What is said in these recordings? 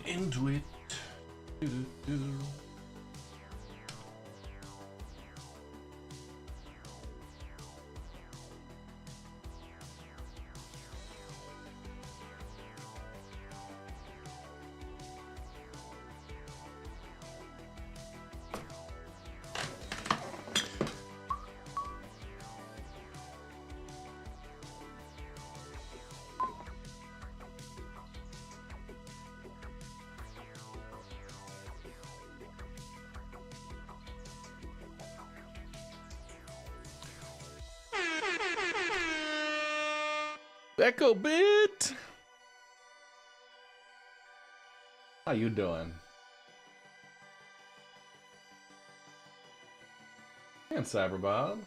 into it. Do-do-do. Echo Bit! How you doing? And Cyberbob.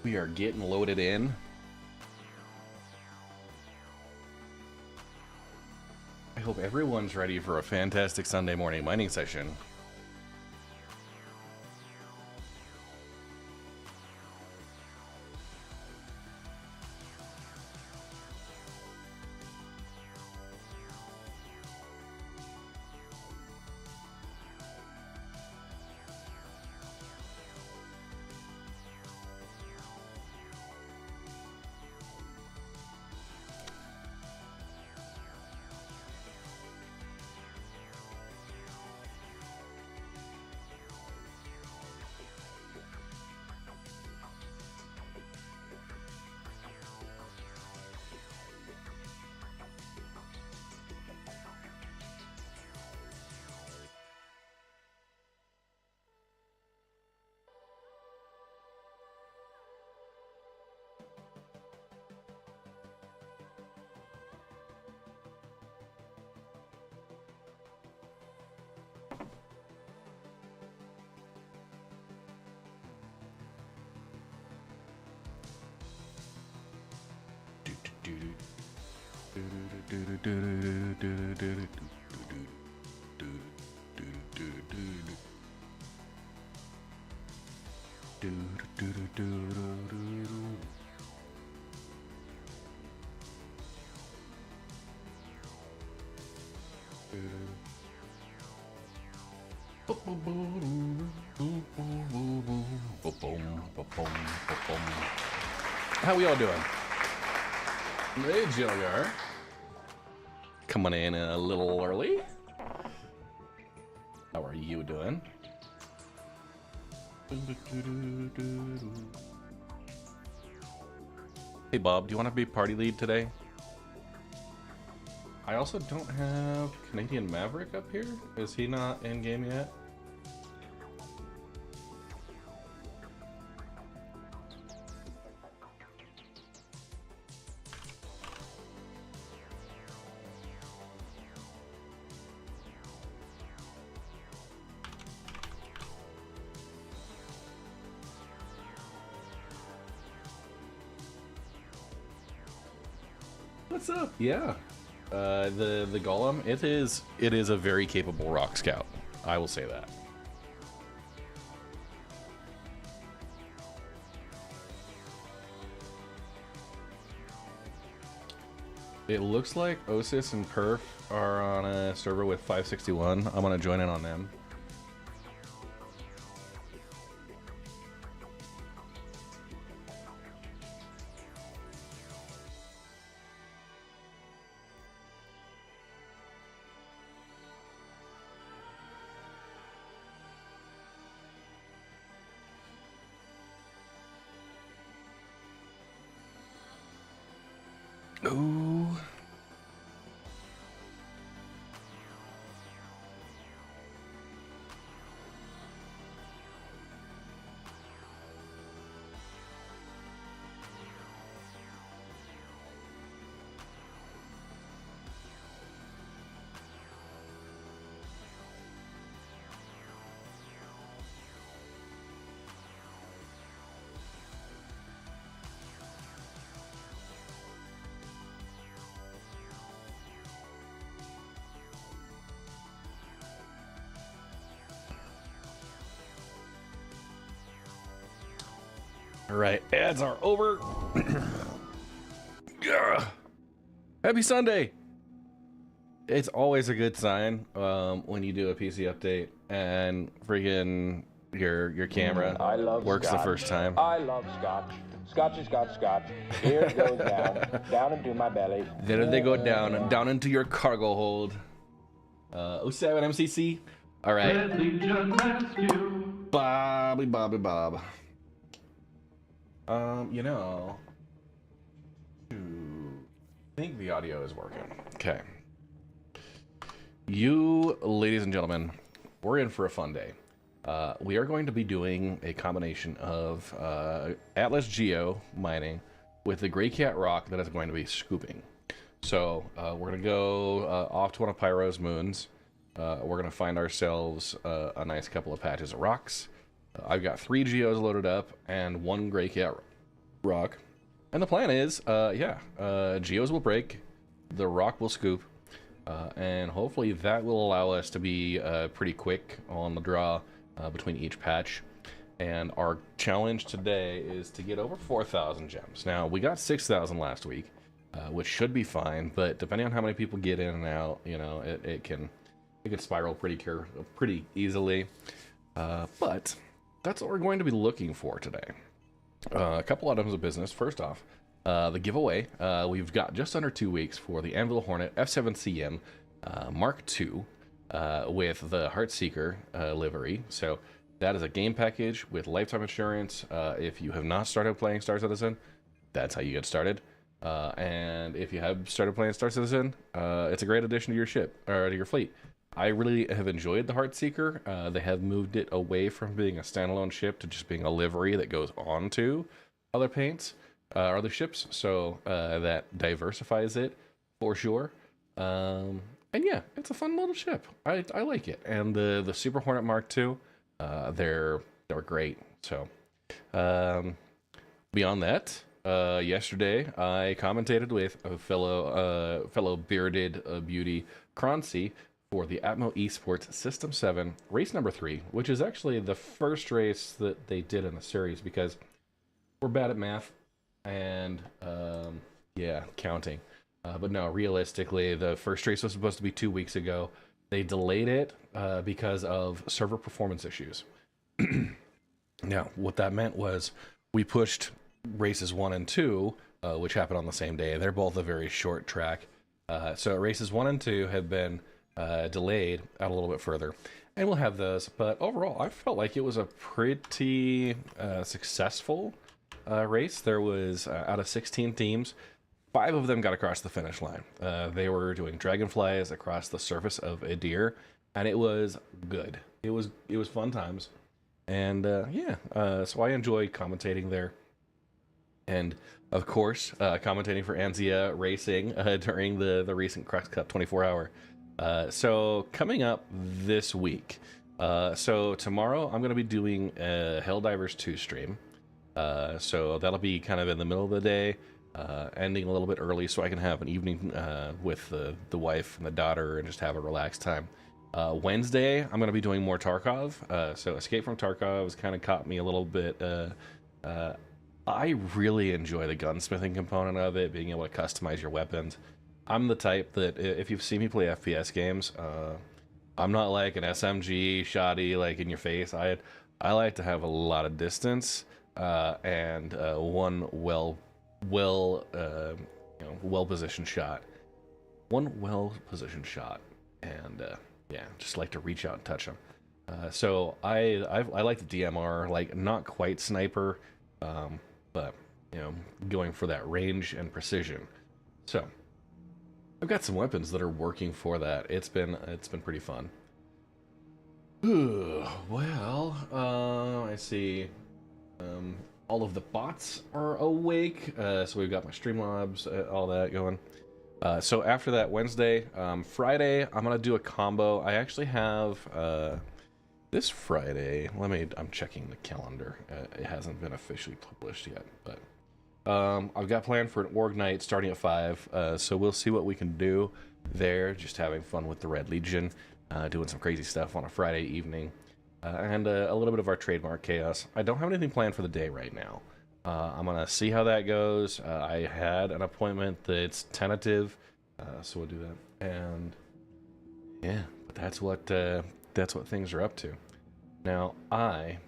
We are getting loaded in. I hope everyone's ready for a fantastic Sunday morning mining session. How we all doing? Hey, Jilgar. Coming in a little early. How are you doing? Hey, Bob, do you want to be party lead today? I also don't have Canadian Maverick up here. Is he not in game yet? What's up? Yeah. The Golem, it is a very capable rock scout. I will say that. It looks like Osis and Perf are on a server with 561. I'm gonna join in on them. Ooh. All right, ads are over. Yeah. Happy Sunday. It's always a good sign when you do a PC update and friggin' your camera works scotch. the first time. I love scotch. Scotch is got scotch. Here it goes down into my belly. Then they go down into your cargo hold. 07 MCC. All right. Bobby Bob. You know, I think the audio is working. Okay. You, ladies and gentlemen, we're in for a fun day. We are going to be doing a combination of ATLS GEO mining with the GreyCat ROC that is going to be scooping. So we're going to go off to one of Pyro's moons. We're going to find ourselves a nice couple of patches of rocks. I've got 3 GEOs loaded up and 1 GreyCat ROC. And the plan is, GEOs will break, the ROC will scoop, and hopefully that will allow us to be pretty quick on the draw between each patch. And our challenge today is to get over 4,000 gems. Now, we got 6,000 last week, which should be fine, but depending on how many people get in and out, you know, it can spiral pretty easily. But that's what we're going to be looking for today. A couple items of business. First off, the giveaway. We've got just under 2 weeks for the Anvil Hornet F7CM Mark II with the Heartseeker livery. So that is a game package with lifetime insurance. If you have not started playing Star Citizen, that's how you get started. And if you have started playing Star Citizen, it's a great addition to your ship or to your fleet. I really have enjoyed the Heartseeker. They have moved it away from being a standalone ship to just being a livery that goes on to other paints, other ships. So that diversifies it for sure. And yeah, it's a fun little ship. I like it. And the Super Hornet Mark II, they're great. So beyond that, yesterday I commentated with a fellow bearded beauty, Croncy, for the Atmo Esports System 7 race number 3, which is actually the first race that they did in the series because we're bad at math and counting. But no, realistically, the first race was supposed to be 2 weeks ago. They delayed it because of server performance issues. Now, what that meant was we pushed races 1 and 2, which happened on the same day. They're both a very short track. So races 1 and 2 have been delayed out a little bit further, and we'll have those. But overall, I felt like it was a pretty successful race. There was out of 16 teams, 5 of them got across the finish line. They were doing dragonflies across the surface of a deer, and it was good. It was fun times, and so I enjoyed commentating there. And of course, commentating for Anzia Racing during the recent Crux Cup 24-hour. So coming up this week, so tomorrow I'm going to be doing a Helldivers 2 stream. So that'll be kind of in the middle of the day, ending a little bit early so I can have an evening with the wife and the daughter and just have a relaxed time. Wednesday, I'm going to be doing more Tarkov. So Escape from Tarkov has kind of caught me a little bit. I really enjoy the gunsmithing component of it, being able to customize your weapons. I'm the type that, if you've seen me play FPS games, I'm not like an SMG shoddy, like in your face. I like to have a lot of distance and one well-positioned shot. One well-positioned shot, and just like to reach out and touch them. So I like the DMR, like not quite sniper, but going for that range and precision. So I've got some weapons that are working for that. It's been pretty fun. Well, I see. All of the bots are awake. So we've got my Streamlabs, all that going. So after that, Wednesday, Friday, I'm gonna do a combo. I actually have this Friday. I'm checking the calendar. It hasn't been officially published yet, but I've got planned for an org night starting at 5. So we'll see what we can do there. Just having fun with the Red Legion, doing some crazy stuff on a Friday evening, and a little bit of our trademark chaos. I don't have anything planned for the day right now. I'm gonna see how that goes. I had an appointment that's tentative, so we'll do that. And yeah, but that's what things are up to. Now I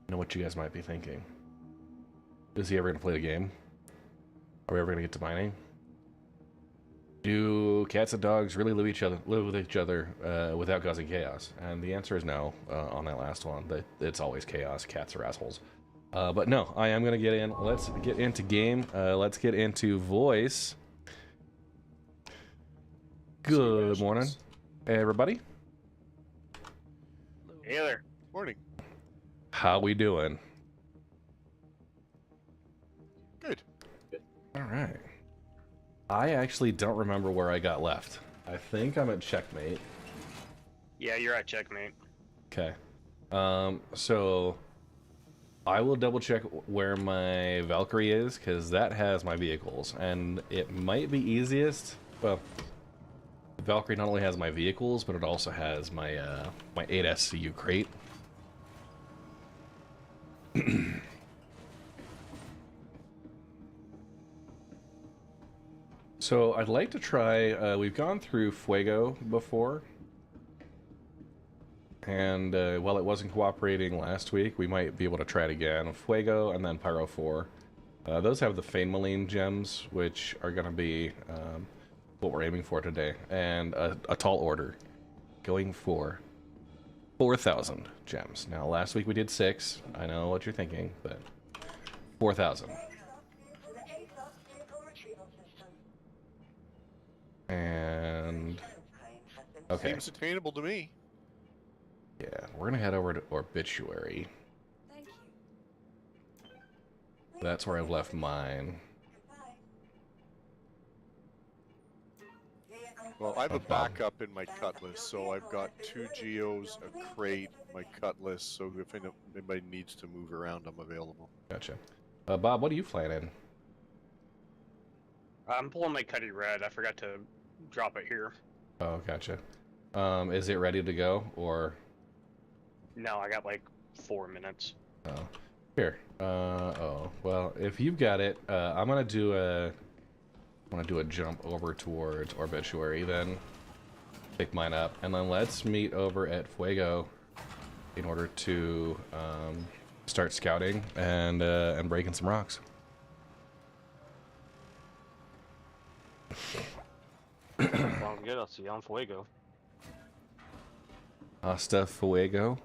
know what you guys might be thinking. Is he ever gonna play the game? Are we ever gonna get to mining? Do cats and dogs really live with each other without causing chaos? And the answer is no. On that last one, it's always chaos. Cats are assholes. But no, I am gonna get in. Let's get into game. Let's get into voice. Good morning, everybody. Hey there. Morning. How we doing? Good. All right. I actually don't remember where I got left. I think I'm at checkmate. Yeah, you're at checkmate. Okay. So I will double check where my Valkyrie is, because that has my vehicles, and it might be easiest. Well, the Valkyrie not only has my vehicles, but it also has my my 8SCU crate. So I'd like to try, we've gone through Fuego before, and while it wasn't cooperating last week, we might be able to try it again. Fuego and then Pyro 4. Those have the Fainmaline gems, which are going to be what we're aiming for today, and a tall order, going for 4,000 gems. Now, last week we did 6. I know what you're thinking, but 4,000. And okay, Seems attainable to me. yeah, we're gonna head over to Obituary. That's where I've left mine. Well, I have a backup in my cutlass, so I've got 2 geos, a crate, my cutlass, so if anybody needs to move around, I'm available. Gotcha. Bob, what are you flying in? I'm pulling my Cuddy Red. I forgot to drop it here. Oh, gotcha. Is it ready to go, or? No, I got like 4 minutes. Oh, here. Oh, well, if you've got it, I'm gonna do a jump over towards Obituary, then pick mine up, and then let's meet over at Fuego in order to start scouting and breaking some rocks. Sounds good. I'll see you on Fuego. Hasta Fuego.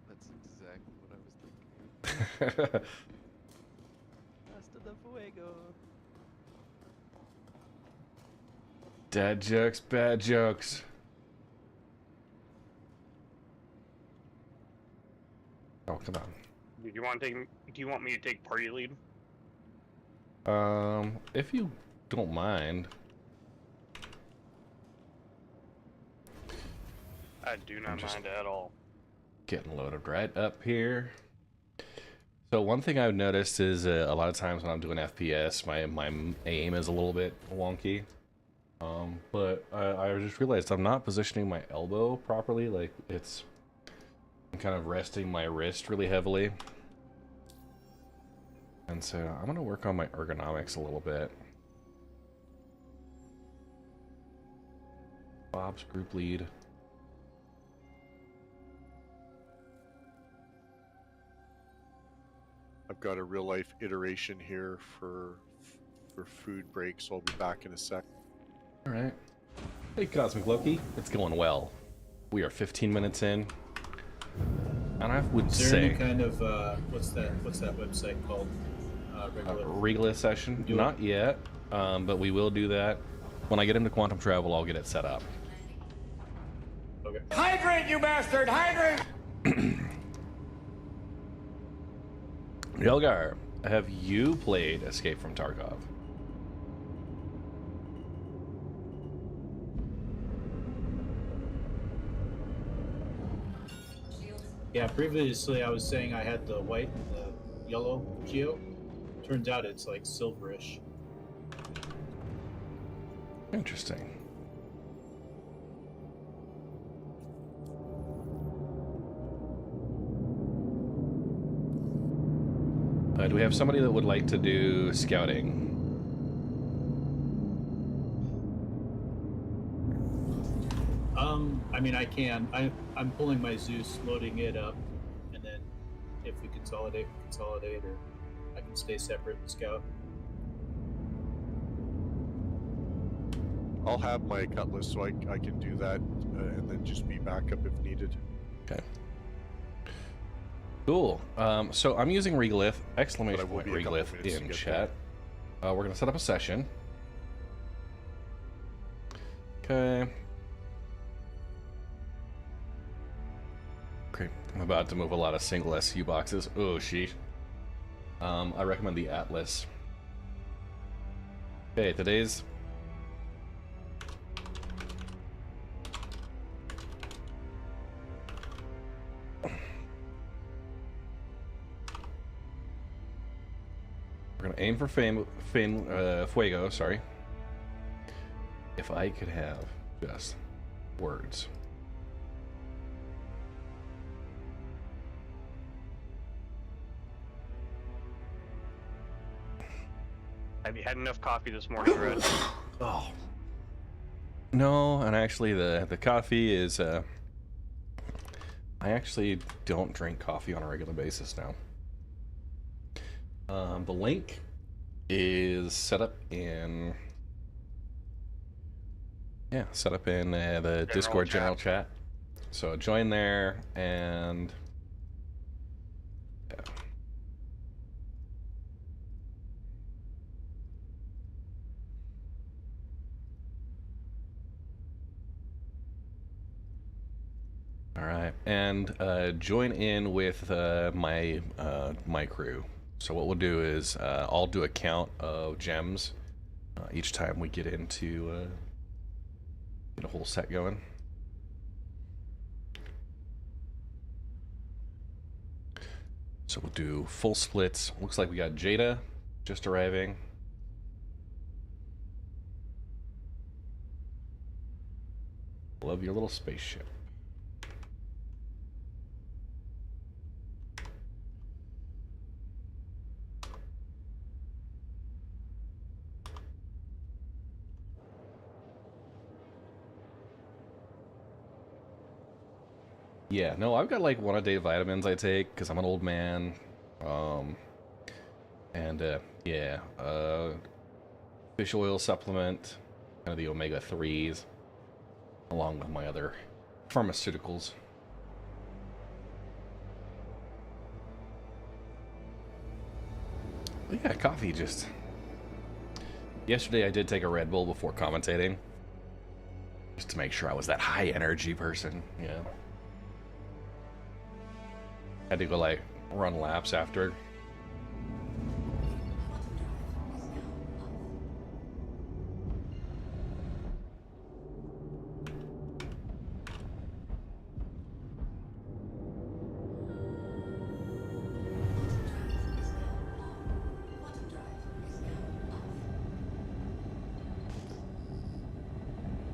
That's exactly what I was thinking. Hasta the Fuego. Dad jokes, bad jokes. Oh, come on. Do you want to take? Do you want me to take party lead? If you don't mind. I do not mind at all. Getting loaded right up here. So one thing I've noticed is a lot of times when I'm doing FPS, my aim is a little bit wonky. But I just realized I'm not positioning my elbow properly. Like I'm kind of resting my wrist really heavily. And so I'm gonna work on my ergonomics a little bit. Bob's group lead. I've got a real life iteration here for food breaks, so I'll be back in a sec. All right. Hey, Cosmic Loki. It's going well. We are 15 minutes in. And I would Is there say... any kind of, what's that website called? Regular session? Not yet, but we will do that. When I get into quantum travel, I'll get it set up. Okay. Hydrate, you bastard! Hydrate! Yelgar, have you played Escape from Tarkov? Yeah, previously I was saying I had the white and the yellow GEO. Turns out it's like silverish. Interesting. Do we have somebody that would like to do scouting? I mean, I can. I'm pulling my Zeus, loading it up, and then if we consolidate, we consolidate, or I can stay separate and scout. I'll have my cutlass so I can do that and then just be backup if needed. Okay. Cool. So I'm using Regolith, exclamation But I will point be a couple Regolith minutes to in get chat. We're going to set up a session. Okay. Okay. I'm about to move a lot of single SU boxes. Oh, sheesh. I recommend the ATLS. Okay, today's... We're gonna aim for Fuego, sorry. If I could have just words. Have you had enough coffee this morning, Red? Oh. No, and actually the coffee is I actually don't drink coffee on a regular basis now. The link is set up in the Discord general chat. So join there and yeah. All right, and join in with my crew. So what we'll do is I'll do a count of gems each time we get into get a whole set going. So we'll do full splits. Looks like we got Jada just arriving. Love your little spaceship. Yeah, no, I've got like one-a-day vitamins I take because I'm an old man. Yeah, fish oil supplement, kind of the omega-3s, along with my other pharmaceuticals. But yeah, coffee just... Yesterday I did take a Red Bull before commentating, just to make sure I was that high-energy person, yeah. Had to go like run laps after.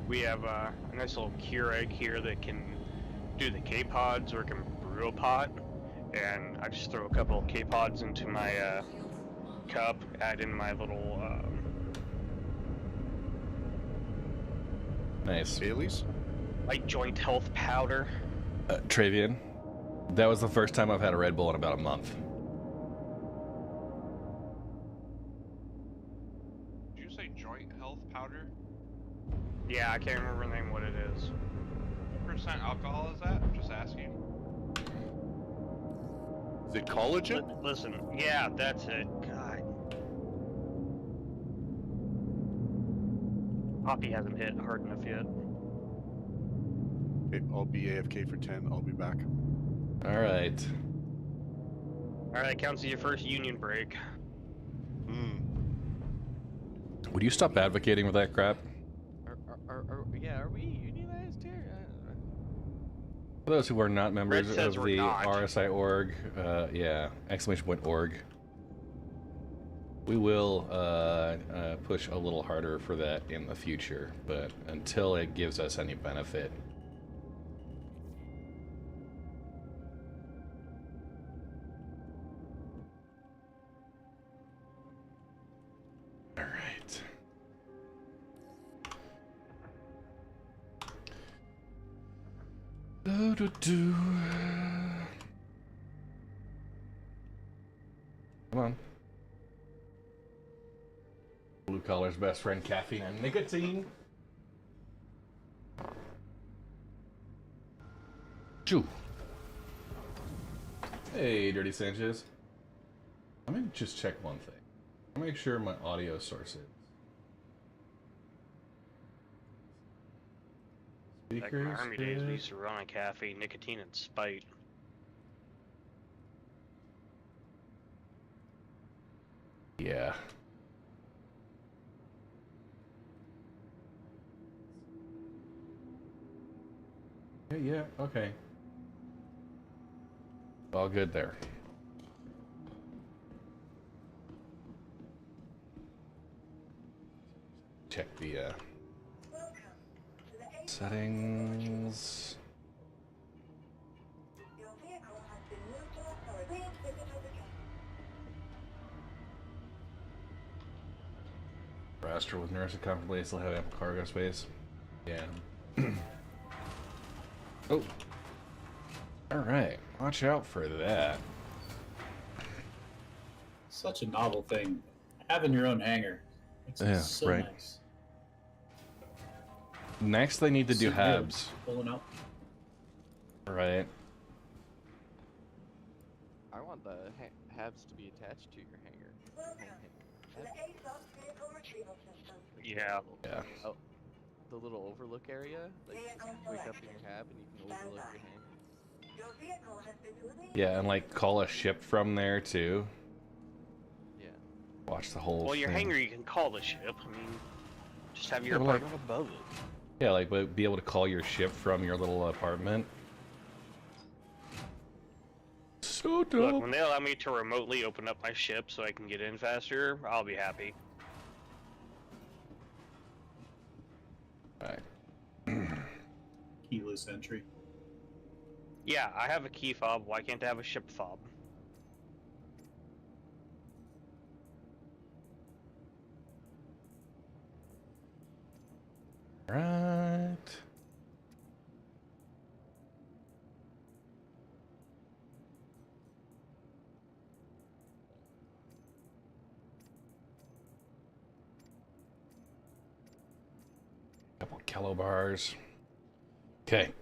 We have a nice little cure egg here that can do the K-pods or can brew a pot. And I just throw a couple of K-pods into my cup, add in my little Nice. Bailey's? light joint health powder. Travian, that was the first time I've had a Red Bull in about a month. Did you say joint health powder? Yeah, I can't remember the name what it is. What percent alcohol is that? Just asking. Is it collagen? Listen, yeah, that's it. God. Poppy hasn't hit hard enough yet. Okay, I'll be AFK for 10. I'll be back. All right. Alright, counts as your first union break. Would you stop advocating for that crap? Are we unionized here? For those who are not members Red says of we're the not. RSI org, yeah, !org. We will push a little harder for that in the future, but until it gives us any benefit. Do-do-do. Come on. Blue collar's best friend, caffeine and nicotine. Choo. Hey, Dirty Sanchez. Let me just check one thing. I'll make sure my audio source is. Back in Speakers. my army days, we good. used to run on caffeine, nicotine, and spite. Yeah. Yeah, okay. All good there. Check the settings. Raster with nursing comfortably, still have ample cargo space. Yeah. Oh. Alright, watch out for that. Such a novel thing. Having your own hangar. It's Yeah, so right. nice. Next, they need to do Sitting there, habs. Pulling out. Right. I want the halves to be attached to your hangar. Yeah. Yeah. Oh, the little overlook area? Like, just wake up in your hab and you can overlook your hangar. Yeah, and like call a ship from there too. Yeah. Watch the whole Well, your thing. hangar you can call the ship. I mean, just have your Yeah, but, like- apartment above it. Yeah, like but be able to call your ship from your little apartment. So Look, dope. when they allow me to remotely open up my ship so I can get in faster, I'll be happy. Alright. Keyless entry. Yeah, I have a key fob. Why can't I have a ship fob? Right. Couple kilobars. Okay.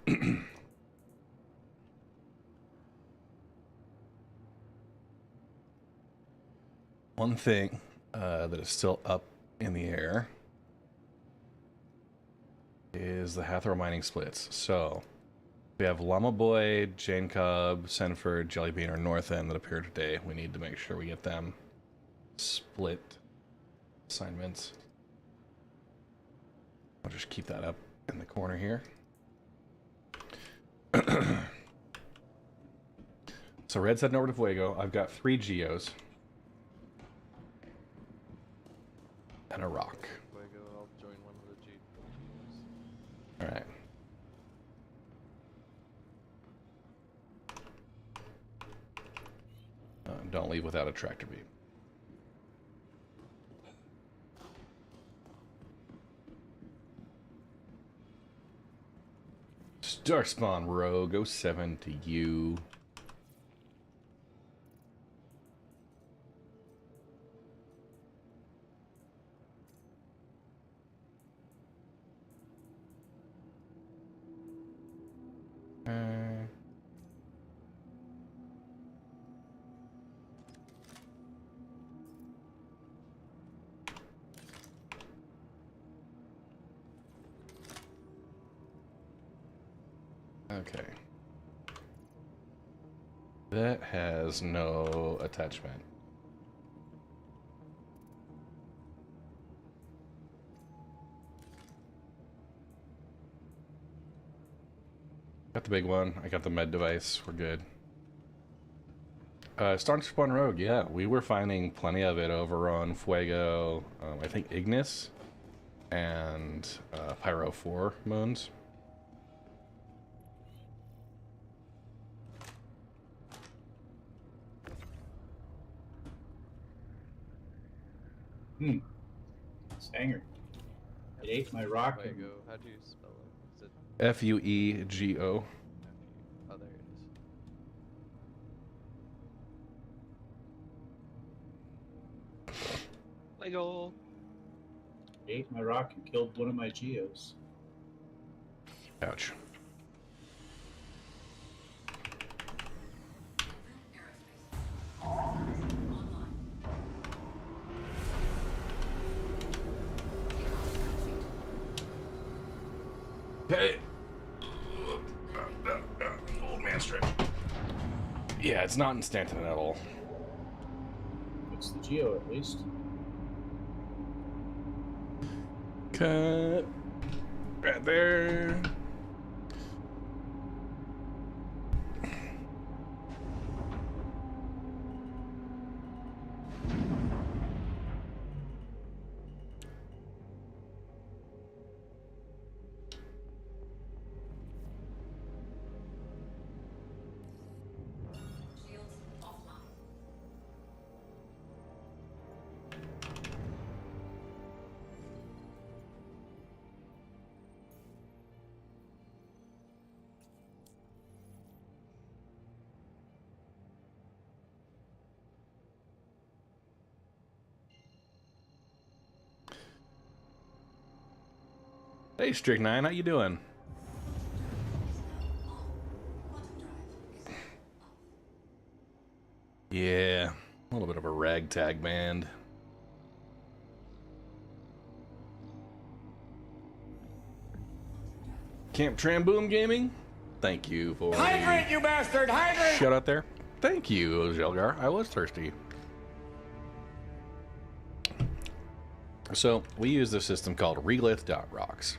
One thing that is still up in the air is the Hathor mining splits. So we have Llama Boy, Jane Cub, Senford, Jellybean, or North End that appear today. We need to make sure we get them split assignments. I'll just keep that up in the corner here. So Red's heading over to Fuego. I've got 3 GEOs. And a ROC. Fuego, I'll join one of the GEOs. Alright. Don't leave without a tractor beam. Starspawn Rogue 07 to you. Okay. That has no attachment. Got the big one. I got the med device. We're good. Starspawn Rogue, yeah. We were finding plenty of it over on Fuego, I think Ignis, and Pyro 4 moons. This hangar. It ate my rock. Fuego, how do you spell it? Is it Fuego. Fuego. Ate my rock and killed one of my geos. Ouch. Hey. Old man stretch. Yeah, it's not in Stanton at all. It's the geo at least. Cut. Right there. Hey, Strict9, how you doing? Yeah, a little bit of a ragtag band. Camp Tramboom Gaming, thank you for Hydrate, you bastard! Hydrate! shout out there. Thank you, Zelgar. I was thirsty. So we use this system called Relith.rocks.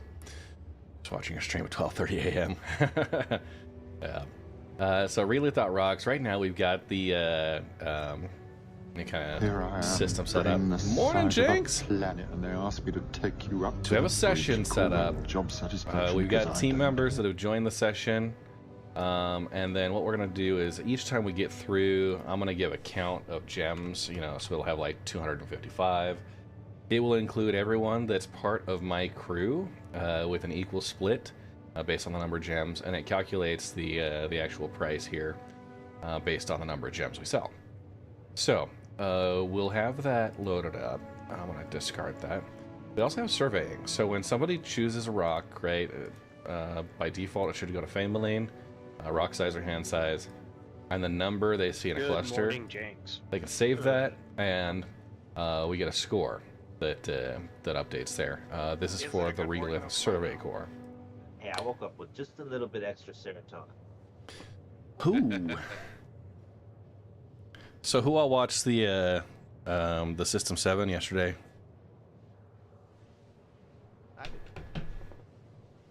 Just watching a stream at 12:30 a.m. Yeah. So Relith.rocks. Right now we've got the kind of system set up. Morning, Jinx. Planet, and they asked me to take you up. So we have a session set up. Job satisfaction. We've got team members that have joined the session. And then what we're going to do is each time we get through, I'm going to give a count of gems, you know, so we'll have like 255. It will include everyone that's part of my crew with an equal split based on the number of gems, and it calculates the actual price here based on the number of gems we sell. So we'll have that loaded up. I'm going to discard that. We also have surveying. So when somebody chooses a rock, right, by default it should go to Fameline, rock size or hand size, and the number they see in a Good cluster. morning, Jinx. They can save that, and we get a score that that updates there. This is for the Relith Survey Core. Hey, I woke up with just a little bit extra serotonin. Ooh. So who all watched the System 7 yesterday?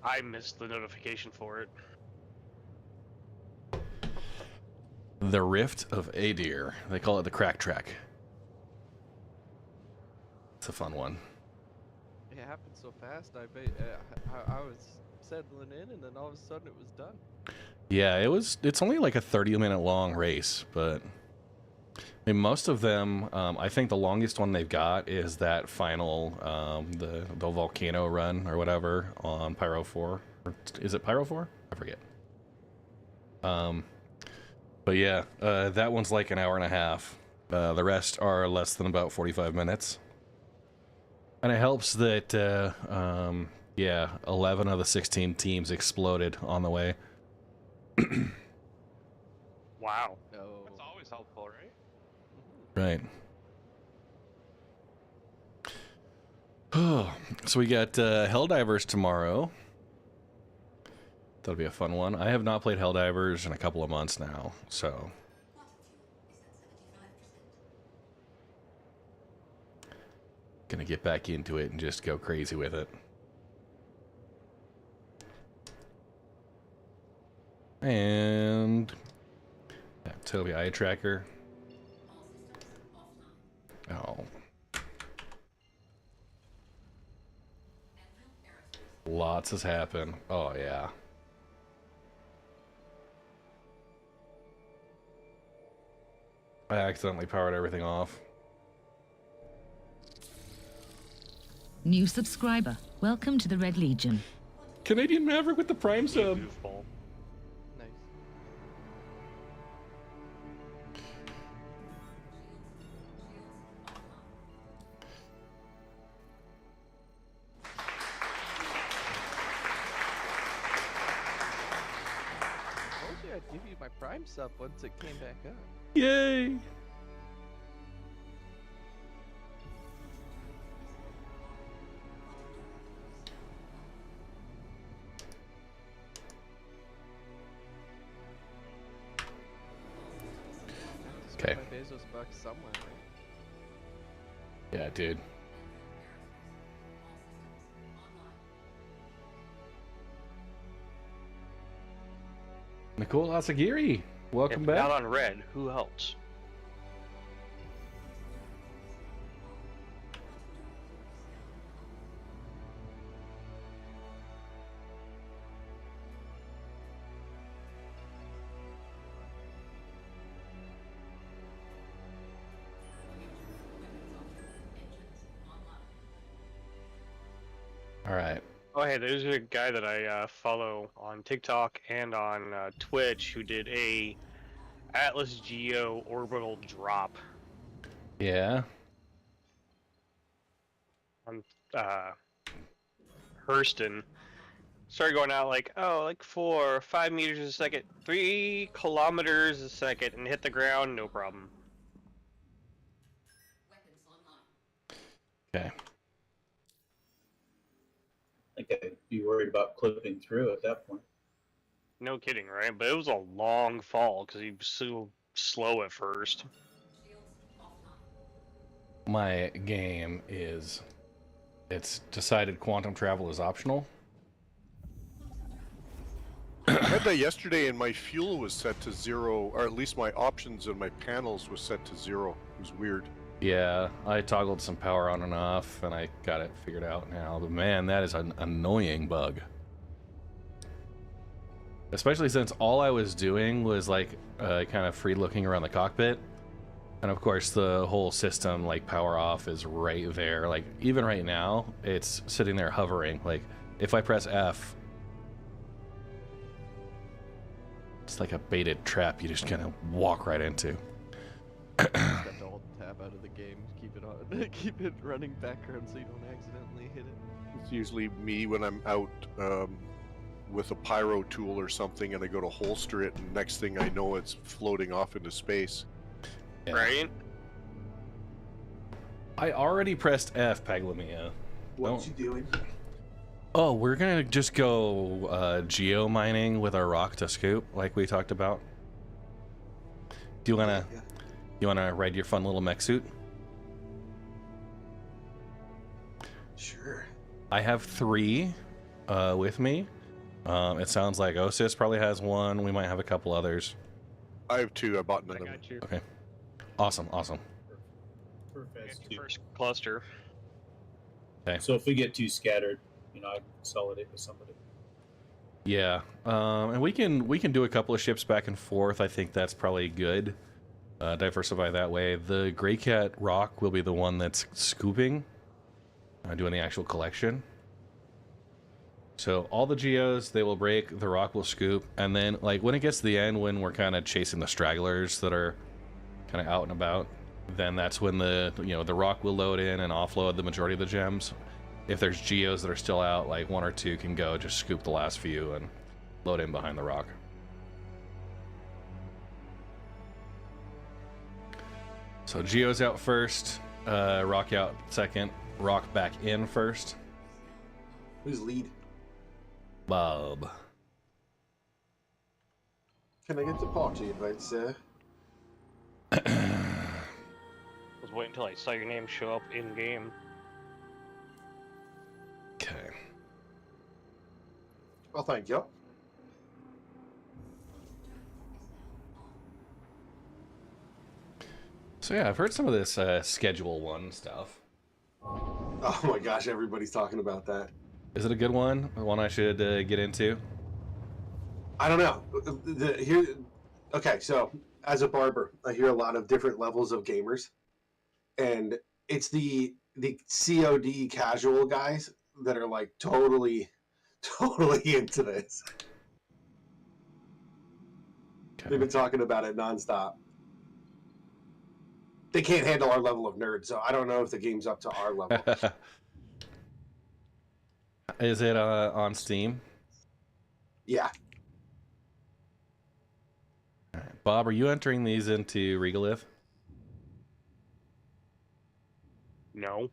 I missed the notification for it. The Rift of Adir. They call it the Crack Track. It's a fun one. It happened so fast. I was settling in, and then all of a sudden it was done. Yeah, it's only like a 30-minute long race, but I mean, most of them, I think the longest one they've got is that final, the volcano run or whatever on Pyro 4. Or is it Pyro 4? I forget. But yeah, that one's like an hour and a half. The rest are less than about 45 minutes. And it helps that, yeah, 11 of the 16 teams exploded on the way. Wow. No. That's always helpful, right? Right. So we got Helldivers tomorrow. That'll be a fun one. I have not played Helldivers in a couple of months now, so... Gonna get back into it and just go crazy with it. And... yeah, Toby Eye Tracker. Oh. Lots has happened. Oh, yeah. I accidentally powered everything off. New subscriber. Welcome to the Red Legion. Canadian Maverick with the Prime sub. Goofball. Nice. Prime sub once it came back up. Yay! Okay. My Bezos bucks somewhere, right? Yeah, dude. Nicole Asagiri, welcome If back. not on red, who else? All right. Oh, hey, there's a guy that I follow on TikTok and on Twitch who did a ATLS GEO orbital drop Yeah. on Hurston. Started going out like, oh, like 4 or 5 meters a second, 3 kilometers a second, and hit the ground, no problem. Okay. I think I'd be worried about clipping through at that point. No kidding, right? But it was a long fall because he was so slow at first. My game is, it's decided quantum travel is optional. I had that yesterday, and my fuel was set to 0, or at least my options and my panels was set to 0. It was weird. Yeah, I toggled some power on and off, and I got it figured out now. But man, that is an annoying bug. Especially since all I was doing was like kind of free looking around the cockpit. And of course the whole system, like power off, is right there. Like even right now, it's sitting there hovering. Like if I press F, it's like a baited trap you just kind of walk right into. Just have to alt tab out of the game, keep it on, keep it running background so you don't accidentally hit it. It's usually me when I'm out with a Pyro tool or something, and I go to holster it, and next thing I know, it's floating off into space. Yeah. Right? I already pressed F, Paglamia. What you doing? Oh, we're gonna just go geo mining with our rock to scoop, like we talked about. Do you wanna ride your fun little mech suit? Sure. I have 3 with me. It sounds like Osis probably has 1. We might have a couple others. I have 2. I bought I another one. got you. Okay. Awesome, awesome. Perfect. Get your first cluster. Okay. So if we get too scattered, you know, I can consolidate with somebody. Yeah. And we can do a couple of ships back and forth. I think that's probably good. Diversify that way. The GreyCat ROC will be the one that's scooping, doing the actual collection. So all the geos, they will break, the ROC will scoop, and then like when it gets to the end, when we're kind of chasing the stragglers that are kind of out and about, then that's when the ROC will load in and offload the majority of the gems. If there's geos that are still out, like 1 or 2 can go just scoop the last few and load in behind the ROC. So geos out first, ROC out second, ROC back in first. Who's lead? Bob. Can I get the party invite, sir? I was waiting until I saw your name show up in game. Okay. Well, thank you. So yeah, I've heard some of this Schedule 1 stuff. Oh my gosh, everybody's talking about that. Is it a good one? One I should get into? I don't know. Okay, so as a barber, I hear a lot of different levels of gamers, and it's the COD casual guys that are like totally into this. Okay. They've been talking about it nonstop. They can't handle our level of nerd, so I don't know if the game's up to our level. Is it on Steam? Yeah. Bob, are you entering these into Regolith? No.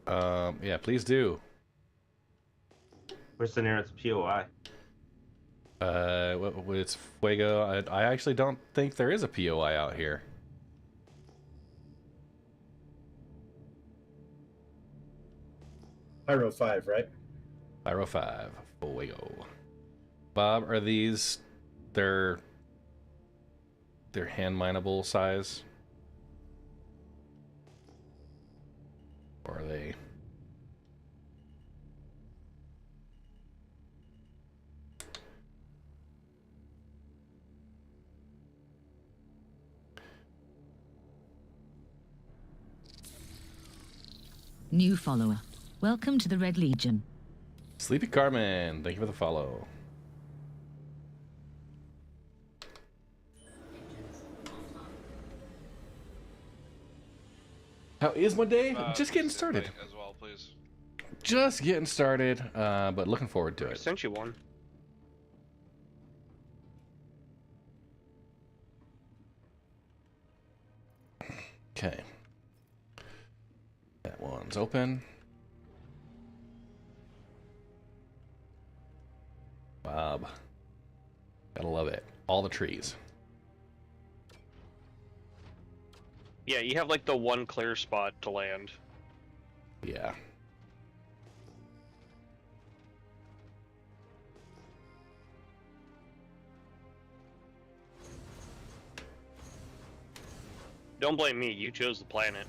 Yeah, please do. Where's the nearest POI? It's Fuego. I actually don't think there is a POI out here. Pyro 5, right? Pyro 5, Fuego. Bob, are these they're hand mineable size? Or are they? New follower. Welcome to the Red Legion. Sleepy Carmen, thank you for the follow. How is my day? Just getting started. As well, please. Just getting started, but looking forward to I it. sent you one. Okay. That one's open. Bob. Gotta love it. All the trees. Yeah, you have like the one clear spot to land. Yeah. Don't blame me, you chose the planet.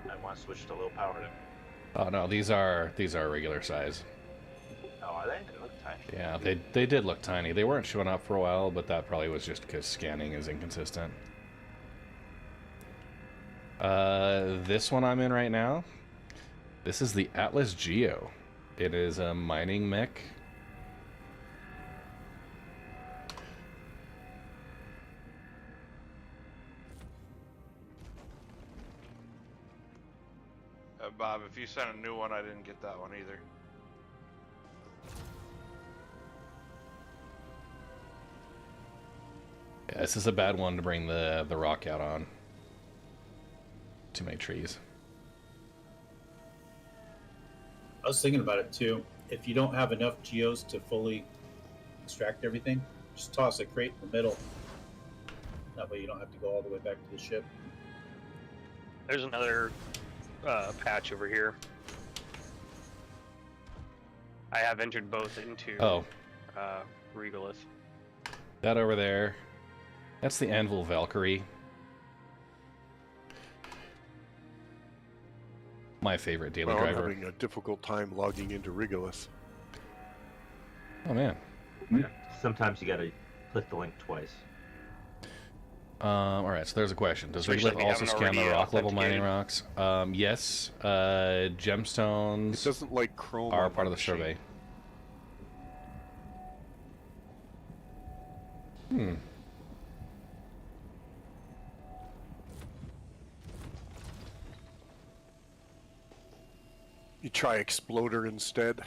I want to switch to low power. Oh no, these are regular size. Oh, are they? They look tiny. Yeah, they did look tiny. They weren't showing up for a while, but that probably was just because scanning is inconsistent. This one I'm in right now, this is the ATLS GEO. It is a mining mech. Bob, if you sent a new one, I didn't get that one either. Yeah, this is a bad one to bring the ROC out on. Too many trees. I was thinking about it too. If you don't have enough geos to fully extract everything, just toss a crate in the middle. That way you don't have to go all the way back to the ship. There's another patch over here. I have entered both into Regolith. That over there. That's the Anvil Valkyrie. My favorite daily driver. I'm having a difficult time logging into Regolith. Oh man. Yeah. Sometimes you gotta click the link twice. Alright, so there's a question. Does Especially Regolith also scan the rock level mining authenticated. rocks? Yes. Gemstones It doesn't like Chrome are on part my of the machine. survey. Hmm. You try Exploder instead.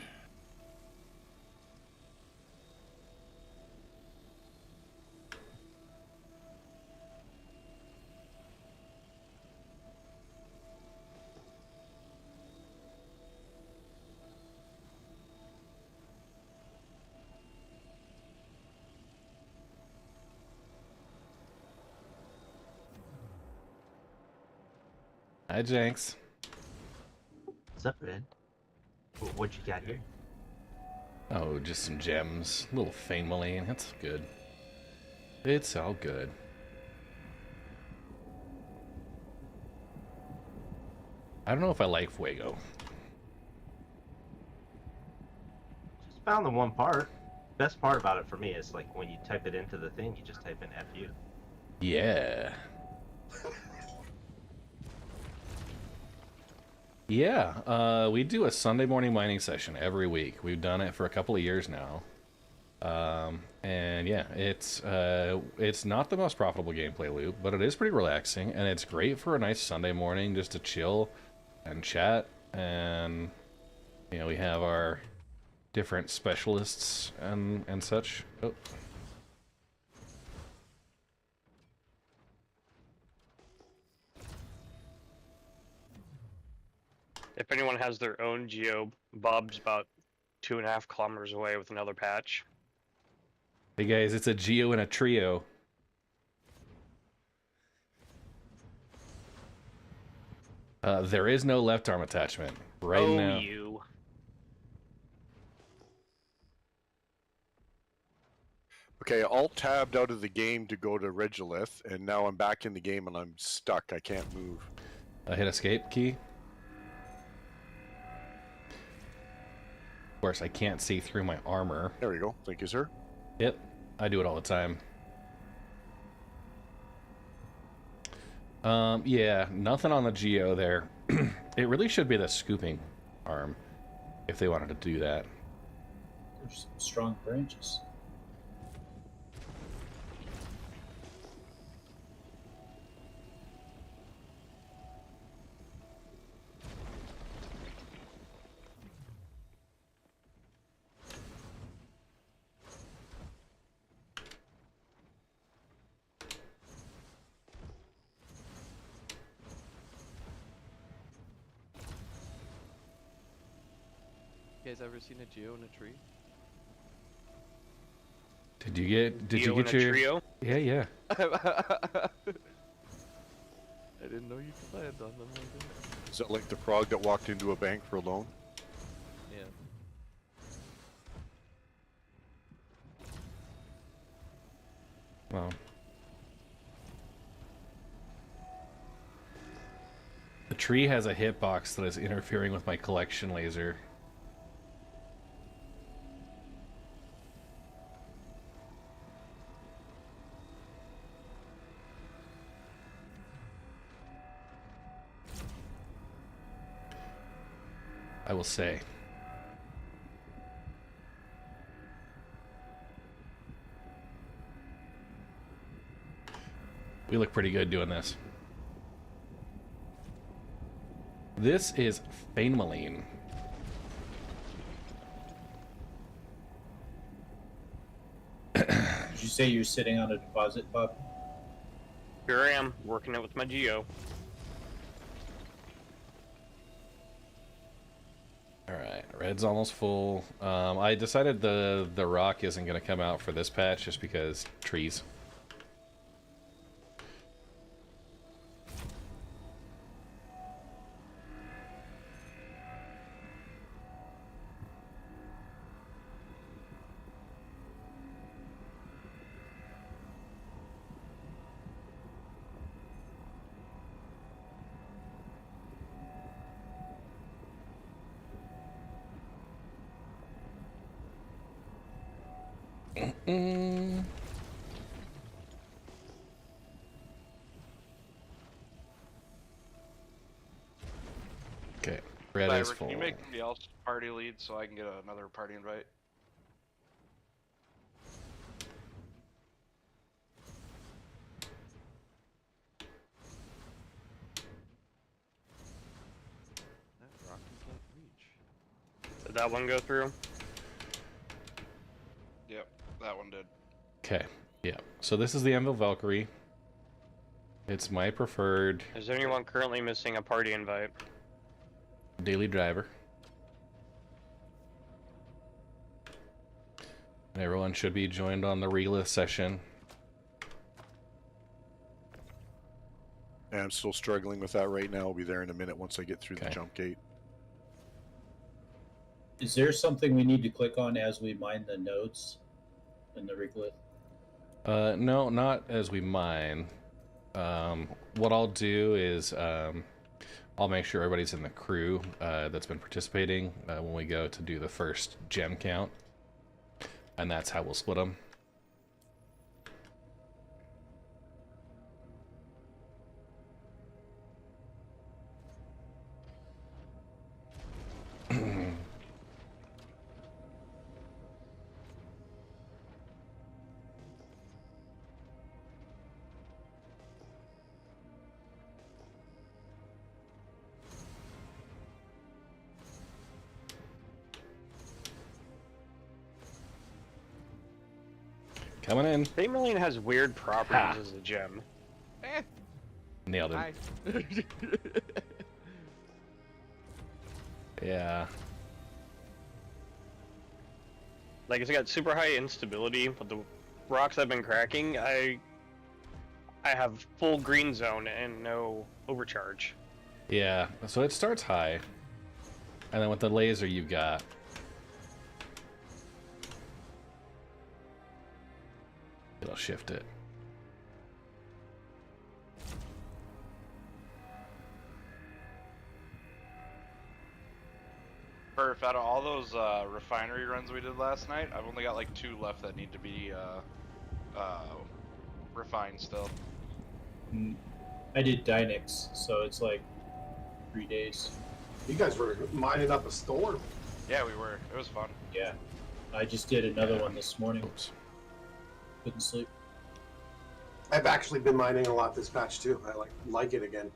Hi, Jenks. What's up, Red? What you got here? Oh, just some gems. A little Fameline. That's good. It's all good. I don't know if I like Fuego. Just found the one part. Best part about it for me is like when you type it into the thing, you just type in FU. Yeah. Yeah, we do a Sunday morning mining session every week. We've done it for a couple of years now. And yeah, it's not the most profitable gameplay loop, but it is pretty relaxing, and it's great for a nice Sunday morning just to chill and chat. And you know, we have our different specialists and such. Oh. If anyone has their own GEO, Bob's about 2.5 kilometers away with another patch. Hey guys, it's a GEO and a trio. There is no left arm attachment right now. You. Okay, alt-tabbed out of the game to go to Regolith, and now I'm back in the game and I'm stuck. I can't move. Hit escape key. Of course, I can't see through my armor. There we go. Thank you, sir. Yep, I do it all the time. Yeah, nothing on the GEO there. It really should be the scooping arm if they wanted to do that. There's some strong branches. You guys ever seen a GEO in a tree? Did you get GEO in a your trio? Yeah, yeah. I didn't know you could land on them like that. Is that like the frog that walked into a bank for a loan? Yeah. Well, the tree has a hitbox that is interfering with my collection laser. I will say. We look pretty good doing this. This is Fainmaline. Did you say you're sitting on a deposit, Bob? Here I am, working it with my GEO. Alright, red's almost full. I decided the ROC isn't going to come out for this patch just because trees. Okay, red is Cyber, full. can you make somebody else party lead so I can get another party invite? That rock you can't reach. Did that one go through? Yep, that one did. Okay, yeah. So this is the Anvil Valkyrie. It's my preferred Is anyone currently missing a party invite? daily driver. And everyone should be joined on the Regolith session. Yeah, I'm still struggling with that right now. I'll be there in a minute once I get through the Okay. jump gate. Is there something we need to click on as we mine the nodes in the regolith? No, not as we mine. What I'll do is I'll make sure everybody's in the crew that's been participating when we go to do the first gem count. And that's how we'll split them. Coming in. 8 million has weird properties as a gem. Nailed him. Hi. Yeah. Like, it's got super high instability, but the rocks I've been cracking, I have full green zone and no overcharge. Yeah. So it starts high. And then with the laser you've got. It'll shift it. Perf, out of all those refinery runs we did last night, I've only got like 2 left that need to be refined still. I did Dynex, so it's like 3 days. You guys were mining up a storm. Yeah, we were. It was fun. Yeah. I just did another one this morning. Oops. Couldn't sleep. I've actually been mining a lot this patch too. I like it again.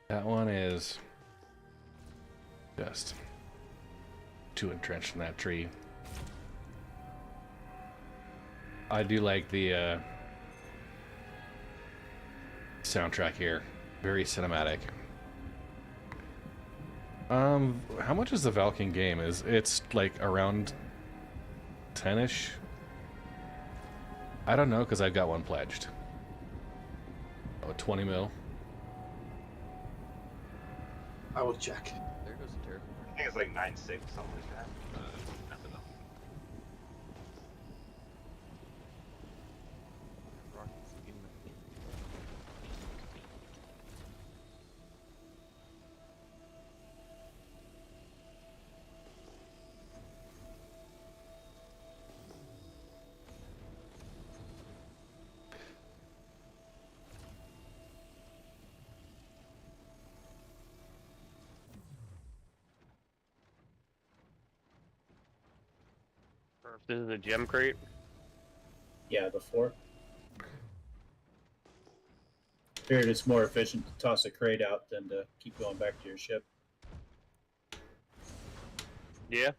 That one is just too entrenched in that tree. I do like the soundtrack here. Very cinematic. How much is the Valken game? It's like around 10-ish? I don't know, because I've got one pledged. Oh, 20 mil. I will check. There goes the turf. I think it's like 9.6, something like that. Nothing else. Rockets in the- Or if this is a gem crate. Yeah, the 4. Figured it's more efficient to toss a crate out than to keep going back to your ship. Yeah.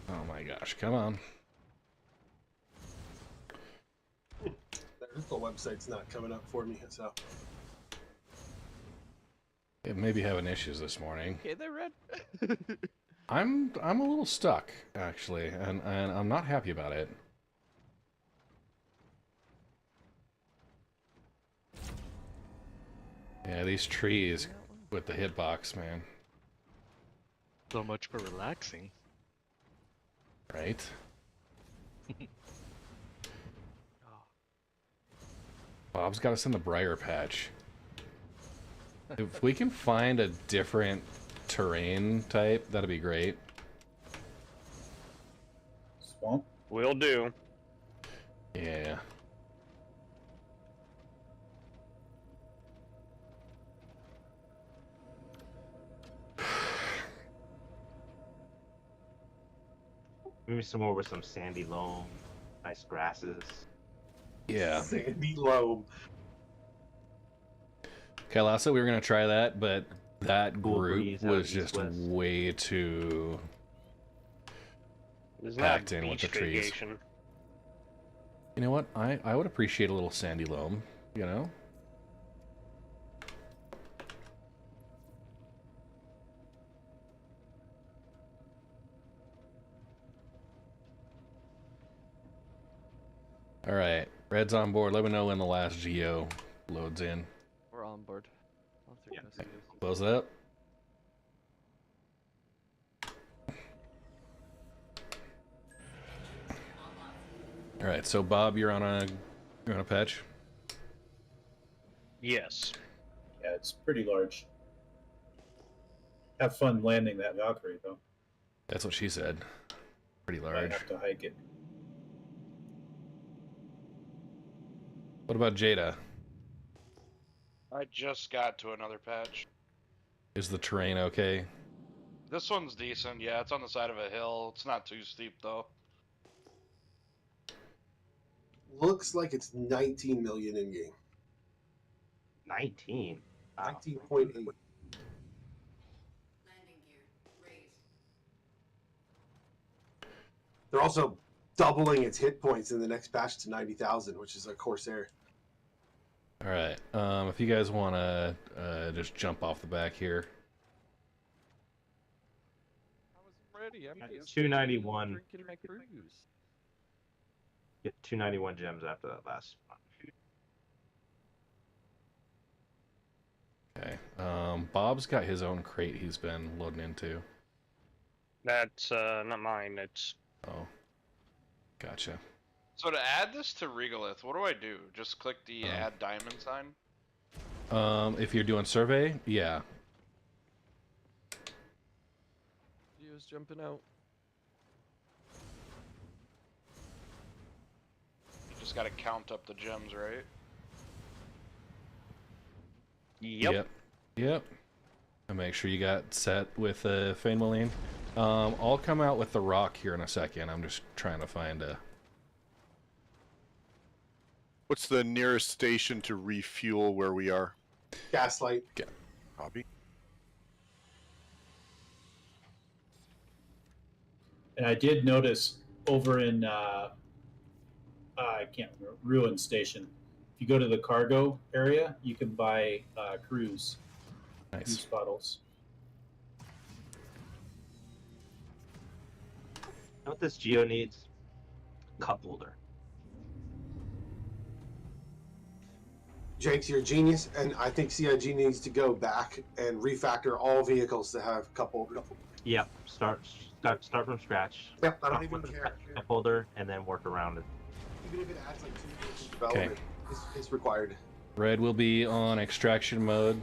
Oh my gosh, come on. The website's not coming up for me, so. It may be having issues this morning. Okay, they're red. I'm a little stuck, actually, and I'm not happy about it. Yeah, these trees with the hitbox, man. So much for relaxing. Right? Bob's got us in the Briar Patch. If we can find a different terrain type, that'd be great. Swamp? Will do. Yeah. Maybe somewhere with some sandy loam, nice grasses. Yeah. Sandy loam. Kailasa, we were gonna try that, but that Cool group breeze out was of just east-west. way too It's not packed in with beach the trees. vacation. You know what? I would appreciate a little sandy loam, you know? Alright, Red's on board. Let me know when the last GEO loads in. We're on board. Yeah. Close up. Alright, so Bob, you're on a patch? Yes. Yeah, it's pretty large. Have fun landing that Valkyrie, though. That's what she said. Pretty Might large. have to hike it. What about Jada? I just got to another patch. Is the terrain okay? This one's decent. Yeah, it's on the side of a hill. It's not too steep though. Looks like it's 19 million in game. 19. Wow. 19.8. They're also doubling its hit points in the next patch to 90,000, which is a Corsair. All right. If you guys want to just jump off the back here. I wasn't ready. I'm getting 291. drinking my cruise. Get 291 gems after that last one. Okay. Bob's got his own crate he's been loading into. That's not mine. It's Oh. Gotcha. So to add this to Regolith, what do I do? Just click the add diamond sign? If you're doing survey, yeah. Geo's jumping out. You just gotta count up the gems, right? Yep. Yep. And make sure you got set with Fane Moline. I'll come out with the ROC here in a second. I'm just trying to find a... What's the nearest station to refuel where we are? Gaslight. Copy. And I did notice over in I can't remember, Ruin Station. If you go to the cargo area, you can buy cruise bottles. You know what this Geo needs? Cup holder. Jake's your genius, and I think CIG needs to go back and refactor all vehicles to have couple. Yep. Start from scratch. Yep, I don't even care. Cup holder and then work around it. Even if it adds like 2 years of development, it's required. Red will be on extraction mode.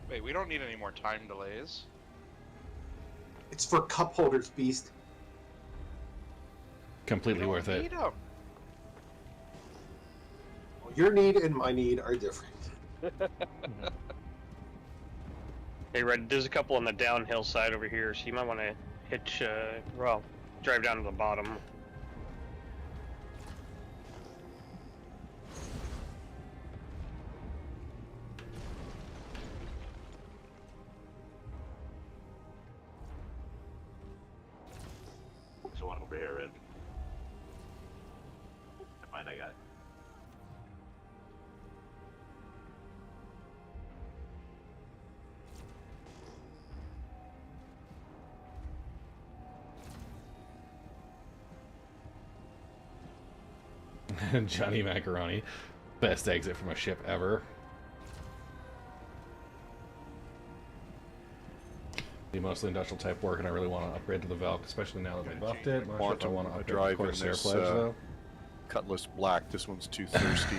Wait, we don't need any more time delays. It's for cup holders, Beast. Completely worth it. Need 'em. Your need and my need are different. Hey, Red, there's a couple on the downhill side over here, so you might want to hitch, well, drive down to the bottom. There's one over here, Red. Never mind, I got it. Johnny Macaroni. Best exit from a ship ever. The mostly industrial type work, and I really want to upgrade to the Valk, especially now that they buffed it. Not sure if I want to upgrade to drive in Corsair this Pledge, though. Cutlass Black. This one's too thirsty.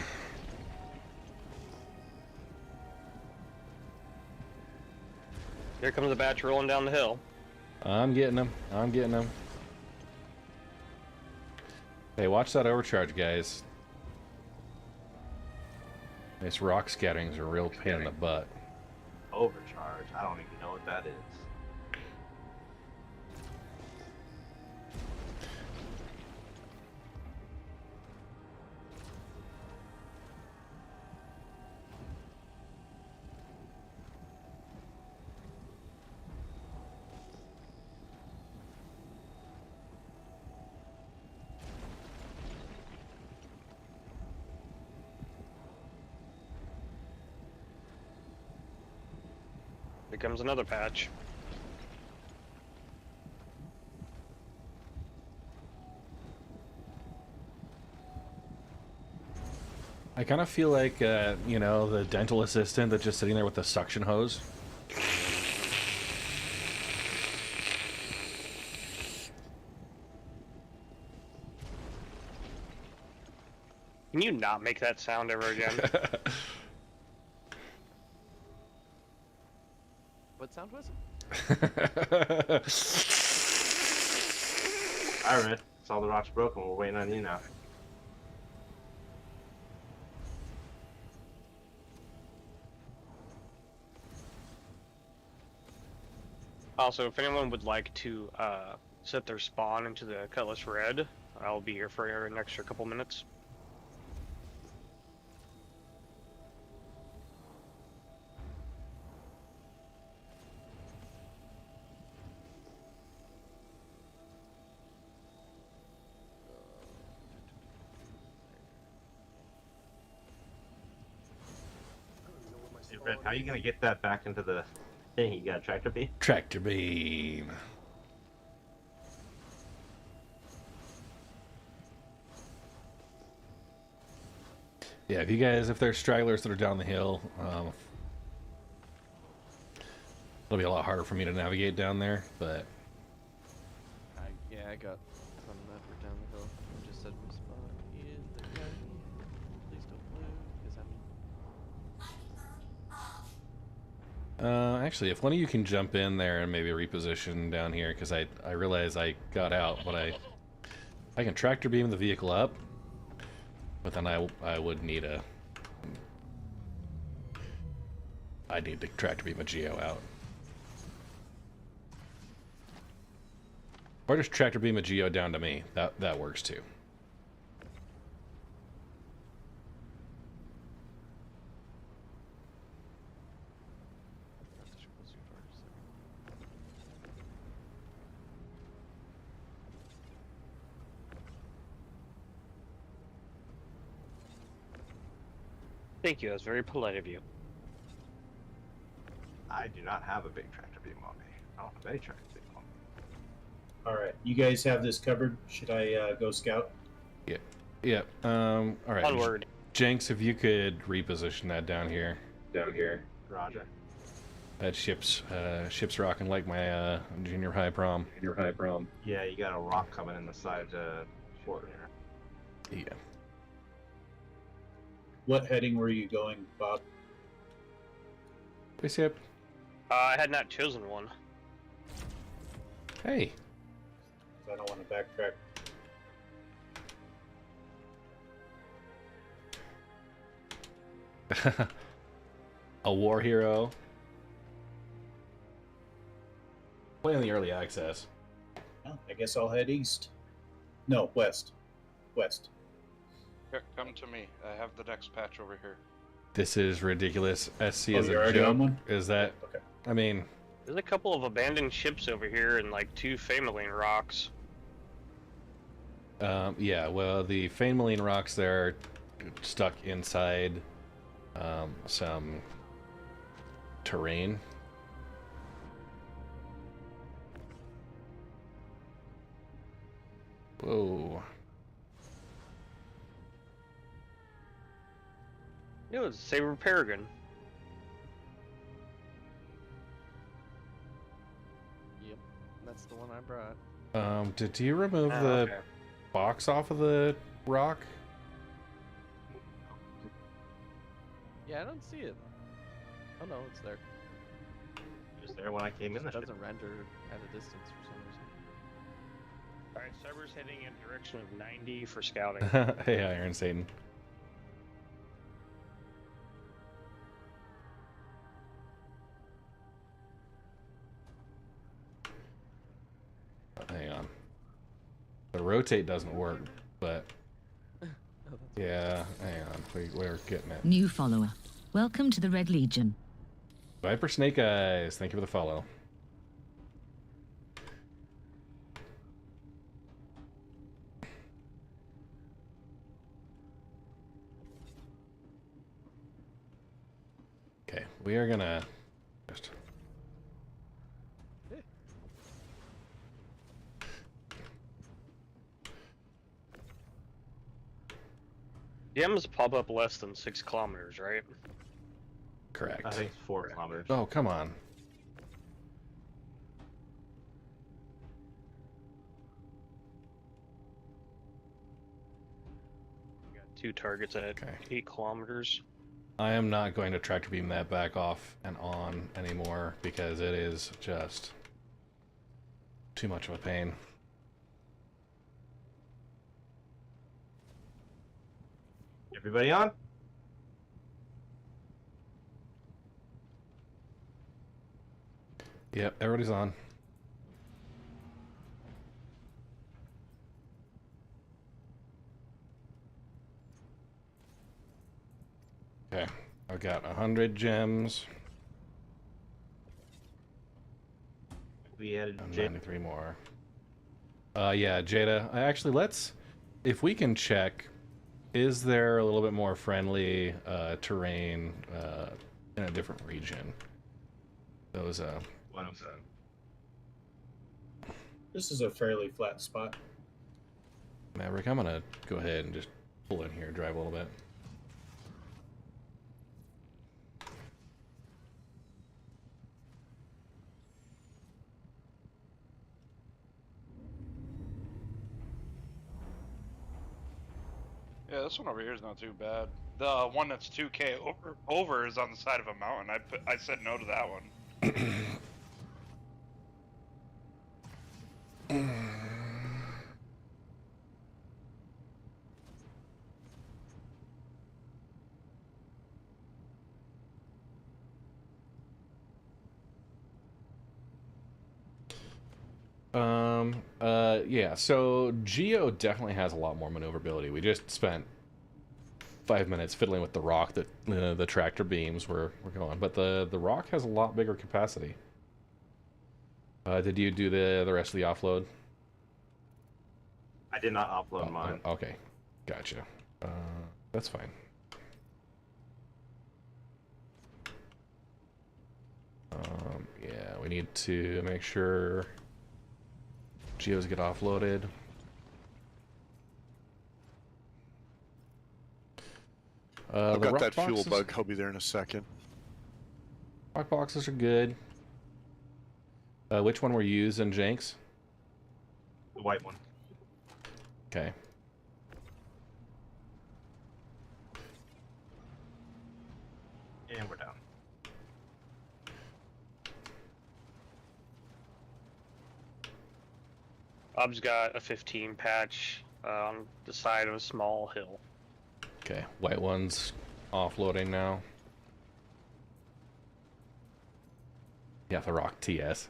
Here comes the batch rolling down the hill. I'm getting them. I'm getting them. Hey, watch that overcharge, guys. This rock scattering's a real pain in the butt. Overcharge. I don't even know what that is. Here comes another patch. I kind of feel like, you know, the dental assistant that's just sitting there with the suction hose. Can you not make that sound ever again? What sound was it? Alright, Red. All the rocks broken. We're waiting on you now. Also, if anyone would like to set their spawn into the Cutlass Red, I'll be here for an extra couple minutes. Red, how are you gonna get that back into the thing? You got a tractor beam? Tractor beam. Yeah, if there's stragglers that are down the hill, it'll be a lot harder for me to navigate down there, but... Yeah, I got some that were down the hill. I just set my spot in the county. Please don't move, because I'm... Actually, if one of you can jump in there and maybe reposition down here, because I realize I got out, but I can tractor beam the vehicle up, but then I would need a... I need to tractor beam a GEO out. Or just tractor beam a GEO down to me. That works too. Thank you, that was very polite of you. I do not have a big tractor beam on me. I don't have any tractor beam on me. All right, you guys have this covered. Should I go scout? Yeah. Yeah. All right. Onward. Jenks, if you could reposition that down here. Roger. That ship's rocking like my junior high prom. Yeah, you got a rock coming in the side port here. Yeah. What heading were you going, Bob? Hey, Sip. I had not chosen one. Hey. I don't want to backtrack. A war hero. Playing the early access. Well, I guess I'll head east. No, west. West. Here, come to me. I have the next patch over here. This is ridiculous. SC is you're a already on joke. one? Is that? Okay. I mean, There's a couple of abandoned ships over here and like 2 Famaline rocks. yeah. Well, the Famaline rocks there are stuck inside some terrain. Whoa. It was Saber Peregrine. Yep, that's the one I brought. Did you remove the Okay. box off of the rock? Yeah, I don't see it. Oh no, it's there. It was there when I came in the It ship. doesn't render at a distance for some reason. Alright, Cyber's heading in direction of 90 for scouting. Hey, Iron Satan. Hang on. The rotate doesn't work, but yeah, hang on. We're getting it. New follower. Welcome to the Red Legion. Viper Snake Eyes, thank you for the follow. Okay, we are gonna just Gems pop up less than 6 kilometers, right? correct. I think it's 4 kilometers. Oh, come on. We got 2 targets at Okay. 8 kilometers. I am not going to tractor beam that back off and on anymore because it is just too much of a pain. Everybody on? Yep, everybody's on. Okay, I've got 100 gems. We added And J. 93 more. Yeah, Jada. Let's, if we can check, is there a little bit more friendly terrain in a different region. Those This is a fairly flat spot. Maverick, I'm gonna go ahead and just pull in here and drive a little bit. Yeah, this one over here is not too bad. The one that's 2K over is on the side of a mountain. I said no to that one. Yeah, so GEO definitely has a lot more maneuverability. We just spent 5 minutes fiddling with the ROC, the tractor beams were going, but the ROC has a lot bigger capacity. Did you do the rest of the offload? I did not offload mine. Okay, gotcha. That's fine. Yeah, we need to make sure GEOs get offloaded. I've got that fuel boxes, bug. I'll be there in a second. Rock boxes are good. Which one were you using, Jenks? The white one. Okay. And we're down. Bob's got a 15 patch on the side of a small hill. Okay, white one's offloading now. Yeah, the ROC TS.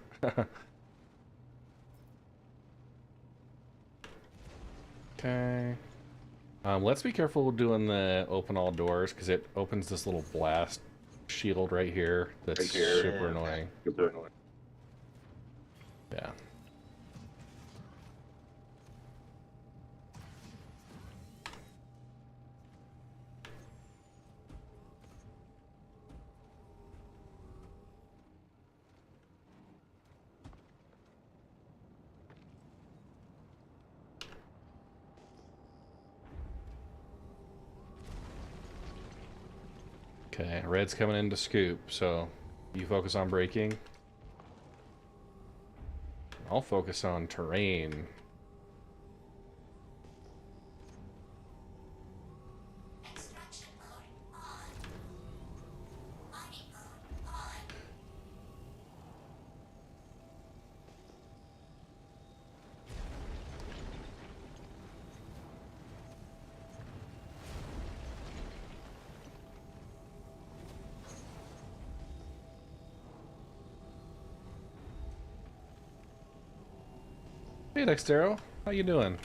Okay. Let's be careful doing the open all doors because it opens this little blast shield right here that's super annoying. Super annoying. Yeah. Okay, red's coming in to scoop, so you focus on braking. I'll focus on terrain. Hey Dextero, how you doing?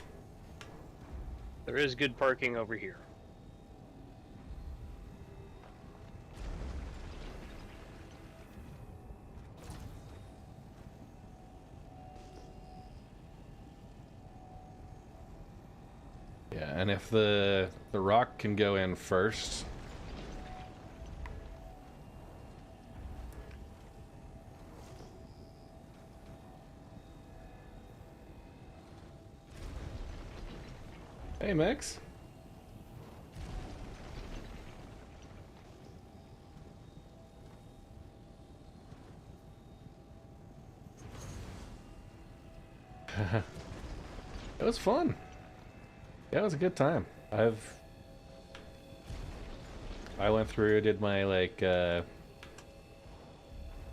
There is good parking over here. Yeah, and if the ROC can go in first. Hey, Mix. It was fun. Yeah, it was a good time. I went through, did my like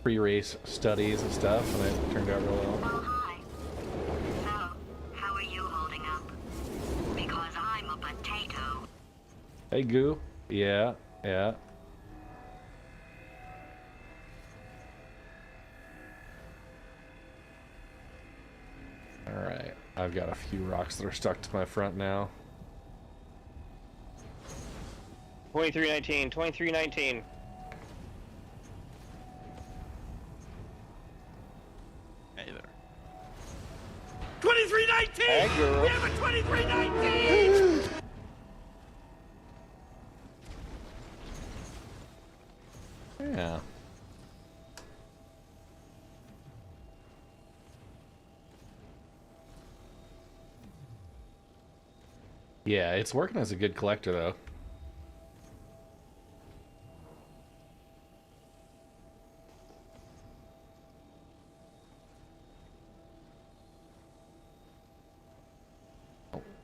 pre-race studies and stuff, and it turned out really well. Oh, hi. So, how are you holding up? Because I'm a potato. Hey, Goo. Yeah, yeah. Alright, I've got a few rocks that are stuck to my front now. 2319, 2319. Hey there. 2319! Hey, girl. We have a 2319! Yeah, it's working as a good collector, though.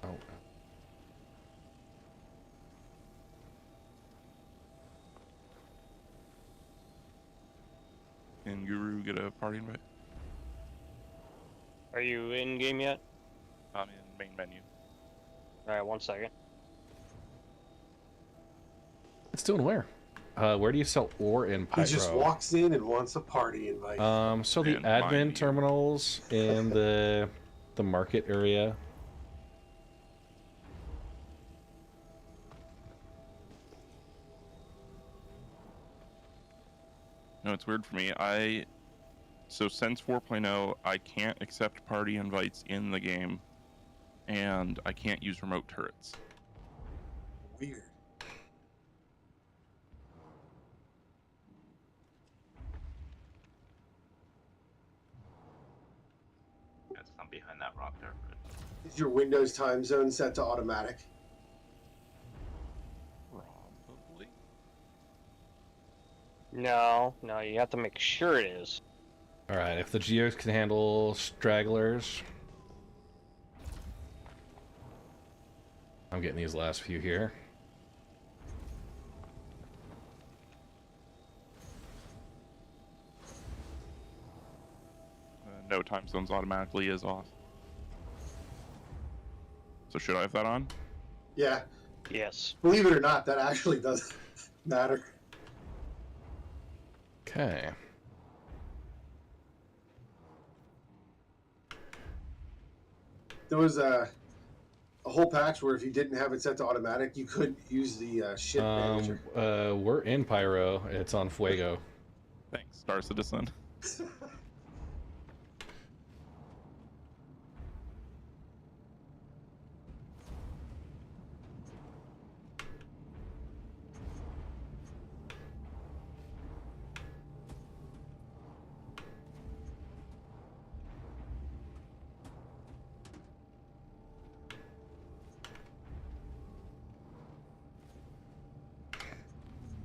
Oh. Can Guru get a party invite? Are you in game yet? I'm in main menu. Alright, 1 second. It's doing where? Where do you sell ore in Pyro? He just walks in and wants a party invite. So the admin terminals in the market area. No, it's weird for me. So since 4.0, I can't accept party invites in the game, and I can't use remote turrets. Weird. That's not behind that rock there. Is your Windows time zone set to automatic? Probably. No, you have to make sure it is. Alright, if the geos can handle stragglers. I'm getting these last few here. No time zones automatically is off. So should I have that on? Yeah. Yes. Believe it or not, that actually doesn't matter. Okay. There was a whole patch where if you didn't have it set to automatic, you couldn't use the ship manager. We're in Pyro. It's on Fuego. Thanks, Star Citizen.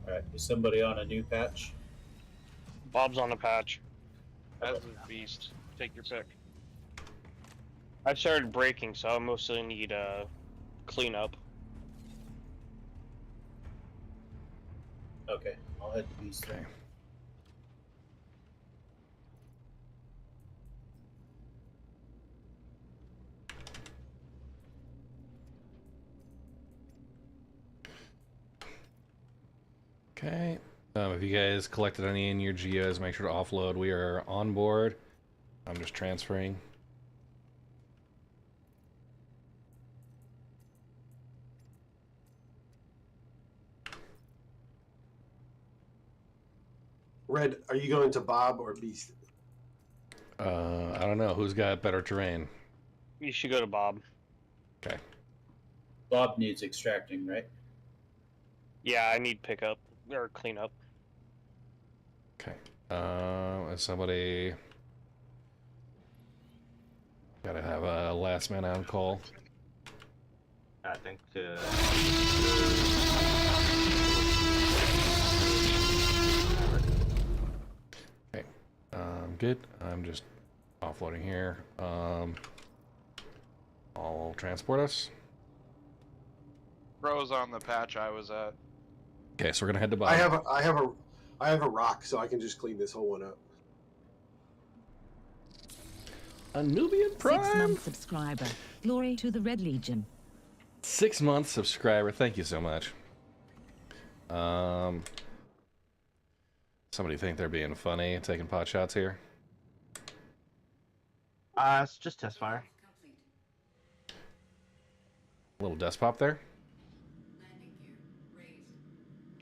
Alright, is somebody on a new patch? Bob's on the patch. As a beast. Take your pick. I've started breaking, so I mostly need cleanup. Okay, I'll head to Beast then. Okay. If you guys collected any in your geos, make sure to offload. We are on board. I'm just transferring. Red, are you going to Bob or Beast? I don't know. Who's got better terrain? You should go to Bob. Okay. Bob needs extracting, right? Yeah, I need pickup or cleanup. Okay. Is somebody gotta have a last man on call? I think Okay. Good. I'm just offloading here. I'll transport us. Bro's on the patch I was at. Okay, so we're gonna head to Bob. I have a rock, so I can just clean this whole one up. A Nubian Prime. 6-month subscriber. Glory to the Red Legion. 6-month subscriber. Thank you so much. Somebody think they're being funny, taking pot shots here? it's just test fire. A little desk pop there.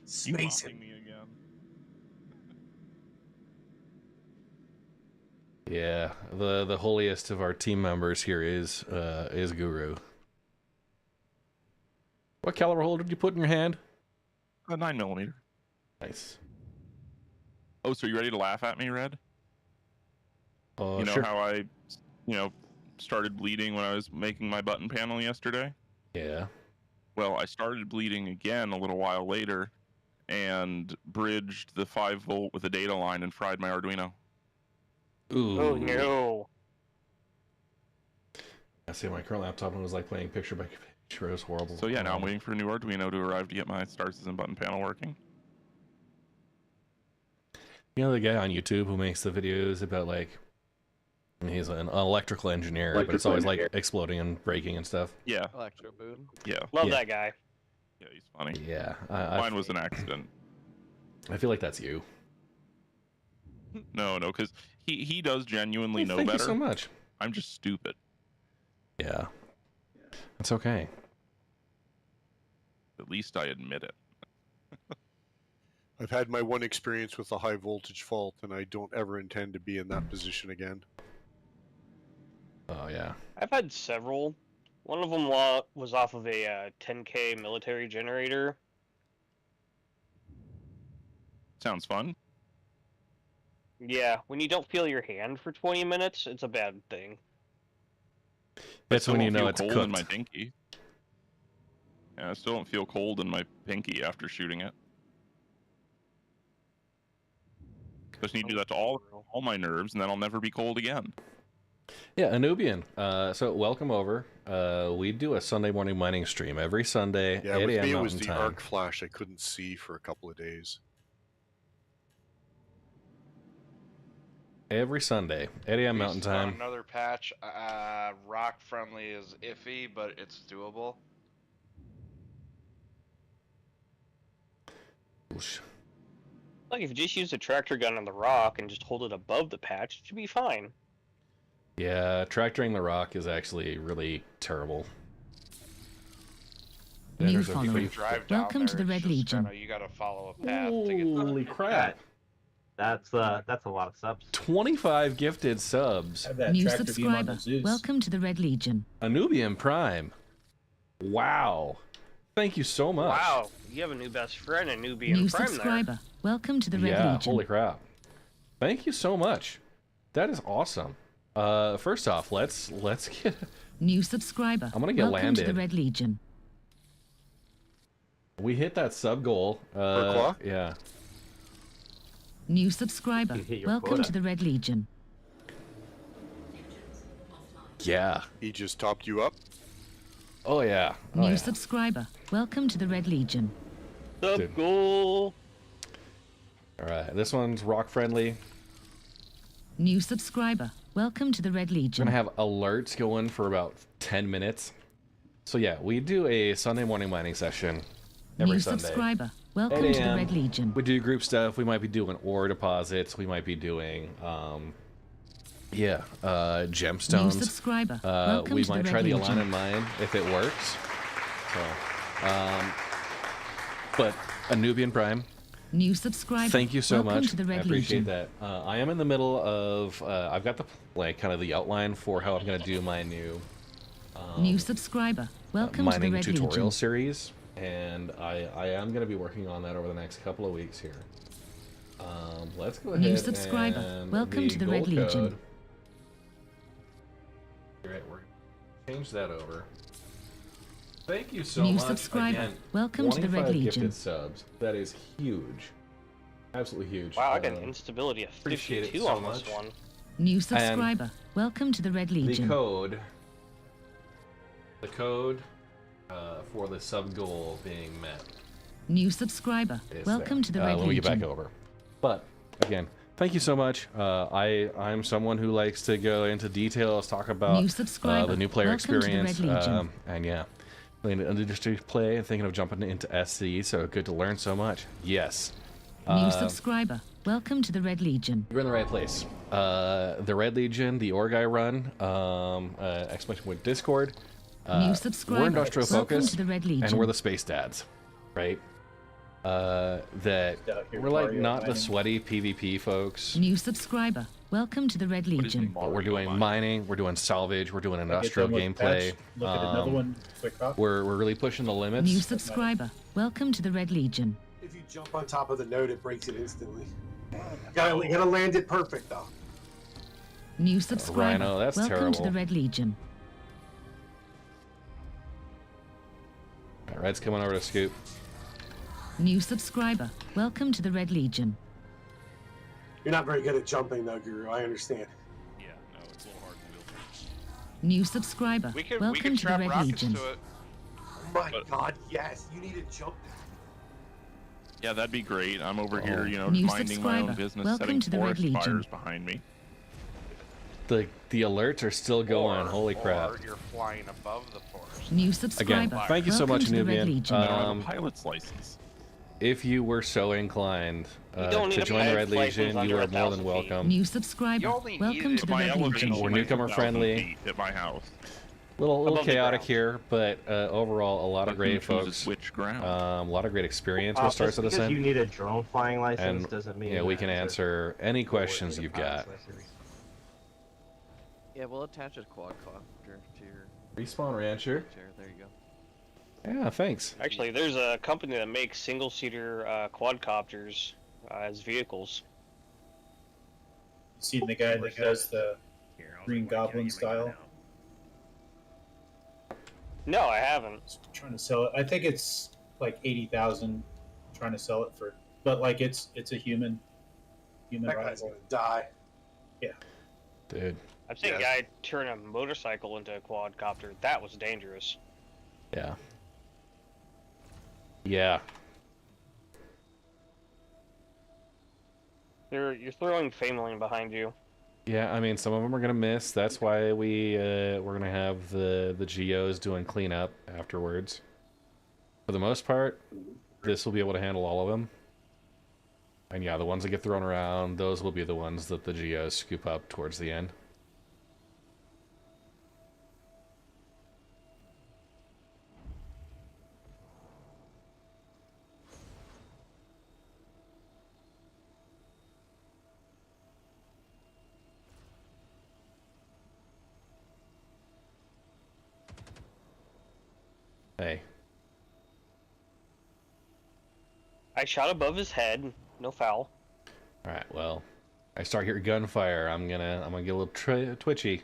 Space him. Me again. Yeah, the holiest of our team members here is Guru. What caliber hole did you put in your hand? A 9mm. Nice. Oh, so you ready to laugh at me, Red? You know sure. how I, started bleeding when I was making my button panel yesterday? Yeah. Well, I started bleeding again a little while later, and bridged the 5-volt with a data line and fried my Arduino. Ooh. Oh no. I see my current laptop and it was like playing picture by picture. It was horrible. So yeah, now I'm waiting for a new Arduino to arrive to get my Star System button panel working. You know the guy on YouTube who makes the videos about like, he's an electrical engineer, but it's always like exploding and breaking and stuff. Yeah. Electro Boon. Yeah. Love that guy. Yeah, he's funny. Yeah. Mine was an accident. I feel like that's you. No, because he does genuinely Hey, know thank better. you so much. I'm just stupid. Yeah. That's okay. At least I admit it. I've had my one experience with a high voltage fault, and I don't ever intend to be in that position again. Oh yeah. I've had several. One of them was off of a 10K military generator. Sounds fun. Yeah, when you don't feel your hand for 20 minutes, it's a bad thing. That's when you know it's cold cooked. in my pinky. Yeah, I still don't feel cold in my pinky after shooting it. Just need to do that to all my nerves, and then I'll never be cold again. Yeah, Anubian. So welcome over. We do a Sunday morning mining stream every Sunday, Yeah, 8 with a.m. me it was Mountain the Time. arc flash I couldn't see for a couple of days. Every Sunday, 8 a.m. Mountain Based on Time. Another patch. ROC friendly is iffy, but it's doable. Like, if you just use a tractor gun on the rock and just hold it above the patch, it should be fine. Yeah, tractoring the rock is actually really terrible. Yeah, New there's a follower. few- Welcome to the Red Legion. You gotta follow a path to get Holy crap! That's a lot of subs. 25 gifted subs. New subscriber. Welcome to the Red Legion. Anubian Prime. Wow. Thank you so much. Wow, you have a new best friend, a newbie New in Prime subscriber. Welcome to the Red Yeah, Legion. holy crap. Thank you so much. That is awesome. First off, let's get New subscriber. I'm gonna get Welcome to the landed. Red Legion. we hit that sub goal. claw? Yeah. New subscriber. You hit your Welcome quota. to the Red Legion. Yeah. He just topped you up? Oh yeah. Oh, New yeah. subscriber. Welcome to the Red Legion. there. Dude. Sub goal. All right. This one's rock friendly. New subscriber. Welcome to the Red We're Legion. gonna have alerts going for about 10 minutes. So yeah, we do a Sunday morning mining session every New Sunday. subscriber. Welcome 8 to the a.m. Red Legion. We do group stuff. We might be doing ore deposits. We might be doing New gemstones. subscriber. Welcome We to the might Red try the Legion. align and mine if it works. So, but Anubian Prime, New subscriber. thank you so Welcome much. to the Red I appreciate Legion. that. I am in the middle of. I've got the kind of the outline for how I'm gonna do my new New subscriber. Welcome to the mining Red tutorial Legion. series, and I am gonna be working on that over the next couple of weeks here. Let's go ahead. New subscriber. And Welcome to the Red gold Legion. code. All right, we're gonna change that over. Thank you so New much. subscriber. Again, Welcome to the Red 25 Legion. gifted subs. That is huge. Absolutely huge. Wow, I got an instability of appreciate it 52 so on this much. one. New subscriber. Welcome to the Red The Legion. code for the sub goal being met. New subscriber. is Welcome there. to the Red When we Legion. get back over. But again, thank you so much. I'm someone who likes to go into details, talk about New subscriber. the new player Welcome to the experience, Red Legion. and yeah, playing industry play and thinking of jumping into SC. So good to learn so much. Yes. New subscriber. Welcome to the Red Legion. You're in the right place. The Red Legion, the Org I run, exclamation point Discord. New subscriber. We're industrial Welcome focused, to the Red and Legion. we're the space dads, right? That we're like not the sweaty PvP folks. New subscriber. Welcome to the Red Legion. But we're doing mining, we're doing salvage, we're doing industrial Get done with gameplay. patch, look at another one, click off. We're really pushing the limits. New subscriber. Welcome to the Red Legion. If you jump on top of the node, it breaks it instantly. You gotta land it perfect though. New subscriber. Rhino, that's Welcome to terrible. the Red Legion. All right, Red's coming over to scoop. New subscriber. Welcome to the Red Legion. You're not very good at jumping, though, Guru. I understand. Yeah, no, it's a little hard in wheelchair. New subscriber. We can Welcome to the strap Red rockets Legion. to it. Oh my God, yes. You need to jump. Yeah, that'd be great. I'm over here, you know, New minding my own subscriber. business, Welcome setting to the Red forest Legion. fires behind me. The alerts are still going. Or- Holy crap. Or you're flying above the forest. New Again, subscriber. thank you so Welcome much, to the Red Nubian. Legion. I don't have a pilot's license. If you were so inclined don't to need a join the Red pilot's license Legion, you under are more than 1,000 feet. welcome. New subscriber. You only Welcome need to it the by Red elevation. Legion. We're newcomer 1,000 friendly. feet at my house. Little Above the chaotic ground. here, but overall, a lot of But who great chooses folks. which ground? A lot of great experience with Just Star because Citizen. you need a drone flying license And doesn't mean yeah, we that can it's a- answer any questions a you've pilot's got. license. Yeah, we'll attach a quadcopter to your Respawn Rancher. chair. There you go. Yeah, thanks. Actually, there's a company that makes single-seater quadcopters as vehicles. Seen the guy that does the Green Goblin style? No, I haven't. Trying to sell it. I think it's like 80,000. Trying to sell it for, but like it's a human That guy's rival. gonna die. Yeah. Dude. I've seen Yes. a guy turn a motorcycle into a quadcopter. That was dangerous. Yeah. Yeah. You're throwing Fameling behind you. Yeah, I mean, some of them are gonna miss. That's why we're gonna have the GEOs doing cleanup afterwards. For the most part, this will be able to handle all of them. And yeah, the ones that get thrown around, those will be the ones that the GEOs scoop up towards the end. Hey. I shot above his head. No foul. All right. Well, I start hearing gunfire. I'm gonna get a little twitchy.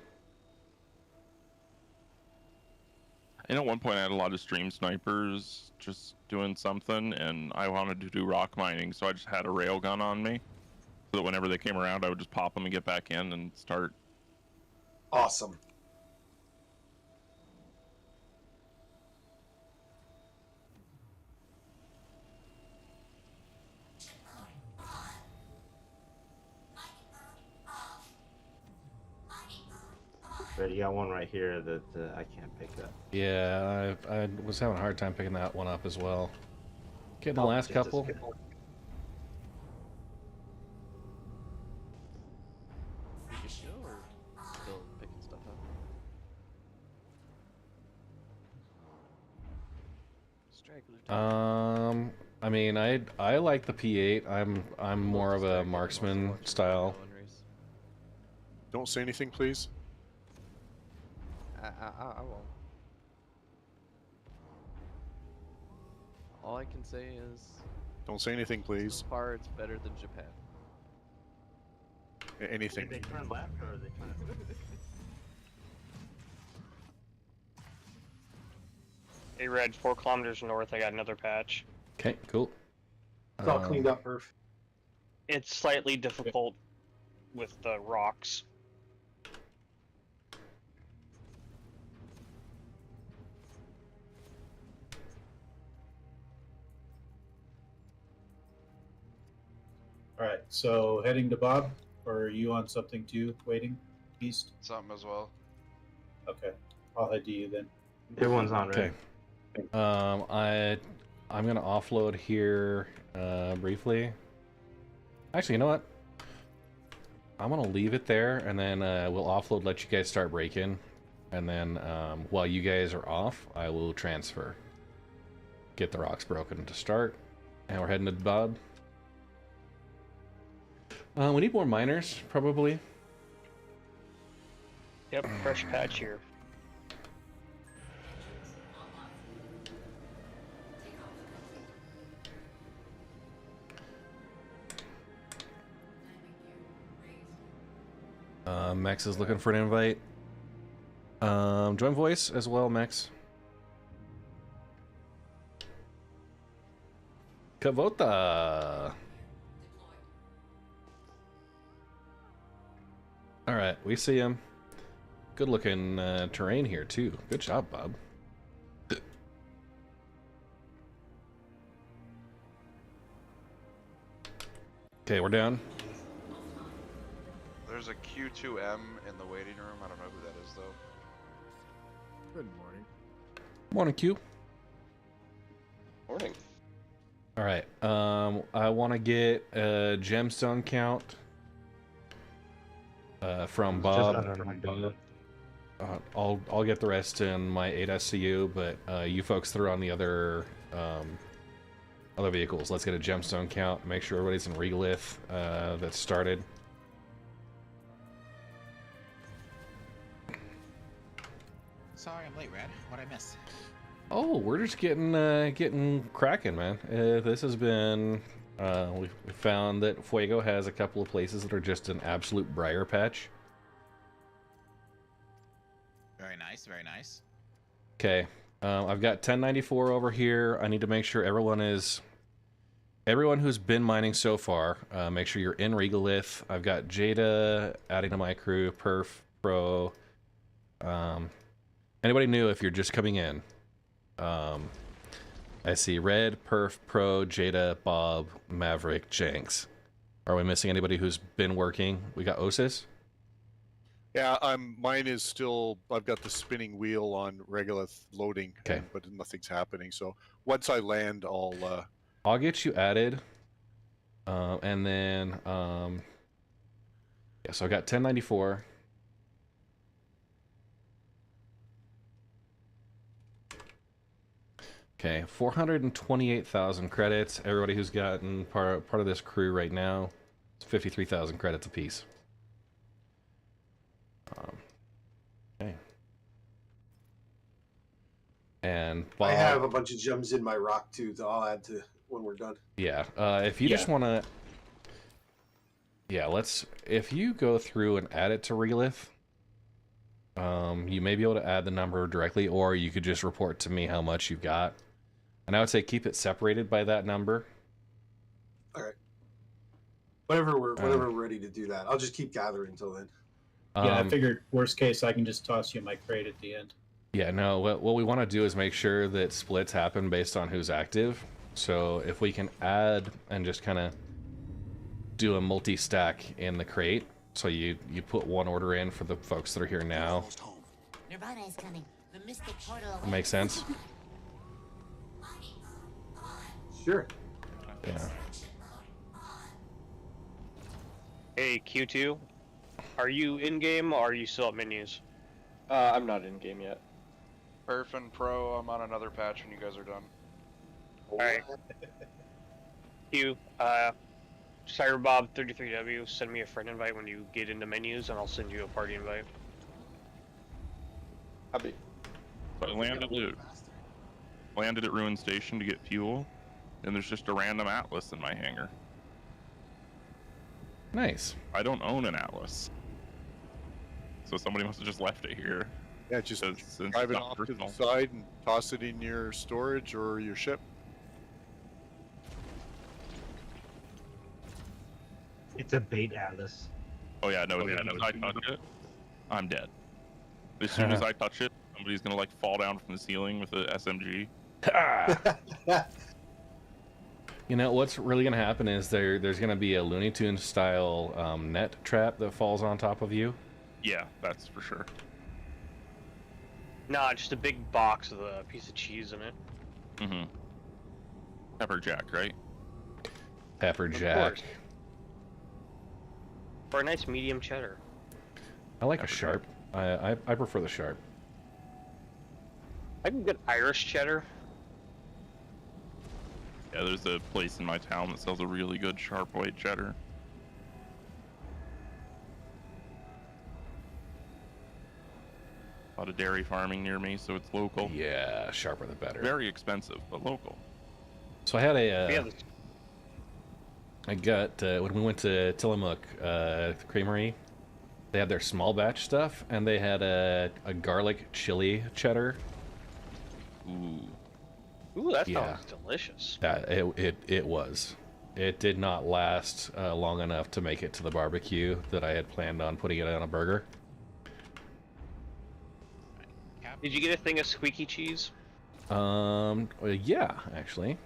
And at one point, I had a lot of stream snipers just doing something, and I wanted to do rock mining, so I just had a railgun on me, so that whenever they came around, I would just pop them and get back in and start. Awesome. But you got one right here that I can't pick up. Yeah, I was having a hard time picking that one up as well. Getting the Oh, last just a couple. second. You good to go or still picking stuff up? Straggler. I mean, I like the P8. I'm more of a marksman style. Don't say anything, please. I won't. All I can say is Don't say anything, please. so far it's better than Japan. Anything. Did they turn left or are they turn? Hey, Red, 4 kilometers north, I got another patch. Okay, cool. It's all cleaned up, Perf. It's slightly difficult with the rocks. All right. So heading to Bob, or are you on something too? Waiting east. Something as well. Okay. I'll head to you then. Everyone's on, Okay. right? I'm gonna offload here briefly. Actually, you know what? I'm gonna leave it there, and then we'll offload. Let you guys start breaking, and then while you guys are off, I will transfer. Get the rocks broken to start, and we're heading to Bob. We need more miners, probably. Yep, fresh patch here. Max is looking for an invite. Join voice as well, Max. Kavota. All right, we see him. Good looking terrain here too. Good job, Bob. Okay, we're down. There's a Q2M in the waiting room. I don't know who that is though. Good morning. Morning, Q. Morning. All right. I want to get a gemstone count from Bob. I'll get the rest in my 8SCU, but you folks throw on the other vehicles. Let's get a gemstone count. Make sure everybody's in regolith that's started. Sorry, I'm late, Red. What'd I miss? Oh, we're just getting cracking, man. This has been. We found that Fuego has a couple of places that are just an absolute briar patch. Very nice, very nice. Okay, I've got 1094 over here. I need to make sure everyone who's been mining so far, make sure you're in regolith. I've got Jada adding to my crew, Perf, Pro. Anybody new if you're just coming in? I see Red, Perf, Pro, Jada, Bob, Maverick, Jenks. Are we missing anybody who's been working? We got Osis? Yeah, mine is still, I've got the spinning wheel on regolith loading, okay, but nothing's happening. So once I land, I'll get you added. And then, yeah, so I got 1094. Okay, 428,000 credits. Everybody who's gotten part of this crew right now, it's 53,000 credits apiece. Okay. And Bob, I have a bunch of gems in my rock too that I'll add to when we're done. yeah, if you just want to, yeah, if you go through and add it to regolith, you may be able to add the number directly, or you could just report to me how much you've got. And I would say keep it separated by that number. All right. Whenever we're ready to do that, I'll just keep gathering until then. Yeah, I figured worst case I can just toss you my crate at the end. Yeah, no, what we want to do is make sure that splits happen based on who's active. So if we can add and just kind of do a multi-stack in the crate, so you put one order in for the folks that are here now. Nirvana is coming. The mystic portal. Makes sense? Sure. Yeah. Hey, Q2, are you in-game or are you still at menus? I'm not in game yet. Perf and Pro, I'm on another patch when you guys are done. Alright. Q, CyberBob33W, send me a friend invite when you get into menus and I'll send you a party invite. Copy. So I landed at Ruin Station to get fuel, and there's just a random Atlas in my hangar. Nice. I don't own an Atlas. So somebody must have just left it here. Yeah, just drive it off to the side and toss it in your storage or your ship. It's a bait atlas. Oh yeah, no, as soon as I touch it, I'm dead. As soon as I touch it, somebody's gonna like fall down from the ceiling with a SMG. You know what's really gonna happen is there's gonna be a Looney Tunes style net trap that falls on top of you. Yeah, that's for sure. Nah, just a big box with a piece of cheese in it. Mm-hmm. Pepper Jack, right? Pepper Of Jack. course. For a nice medium cheddar. I like a sharp. I prefer the sharp. I can get Irish cheddar. Yeah, there's a place in my town that sells a really good sharp white cheddar. A lot of dairy farming near me, so it's local. Yeah, sharper the better. Very expensive, but local. So I had I got when we went to Tillamook Creamery, they had their small batch stuff, and they had a garlic chili cheddar. Ooh. Ooh, that Yeah. sounds delicious. It was. It did not last long enough to make it to the barbecue that I had planned on putting it on a burger. Did you get a thing of squeaky cheese? Yeah, actually.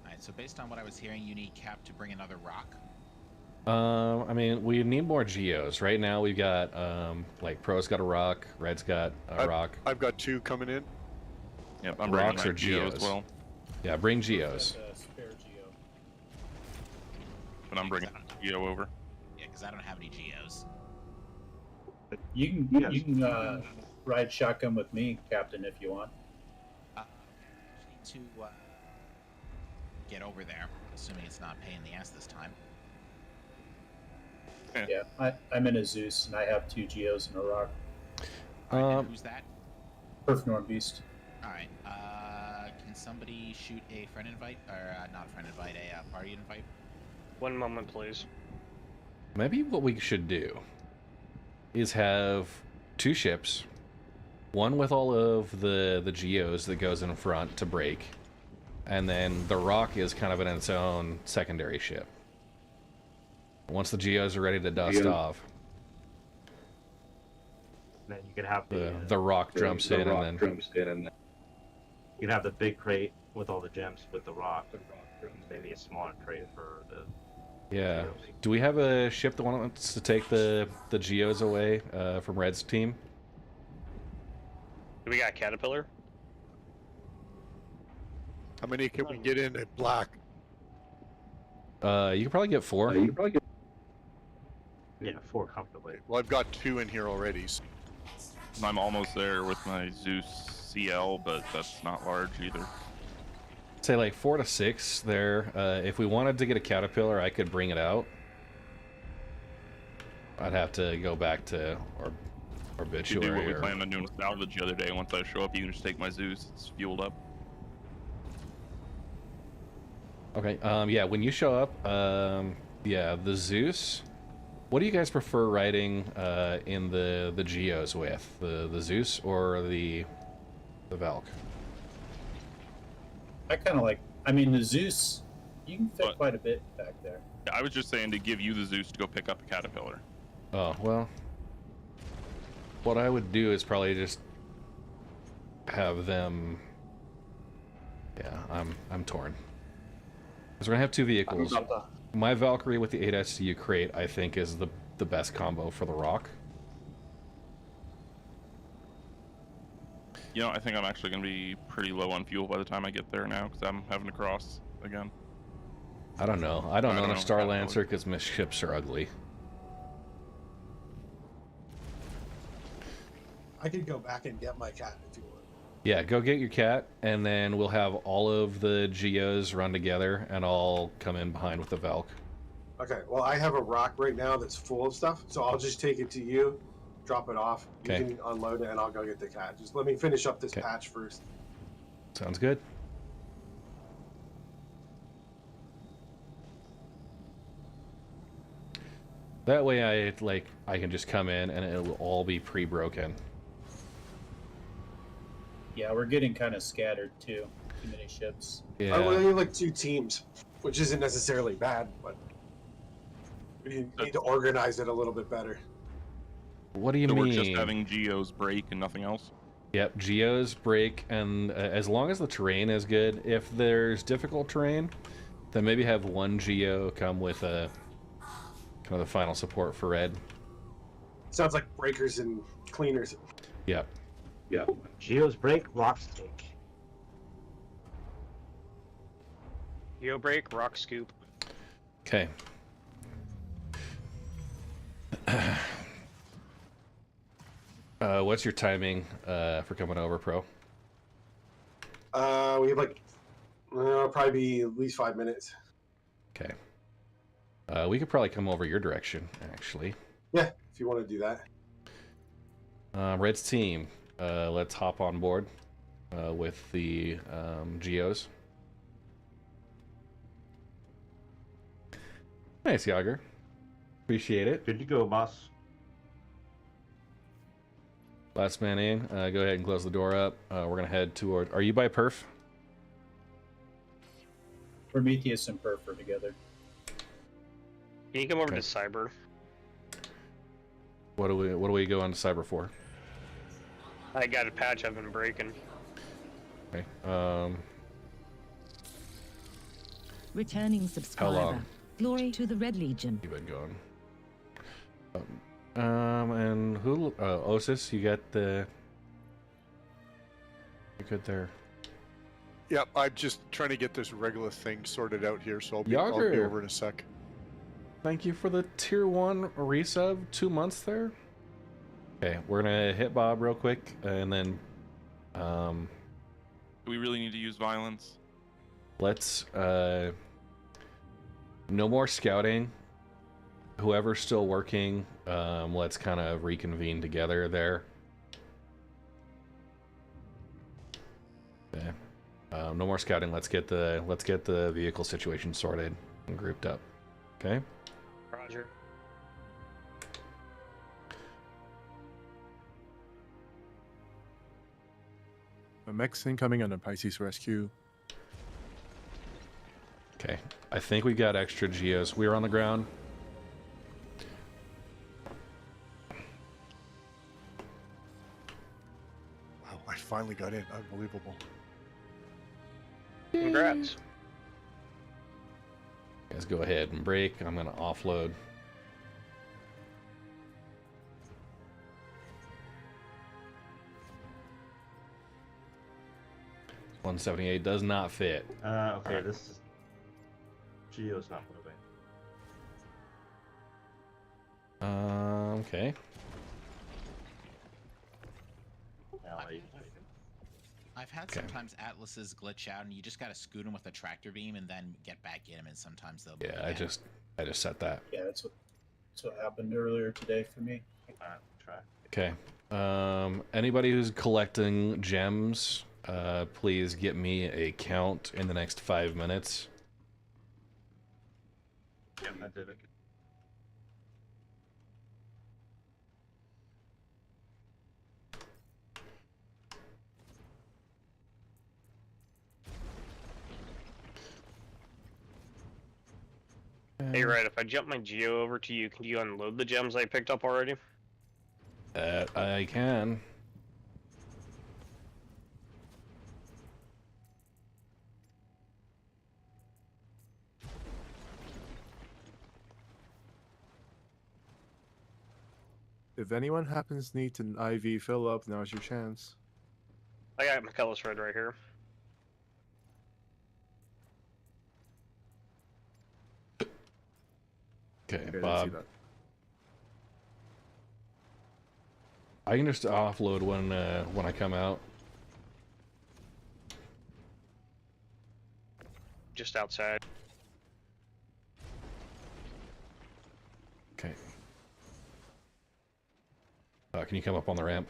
Alright, so based on what I was hearing, you need Cap to bring another rock. I mean, we need more geos. Right now we've got, like, Pro's got a rock, Red's got a rock. I've got 2 coming in. Yep, I'm bringing Rocks my or Geo as geos? well. Yeah, bring geos. Spare Geo. But I'm bringing Geo over. Yeah, because I don't have any Geos. You can ride shotgun with me, Captain, if you want. To get over there, assuming it's not a pain in the ass this time. Yeah, I'm in a Zeus, and I have 2 Geos and a rock. Who's that? Perf Norm Beast. Alright, can somebody shoot a friend invite? Or, not a friend invite, a party invite? One moment, please. Maybe what we should do is have 2 ships, one with all of the geos that goes in front to break, and then the rock is kind of in its own secondary ship. Once the geos are ready to dust off, then you could have the rock jumps in, and then you could have the big crate with all the gems with the rock. Maybe a smaller crate for the. yeah. Do we have a ship that wants to take the geos away from Red's team? Do we got Caterpillar? How many can we get in at black? You can probably get 4. Yeah, 4 comfortably. Well, I've got 2 in here already. So. I'm almost there with my Zeus CL, but that's not large either. Say like 4 to 6 there. If we wanted to get a Caterpillar, I could bring it out. I'd have to go back to You Obituary. do what we planned on doing with salvage the other day. Once I show up, you can just take my Zeus. It's fueled up. Okay, yeah, when you show up, yeah, the Zeus. What do you guys prefer riding in the Geos with? The Zeus or the Valk? I kind of like. I mean, the Zeus, you can fit quite a bit back there. I was just saying to give you the Zeus to go pick up a Caterpillar. Oh, well. What I would do is probably just have them. Yeah, I'm torn. Because we're gonna have 2 vehicles. My Valkyrie with the 8 SCU crate, I think, is the best combo for the rock. You know, I think I'm actually going to be pretty low on fuel by the time I get there now, because I'm having to cross again. I don't know. I don't own a Star Lancer because my ships are ugly. I could go back and get my cat if you want. Yeah, go get your cat, and then we'll have all of the Geos run together, and I'll come in behind with the Valk. Okay, well, I have a rock right now that's full of stuff, so I'll just take it to you, drop it off. You Okay. can unload it, and I'll go get the cat. Just let me finish up this patch first. Sounds good. That way I can just come in and it will all be pre-broken. Yeah, we're getting kind of scattered too. Too many ships. Yeah. I only have like 2 teams, which isn't necessarily bad, but we need to organize it a little bit better. What do you So mean? we're just having Geos break and nothing else? Yep, Geos break, and as long as the terrain is good, if there's difficult terrain, then maybe have 1 Geo come with a kind of the final support for Red. Sounds like breakers and cleaners. Yep. Yep. Geos break, rocks take. Geo break, rock scoop. Okay. What's your timing for coming over, Pro? We have like probably be at least 5 minutes. Okay. We could probably come over your direction, actually. Yeah, if you want to do that. Red's team, let's hop on board with the Geos. Nice, Yager. Appreciate it. Good to go, boss. Last man in. Go ahead and close the door up. We're gonna head toward. Are you by perf? Prometheus and Perf are together. Can you come over to Cyber? What do we go on to Cyber for? I got a patch I've been breaking. Okay. Returning subscriber. How long? Glory to the Red Legion. You've been going. And who? Osis, you got the. You're good there. Yep, I'm just trying to get this regular thing sorted out here, so I'll be Yager. over in a sec. Thank you for the tier 1 resub. 2 months there. Okay, we're gonna hit Bob real quick, and then. Do we really need to use violence? Let's. No more scouting. Whoever's still working, let's kind of reconvene together there. Okay. No more scouting. Let's get the vehicle situation sorted and grouped up. Okay. Roger. A mech's incoming on a Pisces rescue. Okay. I think we got extra geos. We are on the ground. Wow, I finally got in. Unbelievable. Congrats. Guys, go ahead and break. I'm gonna offload. $178 does not fit. Okay, Right. this is... Geo's not moving. Okay. I've had sometimes Atlases glitch out, and you just gotta scoot them with a tractor beam and then get back in them, and sometimes they'll. Yeah, I just set that. Yeah, that's what happened earlier today for me. Okay. Anybody who's collecting gems, please get me a count in the next 5 minutes. Yeah, I did it. Hey, right, if I jump my Geo over to you, can you unload the gems I picked up already? I can. If anyone happens to need an IV fill up, now's your chance. I got McCullis Red right here. Okay, Okay, Bob. I can just offload when I come out. Just outside. Okay. Can you come up on the ramp?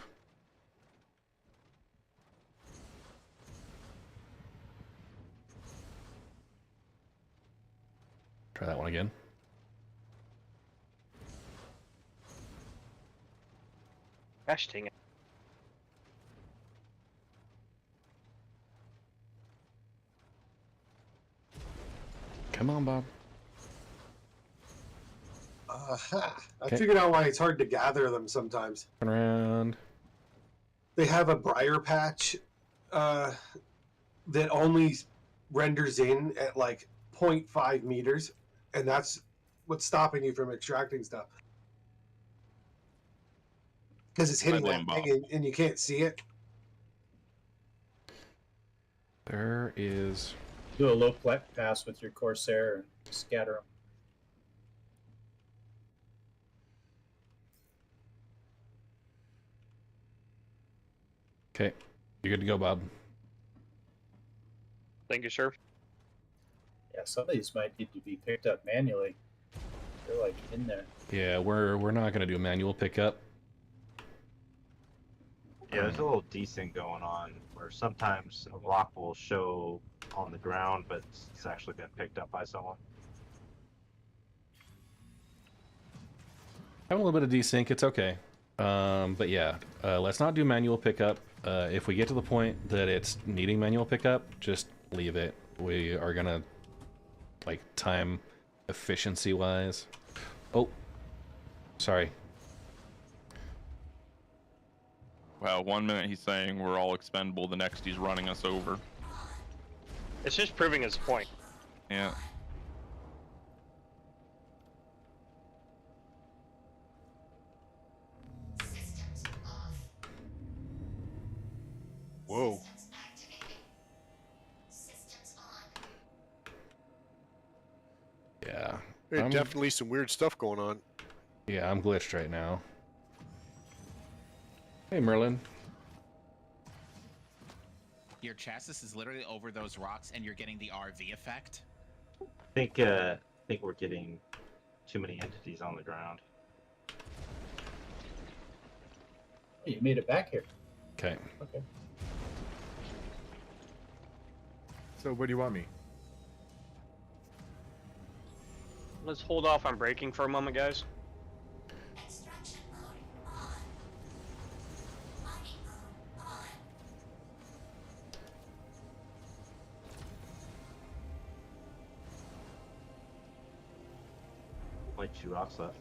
Try that one again. Gosh dang it. Come on, Bob. I Okay. figured out why it's hard to gather them sometimes. Turn around. They have a briar patch that only renders in at like 0.5 meters, and that's what's stopping you from extracting stuff. Because it's hitting that thing and you can't see it. There is. Do a low pass with your Corsair and scatter them. Okay, you're good to go, Bob. Thank you, sir. Yeah, some of these might need to be picked up manually. They're like in there. Yeah, we're not gonna do a manual pickup. Yeah, there's a little desync going on where sometimes a rock will show on the ground, but it's actually been picked up by someone. Having a little bit of desync, it's okay. But yeah, let's not do manual pickup. If we get to the point that it's needing manual pickup, just leave it. We are gonna, like, time efficiency wise. Oh, sorry. Wow, 1 minute he's saying we're all expendable, the next he's running us over. It's just proving his point. Yeah. Whoa. Yeah. There's definitely some weird stuff going on. Yeah, I'm glitched right now. Hey, Merlin. Your chassis is literally over those rocks, and you're getting the RV effect. I think we're getting too many entities on the ground. Hey, you made it back here. Okay. Okay. So where do you want me? Let's hold off on braking for a moment, guys. Like 2 rocks left.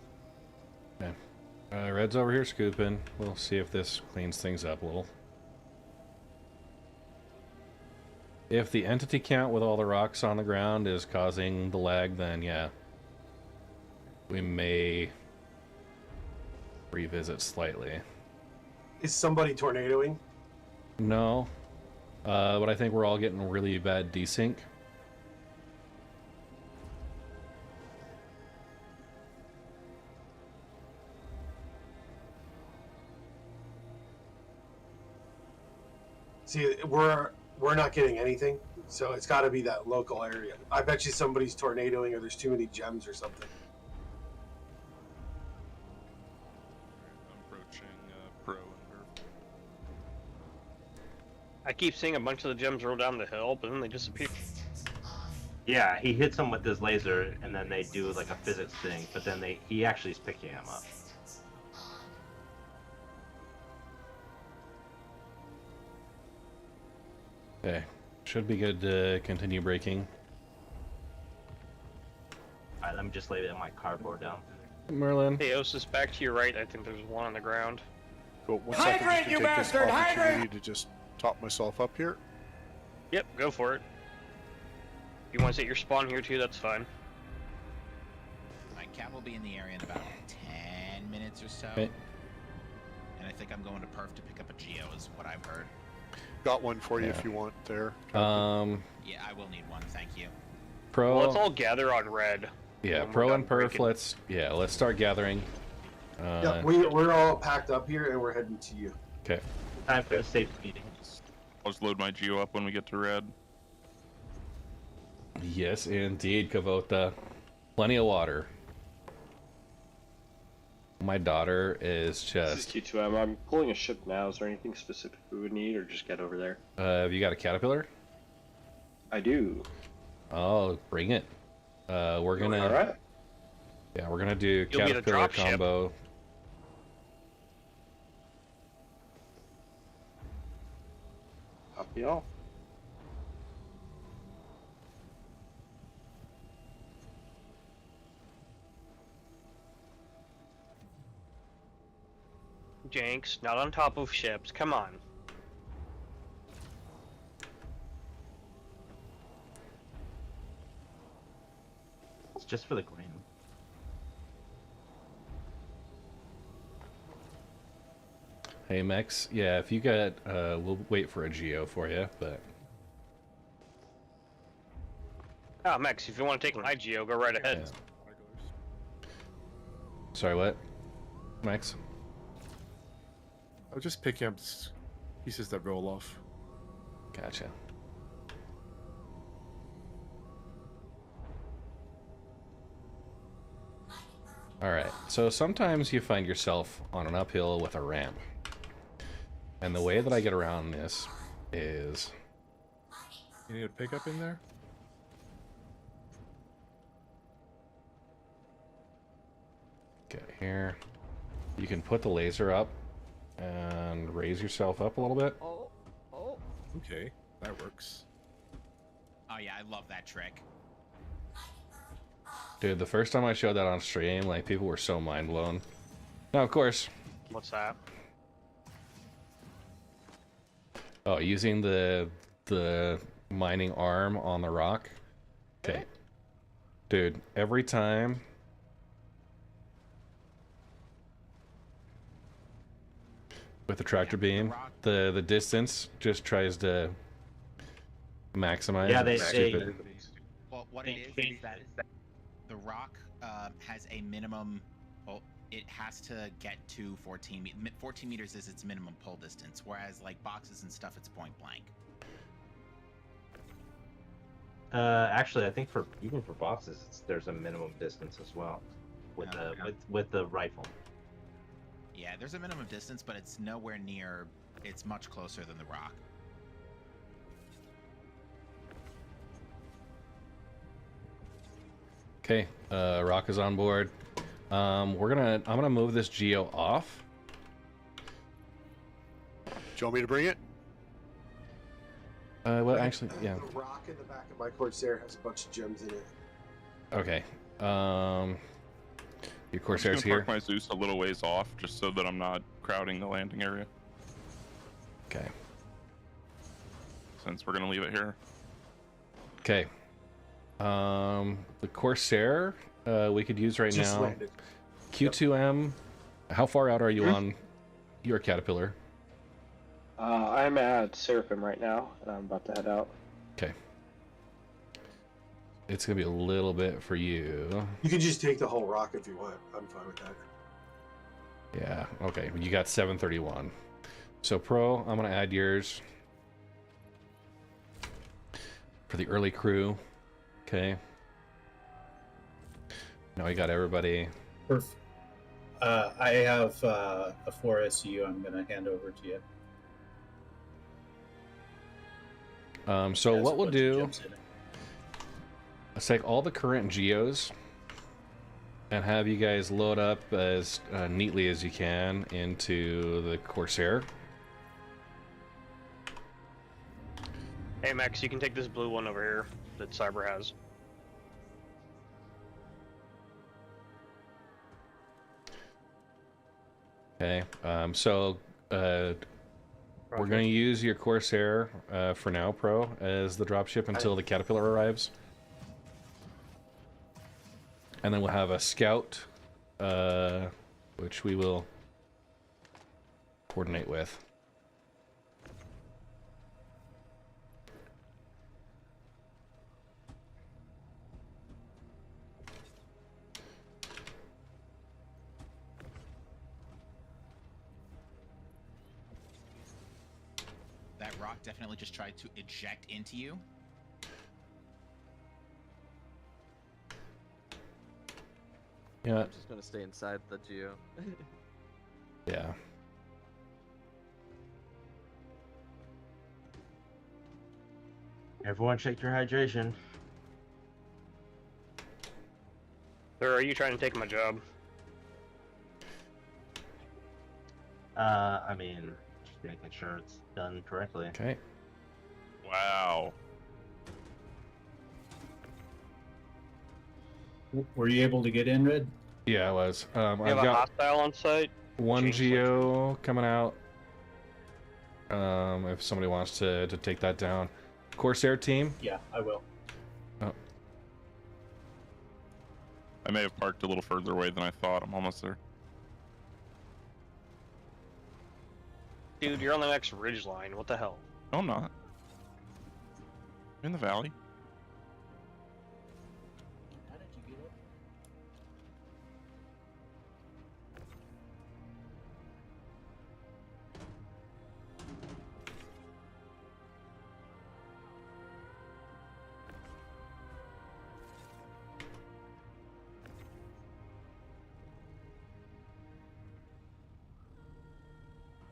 Okay. Red's over here scooping. We'll see if this cleans things up a little. If the entity count with all the rocks on the ground is causing the lag, then yeah, we may revisit slightly. Is somebody tornadoing? No, but I think we're all getting really bad desync. See, we're not getting anything, so it's got to be that local area. I bet you somebody's tornadoing, or there's too many gems or something. I'm approaching Pro and Perf. I keep seeing a bunch of the gems roll down the hill, but then they disappear. Yeah, he hits them with his laser, and then they do like a physics thing, but then he actually is picking them up. Okay, should be good to continue braking. Alright, let me just lay my cardboard down. Merlin. Hey, Osis, back to your right. I think there's one on the ground. Cool. 1 second, just to take this opportunity to just top myself up here. Yep, go for it. If you want to set your spawn here too, that's fine. My cat will be in the area in about 10 minutes or so. Okay. And I think I'm going to Perf to pick up a GEO, is what I've heard. Got one for you if you want there. Yeah, I will need one, thank you. Pro. Well, let's all gather on red. Yeah, when we're Pro done and Perf. braking. Let's start gathering. Yeah, we're all packed up here, and we're heading to you. Okay. Time for a safe meeting. I'll just load my Geo up when we get to red. Yes, indeed, Kavota. Plenty of water. My daughter is just... This is Q2M. I'm pulling a ship now. Is there anything specific we would need, or just get over there? have you got a caterpillar? I do. Oh, bring it. We're gonna... Alright. Yeah, we're gonna do You'll be the caterpillar drop ship. combo. Copy all. Jenks, not on top of ships. Come on. It's just for the grain. Hey, Mex. Yeah, if you got... we'll wait for a Geo for you, but... Ah, Max, if you want to take my Geo, go right ahead. Yeah. Sorry, what? Max? I was just picking up pieces that roll off. Gotcha. Alright, so sometimes you find yourself on an uphill with a ramp. And the way that I get around this is... You need a pickup in there? Get here. You can put the laser up and raise yourself up a little bit. Oh, oh. Okay, that works. Oh yeah, I love that trick. Dude, the first time I showed that on stream, like, people were so mind blown. Now, of course. What's that? Oh, using the mining arm on the rock. Okay. Dude, every time. With the tractor beam, the distance just tries to maximize. Yeah, Well, what it is that the rock has a minimum. Well, it has to get to 14 meters. 14 meters is its minimum pull distance, whereas like boxes and stuff, it's point blank. Actually, I think even for boxes, there's a minimum distance as well with the rifle. Yeah, there's a minimum distance, but it's nowhere near. It's much closer than the rock. Okay, rock is on board. I'm gonna move this GEO off. Do you want me to bring it? Well, actually, yeah. The rock in the back of my Corsair has a bunch of gems in it. Okay. Your Corsair's I'm just here. gonna park my Zeus a little ways off, just so that I'm not crowding the landing area. Okay. Since we're gonna leave it here. Okay. The Corsair we could use right Just now. landed. Q2M. How far out are you on your Caterpillar? I'm at Seraphim right now, and I'm about to head out. Okay. It's gonna be a little bit for you. You can just take the whole rock if you want. I'm fine with that. Yeah. Okay. You got 731. So Pro, I'm gonna add yours for the early crew. Okay. Now we got everybody. Perfect. I have a 4 SU I'm going to hand over to you. So Has what a we'll bunch of do, gems in it. let's take all the current geos and have you guys load up as neatly as you can into the Corsair. Hey Max, you can take this blue one over here that Cyber has. Okay. We're going to use your Corsair for now, Pro, as the dropship until the Caterpillar arrives. And then we'll have a Scout, which we will coordinate with. That rock definitely just tried to eject into you. Yeah. I'm just gonna stay inside the Geo. Yeah. Everyone check your hydration. Or are you trying to take my job? I mean, just making sure it's done correctly. Okay. Wow. Were you able to get in, Red? Yeah, I was. I've You have a got hostile on site? one Change Geo coming out. If somebody wants to take that down. Corsair team? Yeah, I will. Oh. I may have parked a little further away than I thought. I'm almost there. Dude, you're on the next ridge line. What the hell? No, I'm not. I'm in the valley. How did you get up?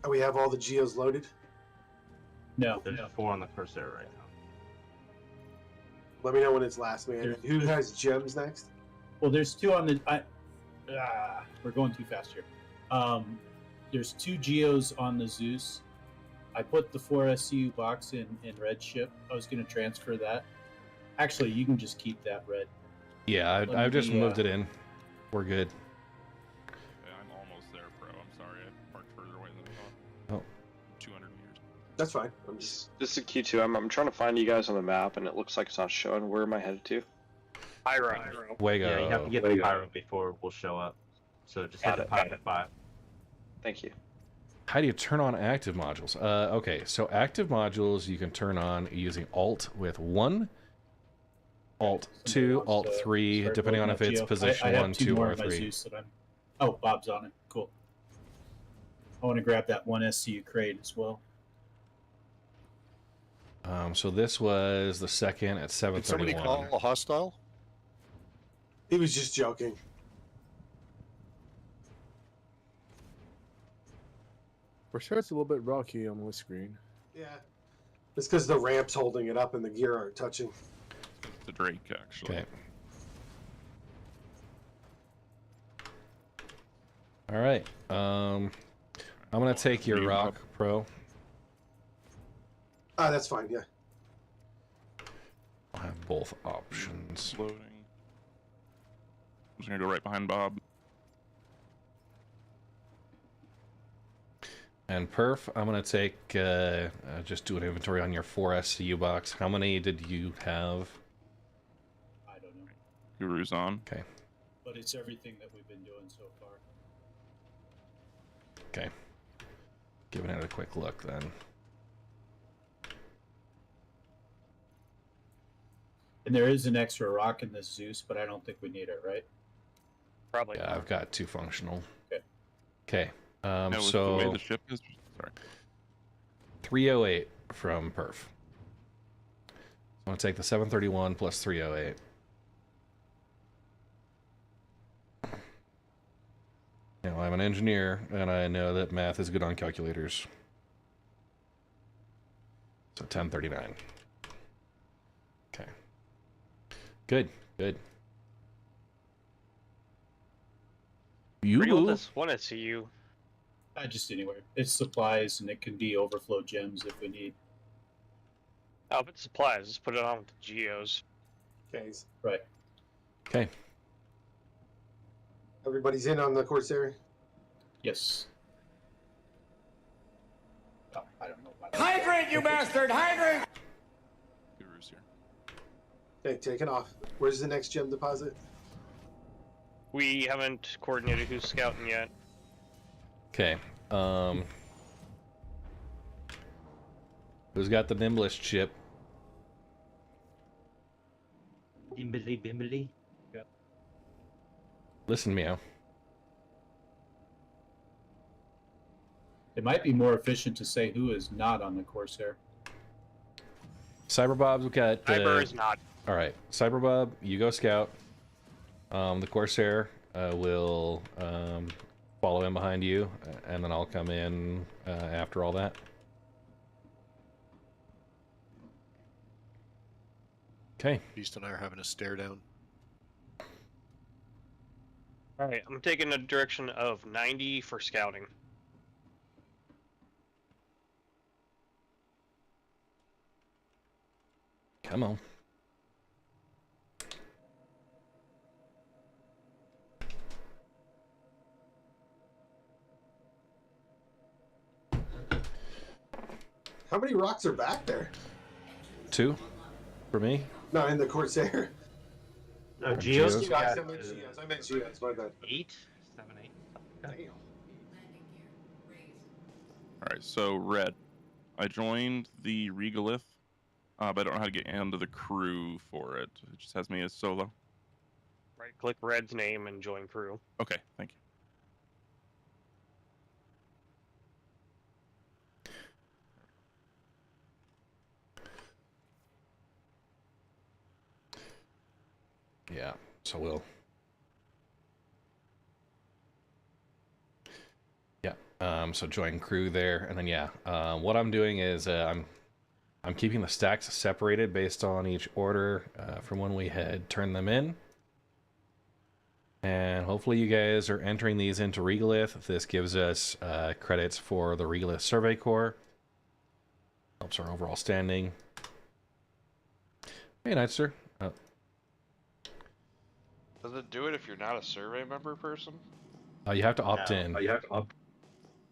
And we have all the geos loaded. No. There's 4 on the Corsair right now. Let me know when it's last, man. Who has gems next? Well, there's 2 on the. We're going too fast here. There's 2 geos on the Zeus. I put the 4 SCU box in red ship. I was going to transfer that. Actually, you can just keep that red. Yeah, I've just moved it in. We're good. Okay, I'm almost there, Pro. I'm sorry, I parked further away than I thought. Oh. 200 meters. That's fine. I'm just... This is Q2. I'm trying to find you guys on the map, and it looks like it's not showing. Where am I headed to? Pyro. Fuego. Yeah, you have to get the Pyro before we'll show up. So just head to Pyro at 5. Thank you. How do you turn on active modules? Okay, so active modules you can turn on using Alt with 1, Alt 2, Alt 3, depending on if it's position 1, 2, or 3. Oh, Bob's on it. Cool. I want to grab that 1 SCU crate as well. So this was the second at 7:31. Did somebody call a hostile? He was just joking. For sure, it's a little bit rocky on my screen. Yeah. It's because the ramp's holding it up and the gear aren't touching. The Drake, actually. Okay. All right. I'm gonna take your ROC, Pro. Ah, that's fine. Yeah. I'll have both options. Loading. I'm just gonna go right behind Bob. And Perf, I'm gonna take just do an inventory on your 4 SCU box. How many did you have? I don't know. Guru's on. Okay. But it's everything that we've been doing so far. Okay. Giving it a quick look then. And there is an extra rock in this Zeus, but I don't think we need it, right? Probably. Yeah, I've got 2 functional. Okay. Okay. Yeah, with So the way the ship is. Sorry. 308 from Perf. I'm gonna take the 731 plus 308. Now I'm an engineer, and I know that math is good on calculators. So 1039. Okay. Good. Good. Pretty old this 1 SCU. Just anywhere. It's supplies, and it can be overflow gems if we need. Oh, if it's supplies, just put it on with the GEOs. Okay. Right. Okay. Everybody's in on the Corsair? Yes. Oh, I don't know. Hydrate, you bastard! Hydrate! Guru's here. Okay, taking off. Where's the next gem deposit? We haven't coordinated who's scouting yet. Okay. Who's got the nimblest ship? Bimbly bimbly. Yep. Listen, Meow. It might be more efficient to say who is not on the Corsair. Cyberbob's got. Cyber is not. All right, Cyberbob, you go scout. The Corsair will follow in behind you, and then I'll come in after all that. Okay. Beast and I are having a stare down. Alright, I'm taking a direction of 90 for scouting. Come on. How many rocks are back there? 2 for me. No, in the Corsair. No, Geos. Geos. I meant Geos. My bad. 8, 7, 8. Damn. Alright, so red. I joined the Regalith, but I don't know how to get into the crew for it. It just has me as solo. Right click Red's name and join crew. Okay, thank you. Yeah, so we'll. Yeah, so join crew there, and then yeah, what I'm doing is I'm keeping the stacks separated based on each order from when we had turned them in, And hopefully you guys are entering these into Regolith. This gives us credits for the Regolith Survey Corps. Helps our overall standing. Hey, Nightster. Oh. Does it do it if you're not a survey member person? You have to opt in.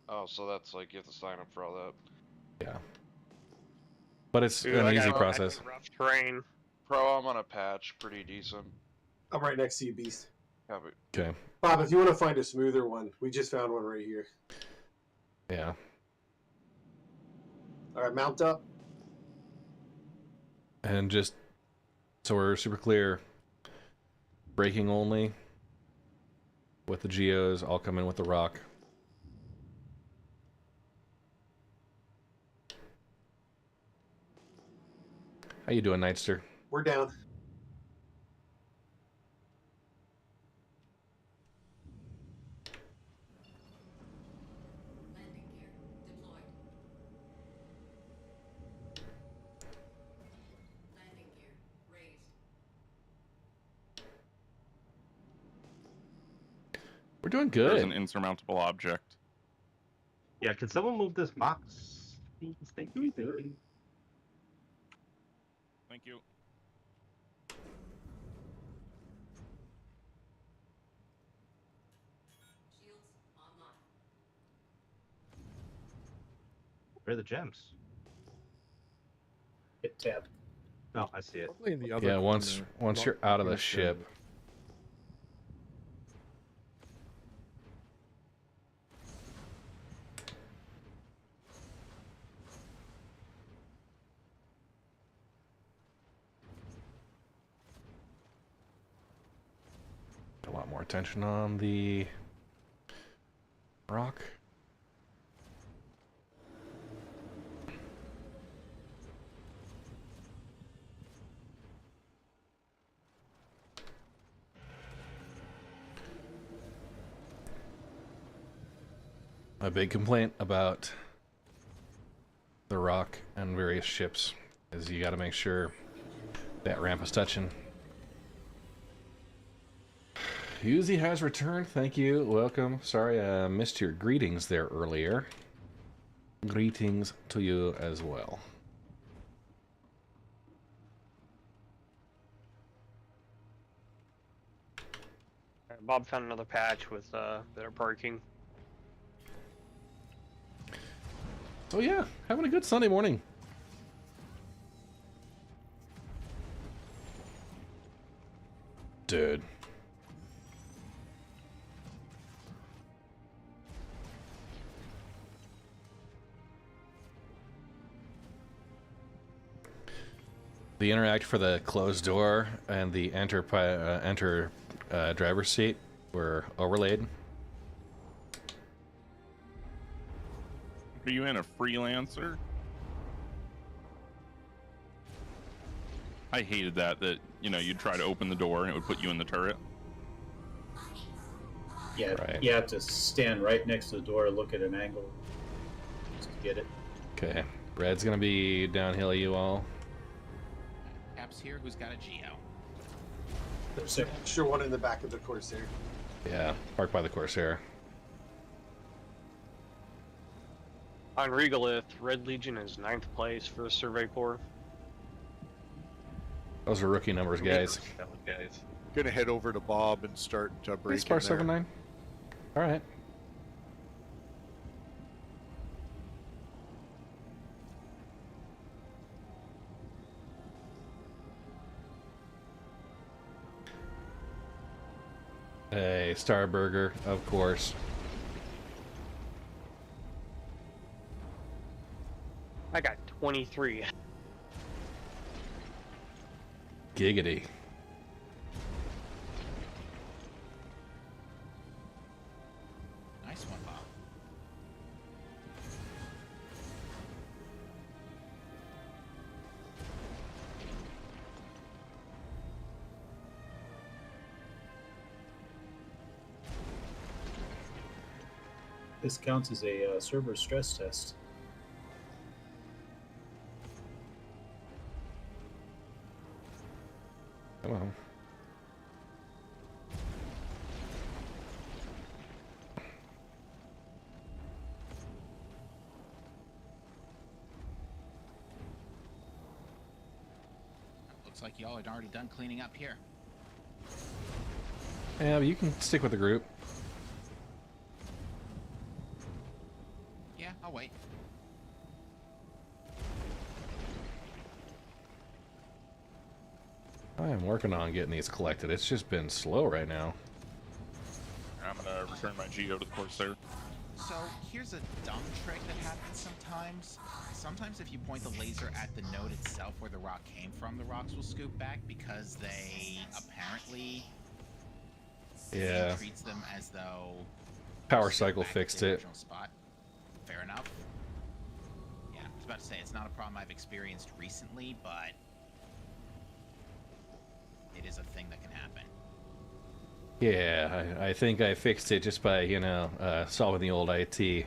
Oh, so that's like you have to sign up for all that. Yeah. But it's Dude, an easy process. Rough terrain. Pro, I'm on a patch, pretty decent. I'm right next to you, Beast. Okay. Bob, if you want to find a smoother one, we just found one right here. Yeah. All right, mount up. And just so we're super clear, braking only with the GEOs. I'll come in with the ROC. How you doing, Nightster? We're down. We're doing good. There's an insurmountable object. Yeah, can someone move this box? Thank you. Thank you. Where are the gems? Hit tab. Oh, I see it. Probably in the other Yeah, once corner. you're out of the ship. A lot more attention on the ROC. A big complaint about the ROC and various ships is you got to make sure that ramp is touching. Uzi has returned. Thank you. Welcome. Sorry I missed your greetings there earlier. Greetings to you as well. Bob found another patch with better parking. So yeah, having a good Sunday morning. Dude. The interact for the closed door and the enter driver's seat were overlaid. Are you in a freelancer? I hated that you'd try to open the door and it would put you in the turret. Yeah, Right. you have to stand right next to the door, look at an angle just to get it. Okay. Red's gonna be downhill you all. Caps here. Who's got a GEO? There's an extra one in the back of the Corsair. Yeah, parked by the Corsair. On Regolith, Red Legion is 9th place for the Survey Corps. Those are rookie numbers, guys. Gonna head over to Bob and start Hey, breaking Spar there. 79. All right. Hey, Starburger, of course. I got 23. Giggity. Nice one, Bob. This counts as a server stress test. Come on. like y'all are already done cleaning up here. Yeah, but you can stick with the group. Yeah, I'll wait. I am working on getting these collected. It's just been slow right now. I'm gonna return my GEO to the Corsair. So here's a dumb trick that happens sometimes. Sometimes if you point the laser at the node itself where the rock came from, the rocks will scoop back because they apparently treats them as though Power cycle fixed it. original spot. Fair enough. Yeah, I was about to say it's not a problem I've experienced recently, but it is a thing that can happen. Yeah, I think I fixed it just by, you know, solving the old IT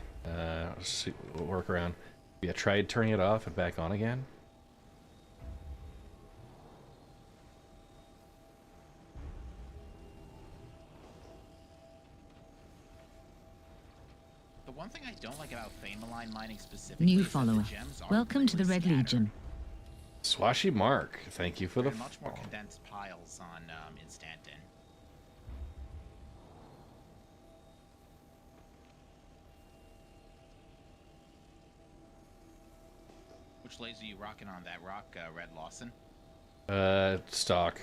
workaround. Yeah, tried turning it off and back on again. The one thing I don't like about Famaline mining specifically New is that the follower. gems aren't Welcome to the really Red scattered. Legion. Swashy Mark, thank you for the They're in much more condensed piles on Instanton. Which laser you rocking on that rock, Red Lawson? stock.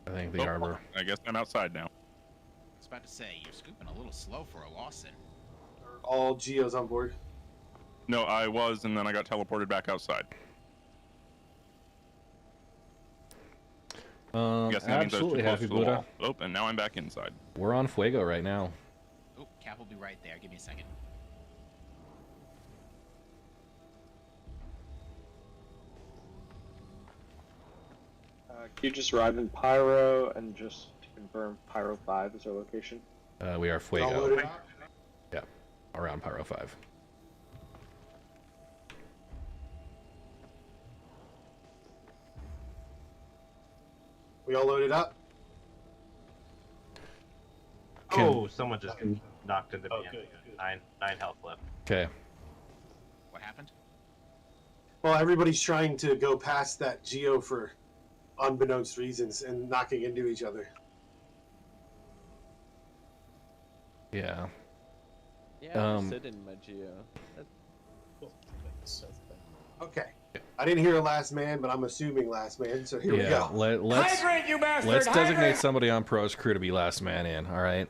I think the arbor. I guess I'm outside now. I was about to say, you're scooping a little slow for a Lawson. All Geos on board. No, I was, and then I got teleported back outside. Guessing that means I was too Absolutely close happy, to the Buddha. wall. Oh, and now I'm back inside. We're on Fuego right now. Oh, Cap will be right there. Give me a second. Can you just arrive in Pyro and just confirm Pyro 5 is our location? We are Fuego. Yeah, around Pyro 5. We all loaded up? Oh, someone just knocked into me. Nine health left. Okay. What happened? Well, everybody's trying to go past that Geo for unbeknownst reasons and knocking into each other. Yeah. Yeah, I'm sitting in my Geo. Okay. I didn't hear a last man, but I'm assuming last man, so here we go. Let's designate somebody on Pro's crew to be last man in, alright?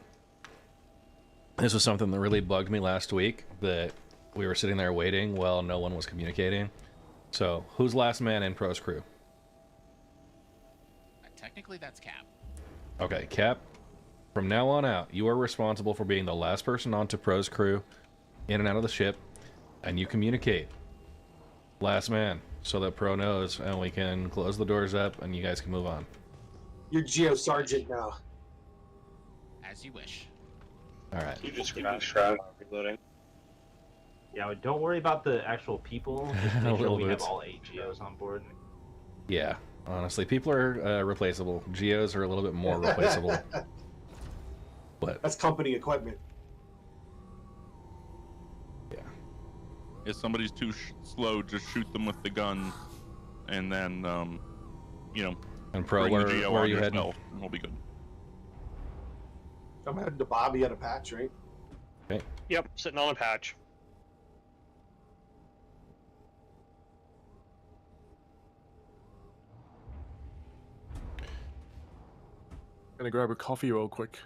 This was something that really bugged me last week, that we were sitting there waiting while no one was communicating. So, who's last man in Pro's crew? Technically, that's Cap. Okay, Cap, from now on out, you are responsible for being the last person onto Pro's crew, in and out of the ship, and you communicate. Last man, so that Pro knows, and we can close the doors up, and you guys can move on. You're Geo Sergeant now. As you wish. Alright. You just grab shroud reloading. Yeah, don't worry about the actual people. Just A make sure little we bit. have all 8 Geos on board. Yeah, honestly, people are replaceable. Geos are a little bit more replaceable. But that's company equipment. If somebody's too slow, just shoot them with the gun, and then, you know, and Pro, bring where the GEO are on you heading? yourself, and we'll be good. I'm heading to Bobby at a patch, right? Okay. Yep, sitting on a patch. Gonna grab a coffee real quick.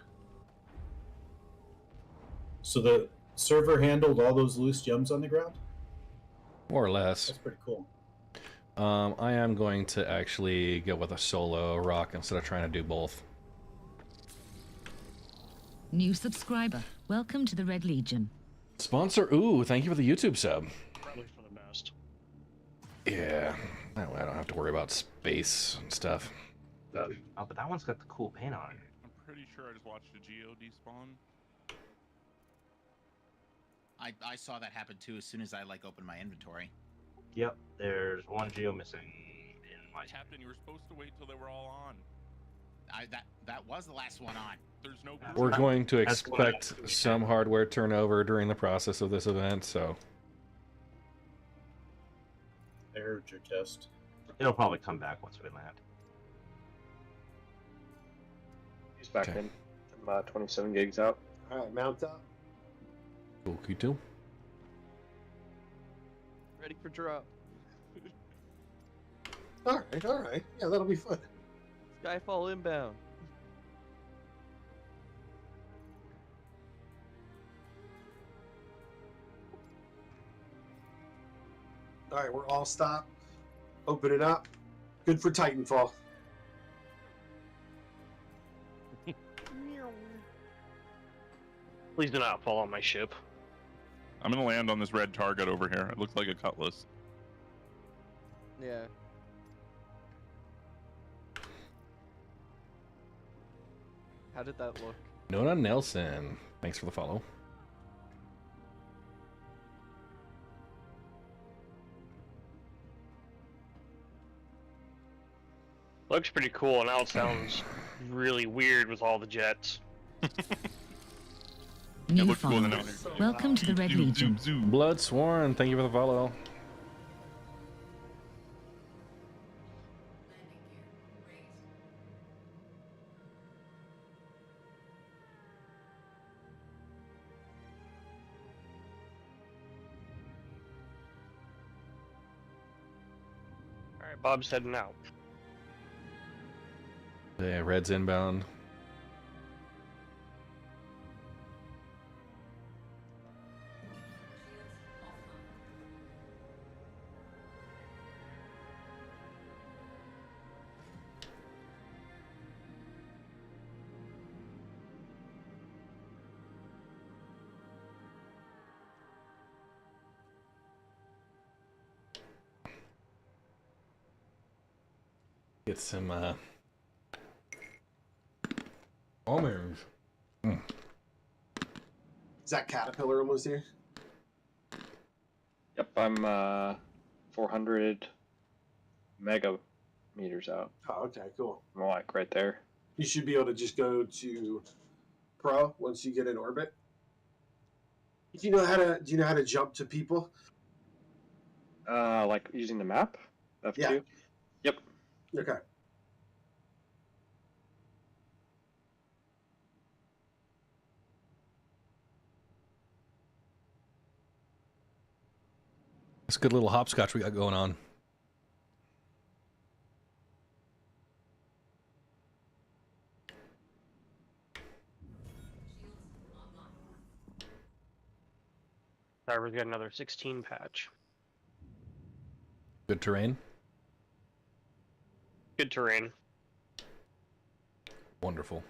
So the server handled all those loose gems on the ground? More or less. That's pretty cool. I am going to actually go with a solo rock instead of trying to do both. New subscriber. Welcome to the Red Legion. Sponsor, ooh, thank you for the YouTube sub. Probably for the best. Yeah, I don't have to worry about space and stuff. Oh, but that one's got the cool paint on it. I'm pretty sure I just watched a GEO despawn. I saw that happen too as soon as I opened my inventory. Yep, there's one Geo missing in my Captain, you were supposed to wait till they were all on. That was the last one on. There's no. We're going to expect some hardware turnover during the process of this event, so. I heard your test. It'll probably come back once we land. He's back in. I'm 27 gigs out. All right, mount up. Okay, too. Ready for drop. All right. Yeah, that'll be fun. Skyfall inbound. All right, we're all stopped. Open it up. Good for Titanfall. Please do not fall on my ship. I'm gonna land on this red target over here. It looks like a cutlass. Yeah. How did that look? Nona Nelson, thanks for the follow. Looks pretty cool. Now it sounds really weird with all the jets. New looks cool in the followers. Welcome to the Red Legion. Blood Sworn, thank you for the follow. Alright, Bob's heading out. Yeah, red's inbound. Get some almonds. Is that Caterpillar almost here? Yep, I'm 400 mega meters out. Oh, okay, cool. I'm like right there. You should be able to just go to Pro once you get in orbit. Do you know how to jump to people? Like using the map? F2? Yeah. Yep. Okay. It's a good little hopscotch we got going on. Cyber's got another 16 patch. Good terrain. Good terrain. Wonderful.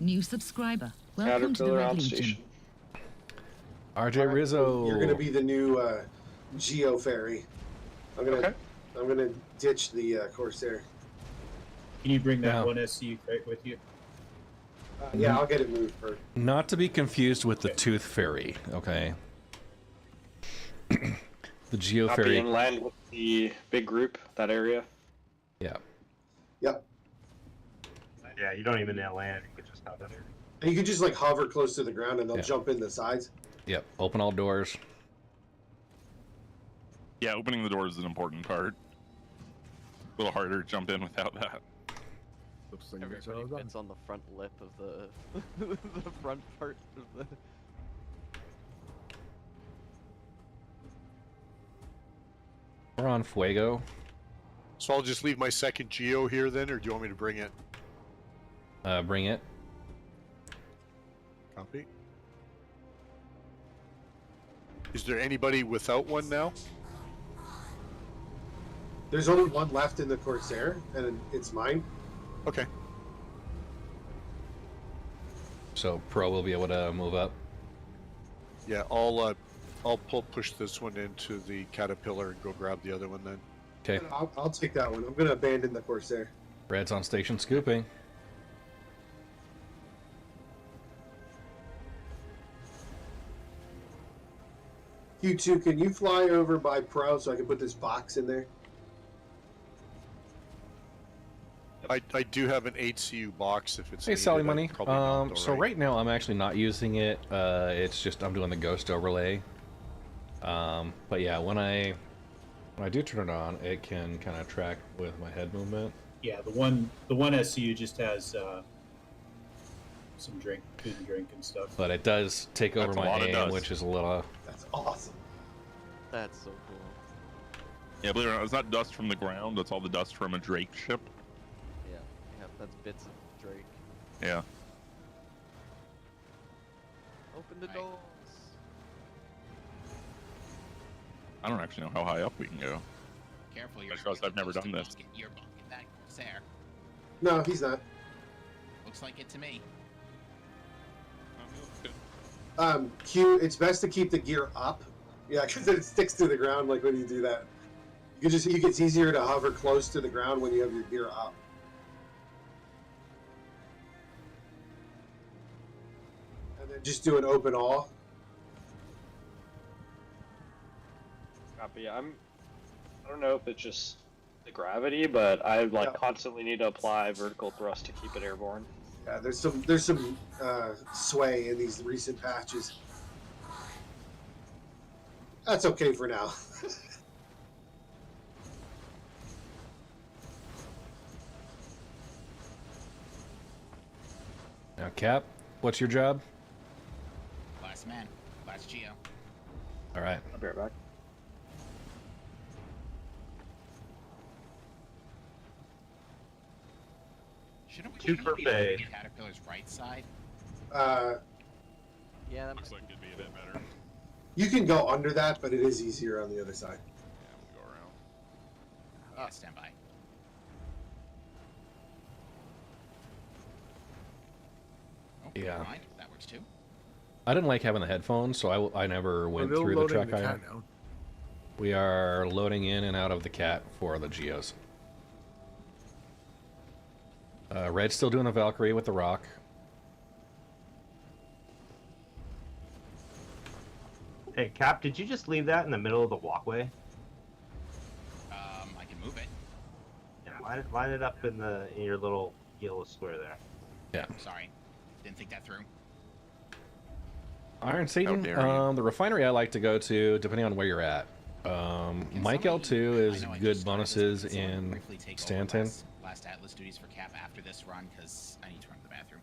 New subscriber. Welcome to the Red Legion. RJ Rizzo. You're gonna be the new GEO ferry. I'm gonna ditch the Corsair. Can you bring that Yeah. one SCU crate with you? Yeah, I'll get it moved first. Not to be confused with the Tooth Fairy, okay? The Geo Not Fairy. being land with the big group, that area. Yeah. Yep. Yeah, you don't even need to land. You can just hop in there. And you can just like hover close to the ground and they'll Yeah. jump in the sides. Yep. Open all doors. Yeah, opening the door is an important part. A little harder to jump in without that. Looks like Everybody fits on the front lip of the the front part of the. We're on Fuego. So I'll just leave my second Geo here then, or do you want me to bring it? Bring it. Copy. Is there anybody without one now? There's only one left in the Corsair, and it's mine. Okay. So Pro will be able to move up. Yeah, I'll push this one into the Caterpillar and go grab the other one then. Okay. I'll take that one. I'm gonna abandon the Corsair. Red's on station scooping. Q2, can you fly over by Pro so I can put this box in there? I do have an 8CU box if it's Hey, needed. Sally I'm Money. probably not, So right now I'm actually not using it. It's just I'm doing the ghost overlay. But yeah, when I do turn it on, it can kind of track with my head movement. Yeah, the one SCU just has some food and drink and stuff. But it does take over That's a my lot of aim, dust. which is a little. That's awesome. That's so cool. Yeah, believe it or not, it's not dust from the ground. That's all the dust from a Drake ship. Yeah, that's bits of Drake. Yeah. Open the doors. I don't actually know how high up we can go. Careful, I trust I've never done this. You're bunking that Corsair. No, he's not. Looks like it to me. Q, it's best to keep the gear up. Yeah, because it sticks to the ground like when you do that. It's easier to hover close to the ground when you have your gear up. And then just do an open all. Copy. I don't know if it's just the gravity, but I constantly need to apply vertical thrust to keep it airborne. Yeah, there's some sway in these recent patches. That's okay for now. Now, Cap, what's your job? Last man. Last Geo. All right. I'll be right back. Shouldn't we Super be Bay. on Caterpillar's right side? Yeah, that looks like it'd be a bit better. You can go under that, but it is easier on the other side. Yeah, we'll go around. Yeah, stand by. Oh, Yeah. never mind. That works too. I didn't like having the headphones, so I never went We're through the loading track the IO. cat now. We are loading in and out of the cat for the Geos. Red's still doing the Valkyrie with the ROC. Hey, Cap, did you just leave that in the middle of the walkway? I can move it. Yeah, line it up in your little yellow square there. Yeah. Sorry. Didn't think that through. Iron Satan, dare you. the refinery I like to go to, depending on where you're at. Mike L2 is good bonuses in Stanton. Last ATLS duties for Cap after this run, because I need to run to the bathroom.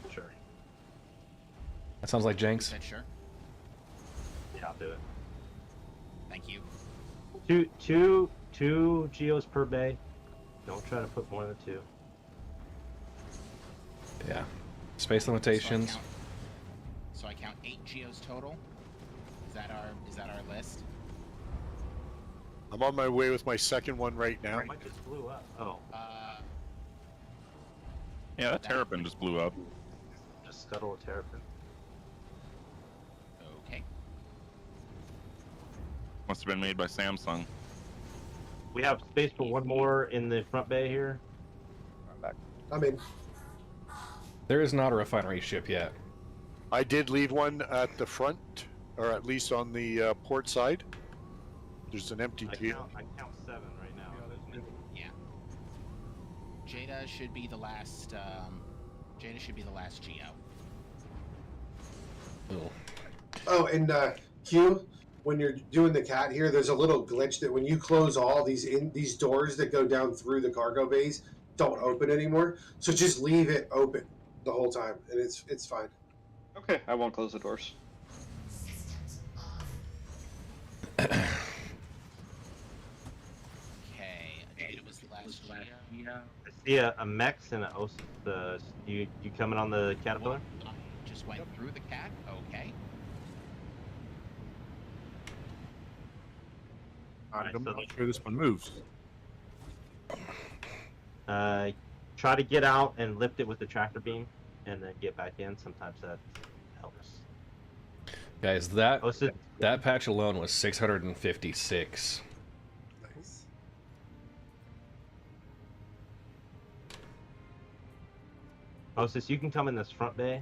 Sure. That sounds like Jenks. Said sure. Yeah, I'll do it. Thank you. Two geos per bay. Don't try to put more than two. Yeah. Space limitations. So I count 8 geos total. Is that our list? I'm on my way with my second one right now. Mine just blew up. Oh. Yeah, that terrapin just blew up. Just scuttle a terrapin. Okay. Must have been made by Samsung. We have space for one more in the front bay here. I'm back. I'm in. There is not a refinery ship yet. I did leave one at the front, or at least on the port side. There's an empty geo. I count 7 right now. Yeah. Jada should be the last. Jada should be the last geo. Ooh. Oh, and Q, when you're doing the cat here, there's a little glitch that when you close all these doors that go down through the cargo bays, don't open anymore. So just leave it open the whole time, and it's fine. Okay, I won't close the doors. Okay. Jada was the last geo. I see a Mex and a Os. You coming on the Caterpillar? Just went through the cat. Okay. I'm not sure this one moves. Try to get out and lift it with the tractor beam, and then get back in. Sometimes that helps. Guys, that patch alone was 656. Nice. Hostess, you can come in this front bay.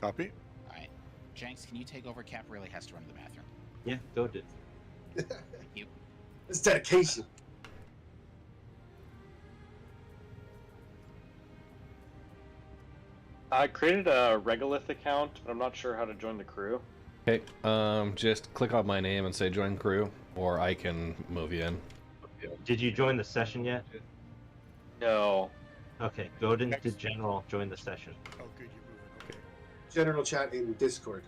Copy. All right. Jenks, can you take over? Cap really has to run to the bathroom. Yeah, go do. Thank you. It's dedication. I created a Regolith account, but I'm not sure how to join the crew. Okay, just click on my name and say join crew, or I can move you in. Did you join the session yet? No. Okay, go into general, join the session. Oh, good, you're moving. Okay. General chat in Discord.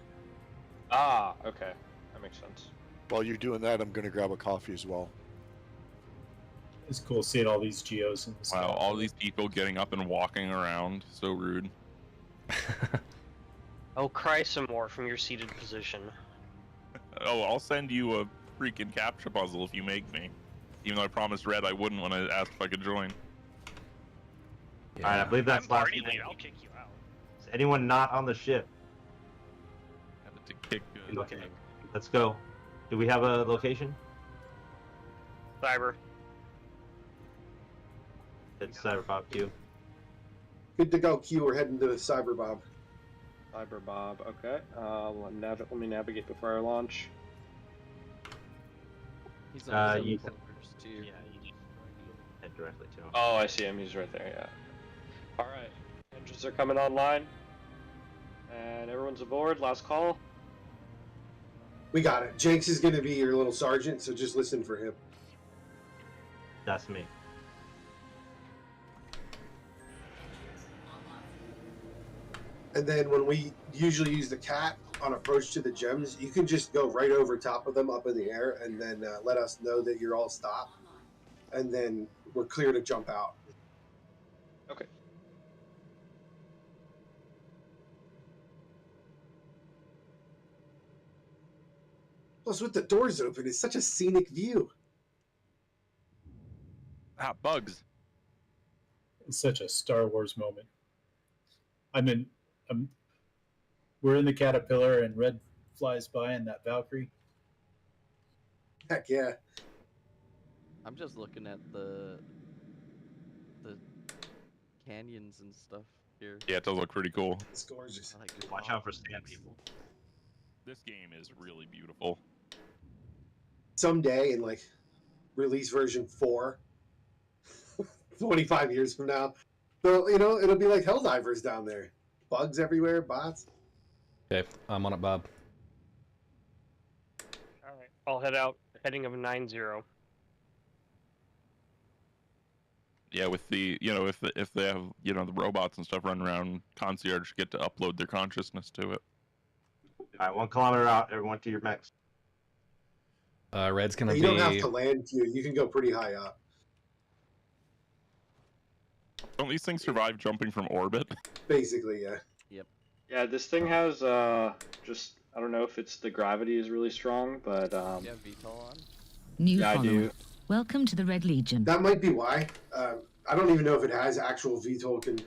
Ah, okay. That makes sense. While you're doing that, I'm going to grab a coffee as well. It's cool seeing all these geos in the sky. Wow, all these people getting up and walking around. So rude. Oh, cry some more from your seated position. Oh, I'll send you a freaking captcha puzzle if you make me. Even though I promised Red I wouldn't when I asked if I could join. All right, I believe that's I'm last party name. lead. I'll kick you out. Is anyone not on the ship? Have to kick good. Okay, let's go. Do we have a location? Cyber. It's Cyberpop Q. Good to go, Q. We're heading to Cyber Bob. Cyber Bob, okay. Let me navigate before I launch. He's on You too. Yeah, you just head directly to him. Oh, I see him. He's right there, yeah. Alright. Engines are coming online. And everyone's aboard. Last call. We got it. Jenks is going to be your little sergeant, so just listen for him. That's me. And then when we usually use the cat on approach to the gems, you can just go right over top of them up in the air and then let us know that you're all stopped. And then we're clear to jump out. Okay. Plus, with the doors open, it's such a scenic view. Ah, bugs. It's such a Star Wars moment. We're in the Caterpillar and Red flies by in that Valkyrie. Heck yeah. I'm just looking at the canyons and stuff here. Yeah, it does look pretty cool. It's gorgeous. I like it. Watch out for stand people. This game is really beautiful. Someday in like release version 4, 25 years from now, so it'll be like Helldivers down there. Bugs everywhere, bots. Okay, I'm on it, Bob. Alright. I'll head out. Heading of 9-0. Yeah, with the if they have the robots and stuff running around, concierge get to upload their consciousness to it. All right, 1 kilometer out. Everyone to your mechs. Red's gonna You be. don't have to land here. You can go pretty high up. Don't these things survive jumping from orbit? Basically, yeah. Yep. Yeah, this thing has just I don't know if it's the gravity is really strong, but Do you have VTOL on? New yeah, I follower. do. Welcome to the Red Legion. That might be why. I don't even know if it has actual VTOL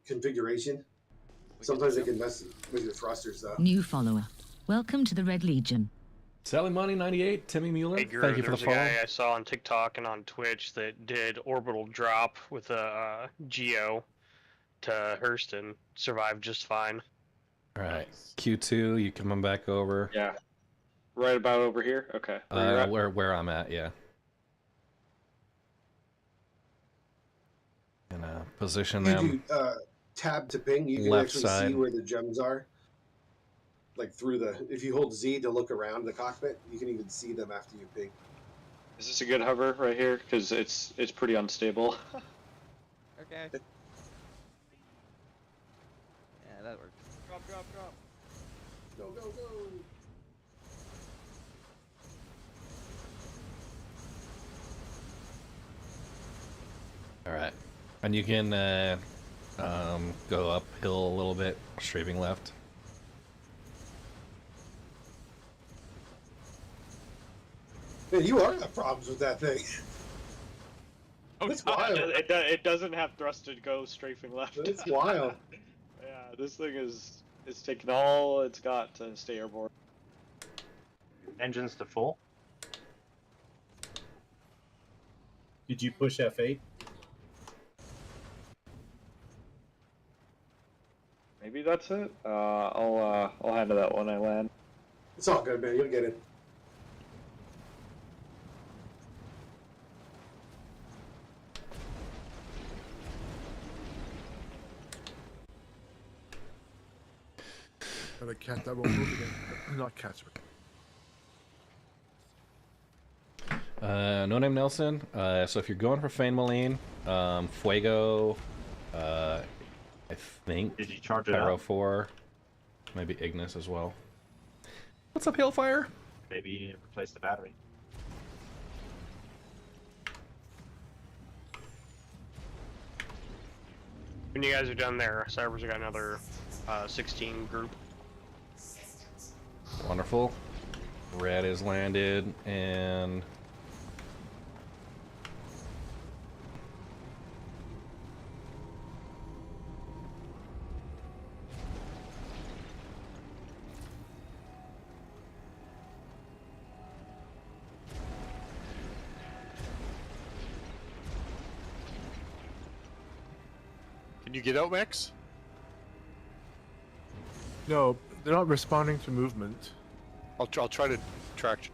configuration. Sometimes it can mess with your thrusters, though. New follower. Welcome to the Red Legion. Sally Money 98, Timmy Mueller. Hey, Guru, Thank you for the there's a follow. guy I saw on TikTok and on Twitch that did orbital drop with a GEO to Hurston. Survived just fine. All right, Q2, you coming back over? Yeah. Right about over here? Okay. Where you're at? Where I'm at, yeah. Gonna position them. You do tab to ping, you can Left actually side. see where the gems are. Like through if you hold Z to look around the cockpit, you can even see them after you ping. Is this a good hover right here? Because it's pretty unstable. Okay. Yeah, that works. Drop, drop, drop. Go, go, go. All right, and you can go uphill a little bit, strafing left. Man, you are have problems with that thing. That's wild. It doesn't have thrust to go strafing left. That's wild. Yeah, this thing is taking all it's got to stay airborne. Engines to full. Did you push F8? believe that's it. I'll handle that when I land. It's all good, man. You'll get it. And a cat that won't move again. Not cats. No name Nelson. So if you're going for Fane Moline, Fuego, I think. Did you charge it Pyro up? 4, maybe Ignis as well. What's up, Hailfire? Maybe replace the battery. When you guys are done there, Cybers got another 16 group. Wonderful. Red is landed, and Can you get out, Max? No, they're not responding to movement. I'll try to track.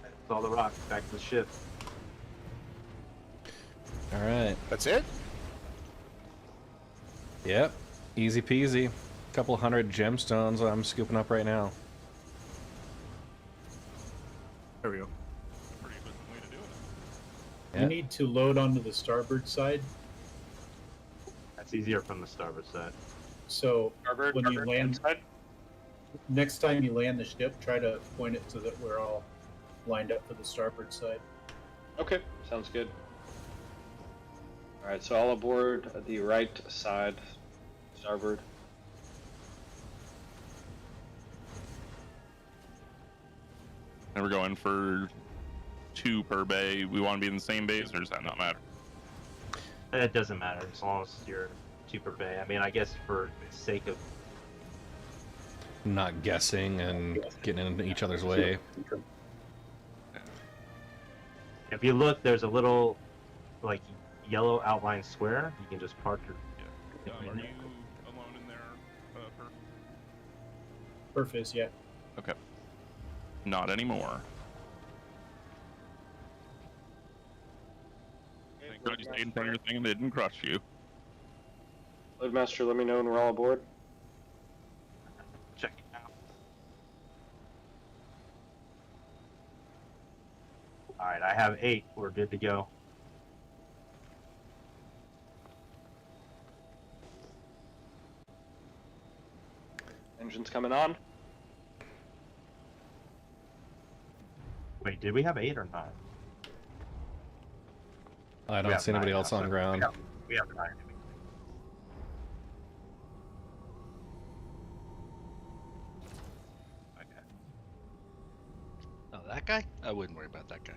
That's all the rock. Back to the ship. all right. That's it? Yep, easy peasy. Couple hundred gemstones I'm scooping up right now. There we go. Yeah. You need to load onto the starboard side. That's easier from the starboard side. So Starboard, when you starboard, land, inside. next time you land the ship, try to point it so that we're all lined up for the starboard side. Okay, sounds good. Alright, so all aboard the right side, starboard. And we're going for 2 per bay. We want to be in the same base, or does that not matter? It doesn't matter as long as you're 2 per bay. I mean, I guess for the sake of Not guessing and getting in each other's way. if you look, there's a little like yellow outline square. You can just park your. Are you alone in there, Perf is, yeah. Okay. Not anymore. Thank God you stayed in front of your thing and they didn't crush you. Loadmaster, let me know when we're all aboard. Check it out. Alright, I have 8. We're good to go. Engine's coming on. Wait, did we have 8 or 9? I don't see anybody else on ground. We have 9. Okay. Oh, that guy? I wouldn't worry about that guy.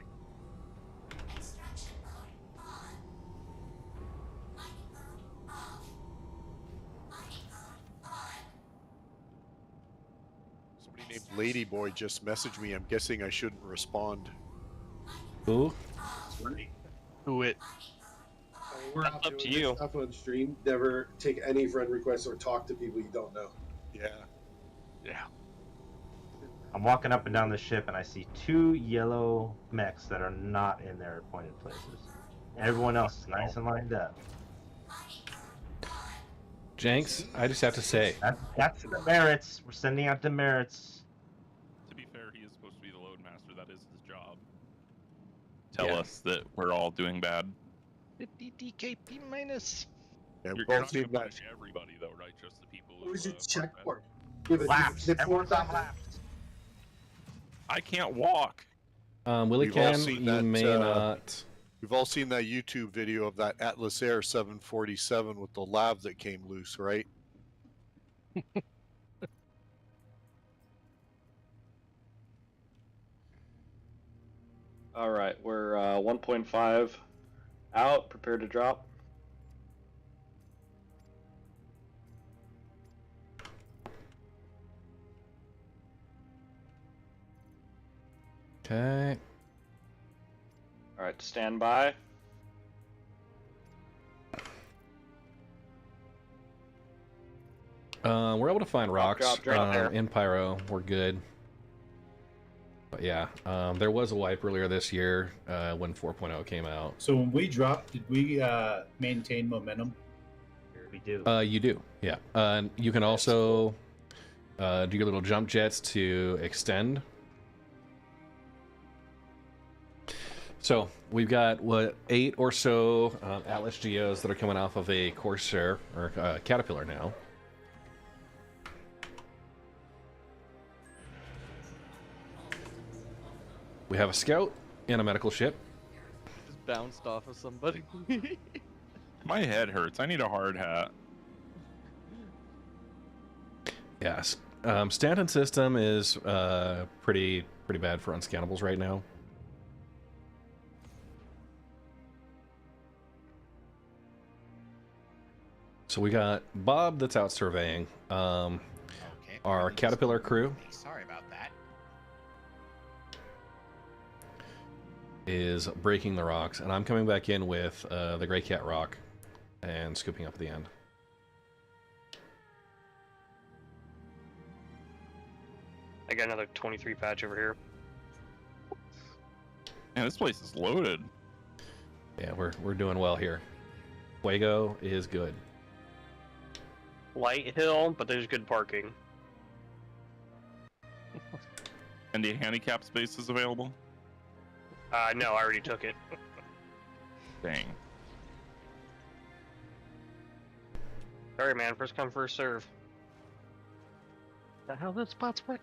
Somebody named Ladyboy just messaged me. I'm guessing I shouldn't respond. Who? Who it? We're That's up to you. Stuff on stream. Never take any friend requests or talk to people you don't know. Yeah. Yeah. I'm walking up and down the ship and I see 2 yellow mechs that are not in their appointed places. Everyone else is nice and lined up. Jenks, I just have to say. That's the merits. We're sending out demerits. To be fair, he is supposed to be the loadmaster. That is his job. Tell Yeah. us that we're all doing bad. 50 DKP minus. Yeah, You're we'll not see going to that. punish everybody, though, right? Just the people who. What was your aren't check bad. for? Yeah, but Laps. the Everyone's on fourth- laps. I can't walk. Willie We've all Ken, seen you that, may not. We've all seen that YouTube video of that Atlas Air 747 with the lav that came loose, right? Alright, we're 1.5 out, prepared to drop. Okay. All right, stand by. We're able to find rocks drop. in Pyro. We're good. But yeah, there was a wipe earlier this year when 4.0 came out. So when we dropped, did we maintain momentum? We do. You do, yeah. You can also do your little jump jets to extend. So we've got 8 or so ATLS GEOs that are coming off of a Corsair or Caterpillar now. We have a scout and a medical ship. Just bounced off of somebody. My head hurts. I need a hard hat. Yes. Stanton system is pretty bad for unscannables right now. So we got Bob that's out surveying. Our Caterpillar crew. Sorry about that. Is breaking the rocks, and I'm coming back in with the GreyCat rock and scooping up at the end. I got another 23 patch over here. Man, this place is loaded. Yeah, we're doing well here. Fuego is good. Light hill, but there's good parking. And the handicap space is available? No, I already took it. Dang. Sorry, man. First come, first serve. The hell that spot's work?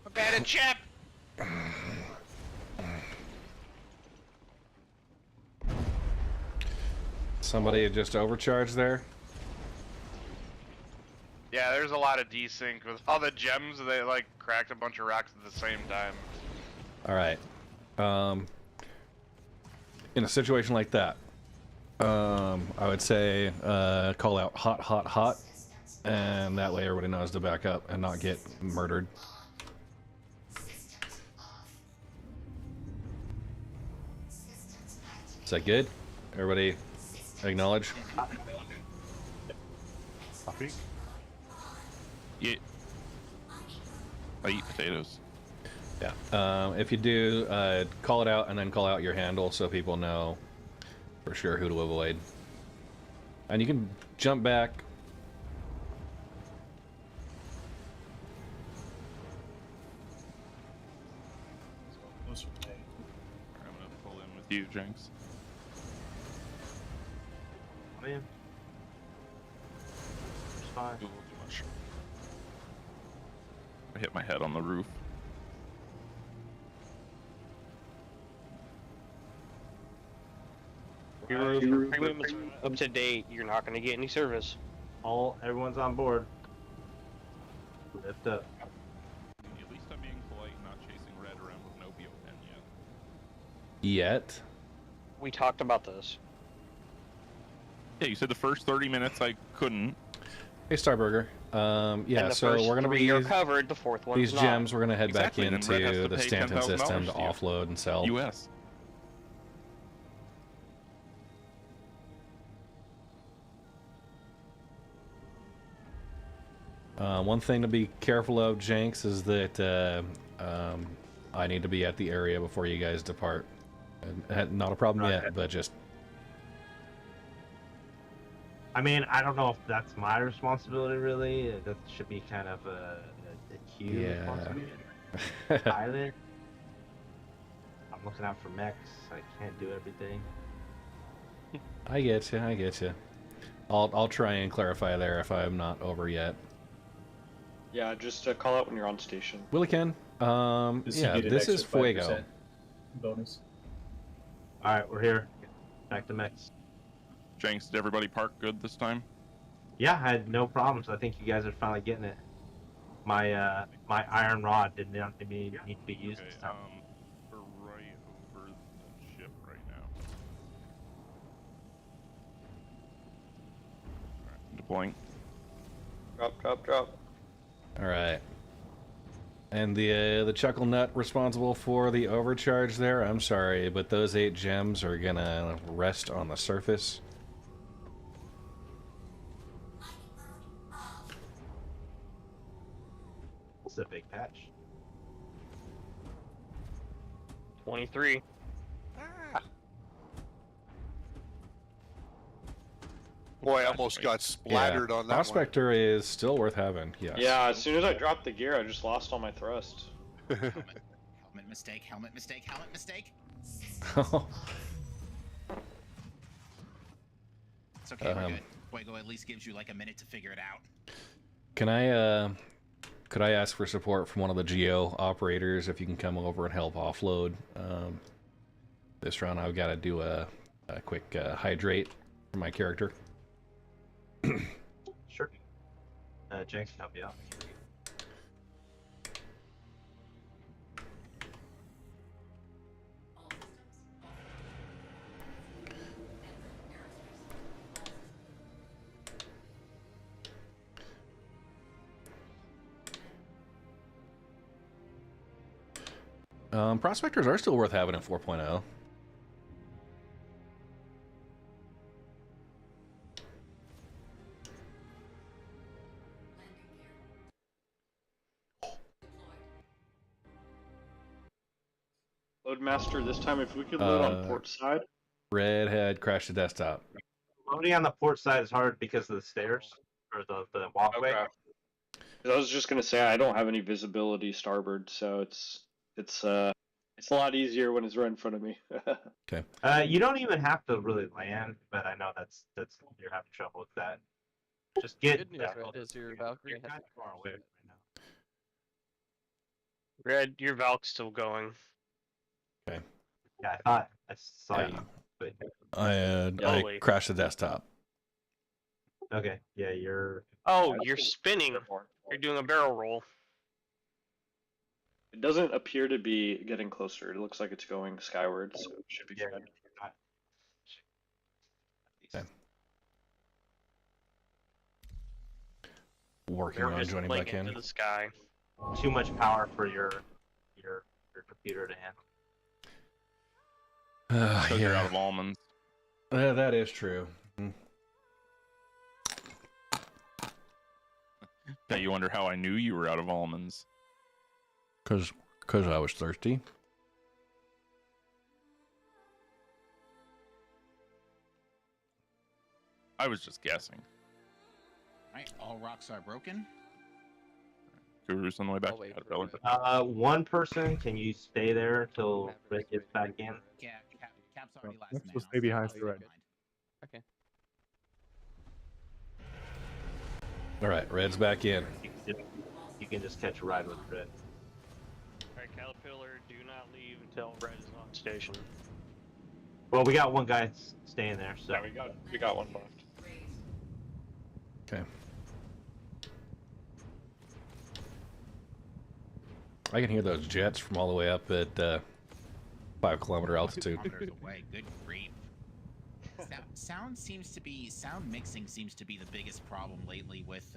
Abandoned ship! Somebody just overcharged there. Yeah, there's a lot of desync with all the gems. They like cracked a bunch of rocks at the same time. All right. In a situation like that, I would say call out hot, hot, hot, and that way everybody knows to back up and not get murdered. Is that good? Everybody acknowledge? Coffee? Yeah. I eat potatoes. Yeah. If you do, call it out and then call out your handle so people know for sure who to avoid. And you can jump back. I'm gonna pull in with you, Jenks. Man. It's fine. A little too much. I hit my head on the roof. Your premium's up to date. You're not going to get any service. Everyone's on board. Lift up. At least I'm being polite and not chasing red around with no BO pen Yet. We talked about this. Yeah, you said the first 30 minutes I couldn't. Hey, Starburger. Yeah, And the so first we're gonna be three are covered. The fourth one's these not. gems. We're gonna head Exactly, back and Red has into to the pay Stanton $10,000 system to to you. offload and sell. US. One thing to be careful of, Jenks, is that I need to be at the area before you guys depart. Not a problem yet, but just... I mean, I don't know if that's my responsibility, really. That should be kind of a queue responsibility. Pilot. I'm looking out for mechs. I can't do everything. I get you. I get you. I'll try and clarify there if I'm not over yet. Yeah, just call out when you're on station. Willie Ken. Yeah, this is Fuego. Bonus. All right, we're here. Back to mechs. Jenks, did everybody park good this time? Yeah, I had no problems. I think you guys are finally getting it. My my iron rod did not need to be used this time. We're right over the ship right now. deploying. Drop. All right. And the chuckle nut responsible for the overcharge there, I'm sorry, but those 8 gems are gonna rest on the surface. It's a big patch. 23. Boy, I almost got splattered on that Prospector is still worth having, yes. Yeah, as soon as I dropped the gear, I just lost all my thrust. Helmet mistake, helmet mistake, helmet mistake. It's okay, we're good. Fuego at least gives you like a minute to figure it out. Can I, could I ask for support from one of the GEO operators if you can come over and help offload? This round I've got to do a quick hydrate for my character. Sure. Jenks can help you out. Prospectors are still worth having at 4.0. Loadmaster, this time if we could load on port side. Red had crashed the desktop. Loading on the port side is hard because of the stairs or the walkway. Okay. I was just gonna say I don't have any visibility starboard, so it's a lot easier when it's right in front of me. Okay. You don't even have to really land, but I know that's you're having trouble with that. Just get Good news, Red, is your Valkyrie not far away right now. Red, your Valk's still going. Okay. Yeah, I thought I saw you, but I crashed the desktop. okay. Yeah, you're. Oh, you're spinning. You're doing a barrel roll. It doesn't appear to be getting closer. It looks like it's going skyward, so it should be good. Okay. Working You're on just joining flicking back in. into the sky. Too much power for your computer to handle. Because you're Yeah. out of almonds. That is true. Bet you wonder how I knew you were out of almonds. Cause I was thirsty. I was just guessing. Alright, all rocks are broken. Guru's on the way back to Caterpillar. One person, can you stay there until Red gets back in? Yeah, Cap's already last Next man. will stay behind the red. Okay. All right, Red's back in. You can just catch a ride with Red. Alright, Caterpillar, do not leave until Red is on station. Well, we got one guy staying there, so Yeah, we got one left. Okay. I can hear those jets from all the way up at 5-kilometer altitude. Kilometers away. Good grief. Sound mixing seems to be the biggest problem lately with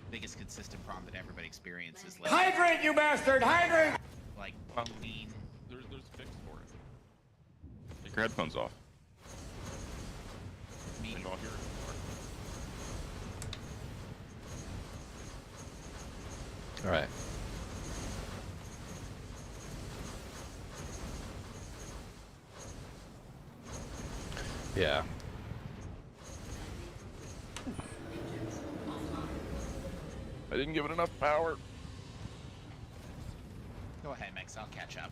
biggest consistent problem that everybody experiences lately. Hydrant, you bastard! Hydrant! Like between There's a fix for it. Take your headphones off. me. I know I'll hear it. All right. Yeah. I didn't give it enough power. Go ahead, Max. I'll catch up.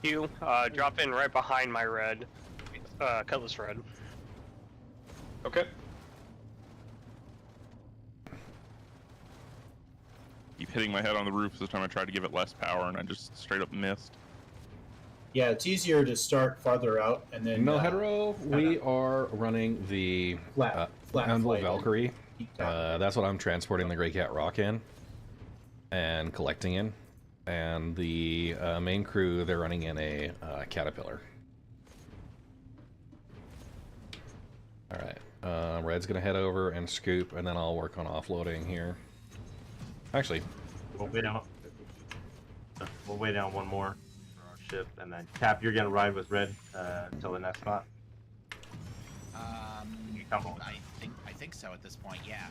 You drop in right behind my Red. Cutlass Red. Okay. Keep hitting my head on the roof this time I tried to give it less power and I just straight up missed. Yeah, it's easier to start farther out and then. No hetero. We are running the flat Anvil flight. Valkyrie. That's what I'm transporting the GreyCat ROC in and collecting in. And the main crew, they're running in a Caterpillar. All right. Red's gonna head over and scoop, and then I'll work on offloading here. Actually, We'll wait down one more for our ship, and then Cap, you're gonna ride with Red until the next spot. Come on. I think so at this point. Yeah.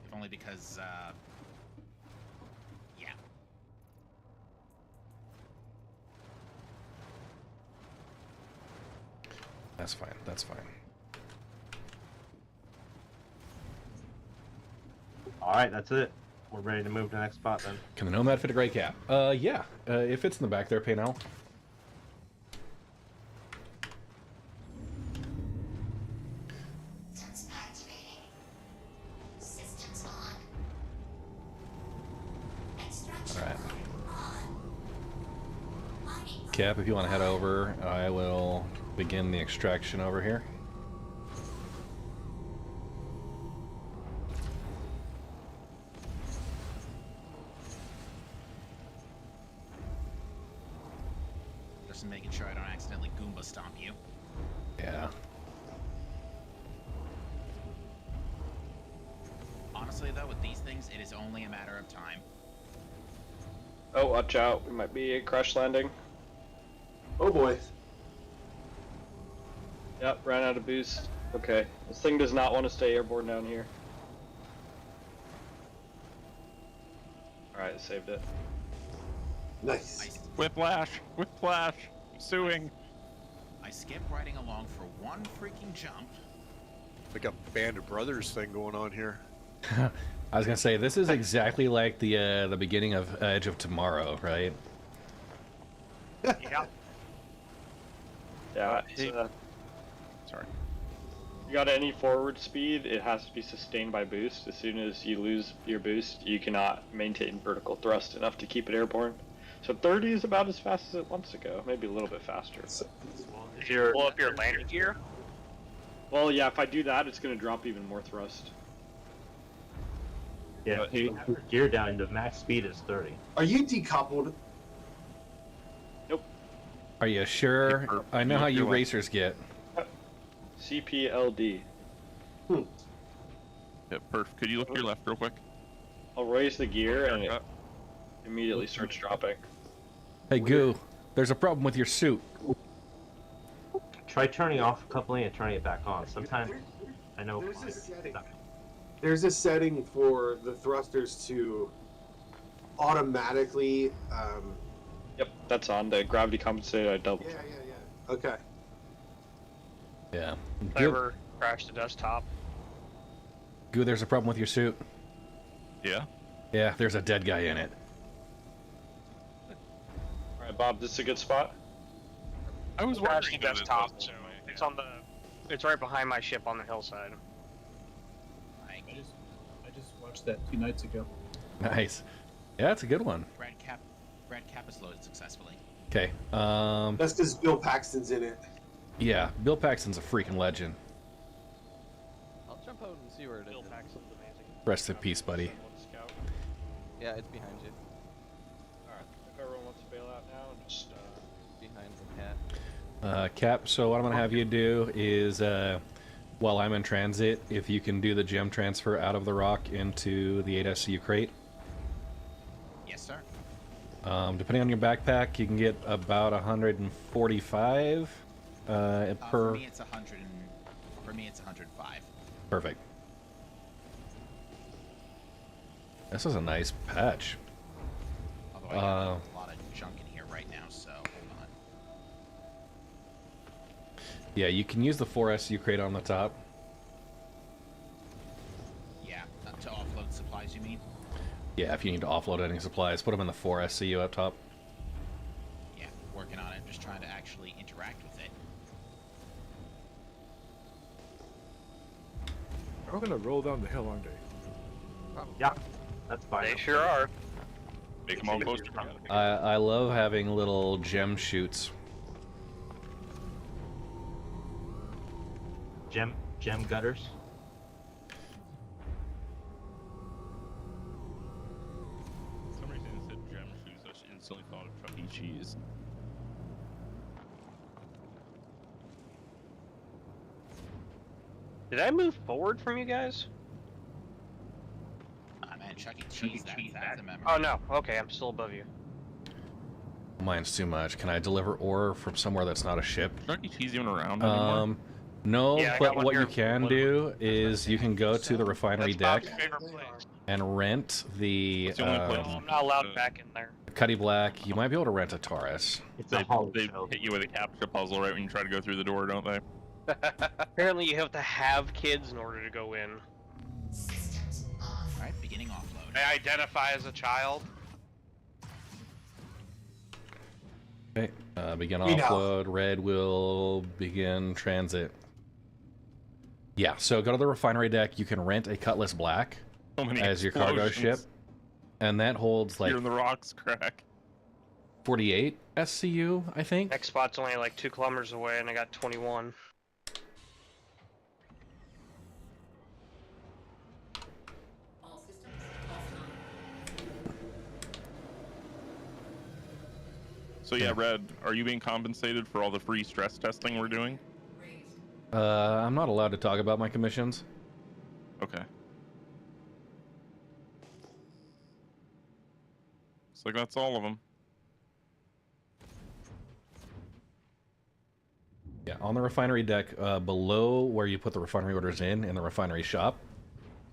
If only because yeah. That's fine. That's fine. All right, that's it. We're ready to move to the next spot then. Can the Nomad fit a GreyCat? Yeah. It fits in the back there, Paynell. Alright. Cap, if you want to head over, I will begin the extraction over here. Just making sure I don't accidentally Goomba stomp you. Yeah. Honestly, though, with these things, it is only a matter of time. Oh, watch out. We might be a crash landing. Oh boy. Yep, ran out of boost. Okay. This thing does not want to stay airborne down here. Alright, saved it. Nice. Whiplash! Whiplash! Suing! I skip riding along for one freaking jump. Like a Band of Brothers thing going on here. I was gonna say, this is exactly like the beginning of Edge of Tomorrow, right? Yeah. Yeah. Sorry. You got any forward speed, it has to be sustained by boost. As soon as you lose your boost, you cannot maintain vertical thrust enough to keep it airborne. So 30 is about as fast as it wants to go, maybe a little bit faster. If you pull up your landing gear? Well, yeah, if I do that, it's going to drop even more thrust. Yeah, you have your gear down, the max speed is 30. Are you decoupled? Nope. Are you sure? I know how you racers get. CPLD. Yeah, perf. Could you look to your left real quick? I'll raise the gear and it immediately starts dropping. Hey, Goo, there's a problem with your suit. Try turning off coupling and turning it back on. Sometimes, I know. There's a setting for the thrusters to automatically. Yep, that's on the gravity compensator. I double. Yeah. Okay. Yeah. Ever crashed the desktop? Goo, there's a problem with your suit. Yeah? Yeah, there's a dead guy in it. Alright, Bob, this is a good spot? I was crashed the wondering desktop. It's on the. It's right behind my ship on the hillside. I just watched that 2 nights ago. Nice. Yeah, that's a good one. Red cap is loaded successfully. Okay. That's because Bill Paxton's in it. Yeah, Bill Paxton's a freaking legend. I'll jump out and see where it is. Bill Paxton's amazing. Rest in peace, buddy. Yeah, it's behind you. Alright, if everyone wants to bail out now, just Behind the cat. Cap, so what I'm going to have you do is, while I'm in transit, if you can do the gem transfer out of the ROC into the 8SCU crate. Yes, sir. Depending on your backpack, you can get about 145 per... For me, it's 100 and... For me, it's 105. Perfect. This is a nice patch. Although I got a lot of junk in here right now, so hold on. Yeah, you can use the 4SU crate on the top. Yeah, to offload supplies, you mean? Yeah, if you need to offload any supplies, put them in the 4SCU up top. Yeah, working on it. Just trying to actually interact with it. They're all gonna roll down the hill, aren't they? Yeah, that's fine. They sure are. Make them all closer together. I love having little gem shoots. Gem gutters. For some reason it said gem shoes, I just instantly thought of Chuck E. Cheese. Did I move forward from you guys? Ah man, Chuck E. Cheese, that's a memory. Oh no. Okay, I'm still above you. Mine's too much. Can I deliver ore from somewhere that's not a ship? Chuck E. Cheese even around anymore? No, Yeah, I but got one what you here. can do is you can go to the refinery That's deck Bob's favorite place. and rent the It's the only place. I'm not allowed back in there. Cuddy Black. You might be able to rent a Taurus. It's a They whole hit you with a captcha puzzle right when you try to go through the door, don't they? Apparently, you have to have kids in order to go in. Alright, beginning offload. I identify as a child. Okay, begin You know. offload. Red will begin transit. Yeah, so go to the refinery deck. You can rent a Cutlass Black So many as your cargo ship, explosions. and that holds like Hearing the rocks crack. 48 SCU, I think. Next spot's only like 2 kilometers away, and I got 21. So yeah, Red, are you being compensated for all the free stress testing we're doing? I'm not allowed to talk about my commissions. Okay. Looks like that's all of them. Yeah, on the refinery deck, below where you put the refinery orders in the refinery shop,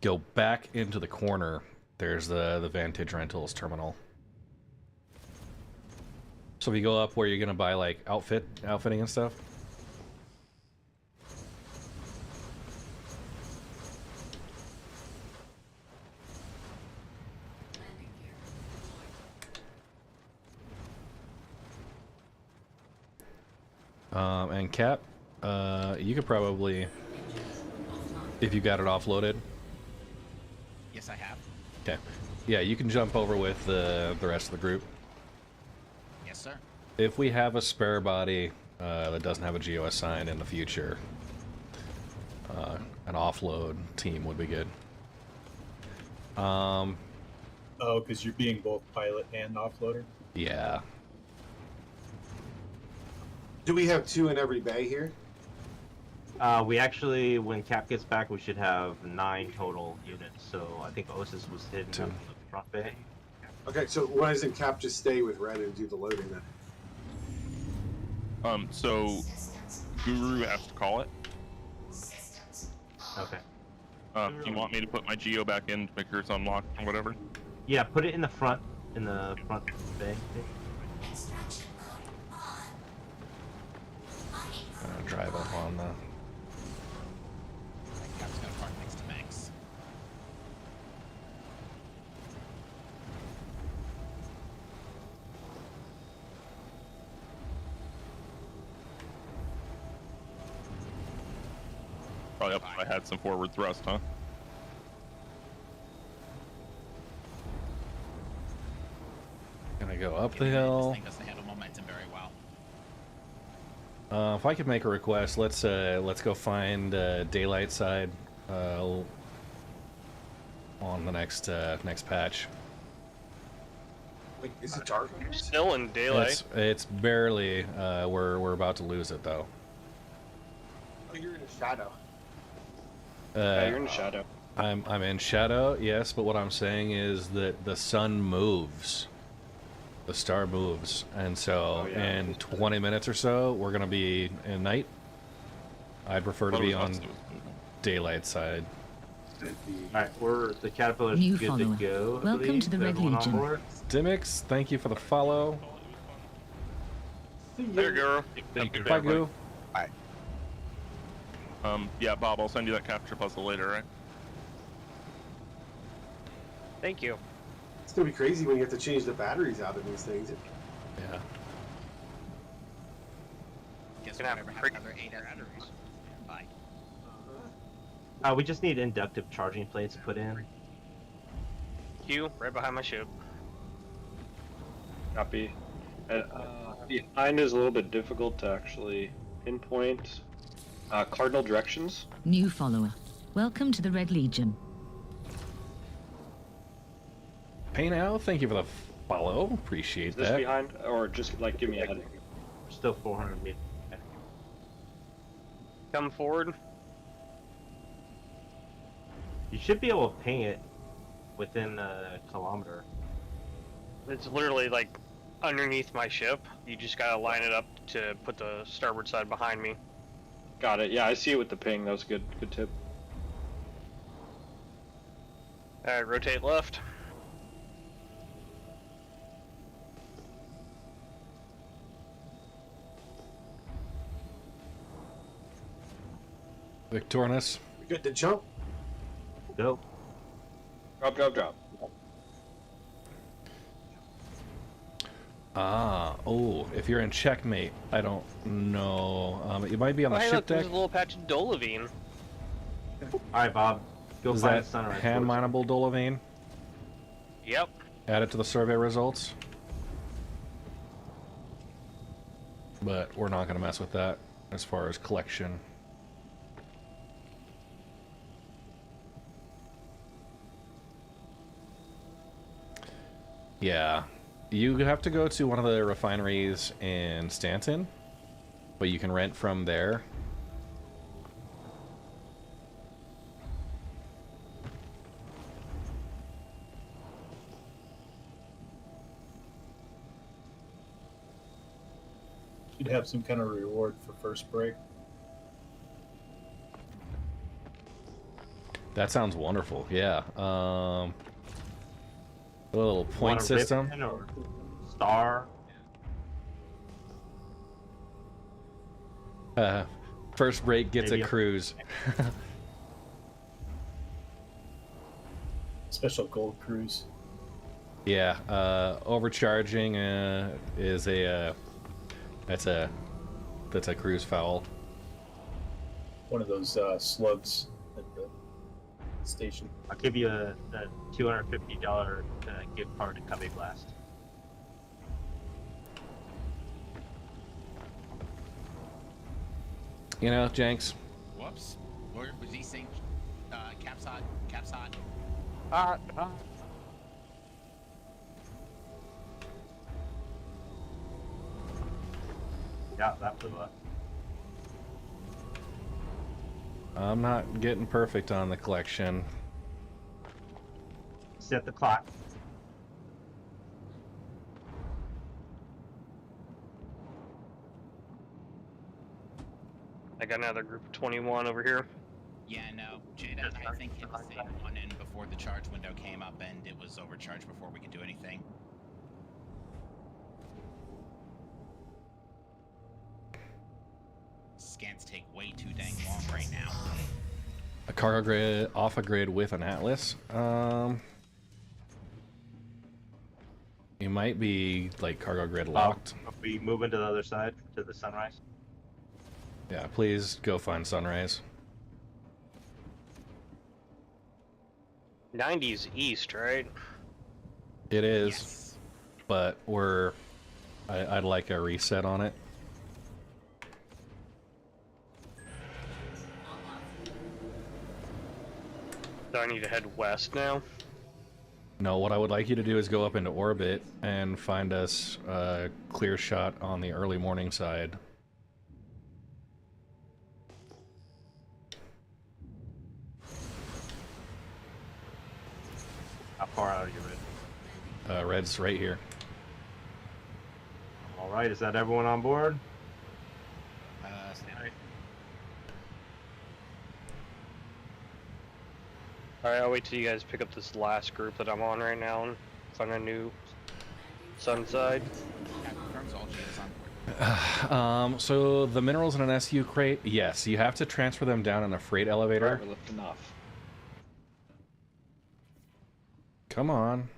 go back into the corner. There's the Vantage Rentals terminal. So if you go up where you're gonna buy like outfitting and stuff. And Cap, you could probably, if you got it offloaded. Yes, I have. Okay. Yeah, you can jump over with the rest of the group. Yes, sir. If we have a spare body that doesn't have a GEO assigned in the future, an offload team would be good. Oh, because you're being both pilot and offloader? Yeah. Do we have 2 in every bay here? We actually, when Cap gets back, we should have 9 total units. So I think Osis was hidden in the front bay. Okay, so why doesn't Cap just stay with Red and do the loading then? So Guru has to call it. Okay. Do you want me to put my Geo back in to make sure it's unlocked or whatever? Yeah, put it in the front bay. Drive up on the. Cap's got a park next to Max. Probably up if I had some forward thrust, huh? Gonna go up the hill. This thing doesn't handle momentum very well. If I could make a request, let's go find daylight side on the next patch. Wait, is it dark? Still in daylight. It's barely. We're about to lose it though. Oh, you're in a shadow. Yeah, you're in shadow. I'm in shadow, yes, but what I'm saying is that the sun moves. The star moves, and so in 20 minutes or so, we're gonna be in night. I'd prefer to be on daylight side. Alright, the Caterpillar's New good follower. to go. I Welcome believe. to the Is Red everyone on Legion. board? Dimix, thank you for the follow. There, Guru. Thank you. Bye, Goo. Bye. Yeah, Bob, I'll send you that capture puzzle later, right? Thank you. It's gonna be crazy when you have to change the batteries out of these things. Yeah. Guess Gonna we'll have never have freak- another 8 batteries. Bye. We just need inductive charging plates to put in. Q, right behind my ship. Copy. Behind is a little bit difficult to actually pinpoint. Cardinal directions. New follower. Welcome to the Red Legion. Hey now, thank you for the follow. Appreciate Is this that. behind, or just like give me a head? Still 400 meters. Come forward. You should be able to ping it within a kilometer. It's literally like underneath my ship. You just gotta line it up to put the starboard side behind me. Got it. Yeah, I see it with the ping. That was good. Good tip. Alright, rotate left. Victornus. Good to jump. Go. Drop, drop, drop. If you're in checkmate, I don't know. You might be on the hey, ship look, deck. there's a little patch of Dolavine. Alright, Bob. Go Is find that sunrise. hand mineable Dolavine? Yep. Add it to the survey results. But we're not going to mess with that as far as collection. Yeah. You have to go to one of the refineries in Stanton, but you can rent from there. You'd have some kind of reward for first break. That sounds wonderful. Yeah. A little point system. Or star. First break gets Maybe a cruise. Special gold cruise. Yeah. Overcharging is a that's a cruise foul. One of those slugs at the station. I'll give you a $250 gift card to Cubby Blast. You know, Jenks. Whoops. Where was he saying? Caps hot. Caps hot. Yeah, that blew up. I'm not getting perfect on the collection. Set the clock. I got another group of 21 over here. Yeah, no. Jada, I think hit the same one in before the charge window came up, and it was overcharged before we could do anything. Scans take way too dang long right now. A cargo grid off a grid with an Atlas. You might be like cargo grid locked. Are we moving to the other side to the sunrise? Yeah, please go find sunrise. 90's east, right? It is, but I'd like a reset on it. So I need to head west now. No, what I would like you to do is go up into orbit and find us a clear shot on the early morning side. How far out are you, Red? Red's right here. All right, is that everyone on board? Stand Alright, I'll wait till you guys pick up this last group that I'm on right now and find a new sun side. So the minerals in an SU crate, yes, you have to transfer them down in a freight elevator. Right, we're lifting off. Come on.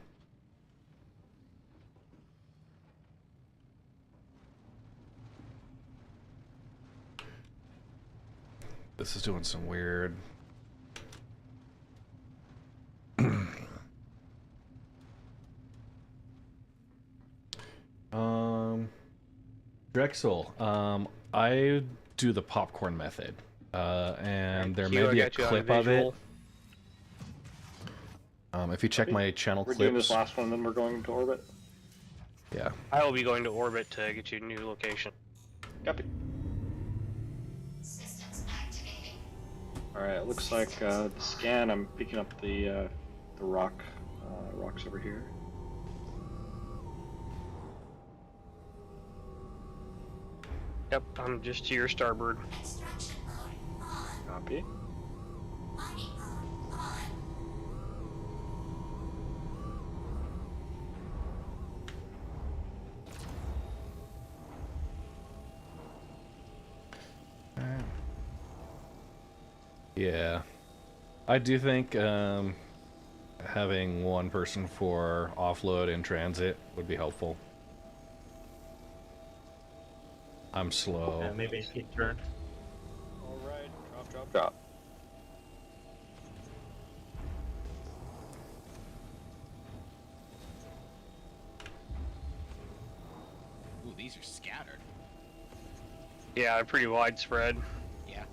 This is doing some weird. Drexel, I do the popcorn method, and there may be a clip of it. If you check my channel We're clips. doing this last one, then we're going to orbit. Yeah. I will be going to orbit to get you a new location. Copy. Alright, it looks like the scan, I'm picking up the rocks over here. Yep, I'm just to your starboard. Copy. Yeah, I do think having one person for offload in transit would be helpful. I'm slow. Yeah, maybe keep turn. Alright, drop. Ooh, these are scattered. Yeah, they're pretty widespread. Yeah,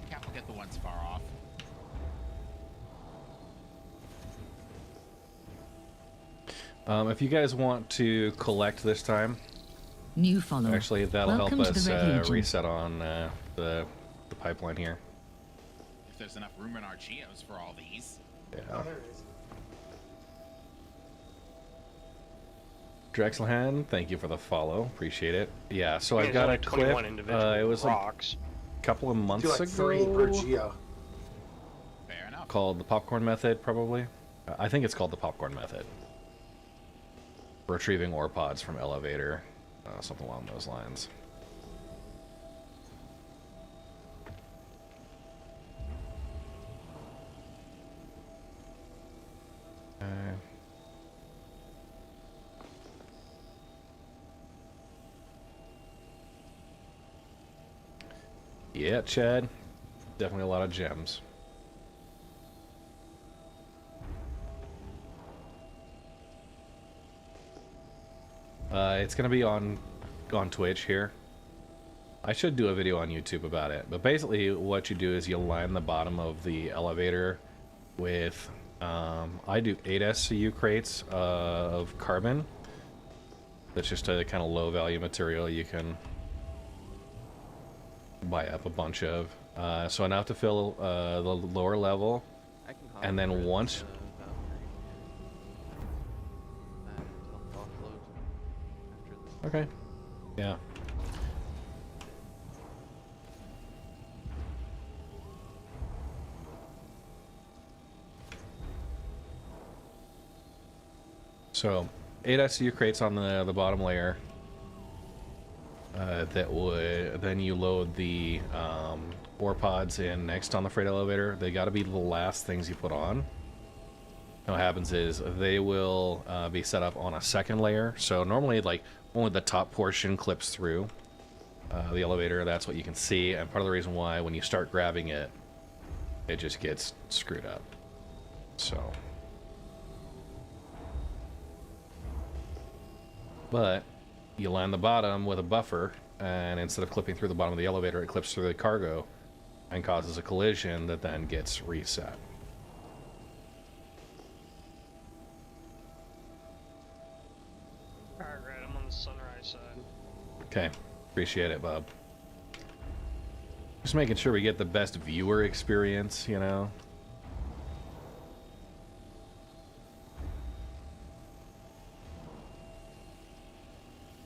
Cap will get the ones far off. If you guys want to collect this time, New follower. actually that'll Welcome help to us the Red Legion. reset on the pipeline here. If there's enough room in our geos for all these. Yeah. Oh, there it is. Drexelhan, thank you for the follow. Appreciate it. Yeah, so Yeah, I've got a there's only 21 clip. individual It was rocks. a couple of Do months like ago. 3 per geo. Fair enough. Called the popcorn method, probably. I think it's called the popcorn method. Retrieving ore pods from elevator, something along those lines. Yeah, Chad. Definitely a lot of gems. It's gonna be on Twitch here. I should do a video on YouTube about it, but basically what you do is you line the bottom of the elevator with I do 8 SCU crates of carbon. That's just a kind of low value material you can buy up a bunch of. So enough to fill the lower level, and then once okay, yeah. So 8 SCU crates on the bottom layer. That would then you load the ore pods in next on the freight elevator. They got to be the last things you put on. What happens is they will be set up on a second layer. So normally, like, only the top portion clips through the elevator. That's what you can see, and part of the reason why when you start grabbing it, it just gets screwed up. So, but you line the bottom with a buffer, and instead of clipping through the bottom of the elevator, it clips through the cargo and causes a collision that then gets reset. Alright, I'm on the sunrise side. Okay, appreciate it, Bob. Just making sure we get the best viewer experience, you know?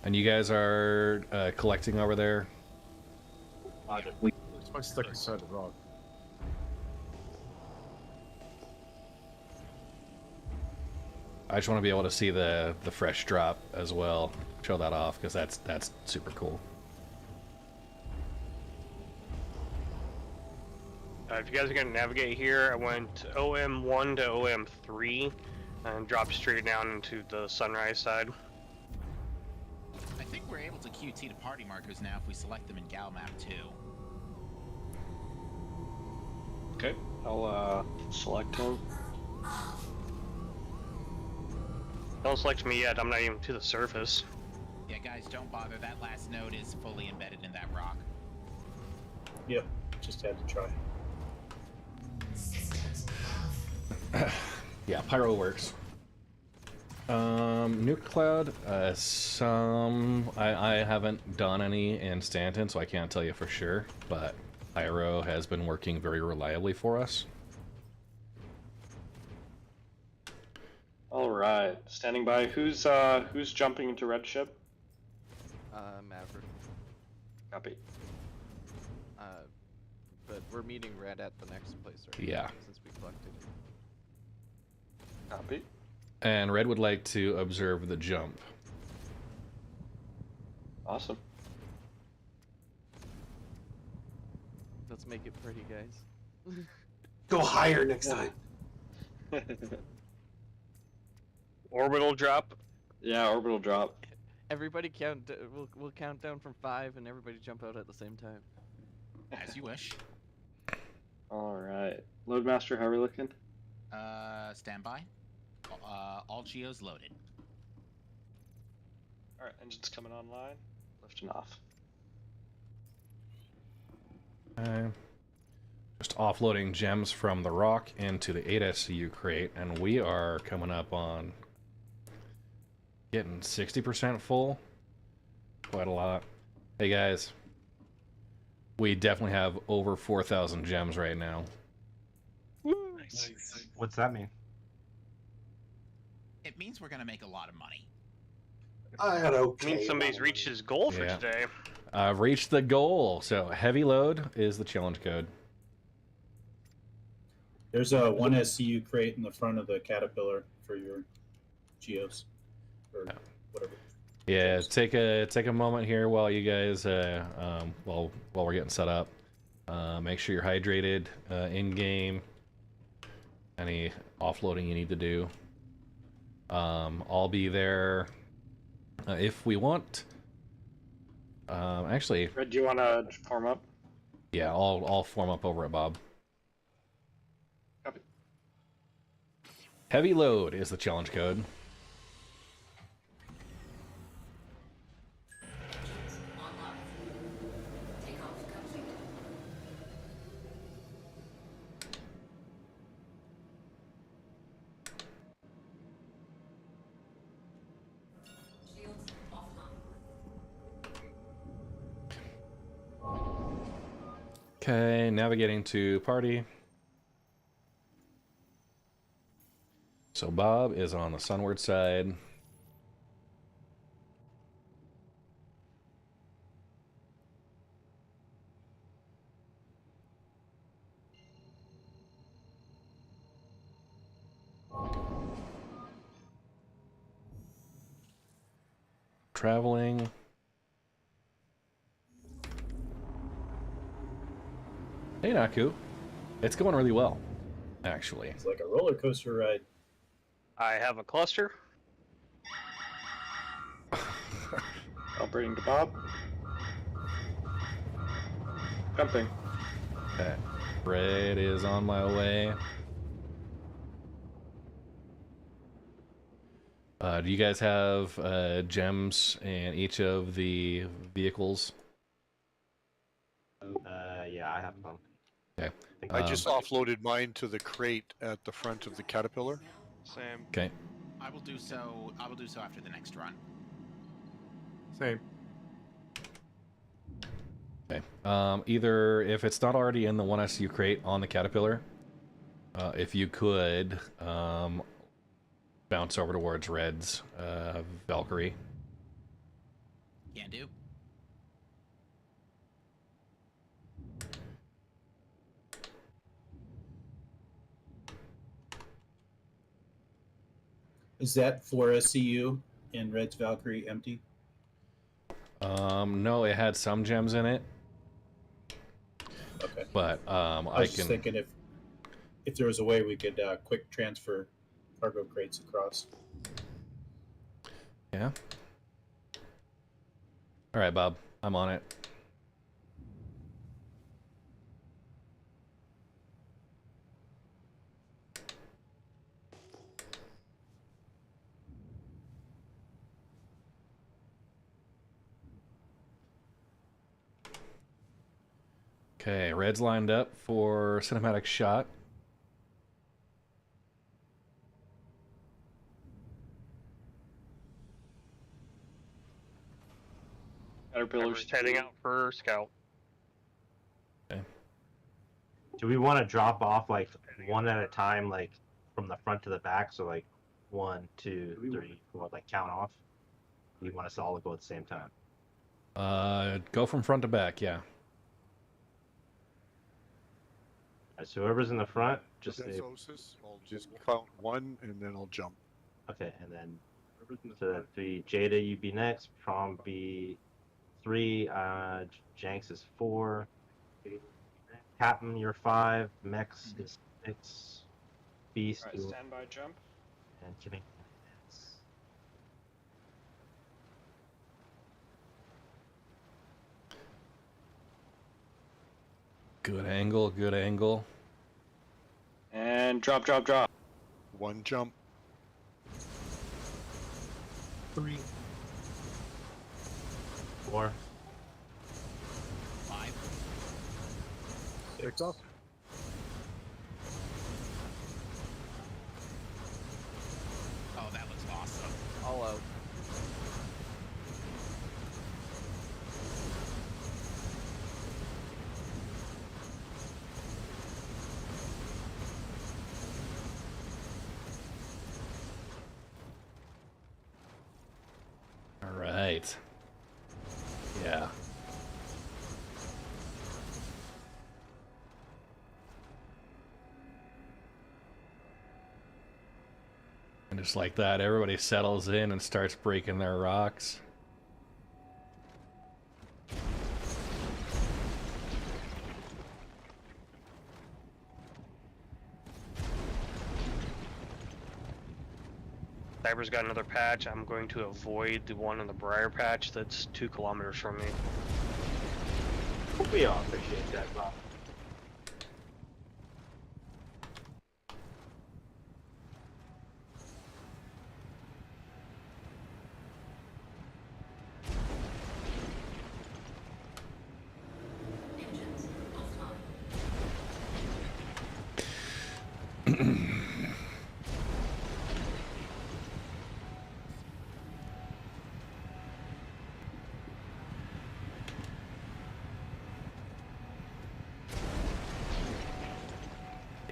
And you guys are collecting over there? It's my stuck inside the rock. I just want to be able to see the fresh drop as well. Show that off, because that's super cool. If you guys are going to navigate here, I went OM1 to OM3 and dropped straight down into the sunrise side. I think we're able to QT to party markers now if we select them in Gal Map 2. Okay, I'll select him. Don't select me yet, I'm not even to the surface. Yeah, guys, don't bother. That last node is fully embedded in that rock. Yep, just had to try. Yeah, Pyro works. Nuke Cloud, I haven't done any in Stanton, so I can't tell you for sure, but Pyro has been working very reliably for us. All right, standing by. Who's jumping into red ship? Maverick. Copy. But we're meeting red at the next place, right? Yeah. Since we collected. Copy. And red would like to observe the jump. Awesome. Let's make it pretty, guys. Go higher next time. Orbital drop. Yeah, orbital drop. Everybody count. We'll count down from 5, and everybody jump out at the same time. As you wish. All right, Loadmaster, how are we looking? Stand by. All geos loaded. All right, engines coming online. Lifting off. Just offloading gems from the ROC into the 8SCU crate, and we are coming up on getting 60% full. Quite a lot. Hey guys, we definitely have over 4,000 gems right now. Nice. What's that mean? It means we're gonna make a lot of money. I got okay. Means somebody's reached his goal for today. I've reached the goal. So heavy load is the challenge code. There's a 1 SCU crate in the front of the Caterpillar for your geos, or whatever. Yeah, take a moment here while you guys while we're getting set up. Make sure you're hydrated in game. Any offloading you need to do. I'll be there if we want. Actually, Red, do you want to form up? Yeah, I'll form up over at Bob. Copy. Heavy load is the challenge code. Okay, navigating to party. So Bob is on the sunward side. Traveling. Hey, Naku. It's going really well, actually. It's like a roller coaster ride. I have a cluster. Operating to Bob. Jumping. Okay. Red is on my way. Do you guys have gems in each of the vehicles? Yeah, I have some. Okay. I just offloaded mine to the crate at the front of the Caterpillar. Same. Okay. I will do so after the next run. Same. Okay. Either if it's not already in the 1SU crate on the Caterpillar, if you could bounce over towards Red's Valkyrie. Can do. Is that 4 SCU and Red's Valkyrie empty? No, it had some gems in it. Okay. But I was just thinking if there was a way we could quick transfer cargo crates across. Yeah. All right, Bob. I'm on it. Okay, Red's lined up for cinematic shot. Caterpillar's heading out for scout. Okay. Do we want to drop off like one at a time, like from the front to the back? So like 1, 2, 3, 4, like count off. You want us to all go at the same time? Go from front to back, yeah. Alright, so whoever's in the front, just That's say, Osis. I'll just count 1 and then I'll jump. okay, and then so that'd be Jada, you be next. Prom be 3. Janks is 4. Captain, you're 5. Mex is 6. Beast, Alright, you stand by jump. and Jimmy. Good angle, good angle. And drop, drop, drop. 1 jump. 3. 4. 5. 6 off. Oh, that looks awesome. All out. All right. Yeah. And just like that, everybody settles in and starts breaking their rocks. Cyber's got another patch. I'm going to avoid the one on the Briar patch that's 2 kilometers from me. We all appreciate that, Bob.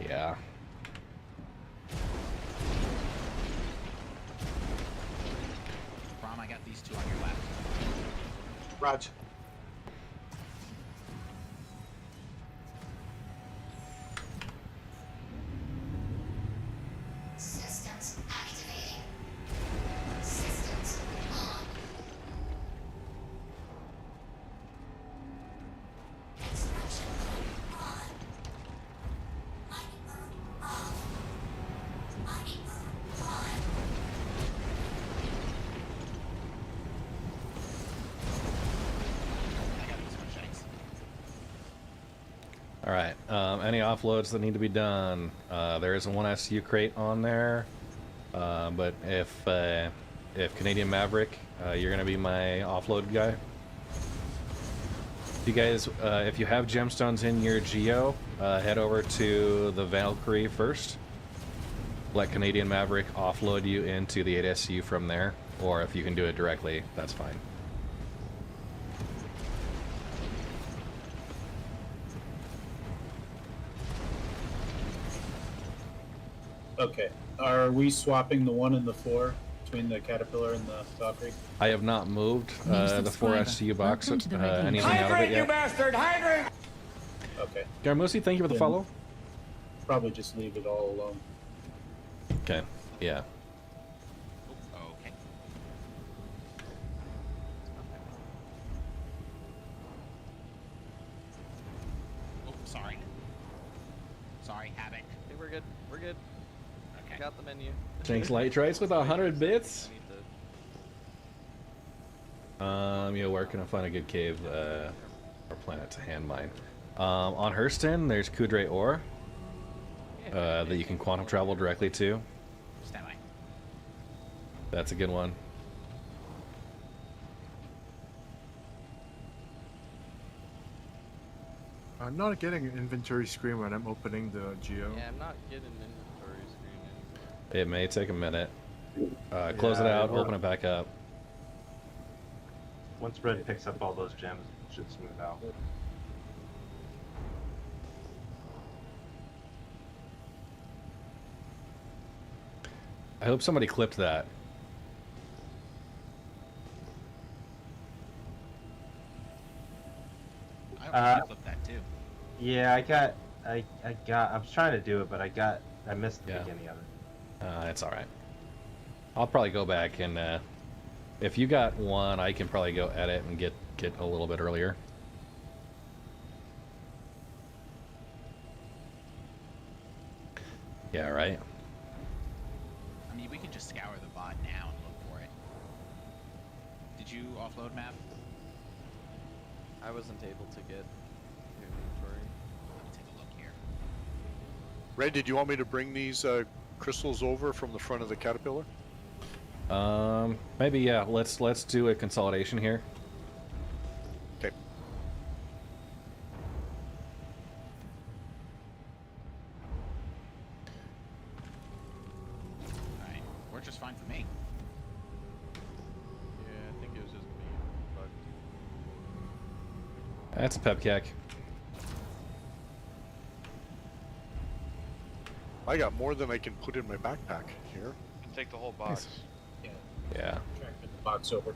Yeah. Rom, I got these 2 on your left. Raj. Systems activating. Systems on. Extraction mode on. Mining mode off. Mining mode on. I got these one, Shanks. All right. Any offloads that need to be done? There is a 1 SU crate on there, but if Canadian Maverick, you're gonna be my offload guy. You guys, if you have gemstones in your GEO, head over to the Valkyrie first. Let Canadian Maverick offload you into the 8 SU from there, or if you can do it directly, that's fine. Okay. Are we swapping the 1 and the 4 between the Caterpillar and the Valkyrie? I have not moved the 4 SU box, anything out of it Hydrate, you yet. bastard! Hydrate! Okay. Garmusi, thank you for the Then follow. Probably just leave it all alone. Okay, yeah. Oh, okay. Oh, sorry. Sorry, Havoc. Hey, we're good. We're good. Okay. Got the menu. Thanks, Light Trice with 100 bits. I need to... Yeah, where can I find a good cave or planet to hand mine? On Hurston, there's Kudre Ore that you can quantum travel directly to. Stand by. That's a good one. I'm not getting an inventory screen when I'm opening the GEO. Yeah, I'm not getting an inventory screen anymore. It may take a minute. Close it out, open it back up. Once Red picks up all those gems, it should smooth out. I hope somebody clipped that. I clip that too. Yeah, I was trying to do it, but I missed the beginning of it. It's all right. I'll probably go back and if you got one, I can probably go edit and get a little bit earlier. Yeah, right. I mean, we can just scour the bot now and look for it. Did you offload map? I wasn't able to get your inventory. Let me take a look here. Red, did you want me to bring these crystals over from the front of the Caterpillar? Maybe, yeah. Let's do a consolidation here. Okay. Alright, worked just fine for me. Yeah, I think it was just me. But That's a pepcac. I got more than I can put in my backpack here. You can take the whole box. Yeah. Tracking the box over.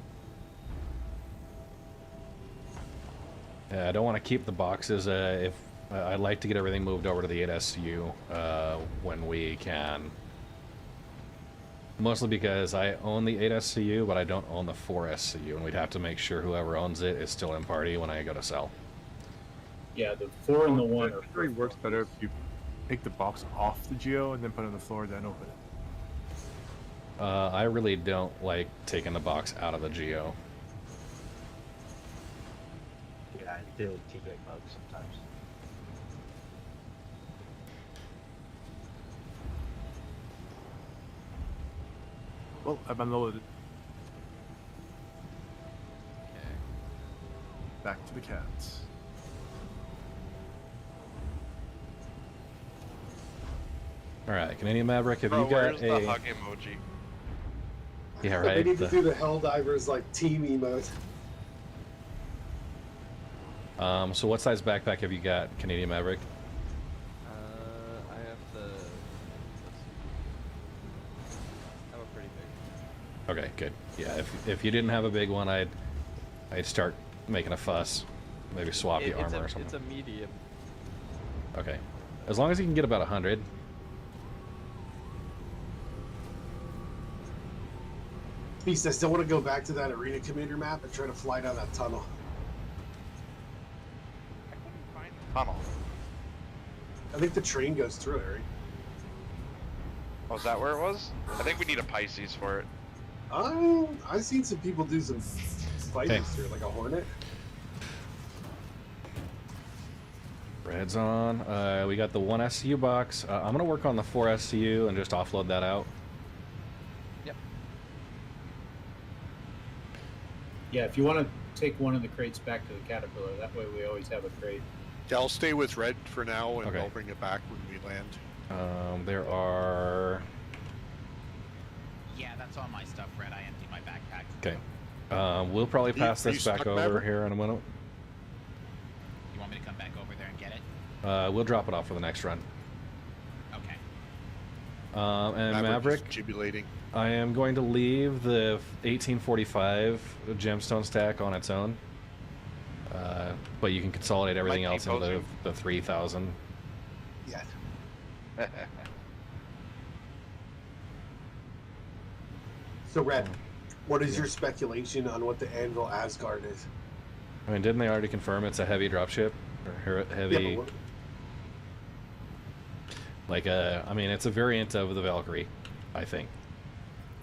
Yeah, I don't want to keep the boxes. If I'd like to get everything moved over to the 8SU when we can. Mostly because I own the 8SCU, but I don't own the 4SCU, and we'd have to make sure whoever owns it is still in party when I go to sell. Yeah, the 4 and the 1 It are. really works better if you take the box off the GEO and then put it on the floor, then open it. I really don't like taking the box out of the GEO. Yeah, I do TK bugs sometimes. Well, I've unloaded. okay. Back to the cats. All right, Canadian Maverick, have Bro, you got where's a? the hug emoji? Yeah, They right. need to do the Helldivers like team emote. So what size backpack have you got, Canadian Maverick? I have the. Let's see. I have a pretty big. Okay, good. Yeah, if you didn't have a big one, I'd start making a fuss. Maybe swap the armor or something. It's a medium. Okay, as long as you can get about 100. Beast, I still want to go back to that arena commander map and try to fly down that tunnel. I couldn't find the tunnel. I think the train goes through it, right? Oh, is that where it was? I think we need a Pisces for it. I've seen some people do some fighters through it, like a Hornet. Red's on. We got the 1 SCU box. I'm gonna work on the 4 SCU and just offload that out. Yep. Yeah, if you want to take one of the crates back to the Caterpillar, that way we always have a crate. Yeah, I'll stay with Red for now, and Okay. I'll bring it back when we land. There are. Yeah, that's all my stuff, Red. I emptied my backpack. Okay. We'll probably pass Are you this back stuck, over Maverick? here in a minute. You want me to come back over there and get it? We'll drop it off for the next run. Okay. And Maverick, is jubilating. I am going to leave the 1845 gemstone stack on its own. But you can consolidate everything Might else keep into those the 3000. Yes. So, Red, what is your speculation on what the Anvil Asgard is? I mean, didn't they already confirm it's a heavy dropship? Or heavy. Yeah, but Like I mean, it's a variant of the Valkyrie, I think.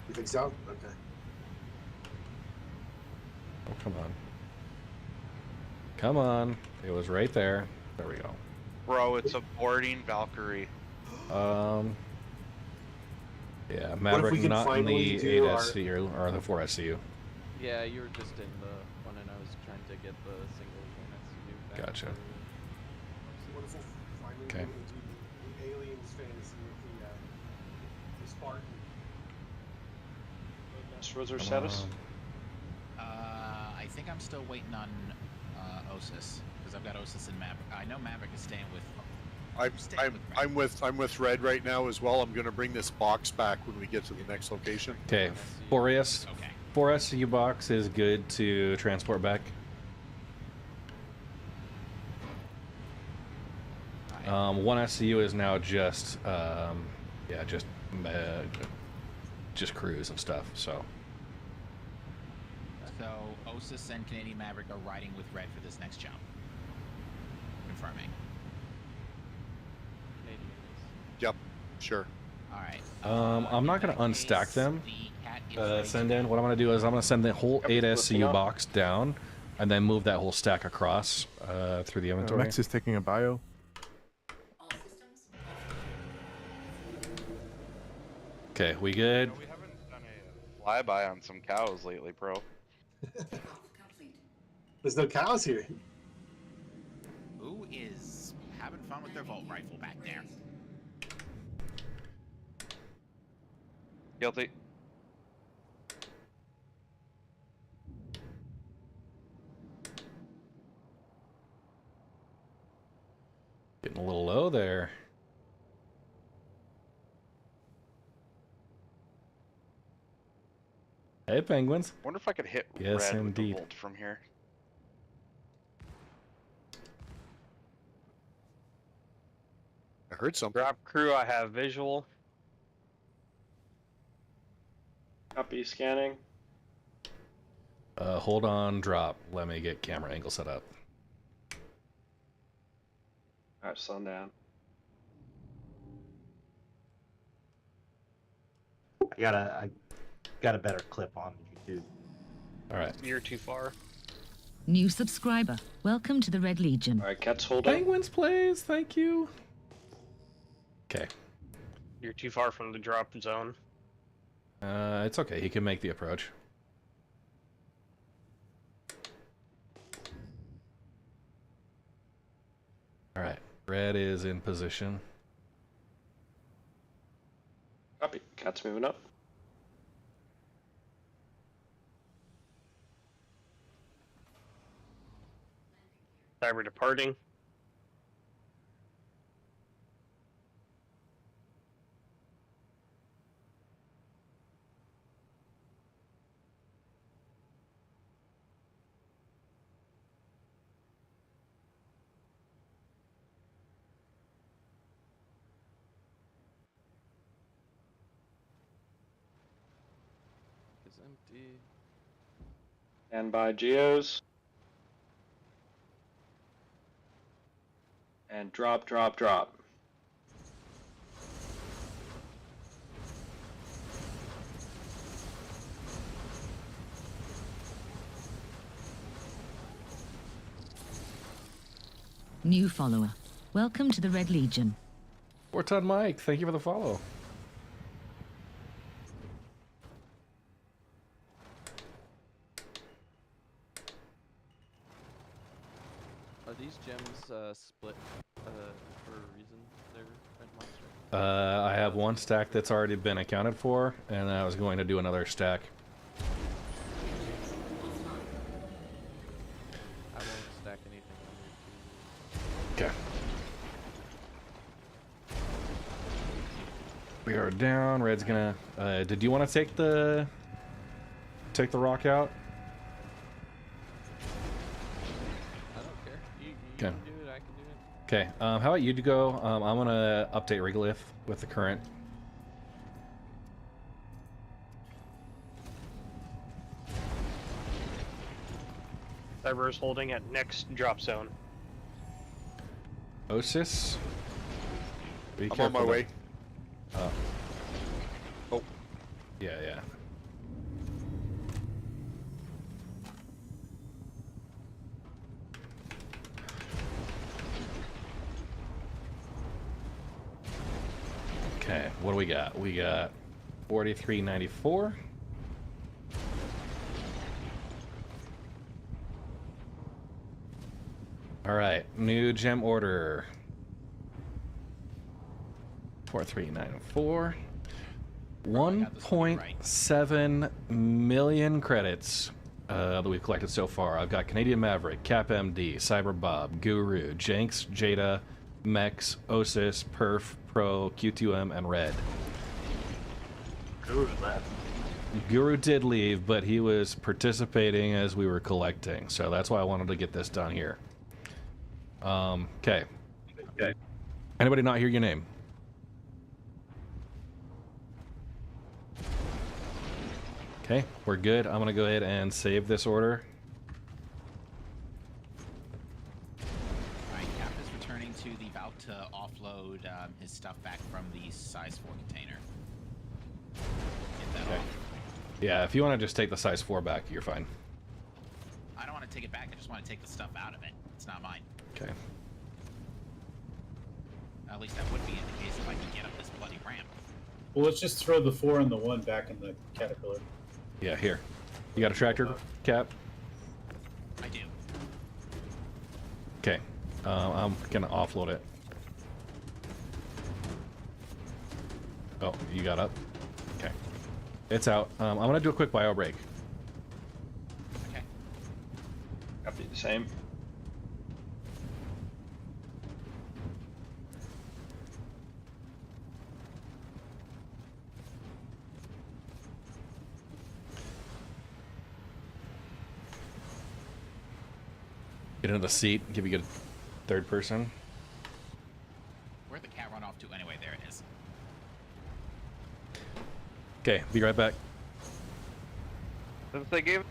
you think so? Okay. Oh, come on. Come on. It was right there. There we go. Bro, it's a boarding Valkyrie. Yeah, we Maverick can not in finally the do 8SCU or the 4SCU. Yeah, you were just in the one, and I was trying to get the single units to do. Gotcha. What if we'll finally Okay. be able to do the Aliens fantasy with the Spartan? What's our status? I think I'm still waiting on Osis, because I've got Osis and Maverick. I know Maverick is staying with I'm with Red right now as well. I'm gonna bring this box back when we get to the next location. Okay, 4 SU box is good to transport back. 1 SU is now just just crews and stuff. So Osis and Canadian Maverick are riding with Red for this next jump. Confirming. Yep, sure. All right. I'm not going to unstack them. Send in. What I'm going to do is I'm going to send the whole 8 SCU box down, and then move that whole stack across through the inventory. Max is taking a bio. Okay, we good? We haven't done a flyby on some cows lately, bro. There's no cows here. Who is having fun with their Volt rifle back there? Guilty. Getting a little low there. Hey, penguins. Wonder if I could hit Yes, red with the indeed. Volt from here. I heard something. Drop crew, I have visual. Copy scanning. Hold on, drop. Let me get camera angle set up. Alright, slowing down. I got a better clip on YouTube. All right. You're too far. New subscriber. Welcome to the Red Legion. Alright, Cat's holding. Penguins, please. Thank you. Okay. You're too far from the drop zone. It's okay. He can make the approach. All right. Red is in position. Copy. Cat's moving up. Cyber departing. Is empty. And by geos. And drop, drop, drop. New follower. Welcome to the Red Legion. 4-ton Mike, thank you for the follow. Are these gems split for a reason? They're Red Monster? I have one stack that's already been accounted for, and I was going to do another stack. I won't stack anything on your Okay. We are down. Red's gonna. Did you want to take the rock out? I don't care. You Okay. can do it, I can do it. Okay. How about you to go? I'm gonna update regolith with the current. Cyber is holding at next drop zone. Osis. Be I'm on my careful way. Oh. Oh. Yeah, yeah. Okay, what do we got? We got 4394. All right, new gem order. 4394. 1.7 million credits that we've collected so far. I've got Canadian Maverick, Cap MD, Cyber Bob, Guru, Jenks, Jada, Mex, Osis, Perf, Pro, Q2M, and Red. Guru left. Guru did leave, but he was participating as we were collecting, so that's why I wanted to get this done here. Okay. Okay. Anybody not hear your name? Okay, we're good. I'm gonna go ahead and save this order. Alright, Cap is returning to the valve to offload his stuff back from the size 4 container. Get that Okay. off. Yeah, if you want to just take the size 4 back, you're fine. I don't want to take it back, I just want to take the stuff out of it. It's not mine. Okay. At least that would be in the case if I can get up this bloody ramp. Well, let's just throw the 4 and the 1 back in the Caterpillar. Yeah, here. You got a tractor, Cap? I do. Okay. I'm gonna offload it. Oh, you got up? Okay. It's out. I'm gonna do a quick bio break. Okay. Copy the same. Get into the seat. Give you a good third person. Where'd the cat run off to anyway? There it is. Okay, be right back. Since they gave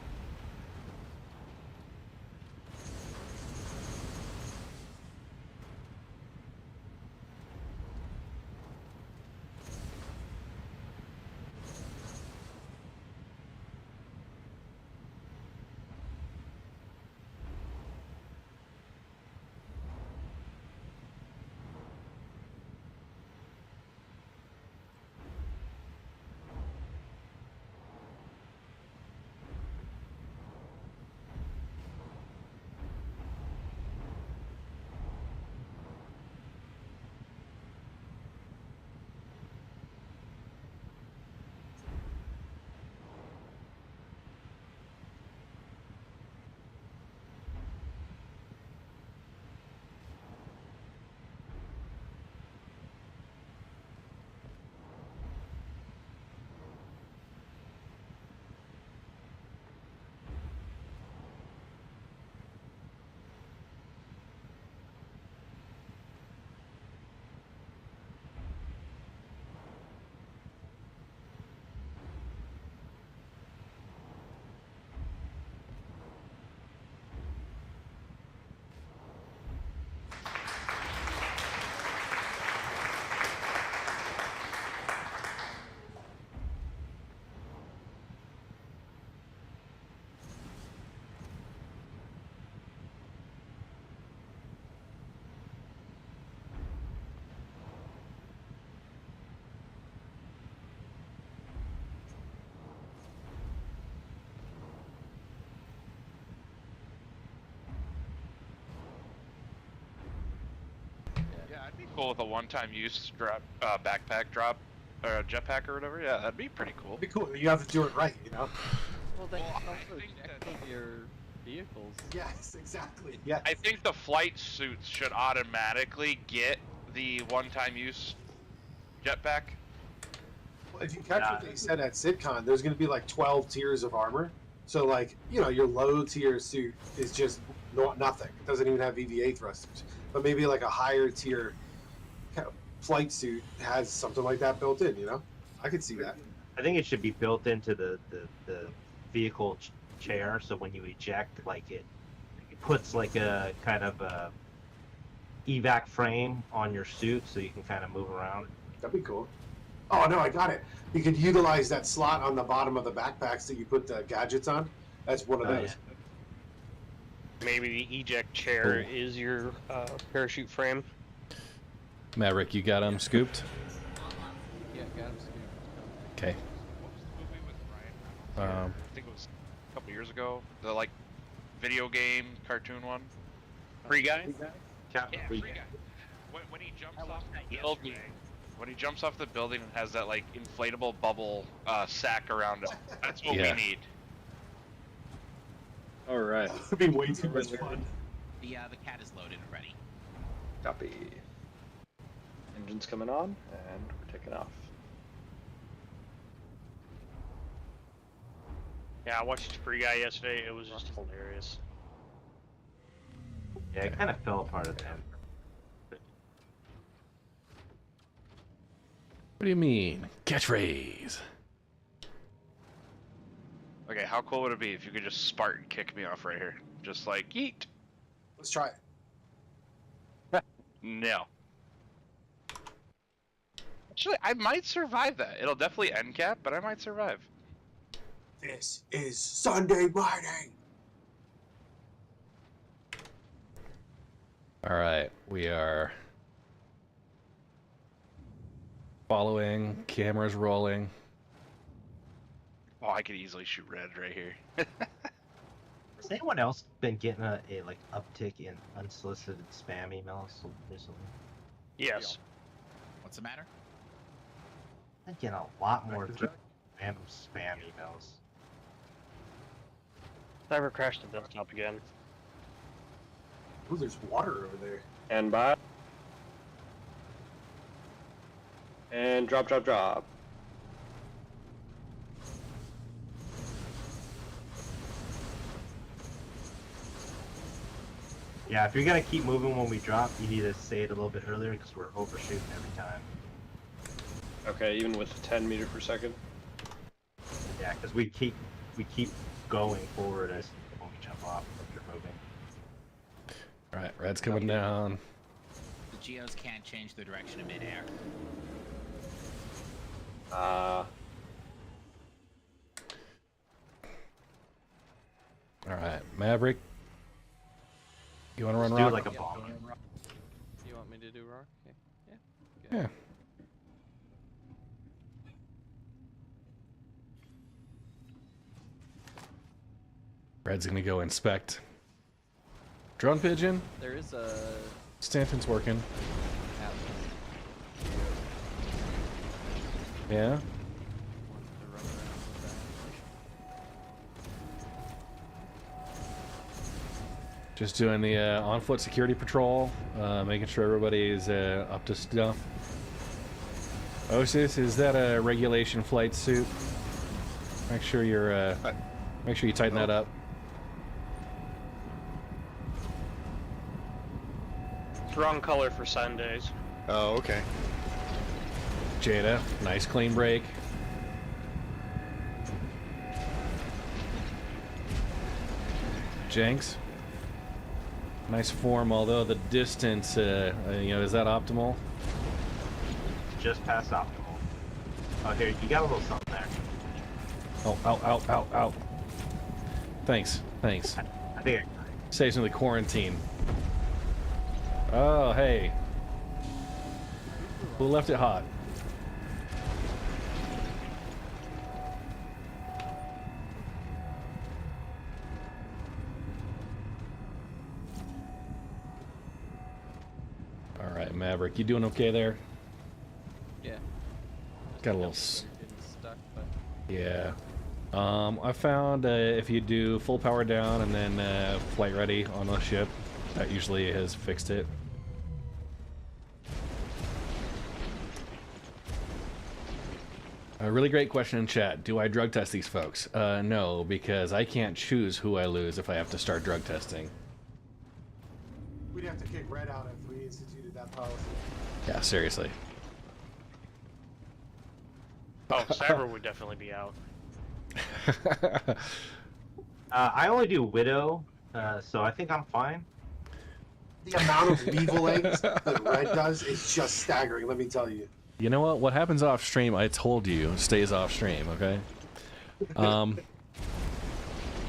I'd be cool with a one-time use drop, backpack drop, or a jetpack or whatever. Yeah, that'd be pretty cool. Be cool. You have to do it right, you know. Well, they Well, can I also think eject that- from your vehicles. Yes, exactly. Yeah. I think the flight suits should automatically get the one-time use jetpack. Well, if you catch what they said at SidCon, there's going to be like 12 tiers of armor. So, like, you know, your low tier suit is just nothing. It doesn't even have EVA thrusters. But maybe like a higher tier flight suit has something like that built in, you know? I could see that. I think it should be built into the vehicle chair, so when you eject, like it puts like a kind of a evac frame on your suit, so you can kind of move around. That'd be cool. Oh no, I got it. You could utilize that slot on the bottom of the backpacks that you put the gadgets on. That's one of those. maybe the eject chair is your parachute frame. Maverick, you got him scooped? Yeah, got him scooped. Okay. What was the movie with Ryan? I think it was a couple years ago. The like video game cartoon one. Free Guy? Yeah, Free Guy. When he jumps off the building, when he jumps off the building and has that like inflatable bubble sack around him, that's what we need. All right. It'd be way too much fun. The cat is loaded and ready. Copy. Engine's coming on, and we're taking off. Yeah, I watched Spree Guy yesterday. It was just hilarious. Yeah, it kind of fell apart at the end. What do you mean? Catchphrase. Okay, how cool would it be if you could just Spartan kick me off right here? Just like, yeet. Let's try it. No. Actually, I might survive that. It'll definitely end cap, but I might survive. This is Sunday morning. All right, we are following. Cameras rolling. Oh, I could easily shoot red right here. Has anyone else been getting a like uptick in unsolicited spam emails recently? Yes. What's the matter? I'm getting a lot more random spam emails. Cyber crashed the desktop again. Ooh, there's water over there. And by. And drop, drop, drop. Yeah, if you're gonna keep moving when we drop, you need to say it a little bit earlier because we're overshooting every time. Okay, even with 10 meters per second. Yeah, because we keep going forward as when we jump off if you're moving. All right, red's coming down. The geos can't change their direction in midair. All right, Maverick. You want to run Let's do rock? like a bomb. Do you want me to do rock? Okay. Yeah. Yeah. Red's gonna go inspect. Drone pigeon. There is a Stanton's working. ATLS. Yeah. Just doing the on-foot security patrol, making sure everybody's up to stuff. Osis, is that a regulation flight suit? Make sure you're make sure you tighten that up. It's wrong color for Sundays. Oh, okay. Jada, nice clean break. Jenks, nice form, although the distance, is that optimal? Just past optimal. Oh, here, you got a little something there. Oh, ow, ow, ow, ow. Thanks, thanks. I think saves me the quarantine. Oh, hey. Who left it hot? All right, Maverick, you doing okay there? Yeah. Got a little. Getting stuck, but Yeah. I found if you do full power down and then flight ready on the ship, that usually has fixed it. A really great question in chat. Do I drug test these folks? No, because I can't choose who I lose if I have to start drug testing. We'd have to kick Red out if we instituted that policy. Yeah, seriously. Oh, Cyber would definitely be out. I only do Widow, so I think I'm fine. The amount of weevil eggs that Red does is just staggering, let me tell you. You know what? What happens off stream, I told you, stays off stream, okay?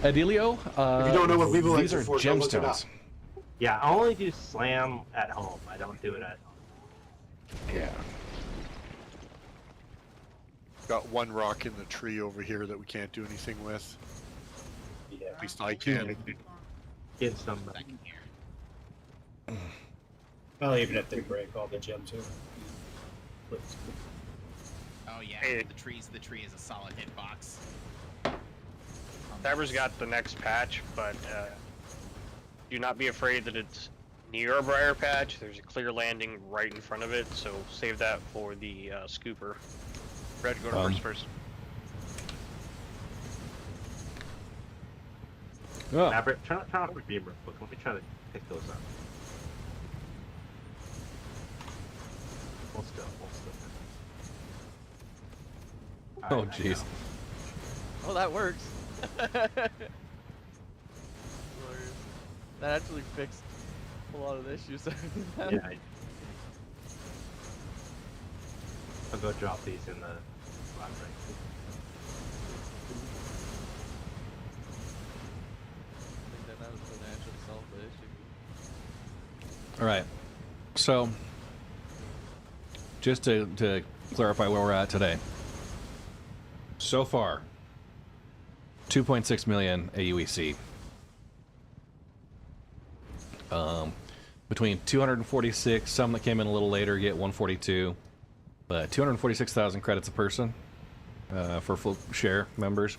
Adelio, If you don't know what weevil these eggs are are for, don't look it up. gemstones. Yeah, I only do slam at home. I don't do it at home. Yeah. Got one rock in the tree over here that we can't do anything with. Yeah. At least I can. Get some. Well, even if they break all the gems too. Oh yeah, Hey. the tree is a solid hitbox. Cyber's got the next patch, but do not be afraid that it's Near our briar patch, there's a clear landing right in front of it, so save that for the scooper. Red, go to first. Oh. Maverick, turn off the beam real quick. Let me try to pick those up. Hold still, hold still. Oh, jeez. Oh, that works. That actually fixed a lot of the issues. Yeah. I'll go drop these in the flat right. I think that was going to actually solve the issue. All right. So, just to clarify where we're at today. So far, 2.6 million AUEC. Between 246, some that came in a little later get 142, but 246,000 credits a person for full share members.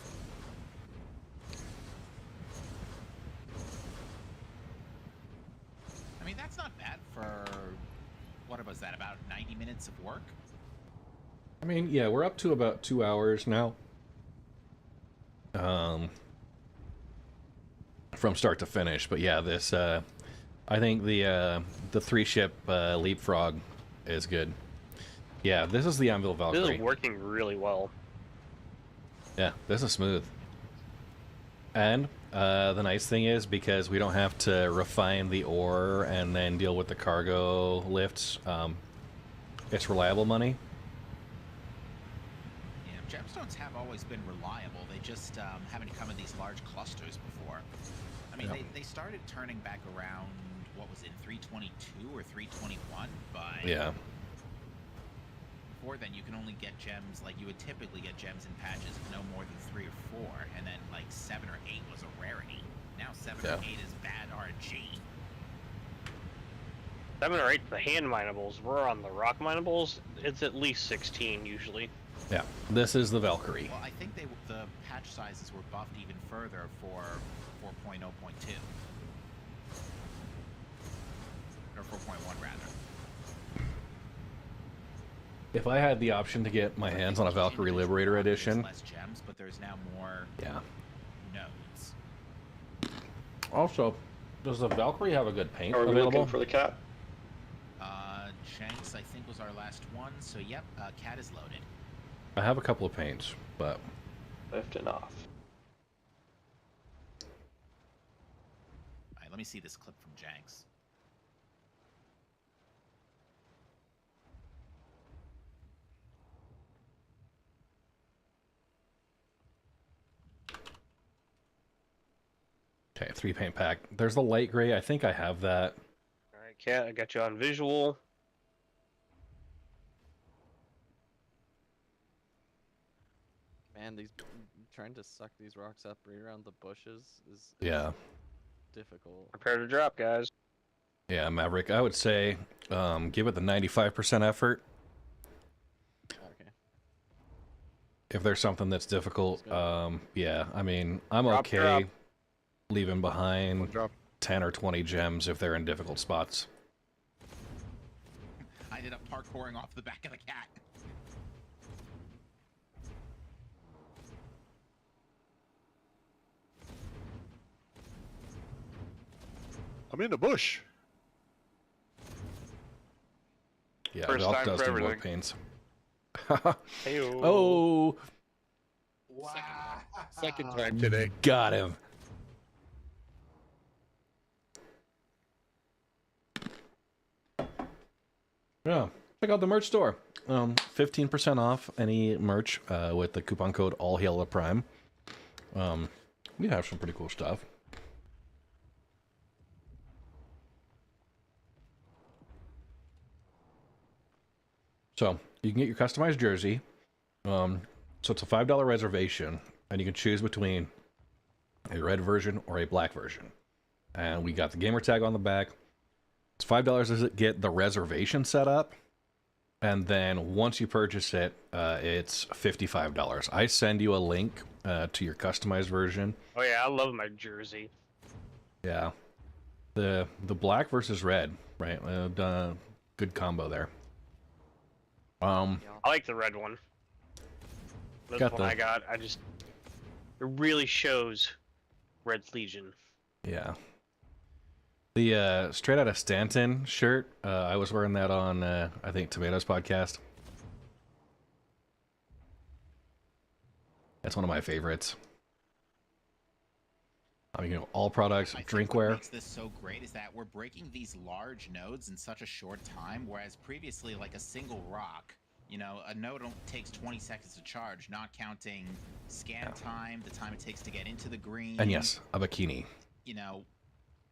I mean, that's not bad for, what was that, about 90 minutes of work? I mean, yeah, we're up to about 2 hours now. From start to finish, but yeah, this, I think the 3-ship leapfrog is good. Yeah, this is the Anvil Valkyrie. This is working really well. Yeah, this is smooth. And the nice thing is, because we don't have to refine the ore and then deal with the cargo lifts, it's reliable money. Yeah, gemstones have always been reliable. They just haven't come in these large clusters before. I mean, they started turning back around, what was it, 322 or 321? But yeah. Before then, you can only get gems, like you would typically get gems in patches of no more than 3 or 4, and then like 7 or 8 was a rarity. Now 7 or 8 is bad RNG. 7 or 8 the hand minables. We're on the rock minables. It's at least 16 usually. Yeah, this is the Valkyrie. Well, I think the patch sizes were buffed even further for 4.0.2. Or 4.1 rather. If I had the option to get my hands on a Valkyrie Liberator Edition, Less gems, but there's now more nodes. Also, does the Valkyrie have a good paint Are we available? looking for the cat? Shanks, I think, was our last one, so yep, cat is loaded. I have a couple of paints, but Lifting off. Alright, let me see this clip from Janks. okay, 3 paint pack. There's the light gray. I think I have that. Alright, Cat, I got you on visual. Man, trying to suck these rocks up right around the bushes is difficult. Prepare to drop, guys. Yeah, Maverick, I would say give it the 95% effort. Okay. If there's something that's difficult, yeah, I mean, I'm Drop. leaving behind 10 or 20 gems if they're in difficult spots. I ended up parkouring off the back of the cat. I'm in the bush. Yeah, First Valk time does for do more everything. paints. Hey-o. Oh, Wow. Second time today. got him. Yeah, check out the merch store. 15% off any merch with the coupon code AllHailThePrime. We have some pretty cool stuff. So you can get your customized jersey. So it's a $5 reservation, and you can choose between a red version or a black version. And we got the gamer tag on the back. It's $5 to get the reservation set up, and then once you purchase it, it's $55. I send you a link to your customized version. Oh yeah, I love my jersey. Yeah, The black versus red, right? Good combo there. I like the red one. That's Got one I got. It really shows Red's Legion. Yeah. The Straight Outta Stanton shirt, I was wearing that on, I think, Tomatoes podcast. That's one of my favorites. I mean, all products, drinkware. What makes this so great is that we're breaking these large nodes in such a short time, whereas previously, like a single rock, a node takes 20 seconds to charge, not counting scan time, the time it takes to get into the green. And yes, a bikini.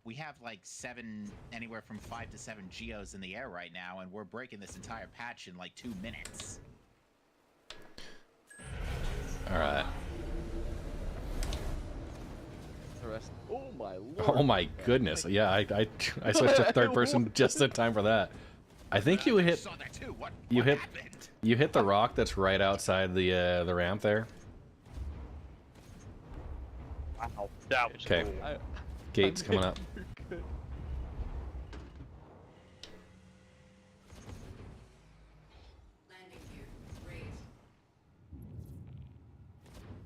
We have like anywhere from 5 to 7 geos in the air right now, and we're breaking this entire patch in like 2 minutes. All right. The rest. Oh my lord. Oh my goodness. Yeah, I switched to third person just in time for that. I think you hit you hit the rock that's right outside the ramp there. Wow, that was okay. Cool. Gates coming up.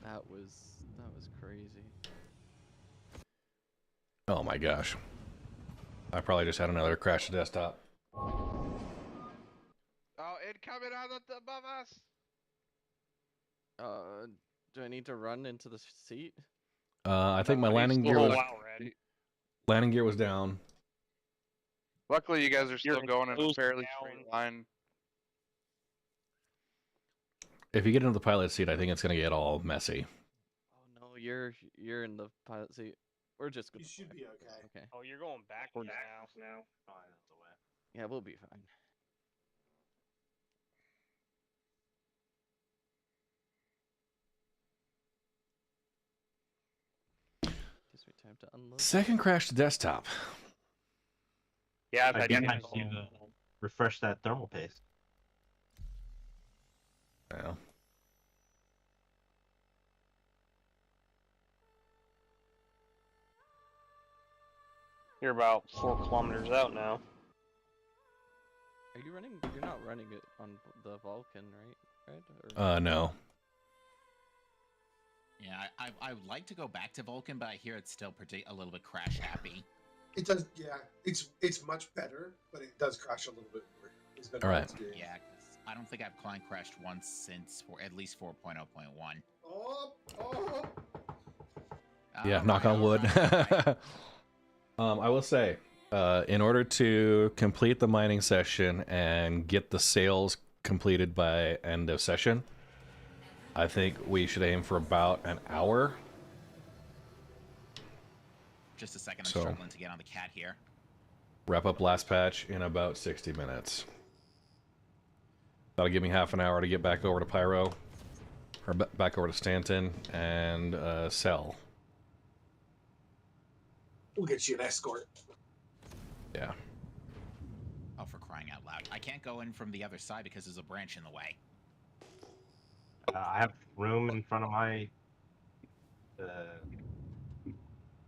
That was crazy. Oh my gosh. I probably just had another crash to desktop. Oh, incoming out above us! Do I need to run into the seat? I think my landing gear was down. Luckily, you guys are still going in a fairly straight line. If you get into the pilot seat, I think it's gonna get all messy. Oh no, you're in the pilot seat. We're just gonna. You should be okay. Okay. Oh, you're going backwards now. Oh, that's the way. Yeah, we'll be fine. Gives me time to unload. Second crash to desktop. Yeah, I guess I see the refresh that thermal paste. Yeah. You're about 4 kilometers out now. Are you running? You're not running it on the Vulcan, right? Or... No. Yeah, I would like to go back to Vulcan, but I hear it's still a little bit crash happy. It does, yeah. It's much better, but it does crash a little bit more. It's been all right. Yeah, 'cause I don't think I've client crashed once since at least 4.0.1. Oh. Yeah, knock on wood. I will say, in order to complete the mining session and get the sales completed by end of session, I think we should aim for about an hour. Just a second, I'm struggling to get on the cat here. Wrap up last patch in about 60 minutes. That'll give me half an hour to get back over to Pyro, or back over to Stanton, and sell. We'll get you an escort. Yeah. Oh, for crying out loud. I can't go in from the other side because there's a branch in the way. I have room in front of my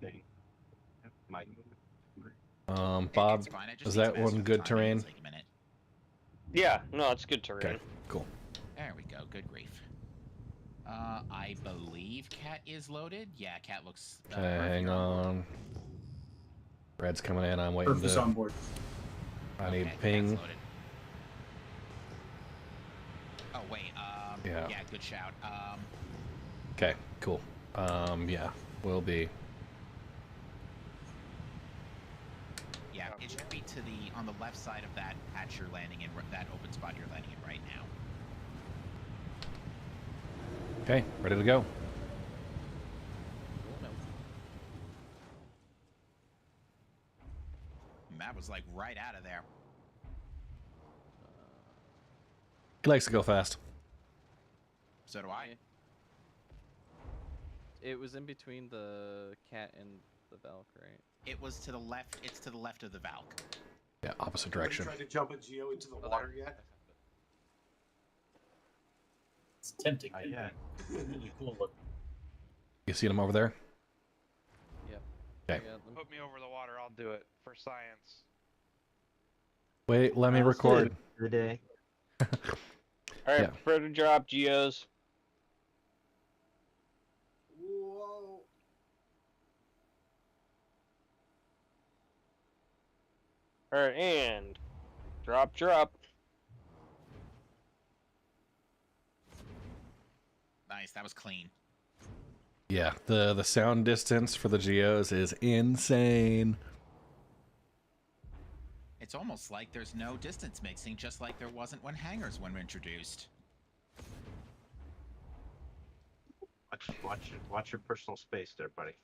thing. Bob, is that one good terrain? Yeah, no, it's good terrain. Okay, cool. There we go. Good grief. I believe Cat is loaded. Yeah, Cat looks. Hang on. Red's coming in. I'm waiting. Purpose on board. I need ping. Oh wait. Yeah. Yeah. Good shout. Okay. Cool. Yeah. Will be. Yeah, it should be on the left side of that patch you're landing in, that open spot you're landing in right now. Okay. Ready to go. Matt was like right out of there. He likes to go fast. So do I. It was in between the Cat and the Valk, right? It was to the left. It's to the left of the Valk. Yeah, opposite direction. Trying to jump a Geo into the water yet? It's tempting. Yeah. Really cool look. You see him over there? Yep. Okay. Put me over the water. I'll do it for science. Wait, let me record. The day. Alright, Yeah. prepare to drop geos. Whoa. Alright, and drop. Nice, that was clean. Yeah, the sound distance for the geos is insane. It's almost like there's no distance mixing, just like there wasn't when hangars were introduced. Watch your personal space there, buddy.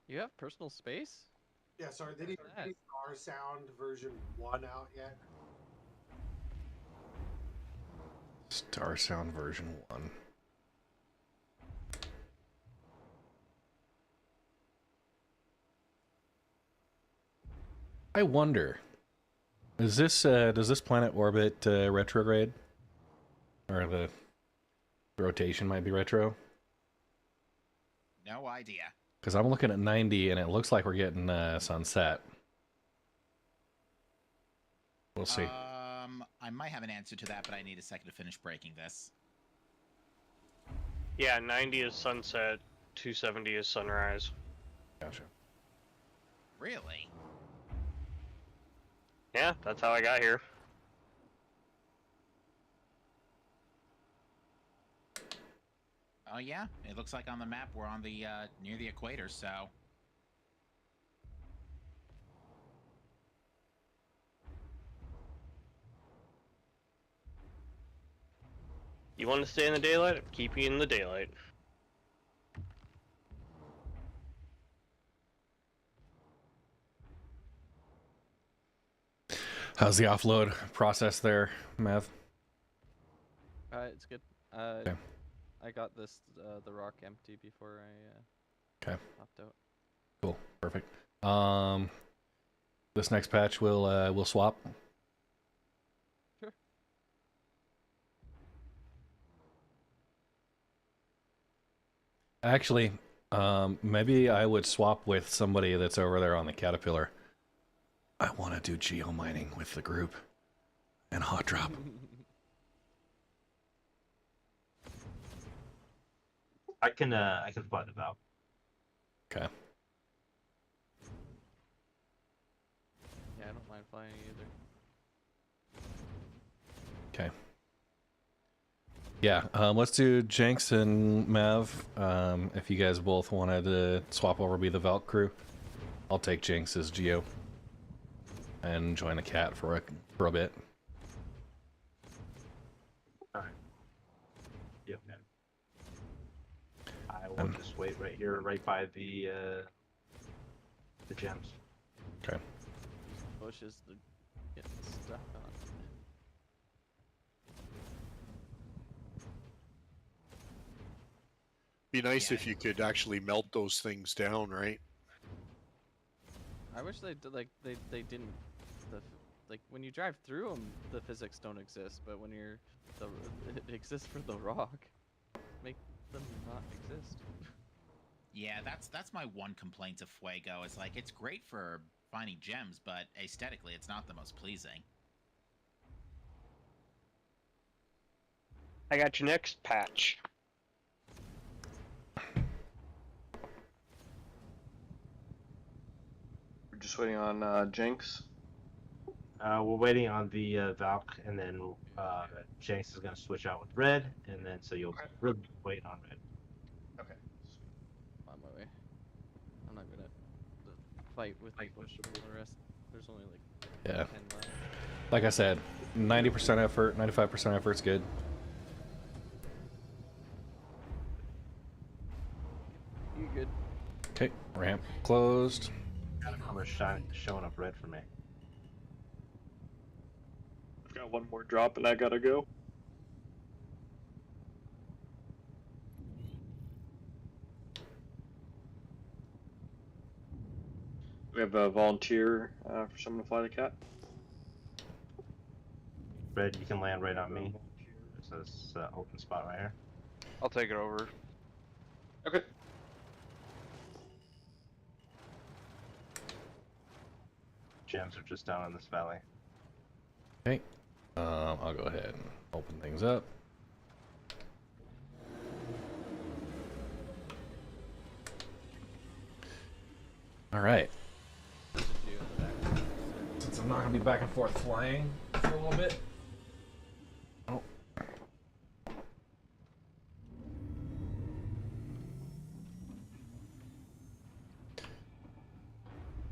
You have personal space? Yeah, sorry, they didn't release our sound version 1 out yet. Star Sound version 1. I wonder, is this does this planet orbit retrograde, or the rotation might be retro? No idea. Because I'm looking at 90 and it looks like we're getting sunset. We'll see. I might have an answer to that, but I need a second to finish breaking this. Yeah, 90 is sunset, 270 is sunrise. Gotcha. Really? Yeah, that's how I got here. Oh yeah, it looks like on the map we're on the near the equator, so. You want to stay in the daylight? Keep you in the daylight. How's the offload process there, Mav? It's good. Okay. I got this the rock empty before I Okay. popped out. Cool. Perfect. This next patch we'll swap. Sure. Actually, maybe I would swap with somebody that's over there on the Caterpillar. I want to do geo mining with the group and hot drop. I can flood it out. Okay. Yeah, I don't mind flying either. Okay. Yeah, let's do Jenks and Mav. If you guys both wanted to swap over, be the Valk crew, I'll take Jenks as Geo and join the Cat for a bit. Alright. Yep. I will just wait right here, right by the gems. Okay. Bushes to get stuck on. Be nice if you could actually melt those things down, right? I wish they did, like they didn't. Like when you drive through them, the physics don't exist, but when you're it exists for the rock. Make them not exist. Yeah, that's my one complaint of Fuego. It's like it's great for finding gems, but aesthetically, it's not the most pleasing. I got your next patch. We're just waiting on Jinx. We're waiting on the Valk, and then Jinx is going to switch out with red, and then so you'll really wait on red. Okay. On my way. I'm not gonna fight with the rest. There's only like Yeah. 10 left. Like I said, 90% effort, 95% effort's good. You good? Okay, ramp closed. How much showing up red for me? I've got one more drop and I gotta go. We have a volunteer for someone to fly the cat. Red, you can land right on me. There's this open spot right here. I'll take it over. Okay. gems are just down in this valley. Okay. I'll go ahead and open things up. All right. Since I'm not gonna be back and forth flying for a little bit. Oh.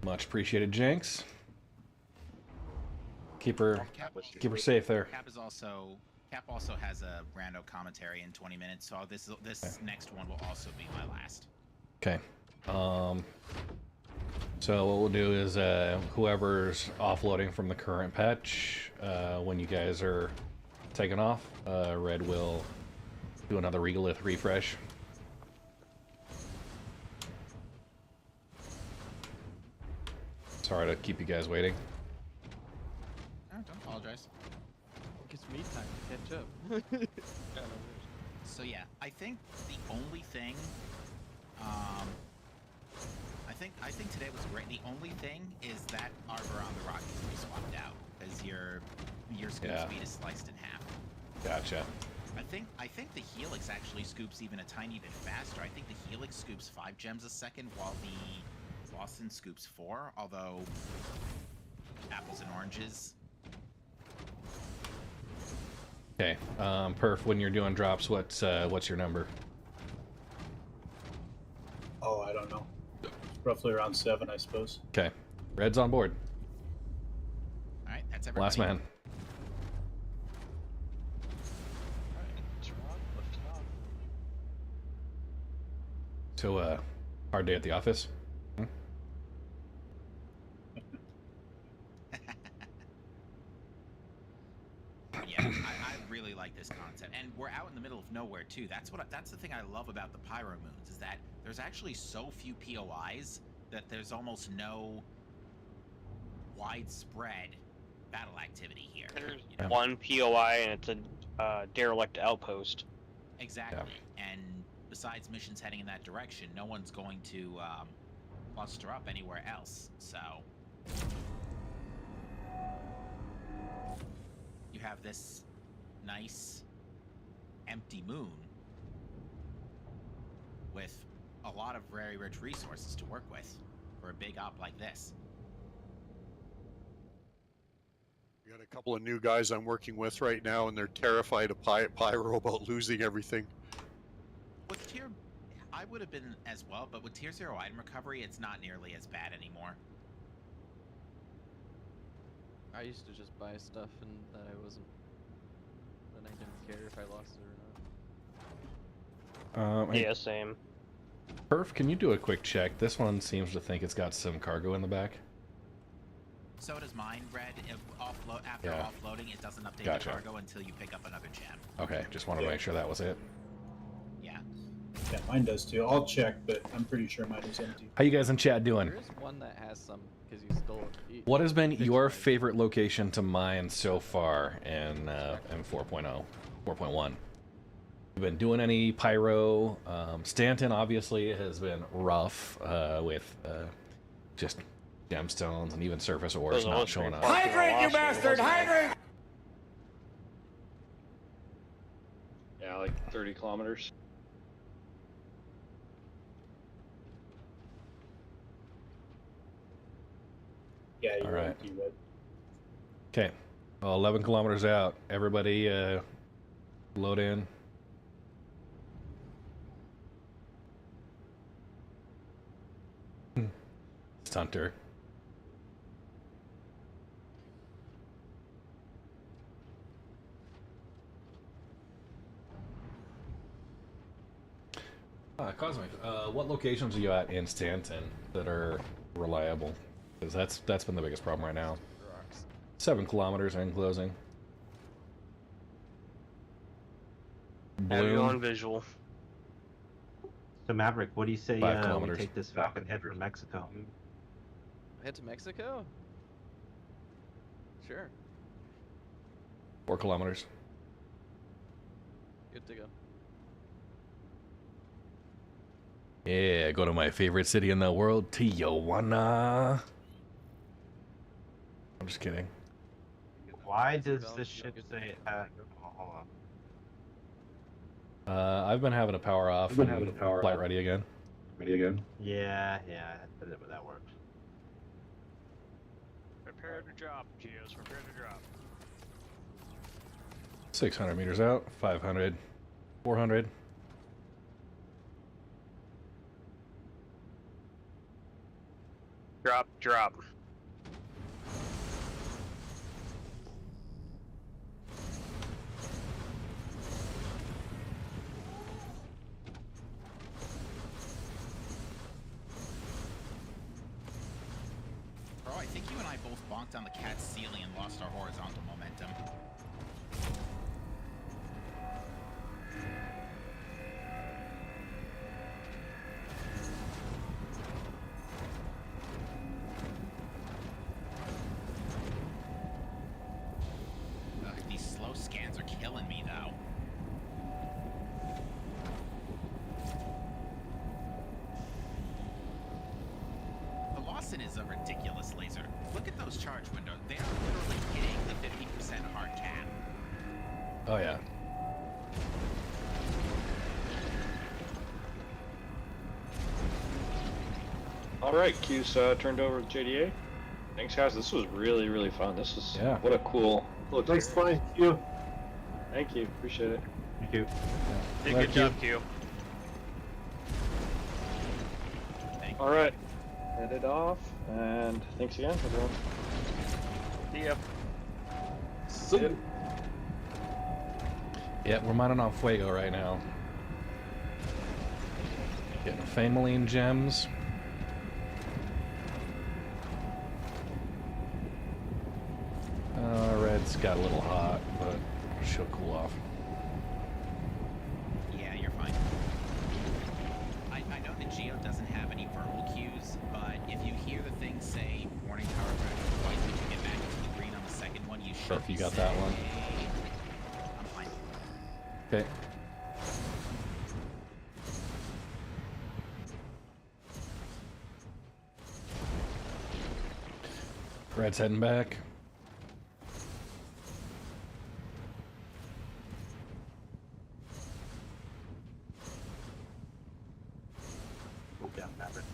Much appreciated, Jenks. Keep her safe there. Cap also has a rando commentary in 20 minutes, so this next one will also be my last. Okay. So what we'll do is whoever's offloading from the current patch, when you guys are taking off, Red will do another regolith refresh. Sorry to keep you guys waiting. Oh, don't apologize. Gives me time to catch up. So yeah, I think the only thing, I think today was great. The only thing is that arbor on the rock needs to be swapped out because your scoop speed is sliced in half. Gotcha. I think the helix actually scoops even a tiny bit faster. I think the helix scoops 5 gems a second while the Boston scoops 4. Although apples and oranges. Okay. Perf, when you're doing drops, what's your number? Oh, I don't know. Roughly around 7, I suppose. Okay. Red's on board. All right, that's everybody. Last man. So, hard day at the office? Hmm? Yeah, I really like this concept, and we're out in the middle of nowhere too. That's the thing I love about the Pyro moons is that there's actually so few POIs that there's almost no widespread battle activity here. There's one POI and it's a derelict outpost. Exactly, and besides missions heading in that direction, no one's going to cluster up anywhere else. So you have this nice empty moon with a lot of very rich resources to work with for a big op like this. We got a couple of new guys I'm working with right now, and they're terrified of Pyro about losing everything. With tier, I would have been as well, but with tier 0 item recovery, it's not nearly as bad anymore. I used to just buy stuff and that I wasn't, then I didn't care if I lost it or not. Yeah, same. Perf, can you do a quick check? This one seems to think it's got some cargo in the back. So does mine, Red. After Yeah. offloading, it doesn't update Gotcha. the cargo until you pick up another gem. Okay, just wanted to make sure that was it. Yeah. Yeah, mine does too. I'll check, but I'm pretty sure mine is empty. How you guys in chat doing? There is one that has some because you stole it. What has been your favorite location to mine so far in 4.0, 4.1? You've been doing any pyro? Stanton obviously has been rough with just gemstones and even surface ores not showing up. Hydrate, you bastard! Hydrate! Yeah, like 30 kilometers. Yeah, you're All right. empty, Red. Okay, well, 11 kilometers out. Everybody load in. Stunter. Cosmic, what locations are you at in Stanton that are reliable? Because that's been the biggest problem right now. 7 kilometers in closing. Have you Bloom, on visual? So Maverick, what do you say 5 we kilometers. take this Falcon head for Mexico? Head to Mexico? Sure. 4 kilometers. Good to go. Yeah, go to my favorite city in the world, Tijuana. I'm just kidding. Why does this ship say? Hold on. I've been having a power off and flight ready again. Yeah, that worked. Prepare to drop, Geos. Prepare to drop. 600 meters out, 500, 400. Drop, drop. Bro, I think you and I both bonked on the cat's ceiling and lost our horizontal momentum. Ugh, these slow scans are killing me, though. The Lawson is a ridiculous laser. Look at those charge windows. They are literally hitting the 50% hard cap. Oh yeah. All right, Q's turned over to JDA. Thanks, guys. This was really, really fun. This was what a cool. Thanks, fine. Q. Thank you. Appreciate it. Thank you. Hey, good job, Q. All right, headed off, and thanks again, everyone. See ya. See ya. Yeah, we're mining on Fuego right now. Getting Famaline gems. Red's got a little hot, but she'll cool off. Yeah, you're fine. I know the GEO doesn't have any verbal cues, but if you hear the thing say warning power pressure twice when you get back into the green on the second one, you should Sure, if you be got that one. saying, I'm fine. Okay. Red's heading back. Move down, Maverick.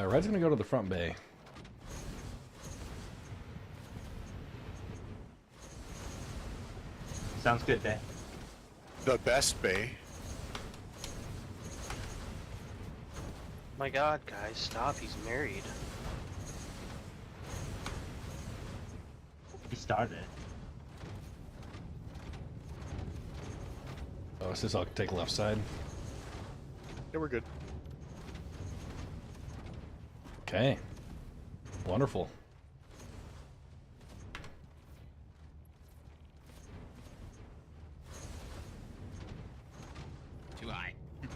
Red's gonna go to the front bay. Sounds good, Day. The best bay. My God, guys, stop! He's married. He started. Oh, this is I'll take left side. Yeah, we're good. Okay. Wonderful. Too high. I'm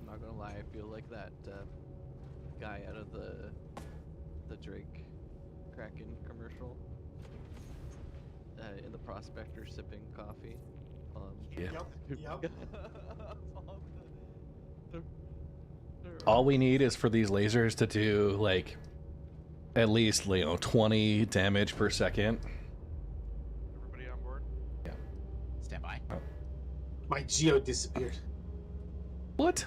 not gonna lie, I feel like that guy out of the Drake Kraken commercial in the Prospector sipping coffee. Yeah. Yep. All we need is for these lasers to do like at least 20 damage per second. Everybody on board? Yeah. Stand by. My Geo disappeared. What?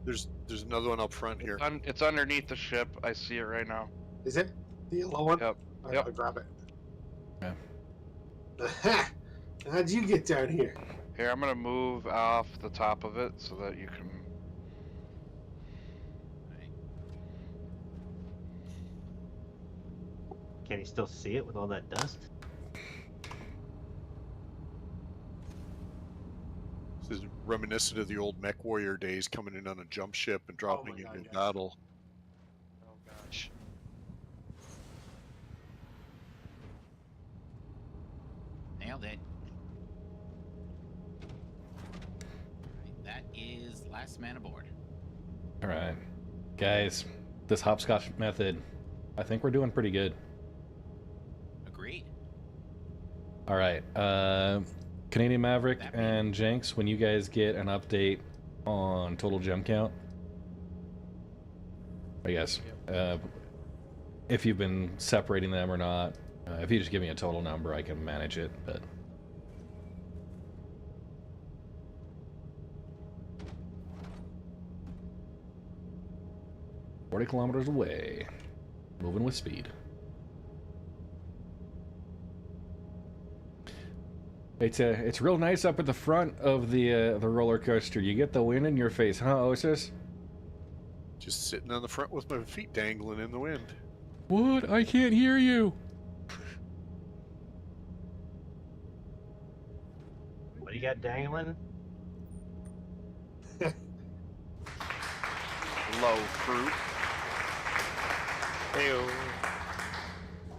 There's another one up front here. It's underneath the ship. I see it right now. Is it the yellow one? Yep. I'll grab it. Yeah. Aha! How'd you get down here? Here, I'm gonna move off the top of it so that you can. Can you still see it with all that dust? This is reminiscent of the old Mech Warrior days, coming in on a jump ship and dropping into battle. Oh gosh. Nailed it. Alright, that is last man aboard. All right, guys. This hopscotch method I think we're doing pretty good. Agreed. All right. Canadian Maverick and Jenks, when you guys get an update on total gem count, I guess, if you've been separating them or not, if you just give me a total number, I can manage it, but... 40 kilometers away. Moving with speed. It's real nice up at the front of the roller coaster. You get the wind in your face, huh, Osis? Just sitting on the front with my feet dangling in the wind. What? I can't hear you. What do you got dangling? Low fruit. Heyo.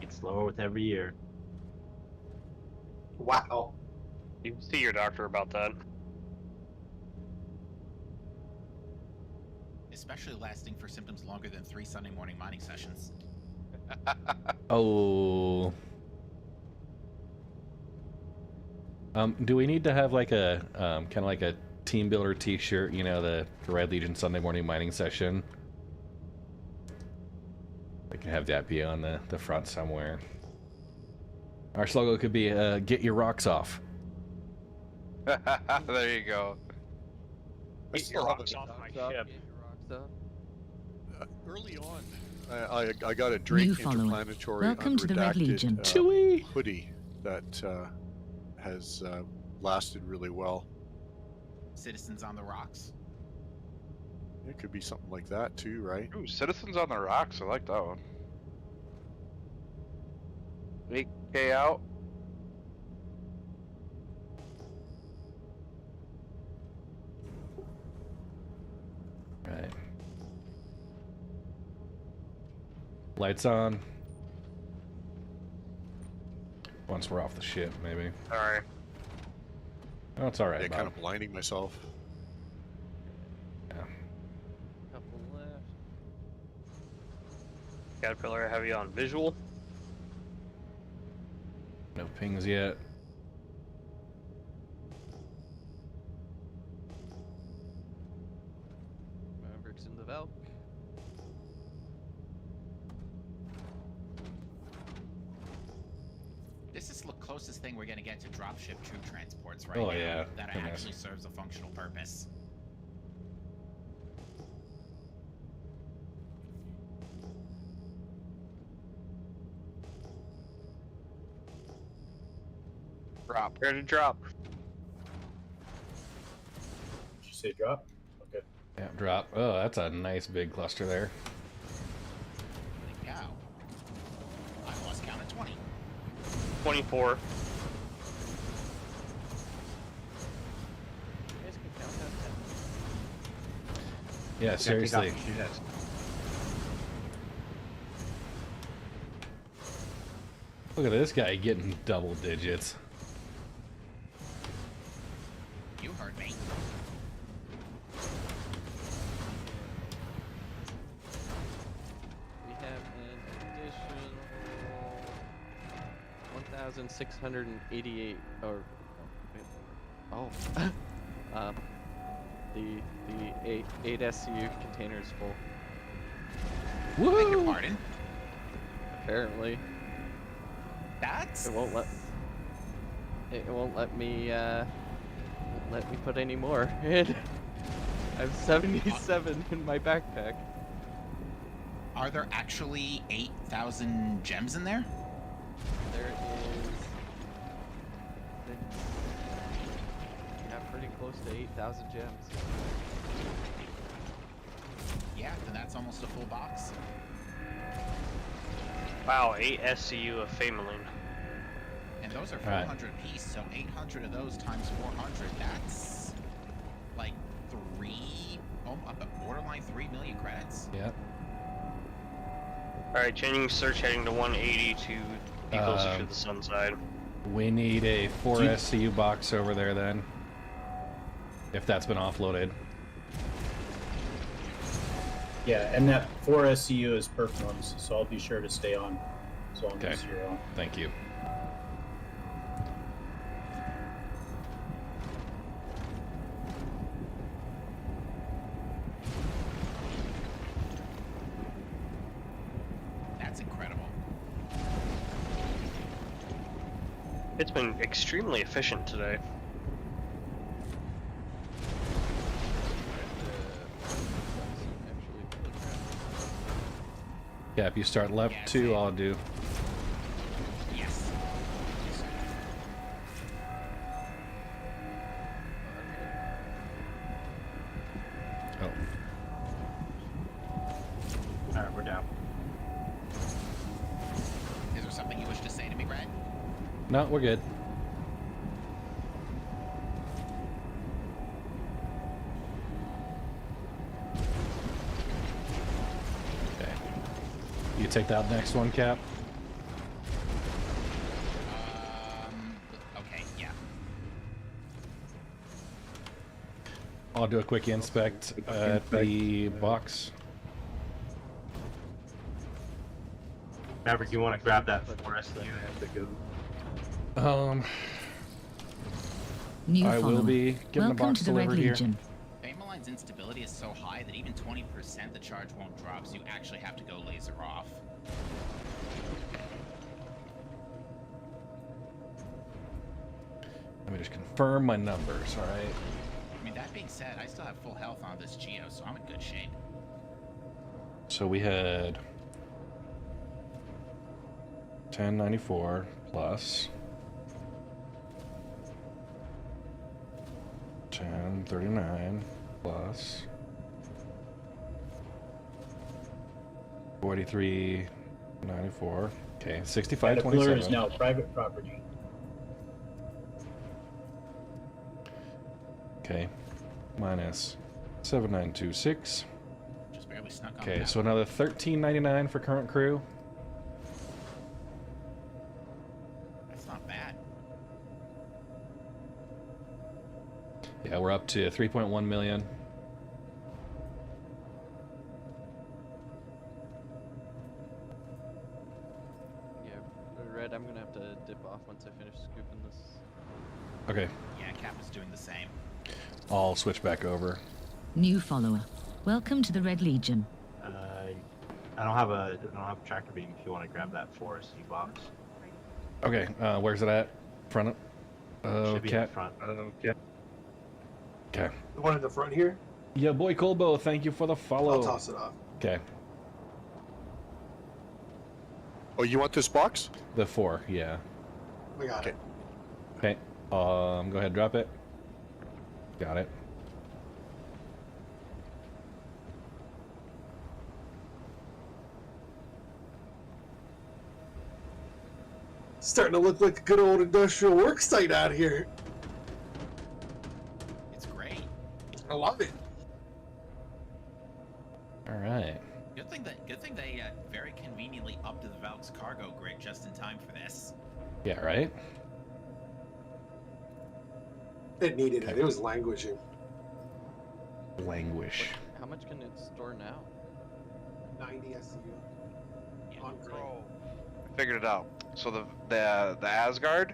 It's slower with every year. Wow. You can see your doctor about that. Especially lasting for symptoms longer than 3 Sunday morning mining sessions. Oh. Do we need to have like a kind of like a team builder T-shirt? You know, the Red Legion Sunday morning mining session. I can have that be on the front somewhere. Our slogan could be "Get your rocks off." There you go. Get your rocks off my ship. Early on, I got a Drake Interplanetary Welcome to the Red Legion. hoodie that has lasted really well. Citizens on the Rocks. It could be something like that too, right? Ooh, Citizens on the Rocks. I like that one. 8K out. Right. Lights on. Once we're off the ship, maybe. Alright. Oh, it's alright. Yeah, kind of blinding myself. Yeah. Couple left. Caterpillar, I have you on visual. No pings yet. Mavericks in the Valk. This is the closest thing we're gonna get to dropship troop transports right Oh, now. yeah. That Goodness. actually serves a functional purpose. Drop. Ready to drop. Did you say drop? Okay. Yeah, drop. Oh, that's a nice big cluster there. Holy cow. I lost count at 20. 24. You guys can count that. Yeah, seriously. Look at this guy getting double digits. You heard me. We have an additional 1,688 or the 8 SCU containers full. Woo! Beg your pardon? Apparently. That's It won't let me put any more in. I have 77 in my backpack. Are there actually 8,000 gems in there? There is pretty close to 8,000 gems. Yeah, then that's almost a full box. Wow, 8 SCU of Famelin. And those are Alright. 400 apiece, so 800 of those times 400, that's like borderline 3 million credits. Yep. Alright, changing search heading to 180 to be closer to the sun side. We need a 4 SCU box over there then. If that's been offloaded. Yeah, and that 4 SCU is perf norms, so I'll be sure to stay on as long as you're on. Thank you. That's incredible. It's been extremely efficient today. Yeah, if you start left 2, I'll do. Yes. Oh. Alright, we're down. Is there something you wish to say to me, Brad? No, we're good. Okay. You take that next one, Cap. Okay, yeah. I'll do a quick inspect at the box. Maverick, you want to grab that 4 SCU? New I will follower. be getting the Welcome box to the Red delivered here. Legion. Famaline's instability is so high that even 20% the charge won't drop, so you actually have to go laser off. Let me just confirm my numbers, alright? I mean, that being said, I still have full health on this GEO, so I'm in good shape. So we had 1094 plus 1039 plus 4394. Okay, 6527. Caterpillar is now private property. Okay, minus 7926. Just barely snuck on Okay, that. so another 1399 for current crew. That's not bad. Yeah, we're up to 3.1 million. Yeah, Red, I'm gonna have to dip off once I finish scooping this. Okay, Yeah, Cap is doing the same. I'll switch back over. New follower. Welcome to the Red Legion. I don't have a tractor beam if you want to grab that 4 SCU box. Okay, where's it at? Front of Should be in the Cat? front. Okay. The one in the front here? Yeah, boy Colbo, thank you for the follow. I'll toss it off. Okay. Oh, you want this box? The 4, yeah. I got it. Okay. Go ahead, drop it. Got it. Starting to look like a good old industrial work site out here. It's great. I love it. All right. Good thing they very conveniently upped the Valk's cargo grid just in time for this. Yeah, right? It needed it. It was languishing. Languish. How much can it store now? 90 SCU. On grid. Figured it out. So the Asgard,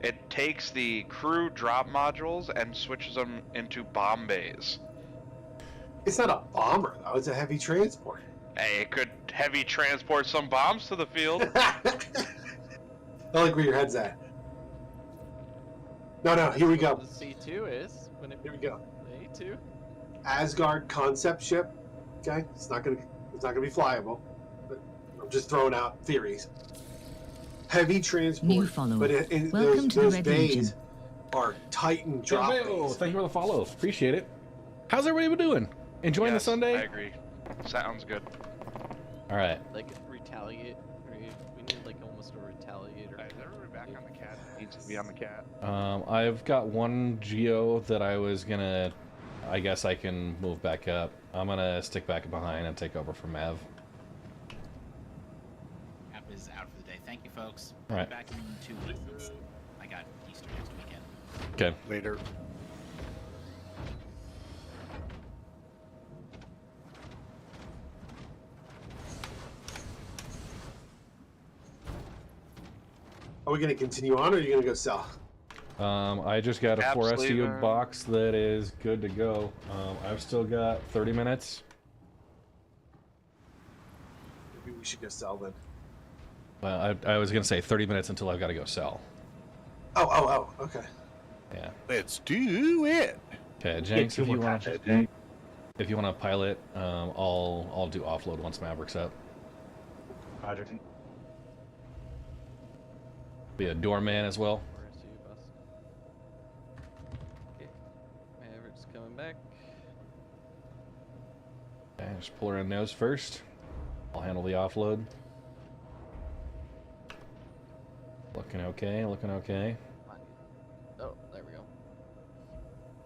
it takes the crew drop modules and switches them into bomb bays. It's not a bomber, though. It's a heavy transport. Hey, it could heavy transport some bombs to the field. I like where your head's at. No, here we go. The C2 is when it. Here we go. The A2. Asgard concept ship. Okay, it's not gonna be flyable. But I'm just throwing out theories. Heavy transport. New follower. But Welcome to the those Red bays Legion. are Titan drop Oh, bays. thank you for the follow. Appreciate it. How's everybody doing? Enjoying Yes, the Sunday? I agree. Sounds good. All right. Like retaliate. We need like almost a retaliator. Is everybody back on the cat? Needs to be on the cat. I've got one Geo that I was gonna. I guess I can move back up. I'm gonna stick back behind and take over for Mav. Cap is out for the day. Thank you, folks. All right. Back in 2 weeks. I got Easter next weekend. Okay. Later. Are we gonna continue on, or are you gonna go sell? I just got a 4 Caps SU leaving. box that is good to go. I've still got 30 minutes. Maybe we should go sell then. Well, I was gonna say 30 minutes until I've got to go sell. Oh, okay. Yeah. Let's do it. Okay, Jenks, if you want to pilot, I'll do offload once Maverick's up. Roger. Be a doorman as well. Okay. Maverick's coming back. Okay, just pull her in nose first. I'll handle the offload. Looking okay, looking okay. Oh, there we go.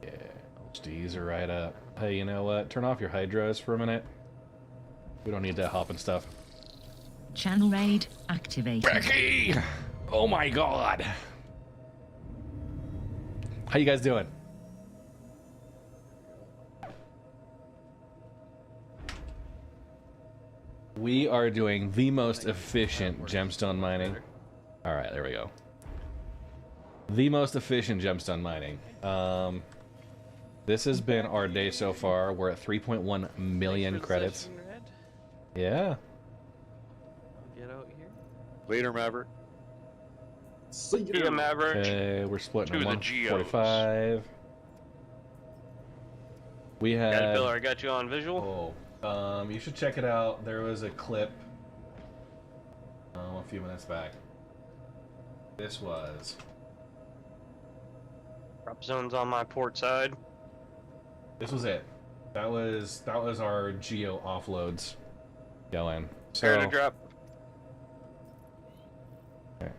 Yeah, Steez are right up. Hey, you know what? Turn off your hydros for a minute. We don't need that hopping stuff. Channel raid activated. Becky! Oh my god! How you guys doing? We are doing the most efficient gemstone mining. Alright, there we go. The most efficient gemstone mining. This has been our day so far. We're at 3.1 million credits. Yeah. Get out here. Later, Maverick. See ya, Maverick. Okay, we're splitting To at the GEOs. 145. We had... Caterpillar, I got you on visual. You should check it out. There was a clip a few minutes back. This was... Prop zone's on my port side. This was it. That was our GEO offloads going. Prepare to drop. Okay.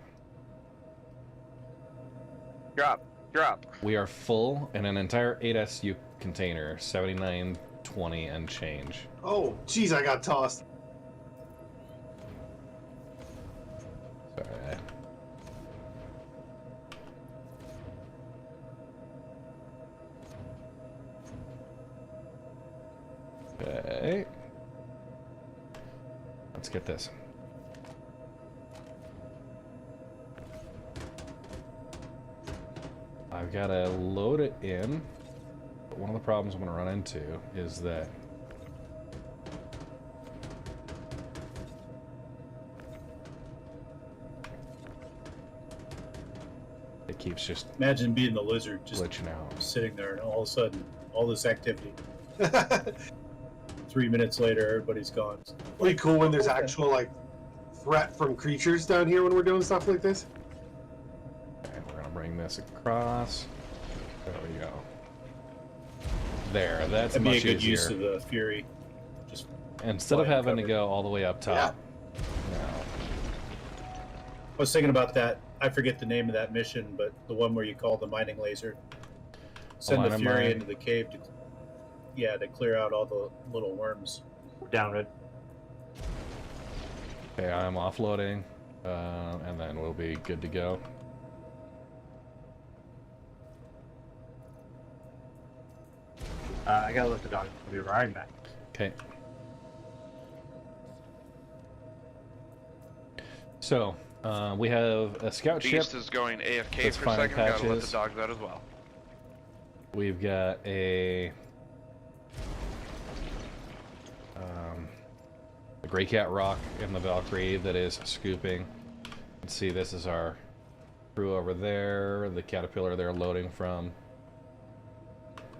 Drop. We are full in an entire 8SU container, 7920 and change. Oh, jeez, I got tossed. Sorry. Okay. Let's get this. I've got to load it in, but one of the problems I'm going to run into is that it keeps just Imagine being the lizard, just glitching out. sitting there, and all of a sudden, all this activity. 3 minutes later, everybody's gone. Pretty cool when there's actual like threat from creatures down here when we're doing stuff like this. Okay, we're gonna bring this across. There we go. There, that's That'd much be a good easier. use of the Fury. Just Instead of fly having to cover. go all the way up top. I was thinking about that. I forget the name of that mission, but the one where you call the mining laser. Send the Line of Fury mine. into the cave to clear out all the little worms. Down red. Okay, I'm offloading, and then we'll be good to go. I gotta let the dog. I'll be right back. Okay. So, we have a scout ship. Beast is going AFK that's for a finding second. Gotta let the patches. dogs out as well. We've got a GreyCat ROC in the Valkyrie that is scooping. You can see this is our crew over there, the Caterpillar they're loading from.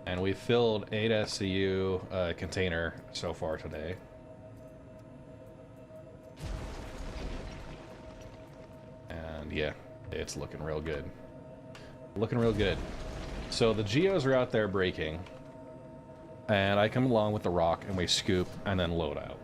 And we filled 8 SCU container so far today. And yeah, it's looking real good. Looking real good. So the GEOs are out there breaking, and I come along with the ROC and we scoop and then load out.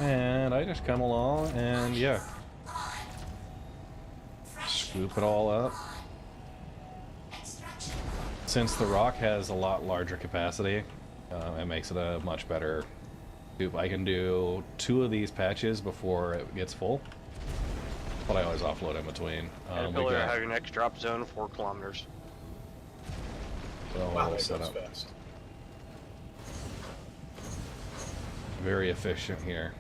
And I just come along and yeah, scoop it all up. Since the ROC has a lot larger capacity, it makes it a much better scoop. I can do 2 of these patches before it gets full. but I always offload in between. Caterpillar, have your next drop zone 4 kilometers. Well, Wow, that set goes up. fast. Very efficient here.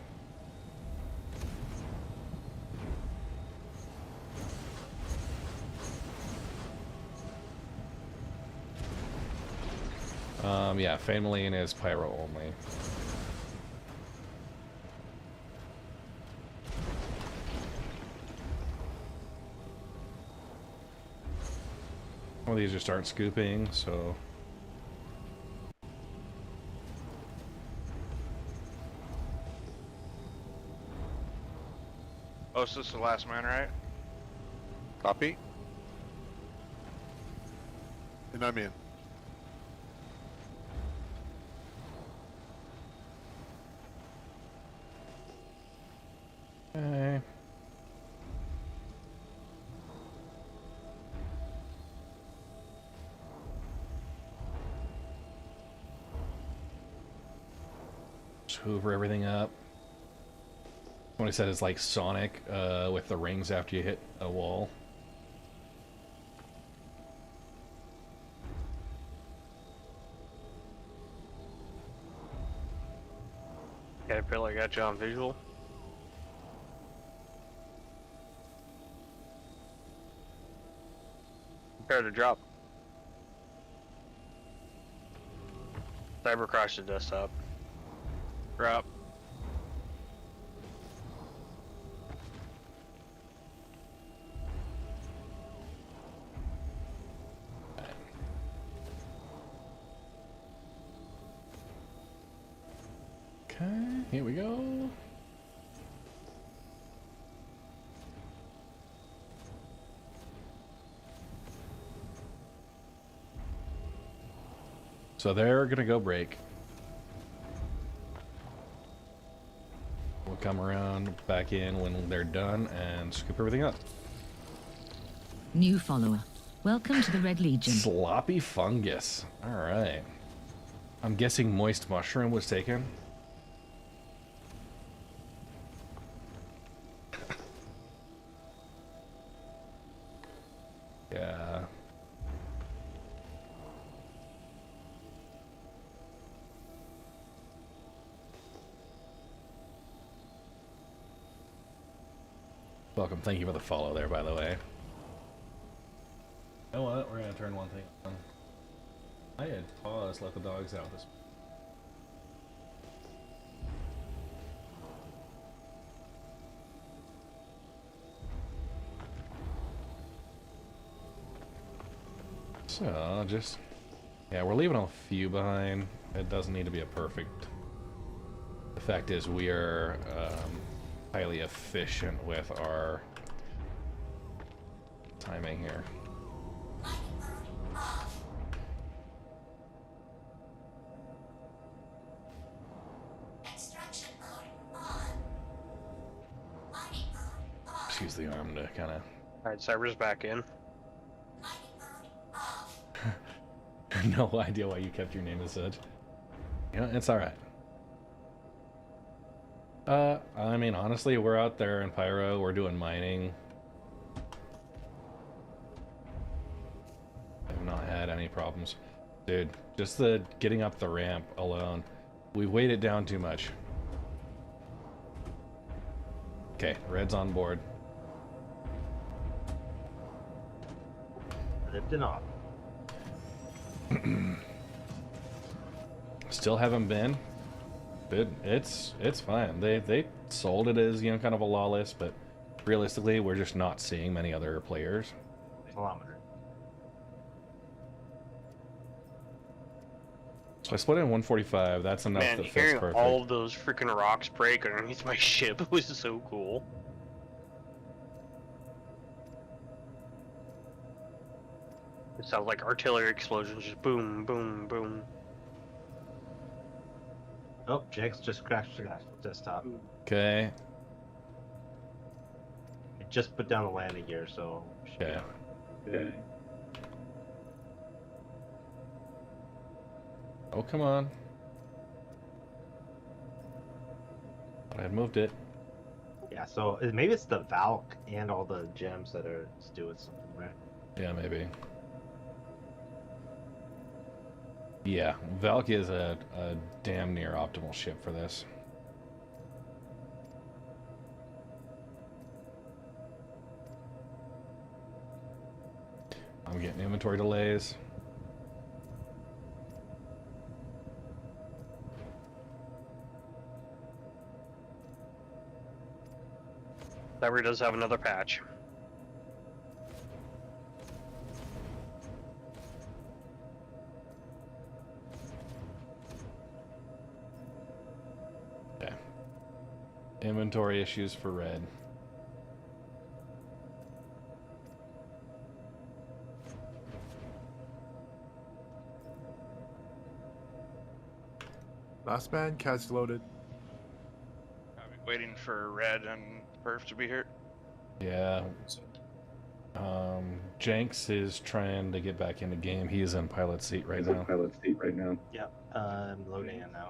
Yeah, Fameline is Pyro only. Well, these just aren't scooping, so... Oh, so this is the last man, right? Copy. And I'm in. Okay. Just hoover everything up. When I said it's like Sonic with the rings after you hit a wall. Caterpillar, got you on visual. Prepare to drop. Cybercross the desktop. Drop. Okay, here we go. So they're gonna go break. We'll come around back in when they're done and scoop everything up. New follower. Welcome to the Red Legion. Sloppy fungus. Alright. I'm guessing moist mushroom was taken. Yeah. Welcome. Thank you for the follow there, by the way. You know what? We're gonna turn one thing on. I had paused, let the dogs out this. So, just... yeah, we're leaving a few behind. It doesn't need to be a perfect... The fact is, we are highly efficient with our timing here. Just use the arm to kind of... Alright, Cyber's back in. No idea why you kept your name as such. You know, it's alright. I mean, honestly, we're out there in Pyro, we're doing mining. I've not had any problems. Dude, just the getting up the ramp alone. We weighed it down too much. Okay, Red's on board. Lifting off. Still haven't been. It's fine. They sold it as, you know, kind of a lawless, but realistically, we're just not seeing many other players. Kilometer. So I split in 145. That's enough Man, that fits hearing perfect. all of those freaking rocks break underneath my ship was so cool. It sounds like artillery explosions, just boom, boom, boom. Oh, Jake's just crashed the desktop. Okay. It just put down the landing gear, so. Okay. Okay. Oh, come on. But I had moved it. Yeah, Yeah, so maybe it's the Valk and all the gems that are doing something, right? Yeah, maybe. Yeah, Valk is a damn near optimal ship for this. I'm getting inventory delays. Cyber does have another patch. Okay. Inventory issues for red. Last man, cat's loaded. Waiting for Red and Perf to be here. Yeah. Jenks is trying to get back in the game. He is in pilot seat right now. Yep, I'm loading in now.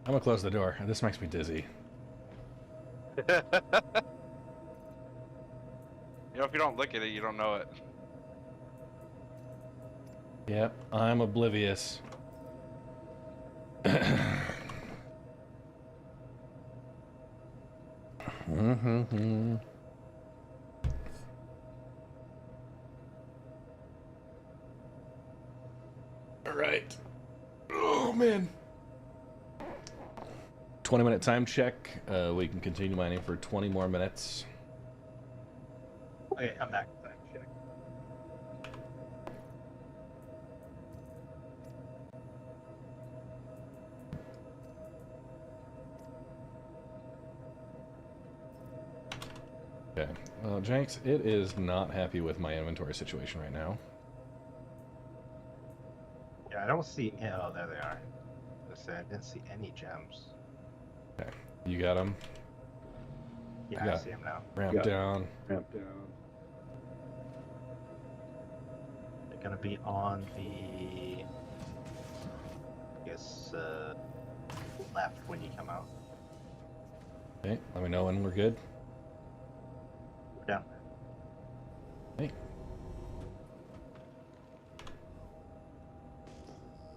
I'm gonna close the door. This makes me dizzy. You know, if you don't look at it, you don't know it. Yep, I'm oblivious. Mm-hmm. All right. Oh man. 20-minute time check. We can continue mining for 20 more minutes. Okay, I'm back. Okay. Well, Jenks, it is not happy with my inventory situation right now. Yeah, I don't see. Oh, there they are. I didn't see any gems. Okay. You got them? Yeah, I see them now. Ramp down. They're gonna be on the, I guess, left when you come out. Okay. Let me know when we're good. We're down. Hey.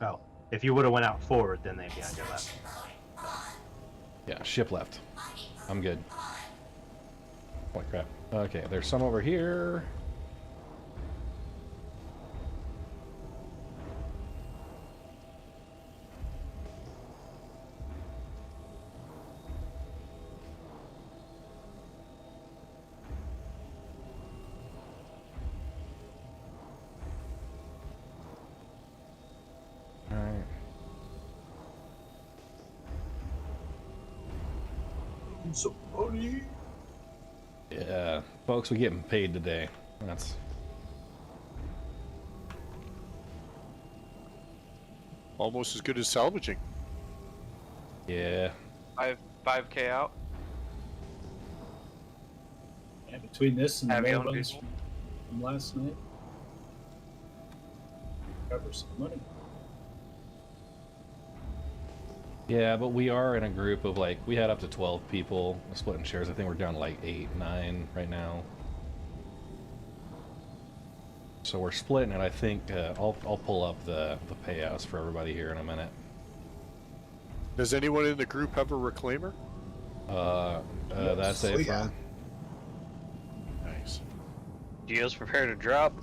Oh, if you would have went out forward, then they'd be on your left. Yeah, ship left. I'm good. Holy crap. Okay, there's some over here. Alright. Some money. Yeah, folks, we're getting paid today. That's Almost as good as salvaging. yeah. 5K out. Yeah, between this and the Have you ones from last night, cover some money. Yeah, but we are in a group of like, we had up to 12 people splitting shares. I think we're down to like 8, 9 right now. So we're splitting it. I think I'll pull up the payouts for everybody here in a minute. Does anyone in the group have a reclaimer? That's it. yeah. Nice. Geo's prepared to drop.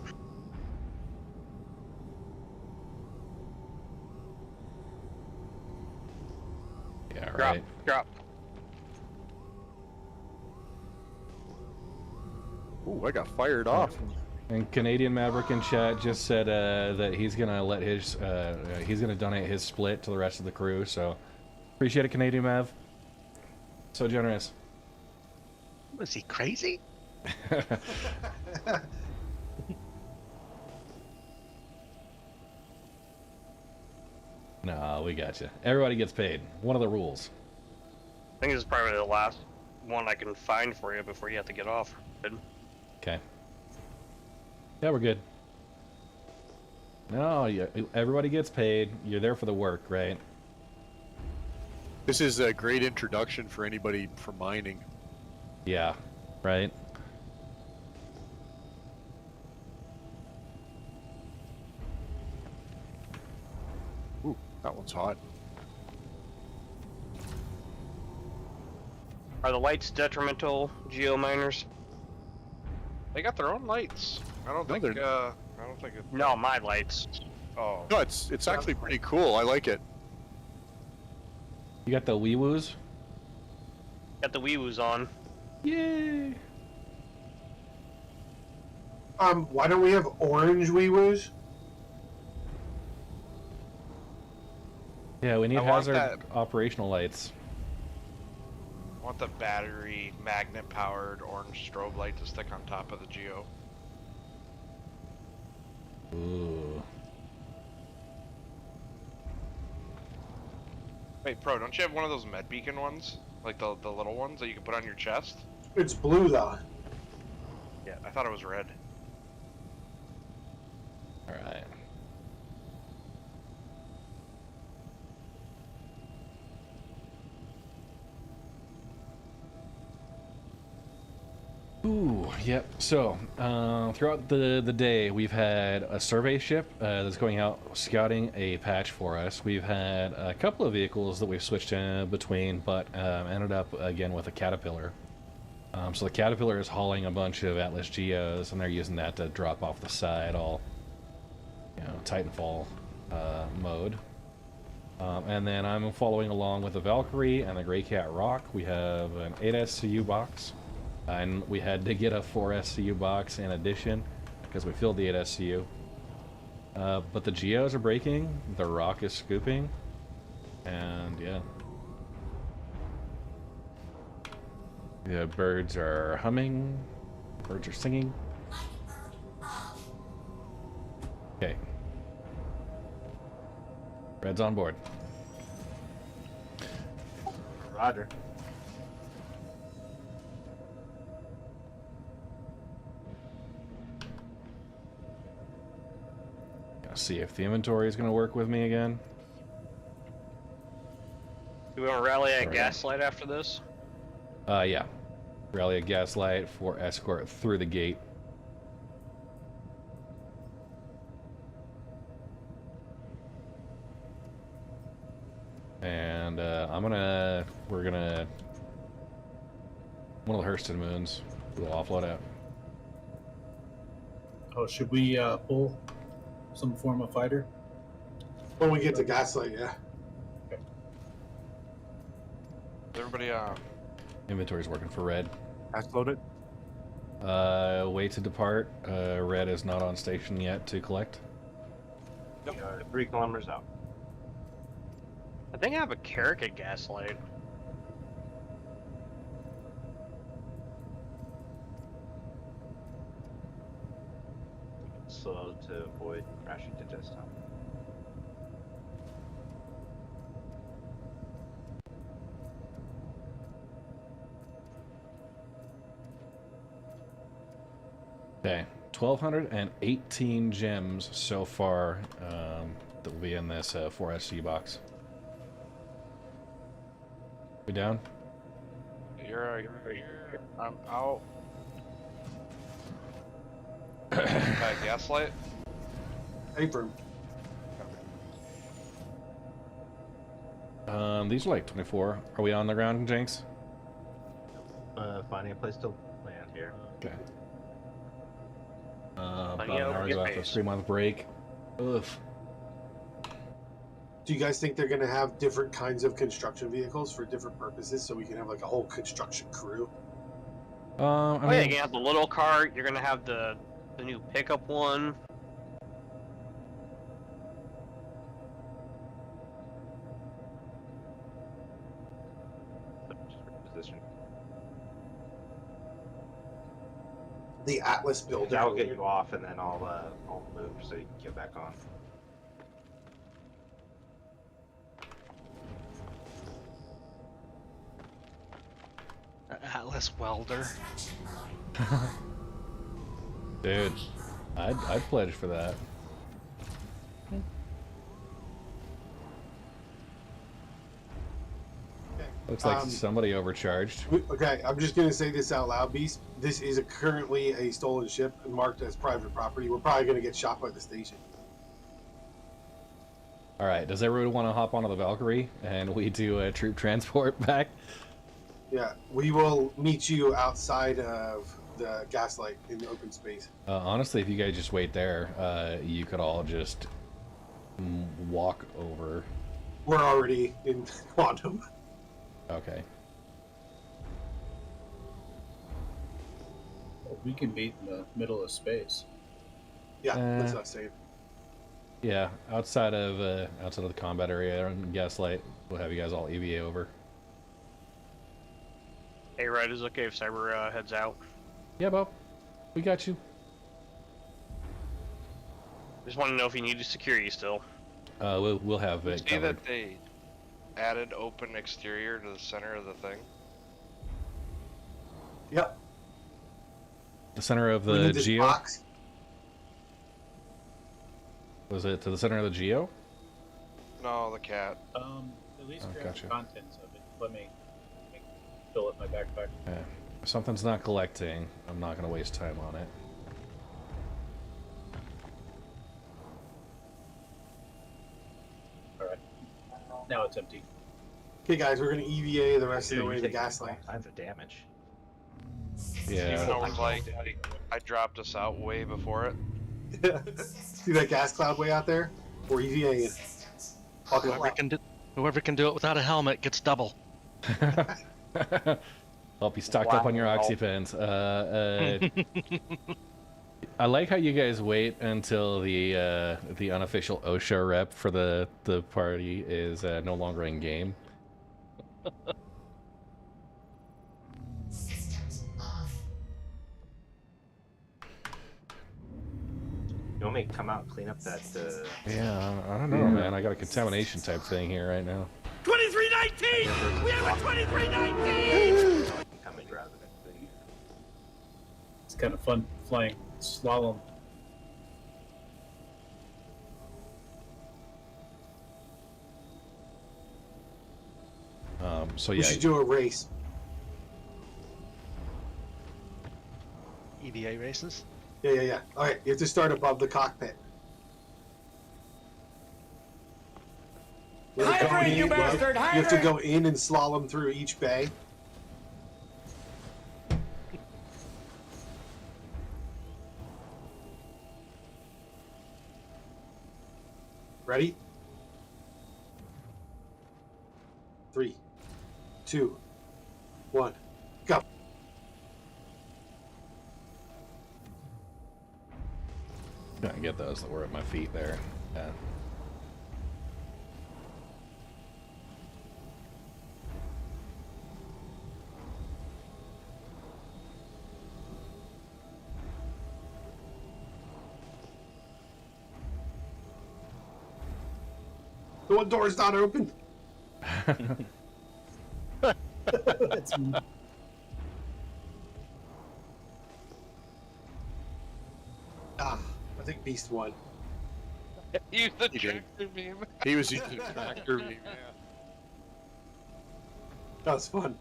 Yeah, Drop. right. Drop. Ooh, I got fired off. And Canadian Maverick in chat just said that he's gonna let his he's gonna donate his split to the rest of the crew. So appreciate it, Canadian Mav. So generous. Was he crazy? No, we got you. Everybody gets paid. One of the rules. I think this is probably the last one I can find for you before you have to get off. Good. Okay. Yeah, we're good. No, yeah, everybody gets paid. You're there for the work, right? This is a great introduction for anybody for mining. Yeah, right? Ooh, that one's hot. Are the lights detrimental, Geo miners? They got their own lights. I don't think. I don't think it. No, my lights. Oh. No, it's actually pretty cool. I like it. You got the wee woos? Got the wee-woos on. Yay! Why don't we have orange wee-woos? Yeah, we need I want hazard that. operational lights. I want the battery magnet-powered orange strobe light to stick on top of the Geo. Ooh. Wait, Pro, don't you have one of those med beacon ones? Like the little ones that you can put on your chest? It's blue though. Yeah, I thought it was red. Alright. Ooh, yep. So, throughout the day, we've had a survey ship that's going out scouting a patch for us. We've had a couple of vehicles that we've switched between, but ended up again with a Caterpillar. So the Caterpillar is hauling a bunch of ATLS GEOs, and they're using that to drop off the side, all, you know, Titanfall mode. And then I'm following along with the Valkyrie and the GreyCat ROC. We have an 8 SCU box. And we had to get a 4 SCU box in addition because we filled the 8 SCU. But the GEOs are breaking, the ROC is scooping, and yeah. The birds are humming, birds are singing. Okay. Red's on board. Roger. See if the inventory is going to work with me again. Do we want to rally a Alright. gaslight after this? Yeah. Rally a gaslight for escort through the gate. And we're gonna, one of the Hurston moons, we'll offload out. Oh, should we pull some form of fighter? When we get to gaslight, yeah. Everybody, Inventory's working for Red. That's loaded. Way to depart. Red is not on station yet to collect. Yep. 3 kilometers out. I think I have a Karaka gaslight. Slow to avoid crashing to desktop. Okay, 1,218 gems so far that will be in this 4SC box. We down? you're I'm out. Gaslight? Apron. These are like 24. Are we on the ground, Jinx? Finding a place to land here. Okay. About yeah, an hour's off a 3-month break. Ugh. Do you guys think they're going to have different kinds of construction vehicles for different purposes so we can have like a whole construction crew? Oh yeah, you're gonna have the little cart. You're gonna have the new pickup one. Position. The Atlas builder. I'll get you off, and then I'll move so you can get back on. Atlas welder. Dude, I'd pledge for that. Looks like somebody overcharged. Okay, I'm just gonna say this out loud, Beast. This is currently a stolen ship and marked as private property. We're probably gonna get shot by the station. All right, does everyone want to hop onto the Valkyrie and we do a troop transport back? Yeah, we will meet you outside of the gaslight in the open space. Honestly, if you guys just wait there, you could all just walk over. We're already in quantum. Okay. Well, we can meet in the middle of space. Yeah, that's not safe. Yeah, outside of the combat area and gaslight, we'll have you guys all EVA over. Hey, Red, is it okay if Cyber heads out? Yeah, Bob. We got you. Just want to know if you need security still. We'll have it See covered. that they added open exterior to the center of the thing? Yep. The center of the GEO? Box. Was it to the center of the GEO? No, the cat. At least grab gotcha. the contents of it. Let me fill up my backpack. Yeah. If something's not collecting, I'm not going to waste time on it. Alright. Now it's empty. Okay, guys, we're gonna EVA the rest of the way to take gaslight. all kinds of damage. Yeah. Even though it's like I dropped us out way before it. See that gas cloud way out there? We're EVAing. Whoever can do it without a helmet gets double. I'll be stocked up on your oxypens. I like how you guys wait until the unofficial OSHA rep for the party is no longer in game. You want me to come out and clean up that? Yeah, I don't know, man. I got a contamination type thing here right now. 2319! We have a 2319! Come and grab it. It's kind of fun flying slalom. So We yeah, should do a race. EVA races? Yeah. All right, you have to start above the cockpit. You have to go in, you have to go in and slalom through each bay. Ready? 3, 2, 1, go. I'm gonna get those that were at my feet there. Yeah. The one door's not open. I think Beast won. Use the tractor beam. He was using the tractor beam. Yeah. That was fun.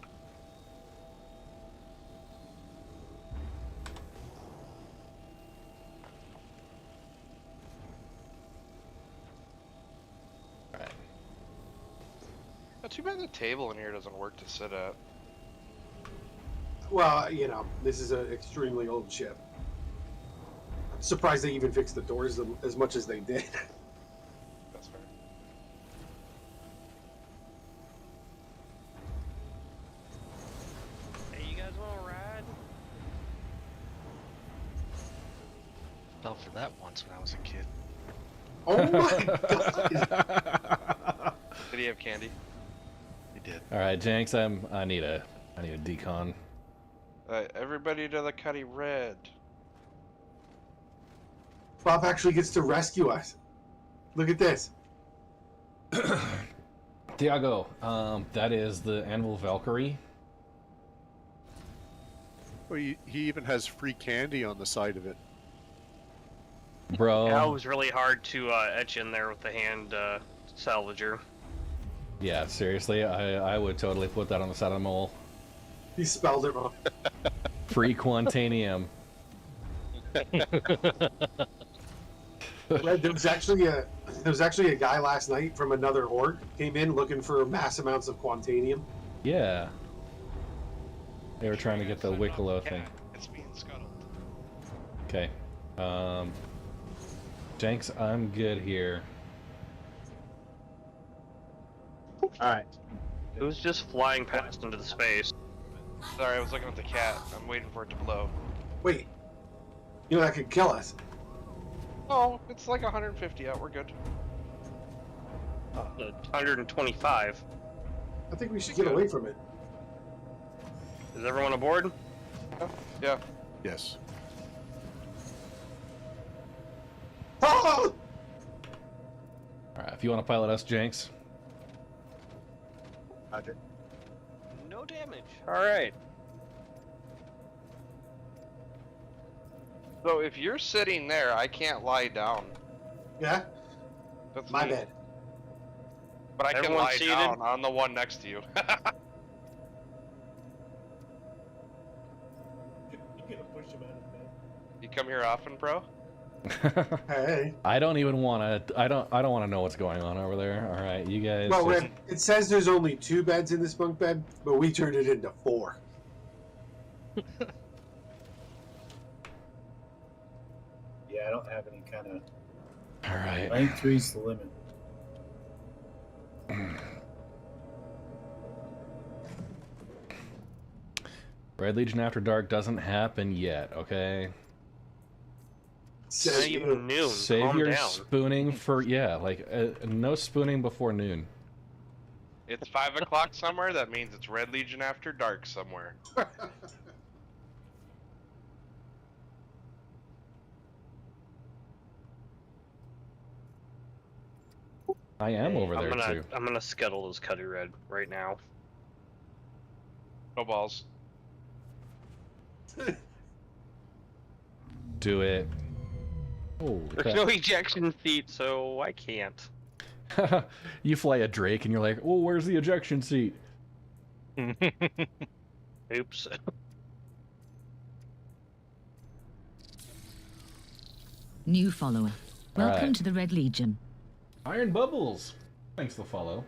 Too bad the table in here doesn't work to sit at. Well, you know, this is an extremely old ship. I'm surprised they even fixed the doors as much as they did. That's fair. Hey, you guys want to ride? Fell for that once when I was a kid. Oh my god! Did he have candy? He did. All right, Jenks, I need a decon. Everybody to the Cuddy Red. Bob actually gets to rescue us. Look at this. Tiago, that is the Anvil Valkyrie. Well, he even has free candy on the side of it. Bro. Yeah, it was really hard to etch in there with the hand salvager. Yeah, seriously, I would totally put that on the side of the mole. He spelled it wrong. Free Quantanium. There was actually a guy last night from another org came in looking for mass amounts of Quantanium. Yeah. They were trying to get the Wicklow thing. It's being scuttled. Okay. Jenks, I'm good here. Alright. Who's just flying past into the space? Sorry, I was looking at the cat. I'm waiting for it to blow. Wait. You know that could kill us. Oh, it's like 150 out. We're good. 125. I think we should get away from it. Is everyone aboard? Yeah. Yes. Oh! Alright, if you want to pilot us, Jenks. Roger. No damage. Alright. So if you're sitting there, I can't lie down. Yeah? That's My me. bad. But I can Everyone lie seated? down on the one next to you. You come here often, bro? Hey. I don't even want to. I don't want to know what's going on over there. All right, you guys. Well, just- it says there's only 2 beds in this bunk bed, but we turned it into 4. Yeah, I don't have any kind of. All right. Rank 3's the limit. Red Legion After Dark doesn't happen yet. Okay. It's not even noon. Save Calm your down. spooning for no spooning before noon. It's 5 o'clock somewhere. That means it's Red Legion After Dark somewhere. I am over there too. I'm gonna scuttle those Cuddy Red right now. No balls. Do it. Holy There's crap. no ejection seat, so I can't. You fly a Drake and you're like, oh, where's the ejection seat? Oops. New follower. Welcome Alright. to the Red Legion. Iron Bubbles. Thanks for the follow.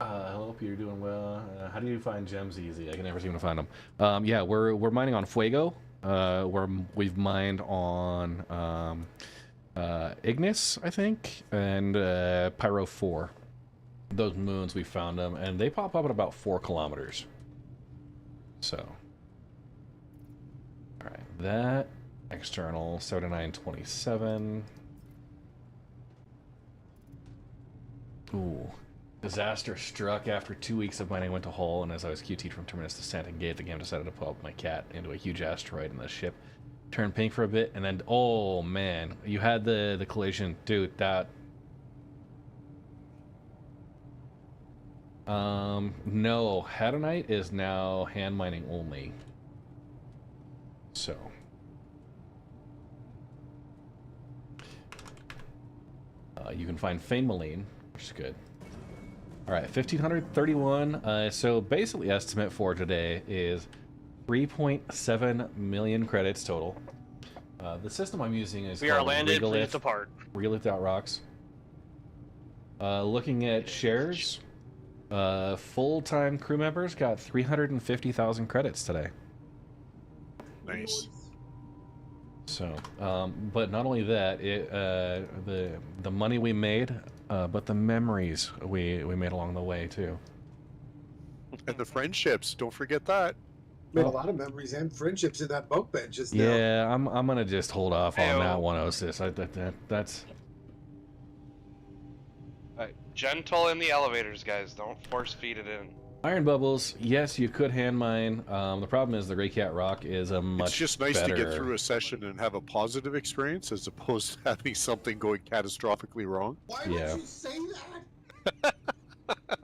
Hello, Peter, doing well. How do you find gems easy? I can never seem to find them. Yeah, we're mining on Fuego. We've mined on Ignis, I think, and Pyro 4. Those moons, we found them, and they pop up at about 4 kilometers. So, all right, that external 7927. Ooh. Disaster struck after 2 weeks of mining went to hull, and as I was QT'd from Terminus to Stanton Gate, the game decided to pull up my cat into a huge asteroid, and the ship turned pink for a bit, and then, oh man, you had the collision. Dude, that... no, Hadonite is now hand mining only. So... you can find Fane Maline, which is good. Alright, 1,531. So basically estimate for today is 3.7 million credits total. The system I'm using is We are called landed, please Regolith, depart. Regolith.rocks. Looking at shares, full-time crew members got 350,000 credits today. Nice. So, but not only that, the money we made, but the memories we made along the way too. And the friendships, don't forget that. Made a lot of memories and friendships in that bunk bed just now. Yeah, I'm gonna just hold off on that one, Osis. That's. Gentle in the elevators, guys. Don't force feed it in. Iron Bubbles, yes, you could hand mine. The problem is the GreyCat ROC is a much It's just nice better... to get through a session and have a positive experience as opposed to having something going catastrophically wrong. Why Yeah. would you say that?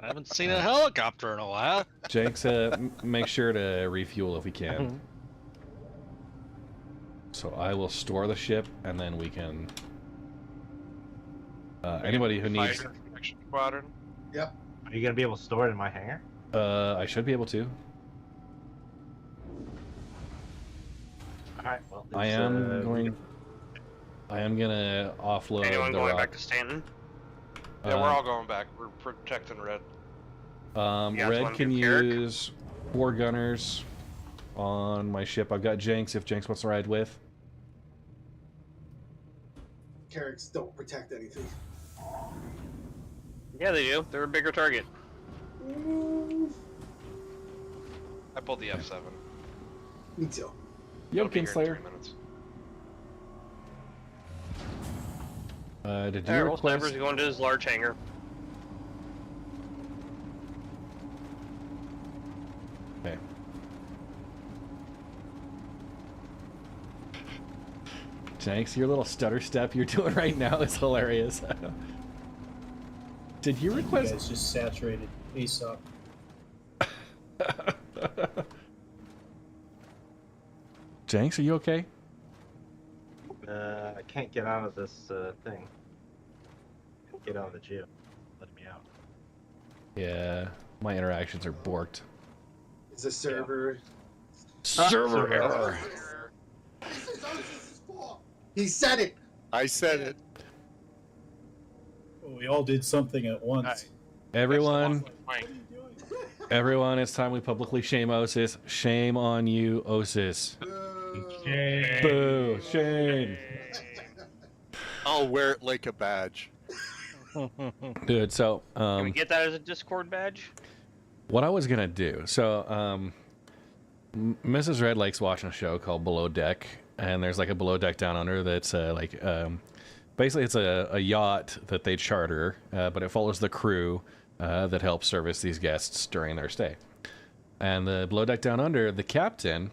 I haven't seen a helicopter in a while. Jenks, make sure to refuel if we can. So I will store the ship, and then we can... anybody who needs... Fire protection squadron. Yep. Are you gonna be able to store it in my hangar? I should be able to. Alright, well, I am gonna offload Anyone the going rock. back to Stanton? Yeah, we're all going back. We're protecting Red. You guys Red wanna can do Carrick? use 4 gunners on my ship. I've got Jenks if Jenks wants to ride with. Carracks don't protect anything. Yeah, they do. They're a bigger target. I pulled the F7. Me too. Yo, It'll be here in Kingslayer. 3 minutes. Did you Alright, well, request? Sniper's going to his large hangar. Okay. Jenks, your little stutter step you're doing right now is hilarious. Did you request? You guys just saturated Aesop. Jenks, are you okay? I can't get out of this thing. Can't get out of the GEO. Let me out. Yeah, my interactions are borked. It's a server. Server error. He said it. I said it. Well, we all did something at once. Everyone, it's time we publicly shame Osis. Shame on you, Osis. Shame. Boo, shame. I'll wear it like a badge. Dude, so Can we get that as a Discord badge? what I was gonna do, so Mrs. Red likes watching a show called Below Deck, and there's like a Below Deck Down Under that's basically it's a yacht that they charter, but it follows the crew that helps service these guests during their stay. And the Below Deck Down Under, the captain,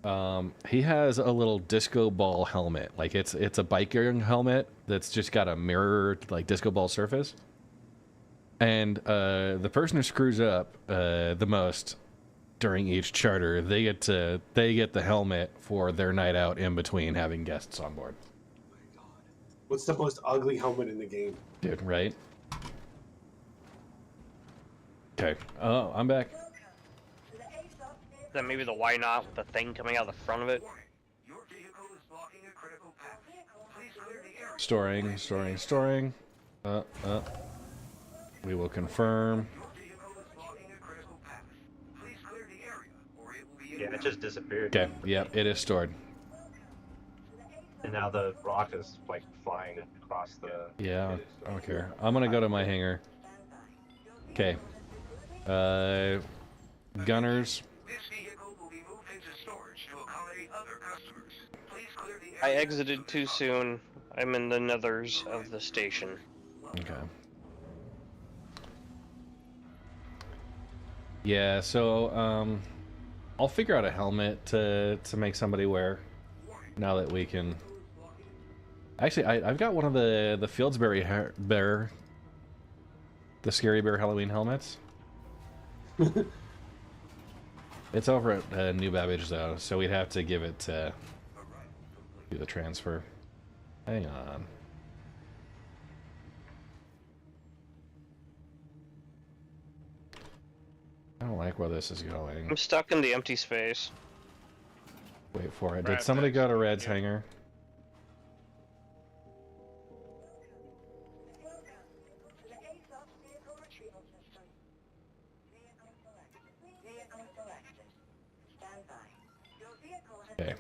he has a little disco ball helmet. Like it's a biker helmet that's just got a mirrored like disco ball surface. And the person who screws up the most during each charter, they get the helmet for their night out in between having guests on board. What's the most ugly helmet in the game? Dude, right? Okay. Oh, I'm back. Then maybe the why not with the thing coming out the front of it. Storing. We will confirm. Yeah, it just disappeared. Okay, yep, it is stored. And now the rock is like flying across the. Yeah, I don't care. I'm gonna go to my hangar. Okay. Gunners. I exited too soon. I'm in the nethers of the station. Okay. Yeah, so I'll figure out a helmet to make somebody wear. Now that we can. Actually, I've got one of the Fieldsbury Bear, the Scary Bear Halloween helmets. It's over at New Babbage though, so we'd have to give it do the transfer. Hang on. I don't like where this is going. I'm stuck in the empty space. Wait for it. Did somebody go to Red's hangar? Okay.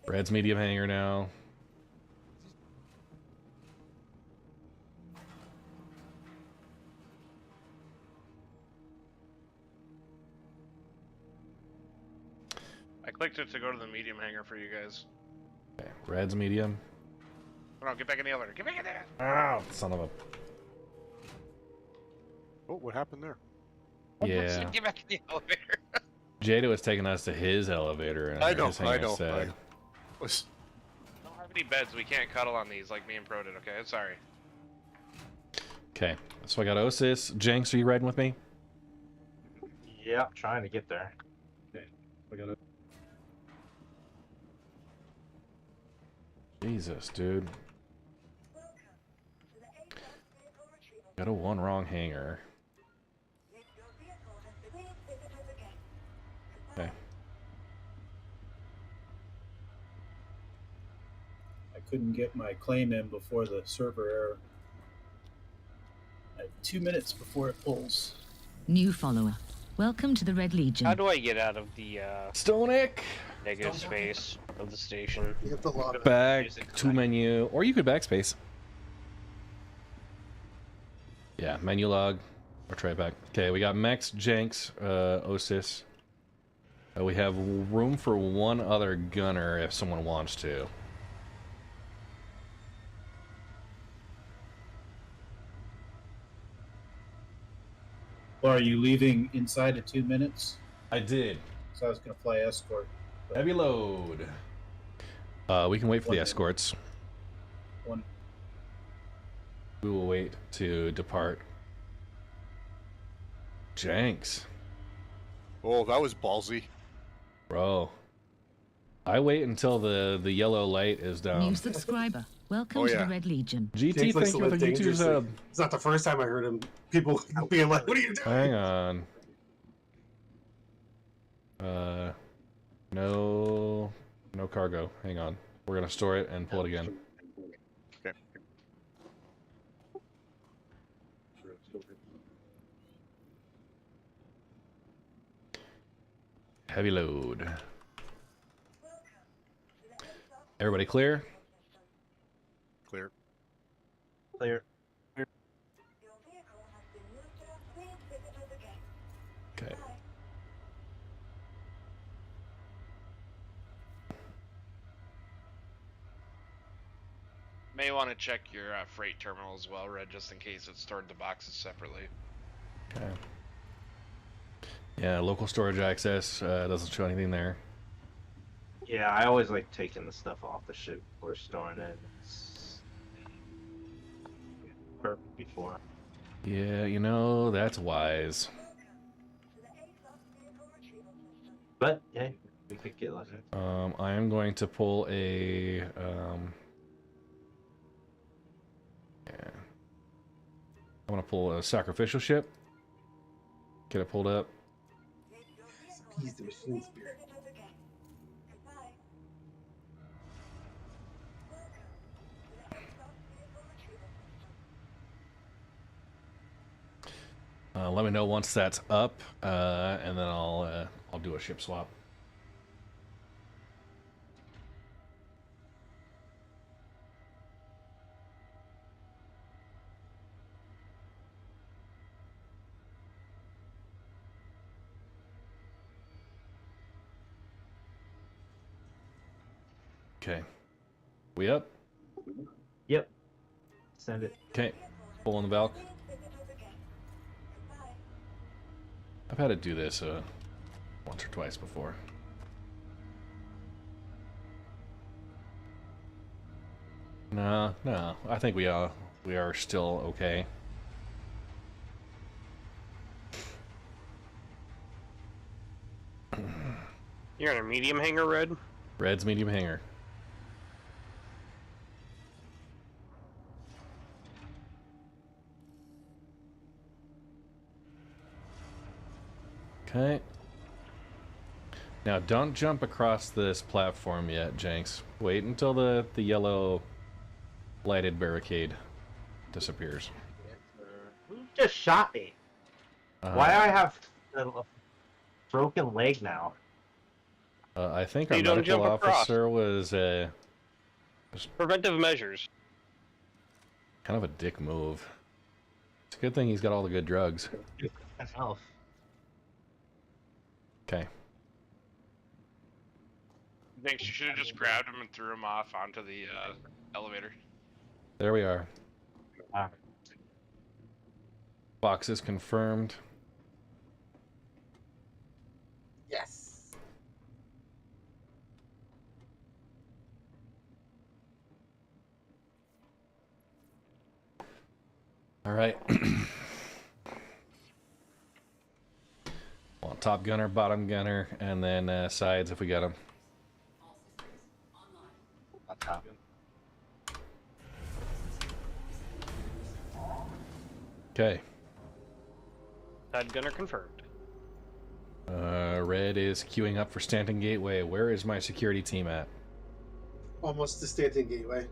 Red's medium hangar now. I clicked it to go to the medium hangar for you guys. Okay. Red's medium. Oh, no, get back in the elevator. Get back in there. Oh, son of a. Oh, what happened there? Yeah. Get back in the elevator. Jada was taking us to his elevator. And I know. his hangar I said- was. Don't have any beds. We can't cuddle on these like me and Pro did. Okay, sorry. Okay, so I got Osis. Jenks, are you riding with me? Yeah, I'm trying to get there. Okay, I got it. Jesus, dude. Got a one wrong hanger. couldn't get my claim in before the server error. 2 minutes before it pulls. New follower. Welcome to the Red Legion. How do I get out of the Stonic negative space of the station? You have to log back to menu, or you could backspace. Yeah, menu log, or try it back. Okay, we got Mex, Jenks, Osis. We have room for one other gunner if someone wants to. Well, are you leaving inside of 2 minutes? I did. So I was going to fly escort. Heavy load. We can wait for the escorts. One. We will wait to depart. Jenks. Oh, that was ballsy. Bro. I wait until the yellow light is down. New subscriber. Welcome to the Red Legion. GT, James likes thank to you for live the YouTube dangerously. sub. It's not the first time I heard him. People being like, "What are you doing?" Hang on. No cargo. Hang on. We're gonna store it and pull it again. Okay. Heavy load. Everybody clear? Clear. Clear. Okay. May want to check your freight terminal as well, Red, just in case it stored the boxes separately. Okay. Yeah, local storage access doesn't show anything there. Yeah, I always like taking the stuff off the ship before storing it. It's perfect before. Yeah, you know, that's wise. But hey, we could get lucky. I am going to pull a yeah. I'm gonna pull a sacrificial ship. Get it pulled up. He's the machine spirit. Let me know once that's up, and then I'll do a ship swap. Okay. We up? Yep. Send it. Okay. Pull on the valk. I've had to do this once or twice before. No, I think we are still okay. You're in a medium hangar, Red? Red's medium hangar. Okay. Now don't jump across this platform yet, Jenks. Wait until the yellow lighted barricade disappears. Who just shot me? Why do I have a broken leg now? I think our You don't medical jump across. officer was Preventive measures. kind of a dick move. It's a good thing he's got all the good drugs. Oh. Okay. Thanks. You should have just grabbed him and threw him off onto the elevator. There we are. Box is confirmed. Yes. All right. Well, top gunner, bottom gunner, and then sides if we got them. Okay. Side gunner confirmed. Red is queuing up for Stanton Gateway. Where is my security team at? Almost to Stanton Gateway.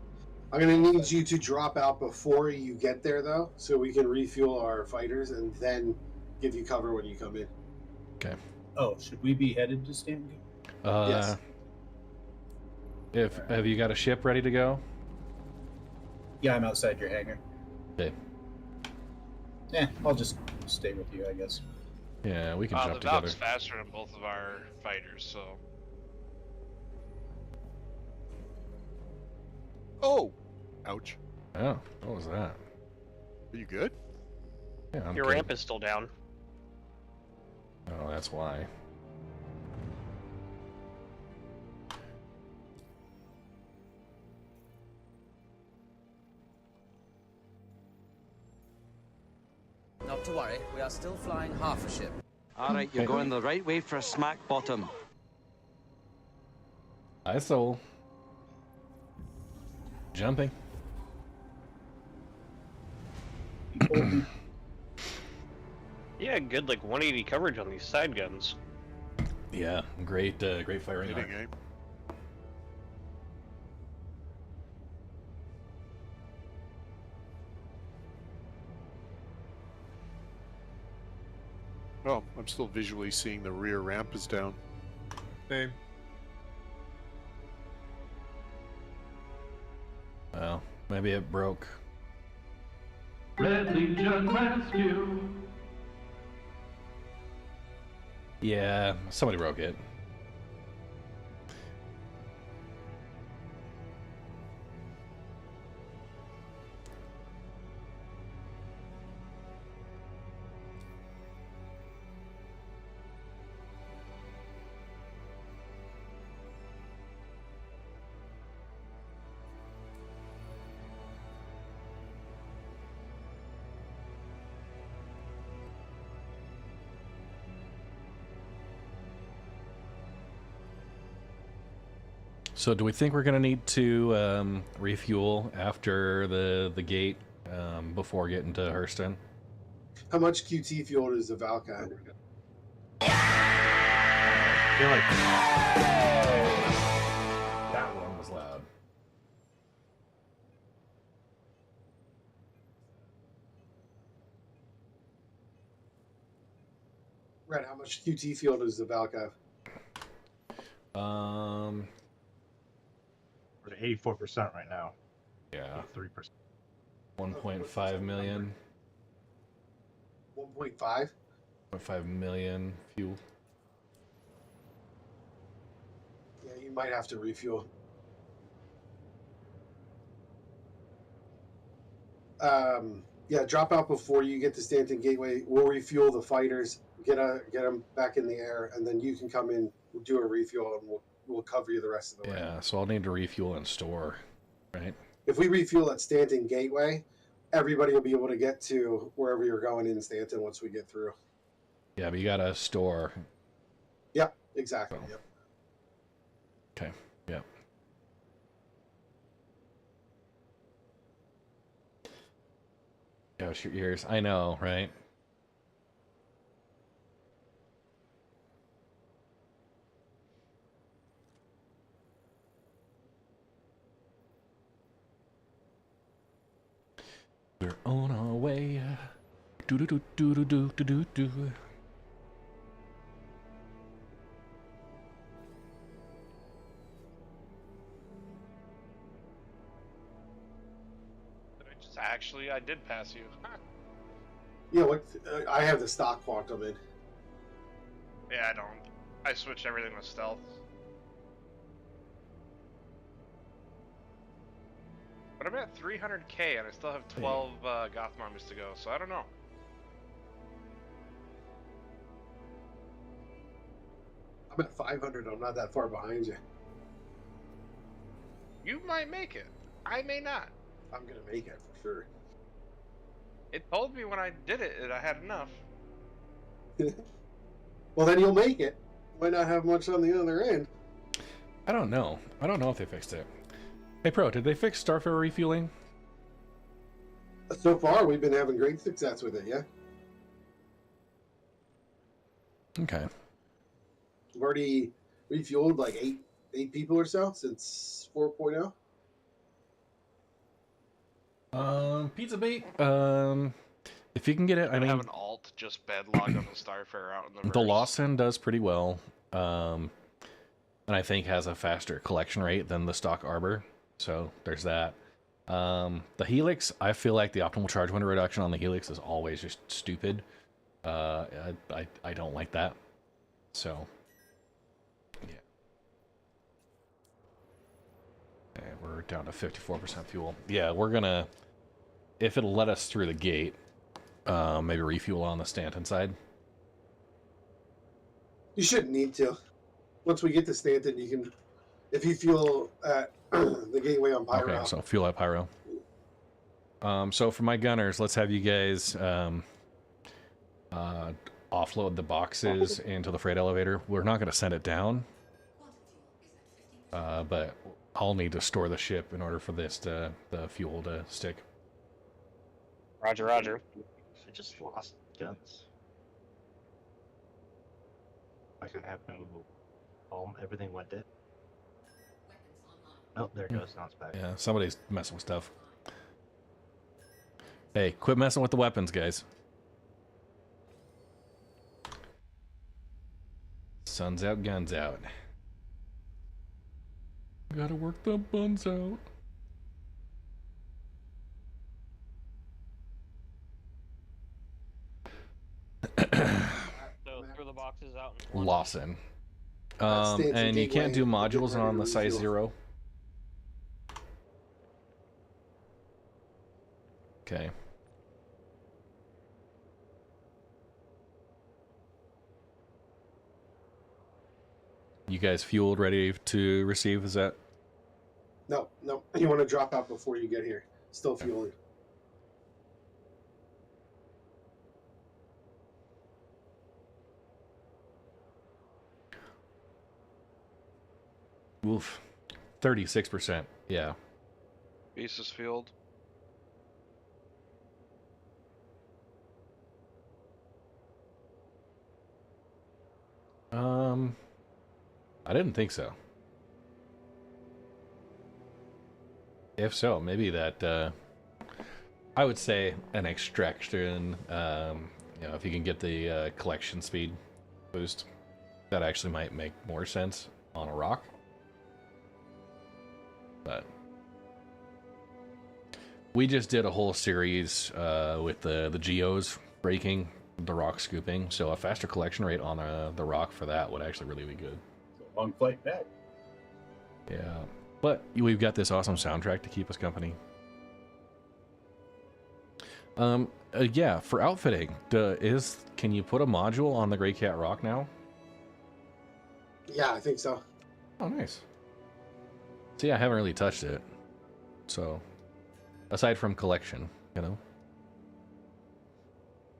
I'm going to need you to drop out before you get there, though, so we can refuel our fighters and then give you cover when you come in. Okay. Oh, should we be headed to Stanton? Yes. Have you got a ship ready to go? Yeah, I'm outside your hangar. Okay. I'll just stay with you, I guess. Yeah, we can jump the together. Valk's faster than both of our fighters, so. Oh! Ouch. Oh, what was that? Are you good? Yeah, I'm Your good. ramp is still down. Oh, that's why. Not to worry, we are still flying half a ship. Alright, you're going the right way for a smack bottom. ISO. Jumping. Yeah, good like 180 coverage on these side guns. Yeah, great firing. Hitting, eh? Oh, I'm still visually seeing the rear ramp is down. Same. Well, maybe it broke. Red Legion Rescue. Yeah, somebody broke it. So do we think we're gonna need to refuel after the gate before getting to Hurston? How much QT fuel does the Valk have? I feel like that one was loud. Red, how much QT fuel does the Valk have? We're at 84% right now. Yeah. 3%. 1.5 million. 1.5? 1.5 million fuel. Yeah, you might have to refuel. Yeah, drop out before you get to Stanton Gateway. We'll refuel the fighters, get them back in the air, and then you can come in, do a refuel, and we'll cover you the rest of the way. Yeah, so I'll need to refuel and store, right? If we refuel at Stanton Gateway, everybody will be able to get to wherever you're going in Stanton once we get through. Yeah, but you gotta store. Yep, exactly. So. Yep. Okay. Yep. Gosh, your ears. I know, right? We're on our way. Do do do do do do do do do. Actually, I did pass you. Yeah, what? I have the stock quantum in. Yeah, I don't. I switched everything with stealth. But I'm at 300k and I still have 12 Gotham armies to go, so I don't know. I'm at 500. I'm not that far behind you. You might make it. I may not. I'm gonna make it for sure. It told me when I did it that I had enough. Well, then you'll make it. Might not have much on the other end. I don't know. I don't know if they fixed it. Hey, Pro, did they fix Starfarer refueling? So far, we've been having great success with it, yeah? Okay. We've already refueled like eight people or so since 4.0. Pizza bait. If you can get it, I mean, have an alt just bedlog on the Starfarer out in the the verse. Lawson does pretty well, and I think has a faster collection rate than the stock Arbor. So there's that. The Helix, I feel like the optimal charge window reduction on the Helix is always just stupid. I don't like that. So yeah. Okay, we're down to 54% fuel. Yeah, we're gonna, if it'll let us through the gate, maybe refuel on the Stanton side. You shouldn't need to. Once we get to Stanton, you can, if you fuel at the gateway on Pyro. Okay, so fuel at Pyro. So for my gunners, let's have you guys offload the boxes into the freight elevator. We're not going to send it down, but I'll need to store the ship in order for this the fuel to stick. Roger, roger. I just lost guns. Like I have no home. Everything went dead. Oh, there it goes. Now it's back. Yeah, somebody's messing with stuff. Hey, quit messing with the weapons, guys. Sun's out, guns out. Gotta work the buns out. So throw the boxes out. Lawson. And you can't do modules on the size 0. Okay. You guys fueled, ready to receive? Is that? No. You want to drop out before you get here. Still fueling. Oof. 36%. Yeah. Beast is fueled. I didn't think so. If so, maybe that, I would say an extraction, you know, if you can get the collection speed boost, that actually might make more sense on a rock. But we just did a whole series with the GEOs breaking, the rock scooping, so a faster collection rate on the rock for that would actually really be good. Long flight back. Yeah, but we've got this awesome soundtrack to keep us company. Yeah, for outfitting, can you put a module on the GreyCat rock now? Yeah, I think so. Oh, nice. See, I haven't really touched it, so aside from collection, you know.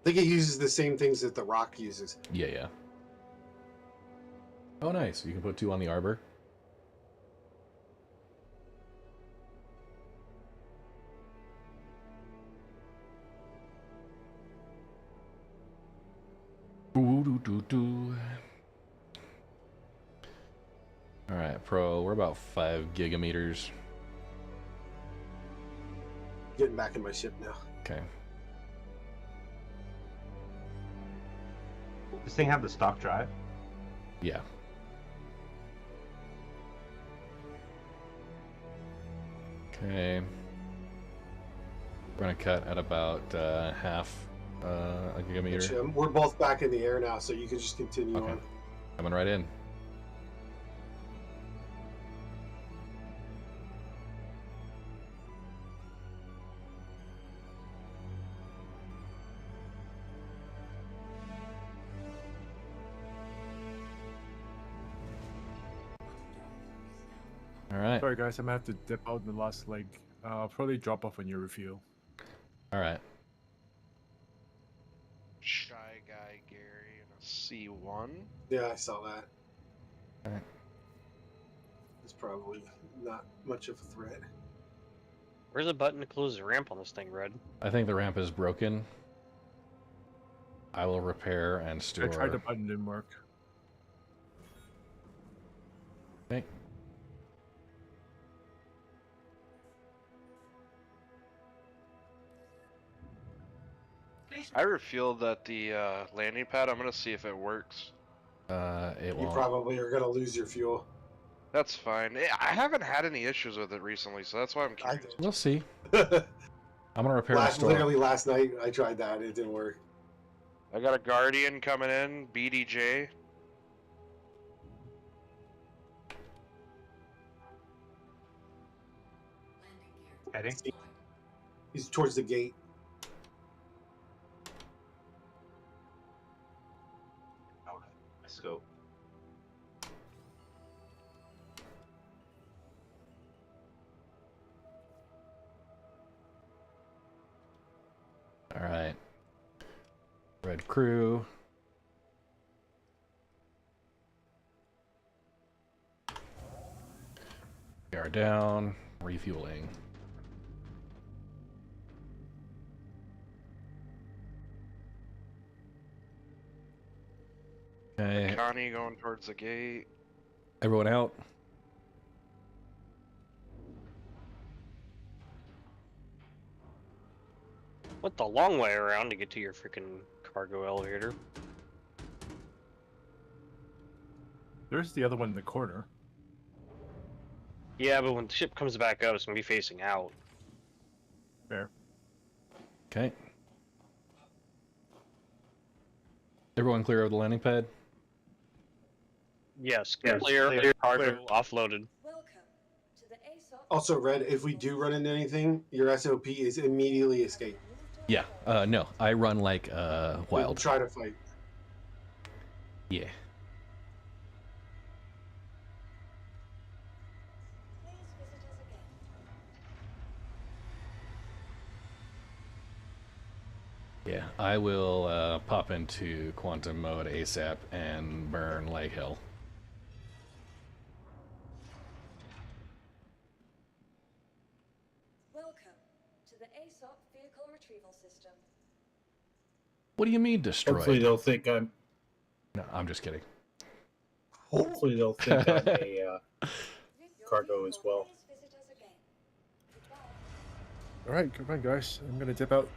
I think it uses the same things that the rock uses. Yeah. Oh, nice. You can put 2 on the Arbor. All right, Pro, we're about 5 gigameters. Getting back in my ship now. Okay. This thing have the stock drive? Yeah. Okay. We're gonna cut at about half a gigameter. We're both back in the air now, so you can just continue on. Coming right in. Alright. Sorry guys, I'm gonna have to dip out in the last leg. I'll probably drop off on your refuel. Alright. Shy Guy Gary and a C1. Yeah, I saw that. Alright. It's probably not much of a threat. Where's the button to close the ramp on this thing, Red? I think the ramp is broken. I will repair and store. I tried the button, didn't work. Okay. I refueled at the landing pad. I'm gonna see if it works. It You won't. probably are gonna lose your fuel. That's fine. I haven't had any issues with it recently, so that's why I'm curious. We'll see. I'm gonna repair my store. Literally last night, I tried that. It didn't work. I got a Guardian coming in, BDJ. Heading. He's towards the gate. Okay, let's go. All right. Red crew. We are down. Refueling. Okay. Connie going towards the gate. Everyone out. Went the long way around to get to your freaking cargo elevator. There's the other one in the corner. Yeah, but when the ship comes back up, it's gonna be facing out. Fair. Okay. Everyone clear of the landing pad? Yes, Yes, clear, cargo clear. offloaded. Also, Red, if we do run into anything, your SOP is immediately escape. Yeah. No, I run like wild. Try to fight. Yeah. Yeah, I will pop into quantum mode ASAP and burn like hell. Welcome to the ASOP vehicle retrieval system. What do you mean destroyed? Hopefully they'll think I'm. No, I'm just kidding. Hopefully they'll think I'm a cargo as well. All right, goodbye, guys. I'm gonna dip out.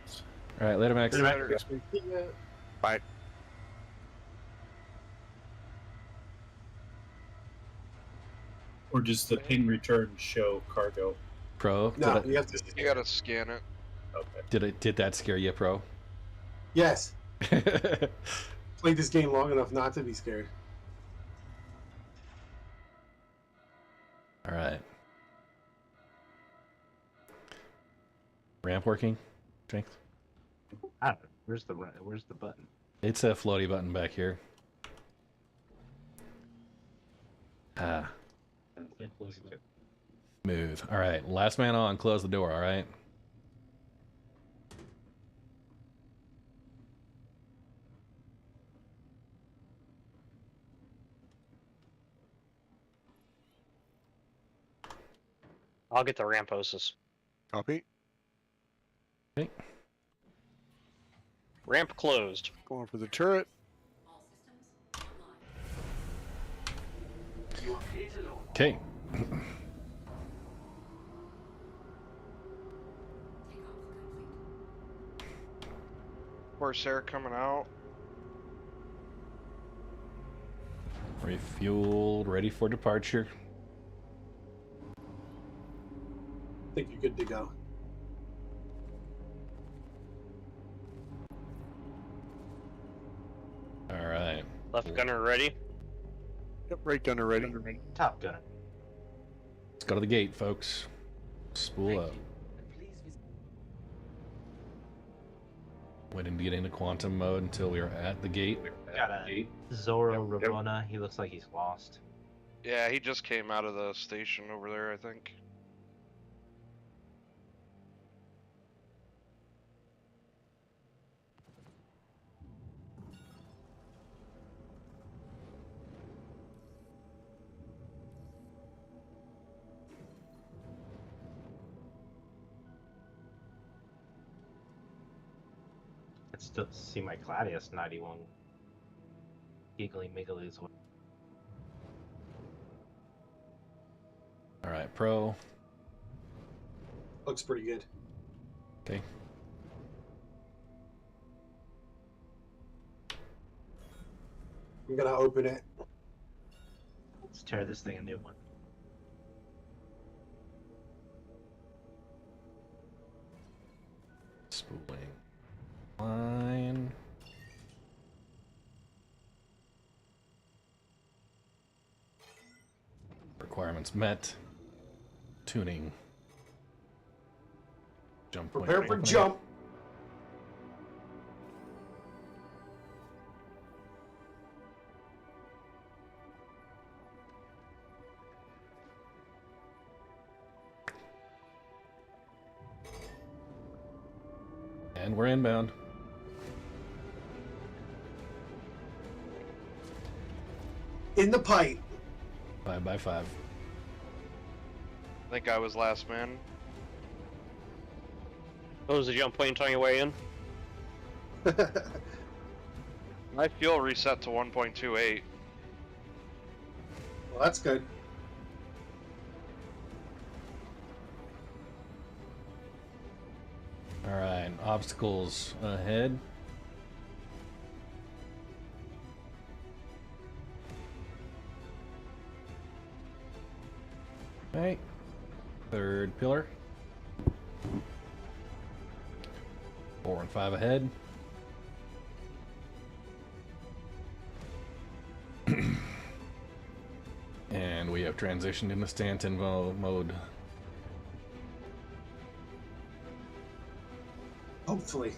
All right, later, Max. Next week. Bye. Or just the ping return show cargo. Pro. No, did you have to. You gotta scan it. Okay. Did that scare you, Pro? Yes. Played this game long enough not to be scared. All right. Ramp working? Strength? I don't know. Where's the button? It's a floaty button back here. Ah. Smooth. All right. Last man on. Close the door. All right. I'll get the ramp hoses. Copy. Okay. Ramp closed. Going for the turret. Okay. Corsair coming out. Refueled. Ready for departure. I think you're good to go. All right. Left gunner ready. Yep, right gunner ready. Top gunner. Let's go to the gate, folks. Spool up. Waiting to get into quantum mode until we are at the gate. Got a Zoro Rabona. He looks like he's lost. Yeah, he just came out of the station over there, I think. I still see my Gladius 91 giggly miggly. All right, Pro. Looks pretty good. Okay. I'm gonna open it. Let's tear this thing a new one. Spooling. Line. Requirements met. Tuning. Jump point. Prepare for opening. jump. And we're inbound. In the pipe. 5x5. I think I was last man. Oh, is the jump point on your way in? My fuel reset to 1.28. Well, that's good. Alright, obstacles ahead. Okay, third pillar. 4 and 5 ahead. And we have transitioned into Stanton mode. Hopefully.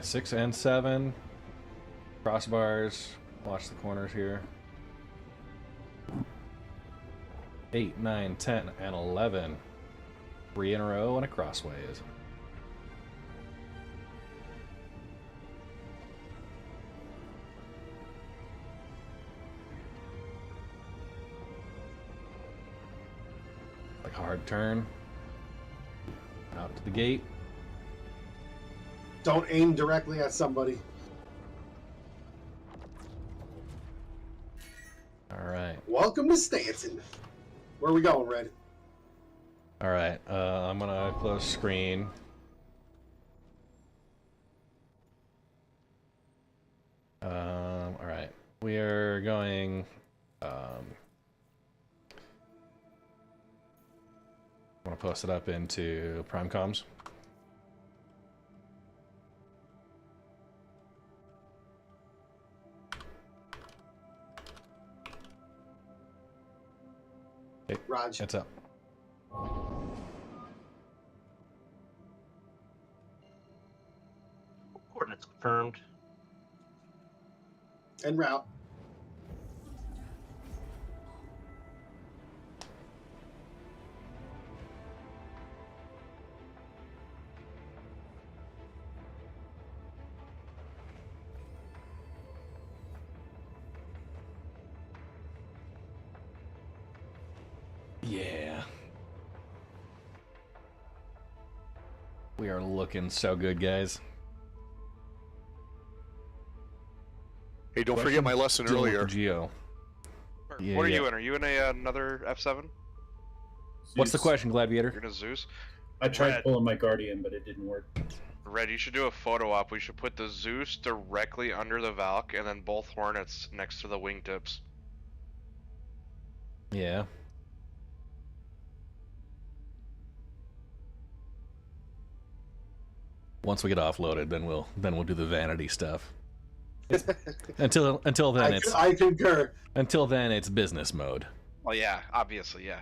6 and 7. Crossbars. Watch the corners here. 8, 9, 10, and 11. 3 in a row and a crossways. Like hard turn. Out to the gate. Don't aim directly at somebody. Alright. Welcome to Stanton. Where are we going, Red? Alright, I'm gonna close screen. Alright. We are going I want to post it up into Prime Comms. Hey, Raj. What's up? Coordinates confirmed. En route. Yeah. We are looking so good, guys. Hey, don't forget my lesson Dealing with earlier. the GEO. What are you in? Are you in another F7? What's the question, Gladiator? You're in a Zeus? I tried Red. pulling my Guardian, but it didn't work. Red, you should do a photo op. We should put the Zeus directly under the Valk and then both Hornets next to the wingtips. Yeah. Once we get offloaded, then we'll do the vanity stuff. Until then, I concur. Until then, it's business mode. Oh yeah, obviously, yeah.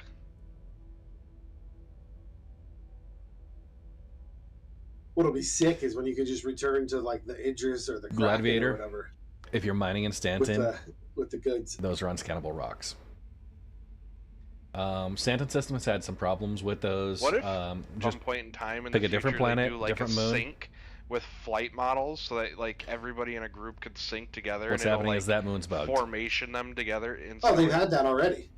What'll be sick is when you could just return to like the Idris or the Kraken Gladiator, or whatever if you're mining in Stanton, with the goods. those are unscannable rocks. Stanton system has had some problems with those. What if just some point in time in pick the a different future, planet, they do like different a moon. sync with flight models so that like everybody in a group could sync together? What's and it'll, happening like, is that moon's bugged. formation them together Oh, instantly. they've had that already.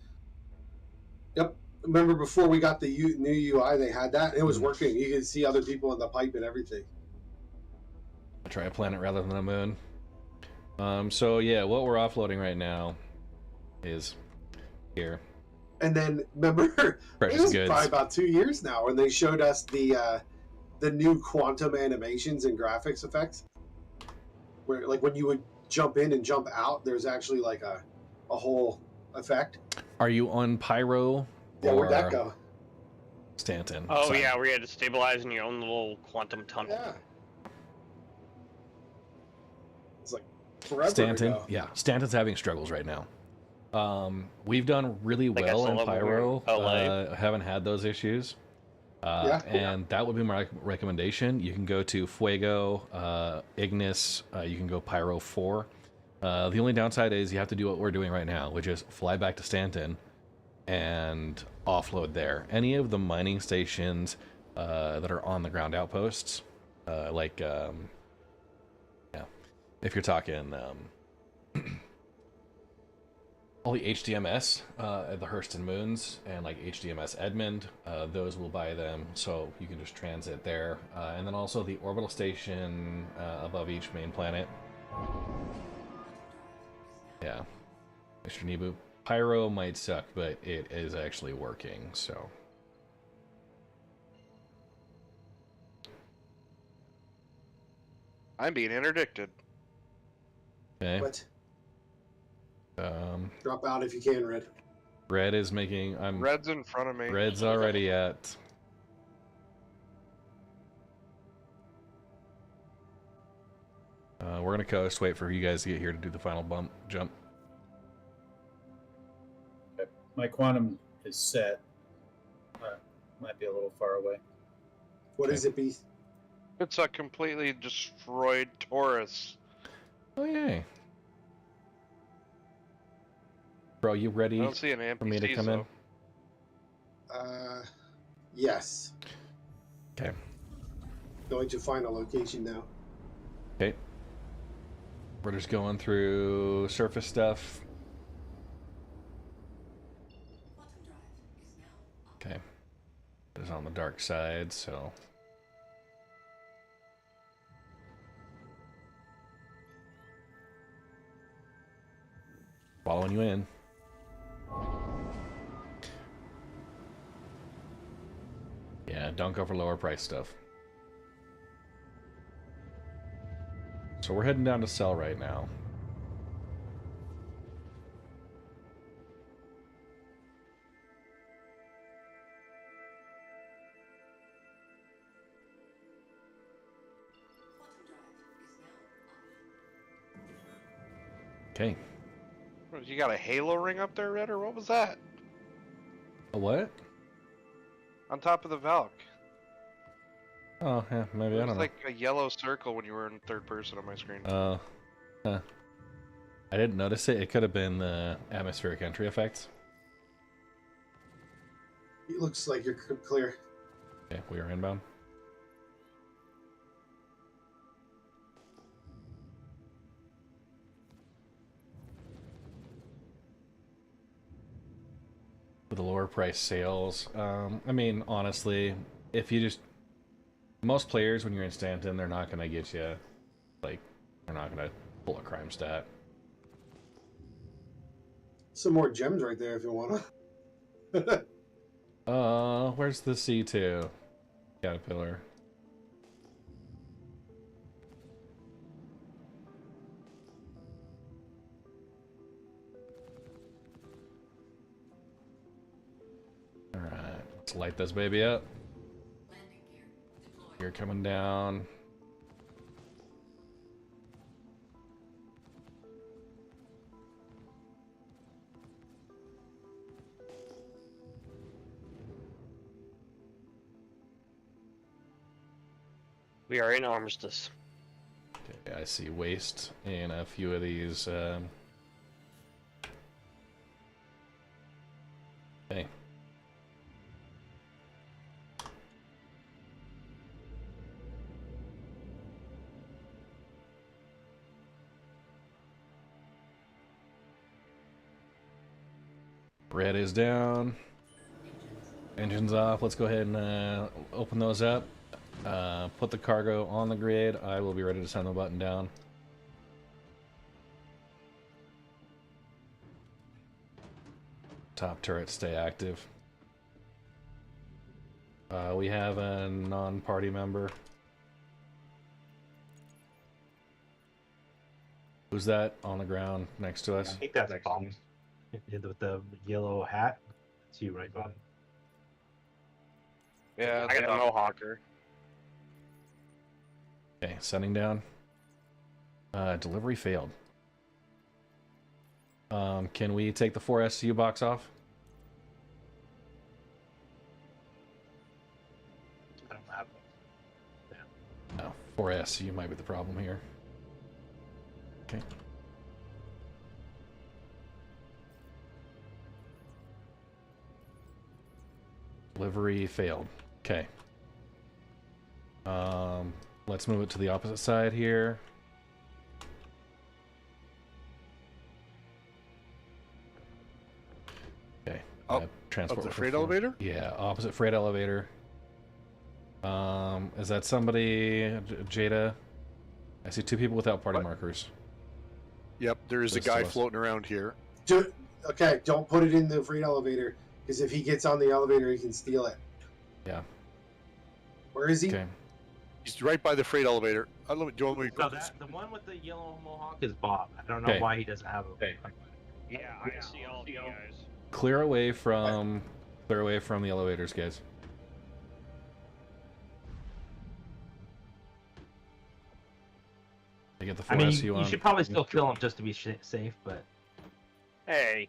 Yep. Remember before we got the new UI, they had that. It was working. You could see other people in the pipe and everything. I'll try a planet rather than a moon. So yeah, what we're offloading right now is here. And then remember, Precious it was goods. probably about 2 years now when they showed us the new quantum animations and graphics effects, where like when you would jump in and jump out, there's actually like a whole effect. Are you on Pyro? Yeah, or where'd that go? Stanton. Oh Sorry. yeah, where you had to stabilize in your own little quantum tunnel. Yeah. It's like forever Stanton. ago. Yeah, Stanton's having struggles right now. We've done really Like well in SLM Pyro. in LA. Haven't had those issues. And that would be my recommendation. You can go to Fuego, Ignis. You can go Pyro 4. The only downside is you have to do what we're doing right now, which is fly back to Stanton and offload there. Any of the mining stations that are on the ground outposts, yeah, if you're talking all the HDMS at the Hurston Moons and like HDMS Edmund, those will buy them, so you can just transit there. And then also the orbital station above each main planet. Yeah, Mr. Nebu. Pyro might suck, but it is actually working, so. I'm being interdicted. Okay. What? Drop out if you can, Red. Red is making. Red's in front of me. Red's already at. We're gonna coast. Wait for you guys to get here to do the final jump. My quantum is set. Might be a little far away. What is it, Beast? It's a completely destroyed Taurus. Oh yay! Bro, you ready I don't see an for me to NPC, come in? Yes. Okay. Going to find a location now. Okay. We're just going through surface stuff. Okay. It's on the dark side, so. Following you in. Yeah, don't go for lower price stuff. So we're heading down to Cell right now. Okay. You got a halo ring up there, Red, or what was that? A what? On top of the Valk. Oh, yeah, maybe, I It don't was know. like a yellow circle when you were in third person on my screen. Huh. I didn't notice it. It could have been the atmospheric entry effects. It looks like you're clear. Okay, we are inbound. With the lower price sales, I mean, honestly, if you just most players when you're in Stanton, they're not gonna get you, like, they're not gonna pull a crime stat. Some more gems right there if you wanna. Where's the C2 Caterpillar? Alright, let's light this baby up. You're coming down. We are in Armistice. Okay, I see waste in a few of these. Okay. Red is down. Engines off. Let's go ahead and open those up. Put the cargo on the grid. I will be ready to send the button down. Top turret stay active. We have a non-party member. Who's that on the ground next to I us? think that's Bob. With the yellow hat. It's you, right, Bob? Yeah, I got a Mohawker. Okay, sending down. Delivery failed. Can we take the 4 SU box off? I don't have it. No, 4 SU might be the problem here. Okay. Delivery failed. Okay. Let's move it to the opposite side here. Okay. Transport Of the worker freight four. elevator? Yeah, opposite freight elevator. Is that somebody, Jada? I see 2 people without party markers. Yep, there is a Those guy to us. floating around here. Okay, don't put it in the freight elevator, because if he gets on the elevator, he can steal it. Yeah. Where is he? Okay. He's right by the freight elevator. Do you want me to So go? the one with the yellow mohawk is Bob. I don't know Okay. why he doesn't have it. Yeah, I see all of you guys. Clear away from the elevators, guys. I get the 4 I mean, SU you on. should probably still kill him just to be safe, but Hey.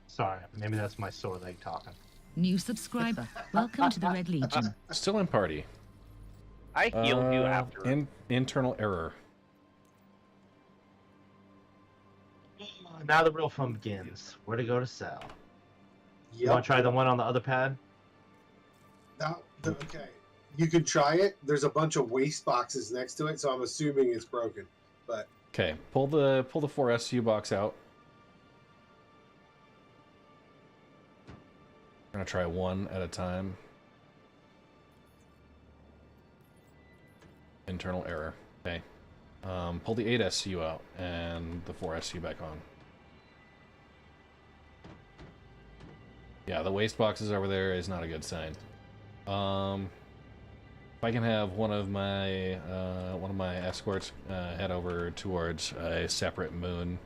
sorry, maybe that's my sore leg talking. New subscriber. Welcome to the Red Legion. Still in party. I healed you after. Internal error. Now the real fun begins. Where to go to sell? You Yep. want to try the one on the other pad? Okay. You can try it. There's a bunch of waste boxes next to it, so I'm assuming it's broken. But Okay, pull the 4 SU box out. I'm gonna try one at a time. Internal error. Okay. Pull the 8 SU out and the 4 SU back on. Yeah, the waste boxes over there is not a good sign. If I can have one of my escorts head over towards a separate moon.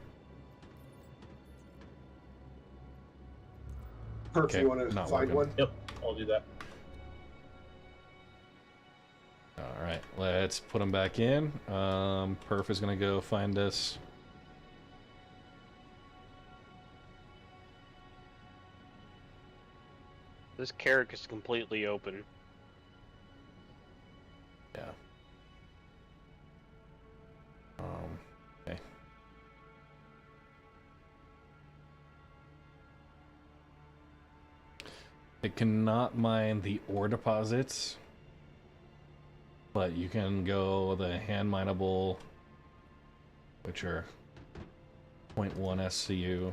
Perf, Okay, you want to not find working. one? Yep, I'll do that. All right, let's put them back in. Perf is gonna go find us. This carrick is completely open. Yeah. Okay. It cannot mine the ore deposits, but you can go the hand mineable, which are 0.1 SCU,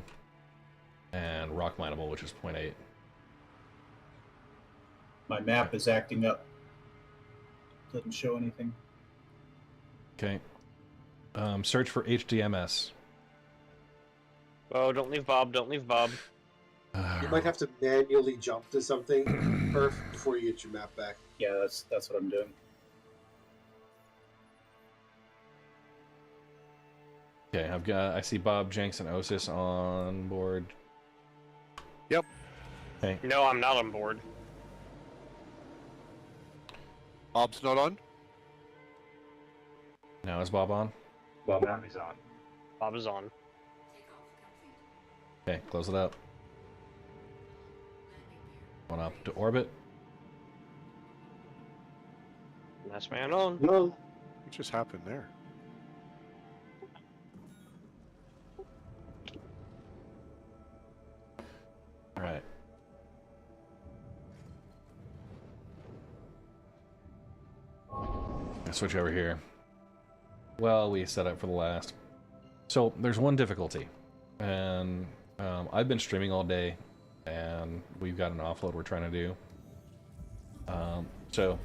and rock mineable, which is 0.8. My map is acting up. Doesn't show anything. Okay. Search for HDMS. Oh, don't leave Bob, don't leave Bob. You might have to manually jump to something, Perf, before you get your map back. Yeah, that's what I'm doing. Okay, I see Bob, Jenks, and Osis on board. Yep. Okay. No, I'm not on board. Bob's not on? Now is Bob on? Well, now he's on. Bob is on. Okay, close it up. Going up to orbit. Last man on. What just happened there? All right. Switch over here. Well, we set up for the last. So there's one difficulty, and I've been streaming all day, and we've got an offload we're trying to do. So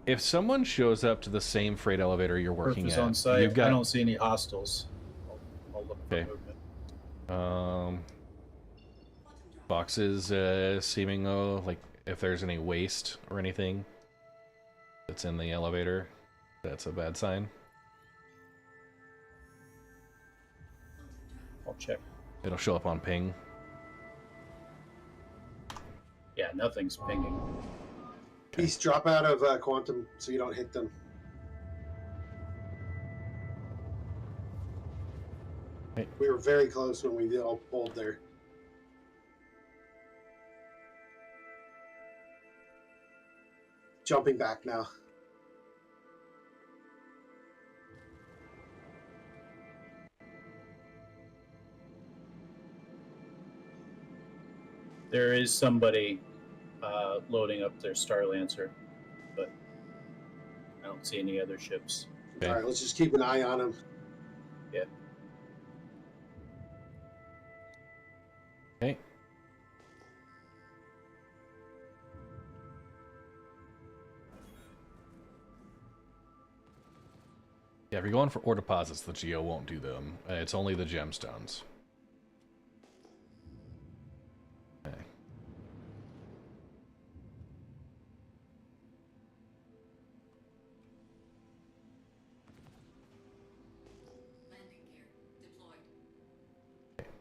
if someone shows up to the same freight elevator you're working Perf is at, on site. you've got. I don't see any hostiles. I'll look for Okay. movement. Boxes seeming like if there's any waste or anything that's in the elevator, that's a bad sign. I'll check. It'll show up on ping. Yeah, nothing's pinging. Beast, drop out of quantum so you don't hit them. Hey. We were very close when we all pulled there. Jumping back now. There is somebody loading up their Star Lancer, but I don't see any other ships. Okay. All right, let's just keep an eye on him. Yeah. Okay. Yeah, if you're going for ore deposits, the GEO won't do them. It's only the gemstones. Okay.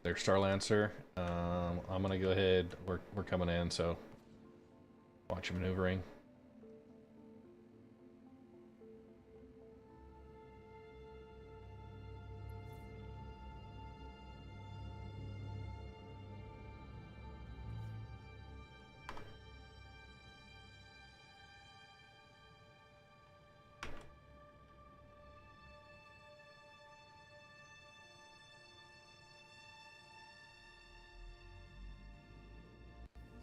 There's Star Lancer. I'm gonna go ahead. We're coming in, so watch your maneuvering.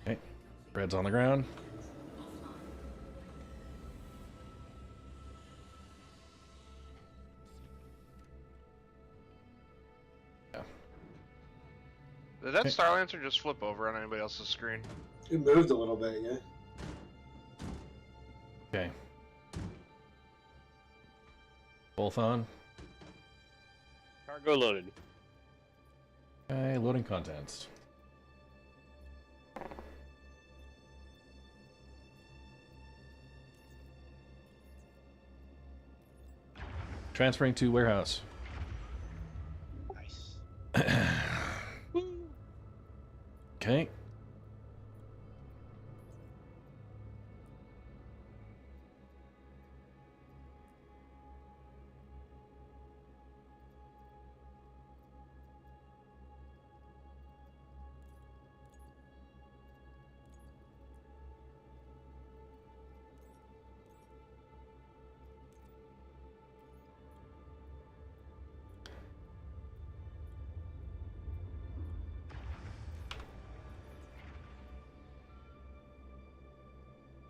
Okay, Red's on the ground. Yeah. Did that Star Lancer just flip over on anybody else's screen? It moved a little bit, yeah. Okay. Both on. Cargo loaded. Okay, loading contents. Transferring to warehouse. Nice. Okay.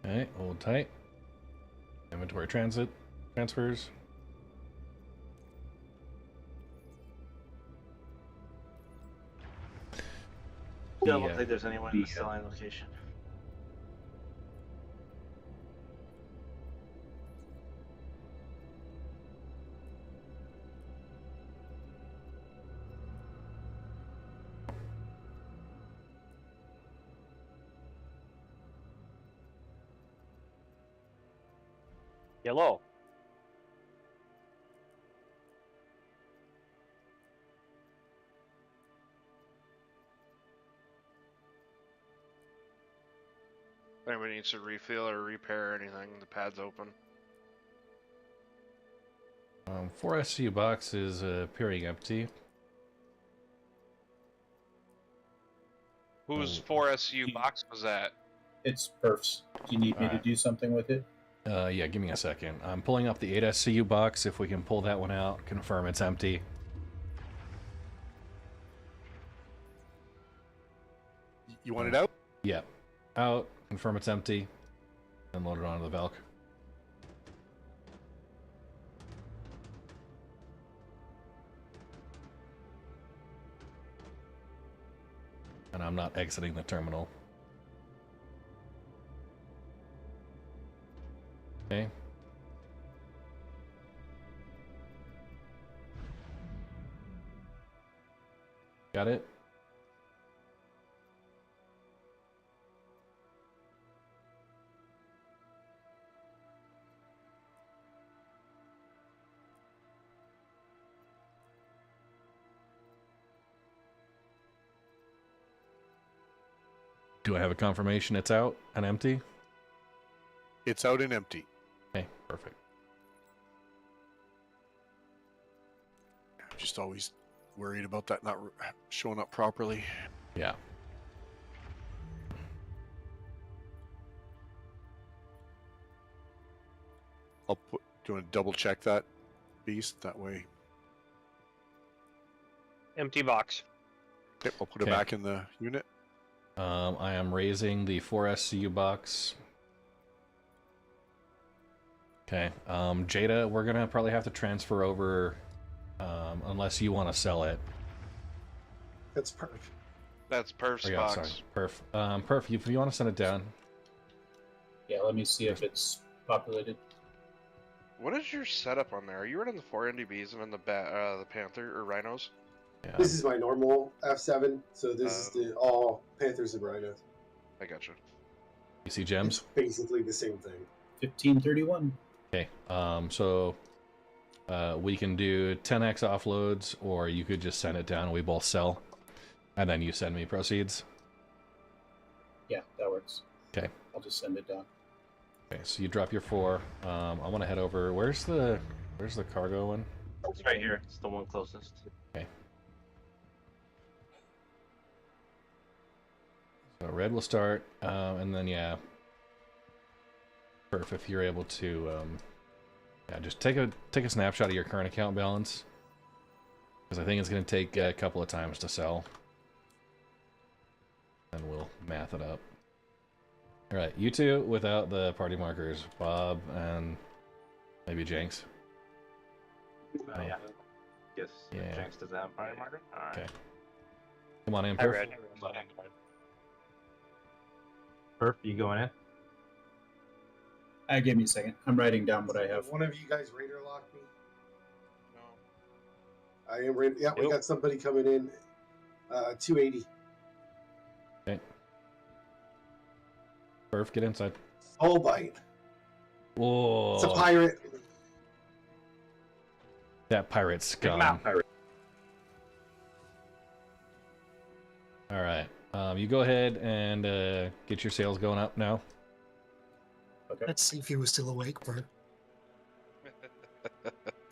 Okay, hold tight. Inventory transfers. Still don't think there's anyone in the selling location. Yellow. If anybody needs to refill or repair anything, the pad's open. 4 SCU box is appearing empty. Whose 4 SU box was that? It's perfs. Do you need me to do something with it? Yeah, give me a second. I'm pulling up the 8 SCU box. If we can pull that one out, confirm it's empty. You want it out? Yeah. Out, confirm it's empty, and load it onto the Valk. And I'm not exiting the terminal. Okay. Got it? Do I have a confirmation it's out and empty? It's out and empty. Okay, perfect. I'm just always worried about that not showing up properly. Yeah. Do you want to double check that beast that way? Empty box. Okay, I'll put it back in the unit. I am raising the 4SCU box. Okay. Jada, we're gonna probably have to transfer over, unless you want to sell it. That's perfect. That's Perf's Oh, yeah, box. sorry. Perf, if you want to send it down. Yeah, let me see if it's populated. What is your setup on there? Are you running the 4 NDBs and then the Panther or Rhinos? Yeah. This is my normal F7, so this is all Panthers and Rhinos. I gotcha. You see gems? Basically the same thing. 1531. Okay. So we can do 10x offloads, or you could just send it down and we both sell, and then you send me proceeds. Yeah, that works. Okay. I'll just send it down. Okay, so you drop your 4. I want to head over. Where's the cargo one? It's right here. It's the one closest. Okay. So red will start, and then yeah. Perf, if you're able to, yeah, just take a snapshot of your current account balance, because I think it's going to take a couple of times to sell, and we'll math it up. All right, you two without the party markers, Bob and maybe Jenks. Yeah. Yes. Yeah. Jenks does that have party marker? Alright. Okay. Come on in, I Perf. read. Perf, you going in? Give me a second. I'm writing down what I have. One of you guys radar lock me? No. I am ready. Yeah, we got somebody coming in. 280. Okay. Perf, get inside. Soul bite. Whoa. It's a pirate. That pirate scum. All right. You go ahead and get your sales going up now. Okay. Let's see if you were still awake, bro.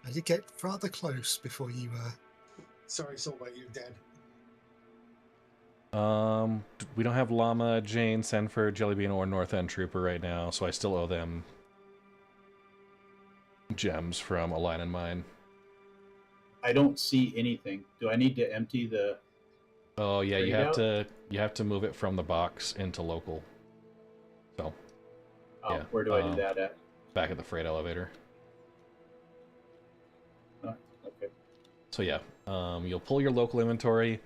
I did get rather close before you. Sorry, Soulbite, you're dead. We don't have Llama, Jane, Senford, Jellybean, or North End Trooper right now, so I still owe them gems from a line in mine. I don't see anything. Do I need to empty the? Oh yeah, you have to move it from the box into local. So. Oh, yeah, where do I do that at? Back at the freight elevator. Oh, okay. So yeah, you'll pull your local inventory.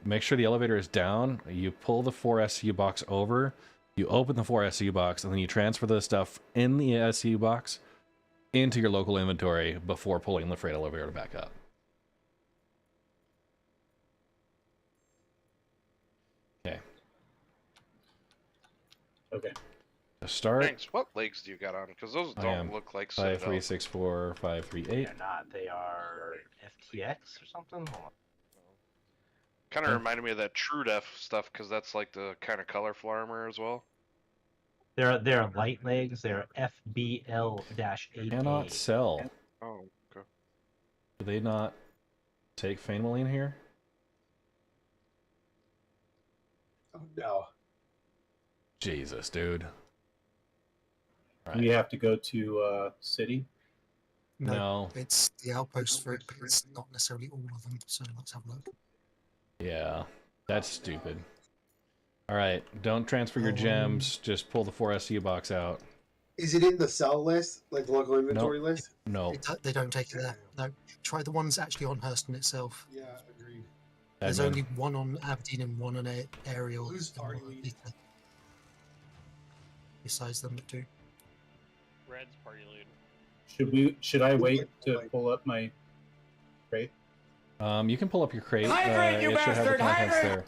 Make sure the elevator is down. You pull the 4 SCU box over. You open the 4 SCU box, and then you transfer the stuff in the SCU box into your local inventory before pulling the freight elevator back up. Okay. Okay. To start. Thanks. What legs do you got on? Because those don't look like 5364, 538. They're not. They are FTX or something. Kind of reminded me of that True Def stuff because that's like the kind of colorful armor as well. They're light legs. They're FBL-8. Cannot sell. Oh, okay. Do they not take Fainmaline here? Oh no. Jesus, dude. Right. We have to go to city. No. It's the outpost route, but it's not necessarily all of them. So let's have a look. Yeah, that's stupid. All right, don't transfer your gems. Just pull the 4 SCU box out. Is it in the sell list, like the local inventory list? No. They don't take it there. No. Try the ones actually on Hurston itself. Yeah, agreed. There's only one on Aberdeen and one on Aerial. Who's party lead? Besides them two. Red's party lead. Should I wait to pull up my crate? You can pull up your crate. Hydrate, you it should have the bastard! contents Hydrate! there.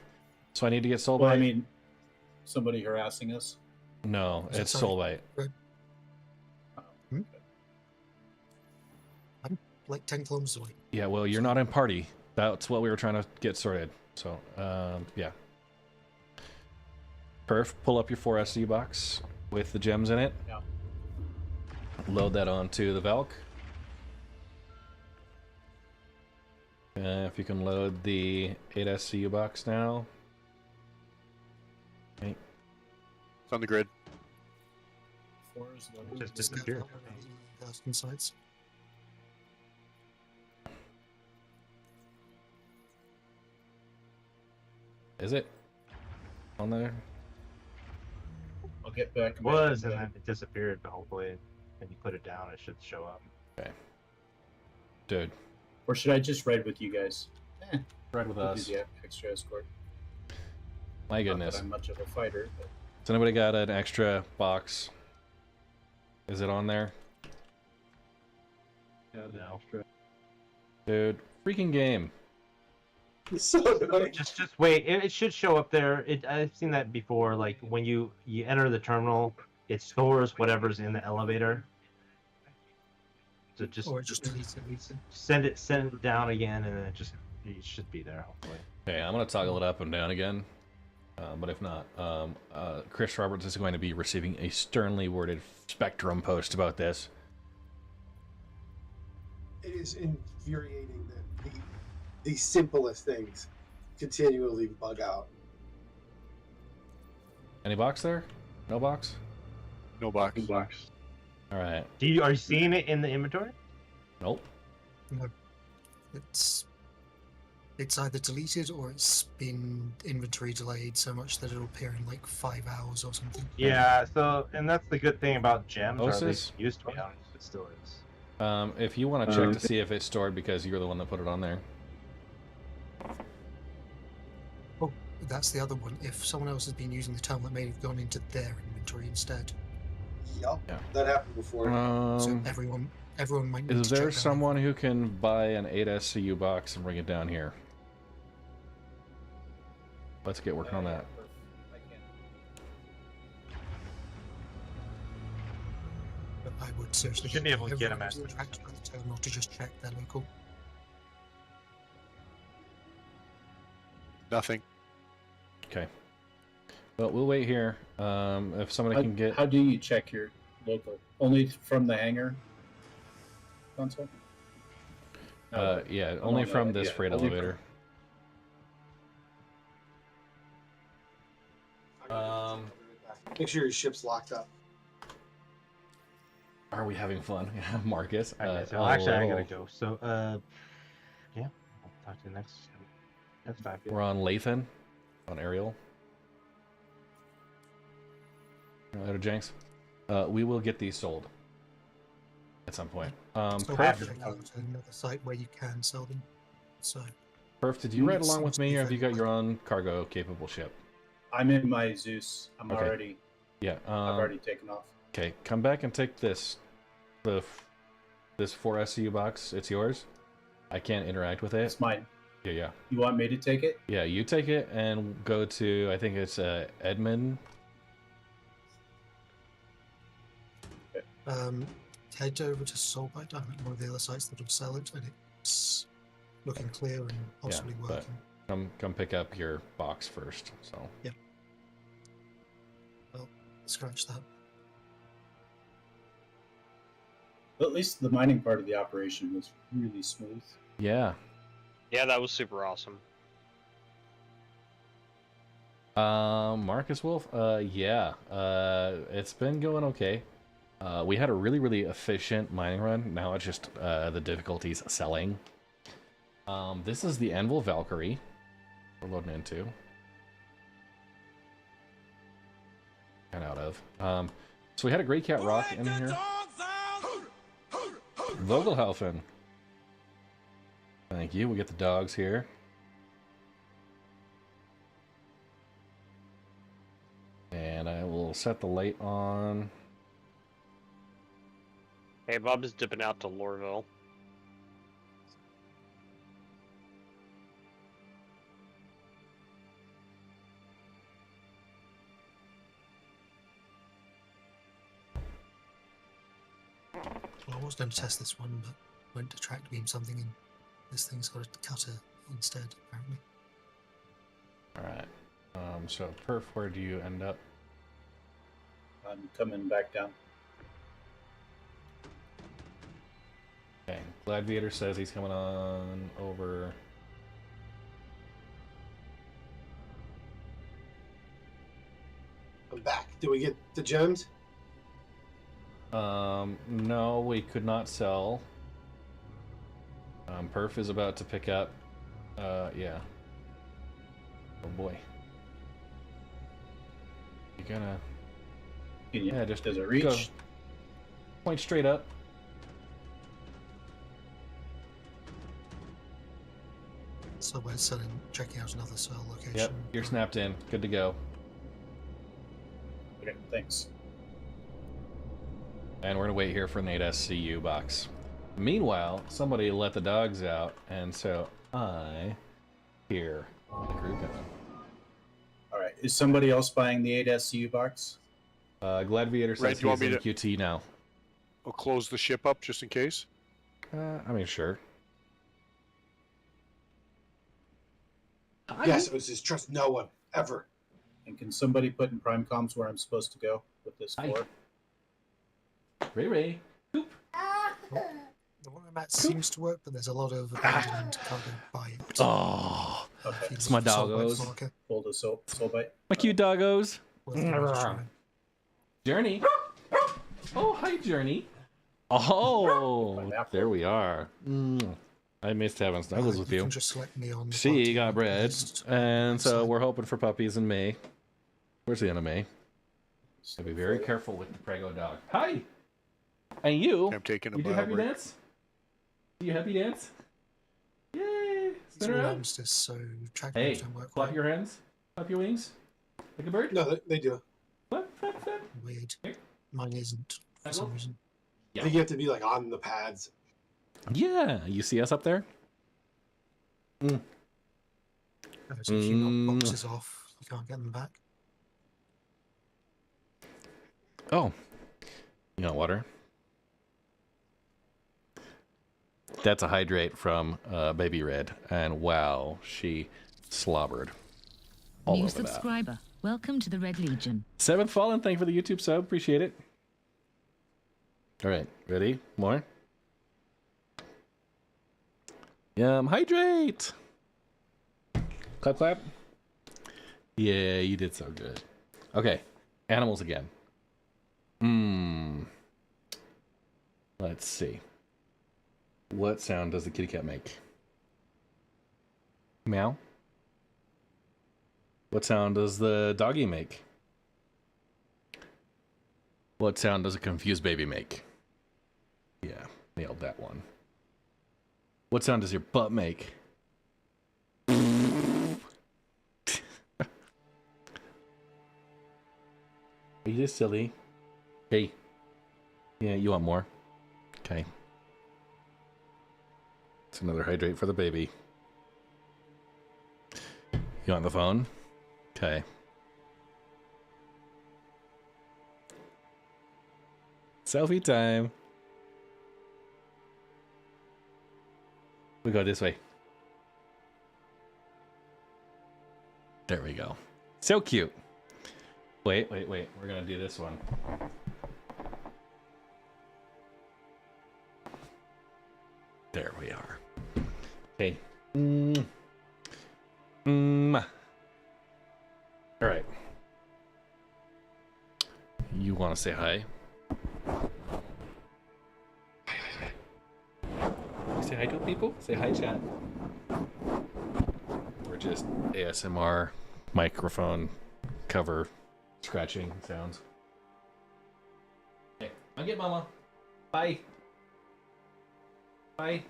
So I need to get Soulbite. Well, I mean, somebody harassing us. No, it's Soulbite. I'm like 10 kilometers away. Yeah, well, you're not in party. That's what we were trying to get sorted. So, yeah. Perf, pull up your 4 SU box with the gems in it. Yeah. Load that onto the Valk. If you can load the 8 SCU box now. Okay. It's on the grid. 4 is loaded. Just disappeared. Insights. Is it on there? I'll get back. It was, and then it disappeared, but hopefully when you put it down, it should show up. Okay. Dude. Or should I just ride with you guys? Ride with We'll us. do the extra escort. My Not goodness. that I'm much of a fighter, but Has anybody got an extra box? Is it on there? Yeah, no. Dude, freaking game. So annoying. Just wait. It should show up there. I've seen that before. Like when you enter the terminal, it stores whatever's in the elevator. So just Or just delete it. send it down again, and then it should be there. Hopefully. Okay, I'm gonna toggle it up and down again. But if not, Chris Roberts is going to be receiving a sternly worded Spectrum post about this. It is infuriating that the simplest things continually bug out. Any box there? No box? No box. All right. Are you seeing it in the inventory? Nope. No. It's either deleted or it's been inventory delayed so much that it'll appear in like 5 hours or something. Yeah. So, and that's the good thing about gems. Or at Osis? least it used to be honest. It still is. If you want to check to see if it's stored because you're the one that put it on there. Oh, that's the other one. If someone else has been using the terminal, it may have gone into their inventory instead. Yep. Yeah. That happened before. So everyone might need Is to there check that. someone who can buy an 8 SCU box and bring it down here? Let's get working on that. But I would seriously Should be able to get them everyone at- who's interacted with the terminal to just check their local. Nothing. Okay. Well, we'll wait here. If somebody can get... How do you check your local? Only from the hangar console? Yeah, only from this freight only elevator. Make sure your ship's locked up. Are we having fun? Marcus? Okay, so actually, I gotta go. So, yeah, I'll talk to you next time. We're on Lathan, on Ariel. Later, Jenks. We will get these sold at some point. So Perf, check out another site where you can sell them. So Perf, did you ride along with me, or have you got your own cargo-capable ship? I'm in my Zeus. I'm Okay. already. Yeah. I've already taken off. Okay, come back and take this. This 4 SCU box. It's yours. I can't interact with it. It's mine. Yeah. You want me to take it? Yeah, you take it and go to, I think it's Edmund. head over to Soulbite, I think one of the other sites that will sell it, and it's looking clear and possibly Yeah, but working. come pick up your box first. So. Yeah. Well, scratch that. At least the mining part of the operation was really smooth. Yeah. Yeah, that was super awesome. Marcus Wolf, yeah, it's been going okay. We had a really efficient mining run. Now it's just the difficulties selling. This is the Anvil Valkyrie we're loading into. And out of. So we had a GreyCat ROC in here. Vogelhaufen. Thank you. We get the dogs here. And I will set the light on. Hey, Bob is dipping out to Lorville. Well, I was going to test this one, but went to track beam something, and this thing's got a cutter instead, apparently. Alright. So Perf, where do you end up? I'm coming back down. Okay, Gladiator says he's coming on over. I'm back. Did we get the gems? No, we could not sell. Perf is about to pick up. Yeah. Oh boy. You're gonna. Yeah, just does it reach? Go. Point straight up. So we're checking out another cell location. Yep, you're snapped in. Good to go. Okay, thanks. And we're gonna wait here for an 8SCU box. Meanwhile, somebody let the dogs out, and so I hear the group in them. All right, is somebody else buying the 8SCU box? Gladiator says he's in QT now. I'll close the ship up just in case. I mean, sure. Yes, it was just trust no one ever. And can somebody put in prime comms where I'm supposed to go with this floor? Ray. The one I'm at seems to work, but there's a lot of abandoned cargo by it. Oh, it's my doggos. Hold a soul bite. My cute doggos. Journey. Oh, hi, Journey. Oh, there we are. I missed having snuggles with you. Can just select me on She got bread, and so we're hoping for puppies in May. Where's the end of May? So be very careful with the Prego dog. Hi. And you? I'm taking a You do happy dance? Do you happy dance? Yay! Spin around. So Hey, flap your hands, flap your wings, like a bird. No, they do. Flap, flap, flap. Weird. Mine isn't for some reason. I think you have to be like on the pads. Yeah, you see us up there? So if you knock boxes off, you can't get them back. Oh, you got water? That's a hydrate from Baby Red, and wow, she slobbered all New over that. subscriber. Welcome to the Red Legion. Seventh Fallen, thank you for the YouTube sub. Appreciate it. All right, ready? More? Hydrate! Clap, clap. Yeah, you did so good. Okay, animals again. Let's see. What sound does the kitty cat make? Meow. What sound does the doggy make? What sound does a confused baby make? Yeah, nailed that one. What sound does your butt make? Are you just silly? Hey. Yeah, you want more? Okay. It's another hydrate for the baby. You on the phone? Okay. Selfie time. We go this way. There we go. So cute. Wait. We're gonna do this one. There we are. Okay. All right. You want to say hi? Say hi to people? Say hi, chat. We're just ASMR microphone cover scratching sounds. Okay, I'll get Mama. Bye. Bye.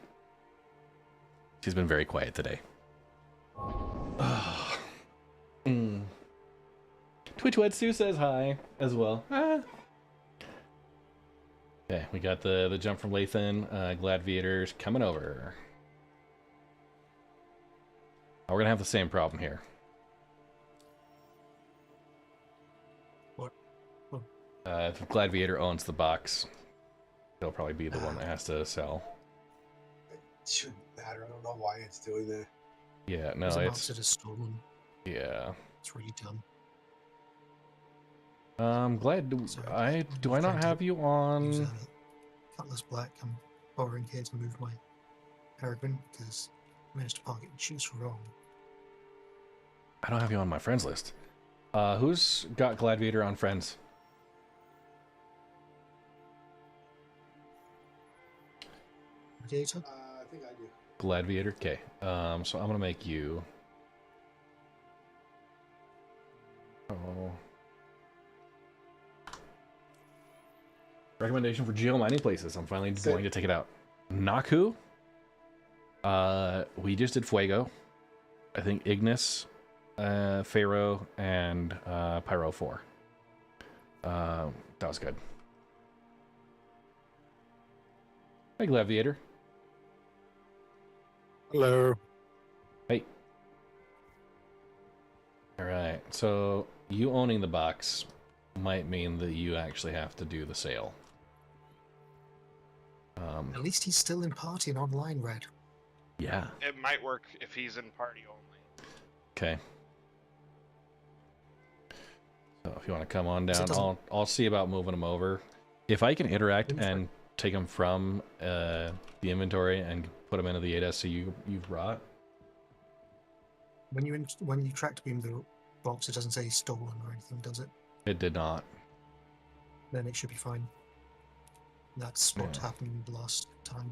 She's been very quiet today. Twitch Wetsu says hi as well. Okay, we got the jump from Lathan. Gladiators coming over. Oh, we're gonna have the same problem here. What? If Gladiator owns the box, he'll probably be the one that has to sell. It shouldn't matter. I don't know why it's doing that. Yeah, no, It's it's marked as stolen. yeah. It's really dumb. I'm glad. Do I not have you on? Cutlass Black. I'm borrowing here to move my Peregrine because I managed to park it and choose wrong. I don't have you on my friends list. Who's got Gladiator on friends? Gladiator? I think I do. Gladiator. Okay. So I'm gonna make you. Oh. Recommendation for geo mining places. I'm finally going to take it out. Naku. We just did Fuego. I think Ignis, Pharaoh, and Pyro 4. That was good. Hey, Gladiator. Hello. Hey. All right. So you owning the box might mean that you actually have to do the sale. At least he's still in party and online, Red. Yeah. It might work if he's in party only. Okay. So if you want to come on down, I'll see about moving them over. If I can interact and take them from the inventory and put them into the 8SC you've brought. When you track beam the box, it doesn't say stolen or anything, does it? It did not. Then it should be fine. That's what happened last time.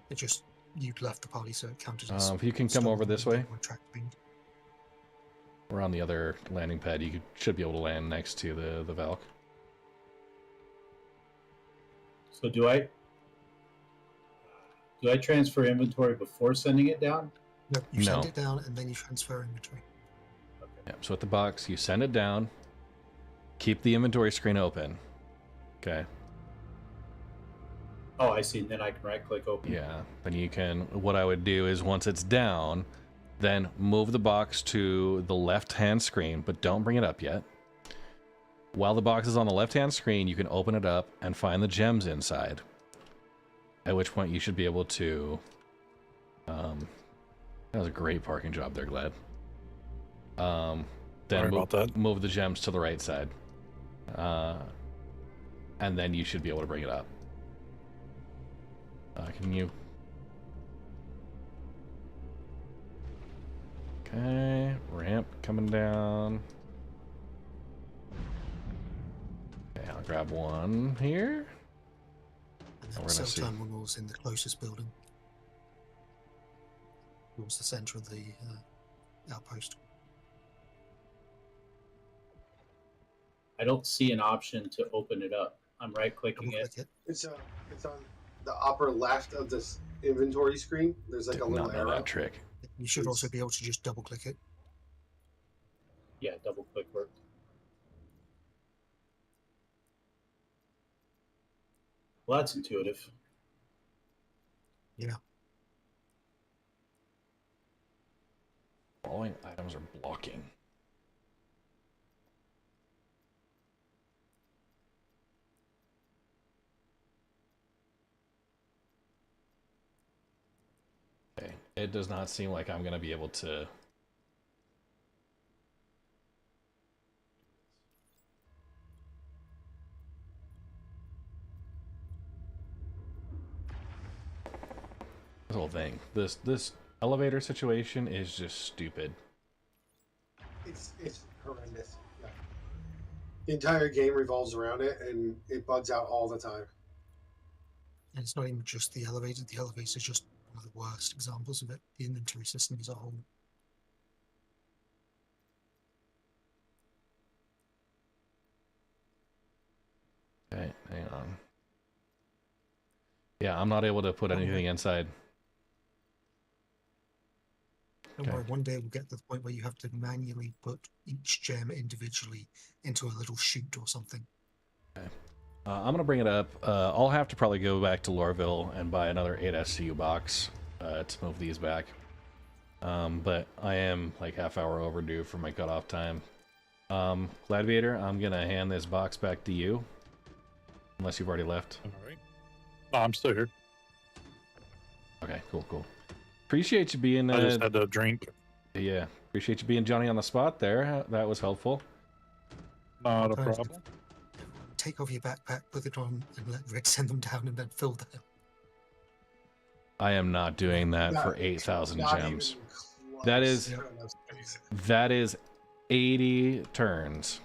It just you'd left the party, so it counted as. If you can come over this way, track beamed. we're on the other landing pad. You should be able to land next to the Valk. So do I transfer inventory before sending it down? No, you send it down and then you transfer inventory. Yeah, so at the box, you send it down, keep the inventory screen open. Okay. Oh, I see. Then I can right-click open. Yeah, then you can, what I would do is once it's down, then move the box to the left-hand screen, but don't bring it up yet. While the box is on the left-hand screen, you can open it up and find the gems inside. At which point you should be able to... that was a great parking job there, Glad. Then move the gems to the right side. And then you should be able to bring it up. Can you... Okay, ramp coming down. Okay, I'll grab one here. And then cell terminals in the closest building. Towards the center of the outpost. I don't see an option to open it up. I'm right-clicking it. It's on the upper left of this inventory screen. There's like a little arrow. That trick. You should also be able to just double-click it. Yeah, double-click worked. Well, that's intuitive. Yeah. Following items are blocking. Okay, it does not seem like I'm going to be able to... This whole thing, this elevator situation is just stupid. It's horrendous. Yeah. The entire game revolves around it, and it bugs out all the time. And it's not even just the elevator. The elevator is just one of the worst examples of it. The inventory system as a whole. Okay, hang on. Yeah, I'm not able to put anything inside. Don't worry, one day we'll get to the point where you have to manually put each gem individually into a little chute or something. Okay. I'm going to bring it up. I'll have to probably go back to Lorville and buy another 8SCU box to move these back. But I am like half hour overdue for my cutoff time. Gladiator, I'm going to hand this box back to you. Unless you've already left. All right. No, I'm still here. Okay, cool. Appreciate you being... I just had to drink. Yeah, appreciate you being Johnny on the spot there. That was helpful. Not a Guys, problem. Take off your backpack, put it on, and let Red send them down, and then fill them. I am not doing that for 8,000 gems. That is 80 turns.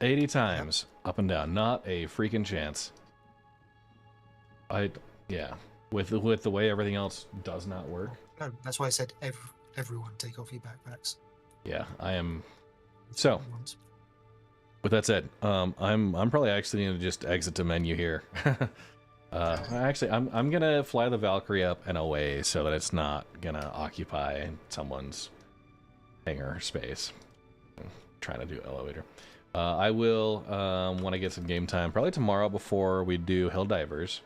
80 times up and down. Not a freaking chance. Yeah. With the way everything else does not work. No, that's why I said everyone take off your backpacks. Yeah, I am. So, with that said, I'm probably actually gonna just exit the menu here. Actually, I'm gonna fly the Valkyrie up and away so that it's not gonna occupy someone's hangar space. I'm trying to do elevator. I will when I get some game time, probably tomorrow before we do Helldivers.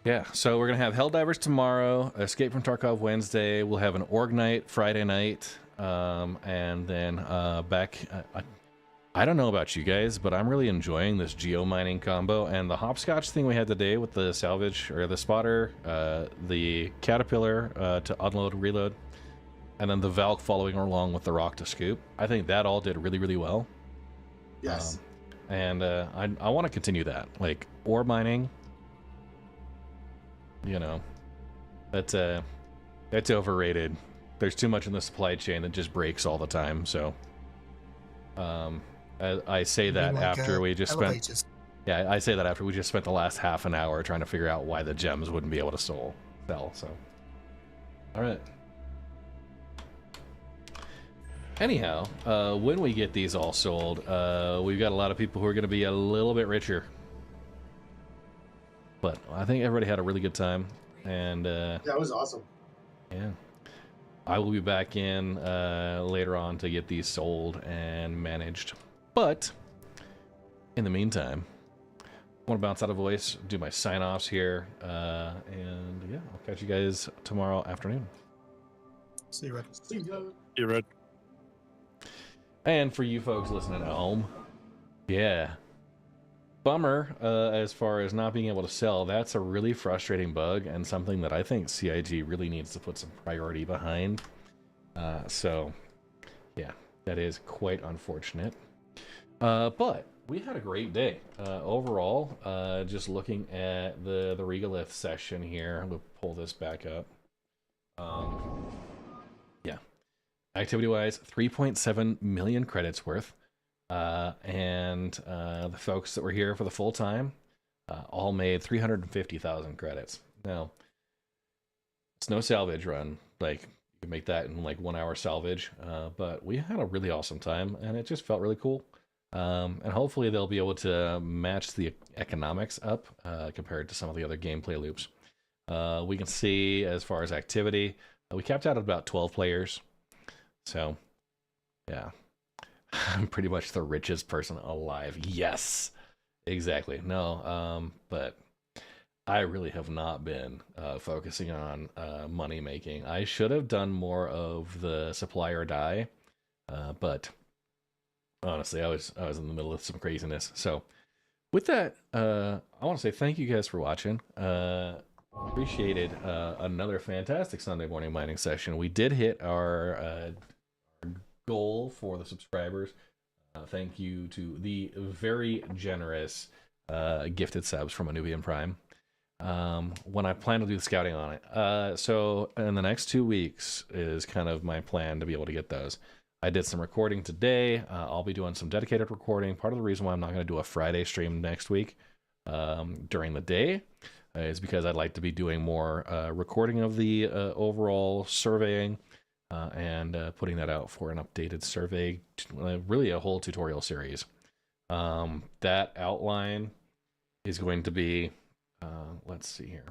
Yeah, so we're gonna have Helldivers tomorrow, Escape from Tarkov Wednesday. We'll have an Org Night Friday night, and then back. I don't know about you guys, but I'm really enjoying this geo mining combo and the hopscotch thing we had today with the salvage or the spotter, the caterpillar to unload, reload, and then the Valk following along with the ROC to scoop. I think that all did really, really well. Yes. And I want to continue that, like ore mining. You know, that's overrated. There's too much in the supply chain that just breaks all the time. So, I say that after we just spent. Yeah, I say that after we just spent the last half an hour trying to figure out why the gems wouldn't be able to sell. So, all right. Anyhow, when we get these all sold, we've got a lot of people who are going to be a little bit richer. But I think everybody had a really good time, and that was awesome. Yeah, I will be back in later on to get these sold and managed. But in the meantime, I want to bounce out of voice, do my sign-offs here, and yeah, I'll catch you guys tomorrow afternoon. See you, Red. See you. You Red. And for you folks listening at home, yeah. Bummer as far as not being able to sell. That's a really frustrating bug and something that I think CIG really needs to put some priority behind. So, yeah, that is quite unfortunate. But we had a great day overall. Just looking at the regolith session here, we'll pull this back up. Yeah, activity-wise, 3.7 million credits worth. And the folks that were here for the full time all made 350,000 credits. Now, it's no salvage run. Like, you can make that in like 1 hour salvage. But we had a really awesome time, and it just felt really cool. And hopefully they'll be able to match the economics up compared to some of the other gameplay loops. We can see as far as activity, we capped out at about 12 players. So, yeah. I'm pretty much the richest person alive. Yes, exactly. No, but I really have not been focusing on money making. I should have done more of the supply or die, but honestly, I was in the middle of some craziness. So, with that, I want to say thank you guys for watching. Appreciated another fantastic Sunday morning mining session. We did hit our goal for the subscribers. Thank you to the very generous gifted subs from Anubian Prime. When I plan to do the scouting on it. So in the next 2 weeks is kind of my plan to be able to get those. I did some recording today. I'll be doing some dedicated recording. Part of the reason why I'm not going to do a Friday stream next week during the day is because I'd like to be doing more recording of the overall surveying and putting that out for an updated survey, really a whole tutorial series. That outline is going to be, let's see here.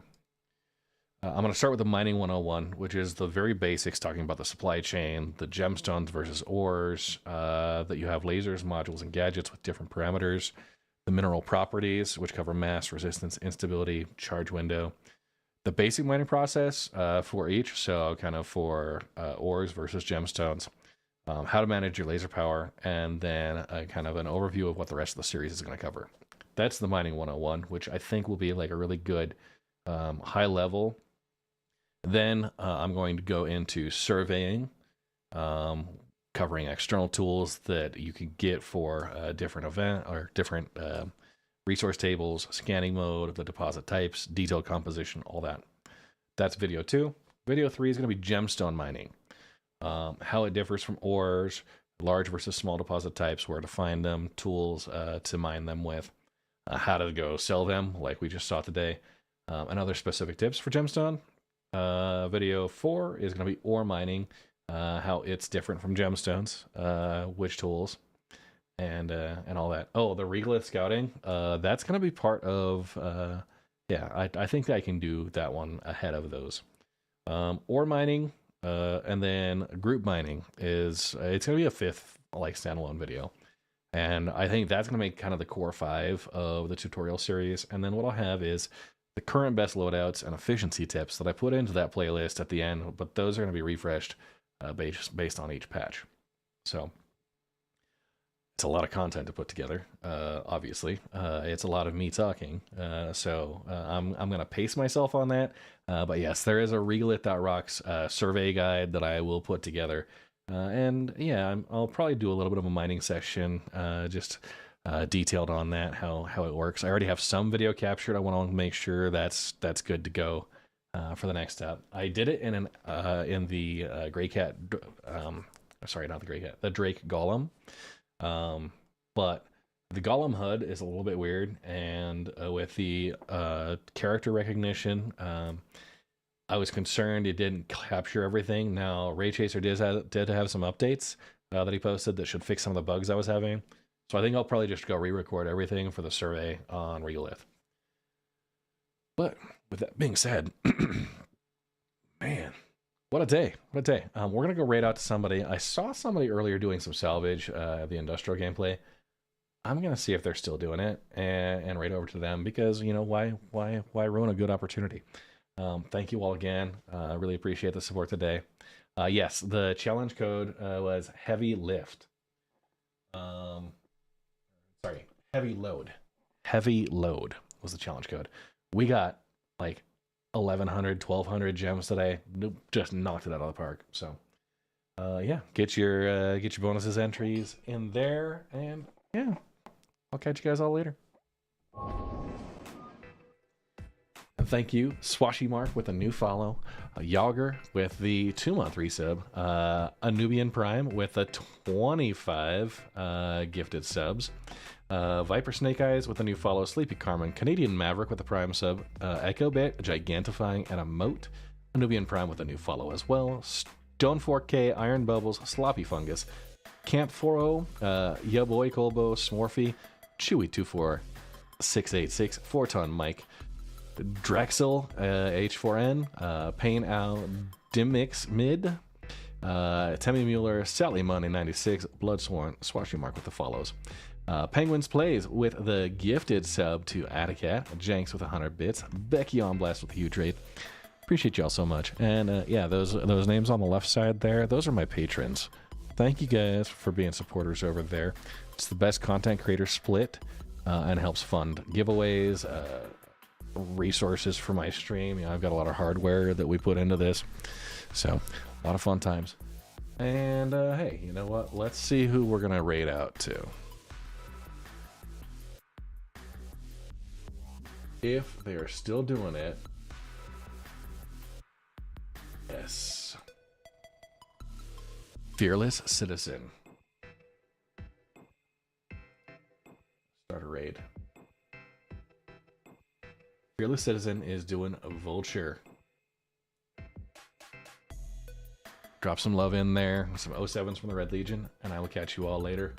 I'm going to start with the Mining 101, which is the very basics, talking about the supply chain, the gemstones versus ores, that you have lasers, modules, and gadgets with different parameters, the mineral properties, which cover mass, resistance, instability, charge window, the basic mining process for each, so kind of for ores versus gemstones, how to manage your laser power, and then kind of an overview of what the rest of the series is going to cover. That's the Mining 101, which I think will be like a really good high level Then I'm going to go into surveying, covering external tools that you can get for different event or different resource tables, scanning mode, the deposit types, detailed composition, all that. That's video 2. Video 3 is going to be gemstone mining. How it differs from ores, large versus small deposit types, where to find them, tools to mine them with, how to go sell them, like we just saw today, and other specific tips for gemstone. Video 4 is going to be ore mining, how it's different from gemstones, which tools, and all that. Oh, the regolith scouting, that's going to be part of, yeah, I think I can do that one ahead of those. Ore mining, and then group mining is, it's going to be a 5th, like, standalone video. And I think that's going to make kind of the core 5 of the tutorial series. And then what I'll have is the current best loadouts and efficiency tips that I put into that playlist at the end, but those are going to be refreshed based on each patch. So it's a lot of content to put together, obviously. It's a lot of me talking, so I'm going to pace myself on that. But yes, there is a regolith.rocks survey guide that I will put together. And yeah, I'll probably do a little bit of a mining section, just detailed on that, how it works. I already have some video captured. I want to make sure that's good to go for the next step. I did it in the GreyCat, sorry, not the GreyCat, the Drake Golem. But the Golem HUD is a little bit weird, and with the character recognition, I was concerned it didn't capture everything. Now, Ray Chaser did have some updates that he posted that should fix some of the bugs I was having. So I think I'll probably just go re-record everything for the survey on Regolith. But with that being said, man, what a day. What a day. We're going to go raid out to somebody. I saw somebody earlier doing some salvage, the industrial gameplay. I'm going to see if they're still doing it and raid over to them because, you know, why ruin a good opportunity? Thank you all again. I really appreciate the support today. Yes, the challenge code was heavy lift. Sorry, heavy load. Heavy load was the challenge code. We got like 1,100, 1,200 gems today. Just knocked it out of the park. So, yeah, get your bonuses entries in there, and yeah, I'll catch you guys all later. And thank you, Swashy Mark with a new follow, Yager with the 2-month resub, Anubian Prime with a 25 gifted subs, Viper Snake Eyes with a new follow, Sleepy Carmen, Canadian Maverick with a Prime sub, Echo Bit, Gigantifying, and a Moat, Anubian Prime with a new follow as well, Stone 4K, Iron Bubbles, Sloppy Fungus, Camp 40, Ya Boy Colbo, Smorphy, Chewy24686, 4-Ton Mike, Drexel, H4N, Pain Owl, Dimmix Mid, Temmie Mueller, Sally Money 96, Bloodsworn, Swashy Mark with the follows. Penguins Plays with the gifted sub to Atacat, Janks with 100 bits, Becky on Blast with a huge rate. Appreciate y'all so much. And yeah, those names on the left side there, those are my patrons. Thank you guys for being supporters over there. It's the best content creator split and helps fund giveaways, resources for my stream. You know, I've got a lot of hardware that we put into this, so a lot of fun times. And hey, you know what? Let's see who we're gonna raid out to. If they are still doing it, yes. Fearless Citizen. Start a raid. Fearless Citizen is doing a Vulture. Drop some love in there, some 07s from the Red Legion, and I will catch you all later.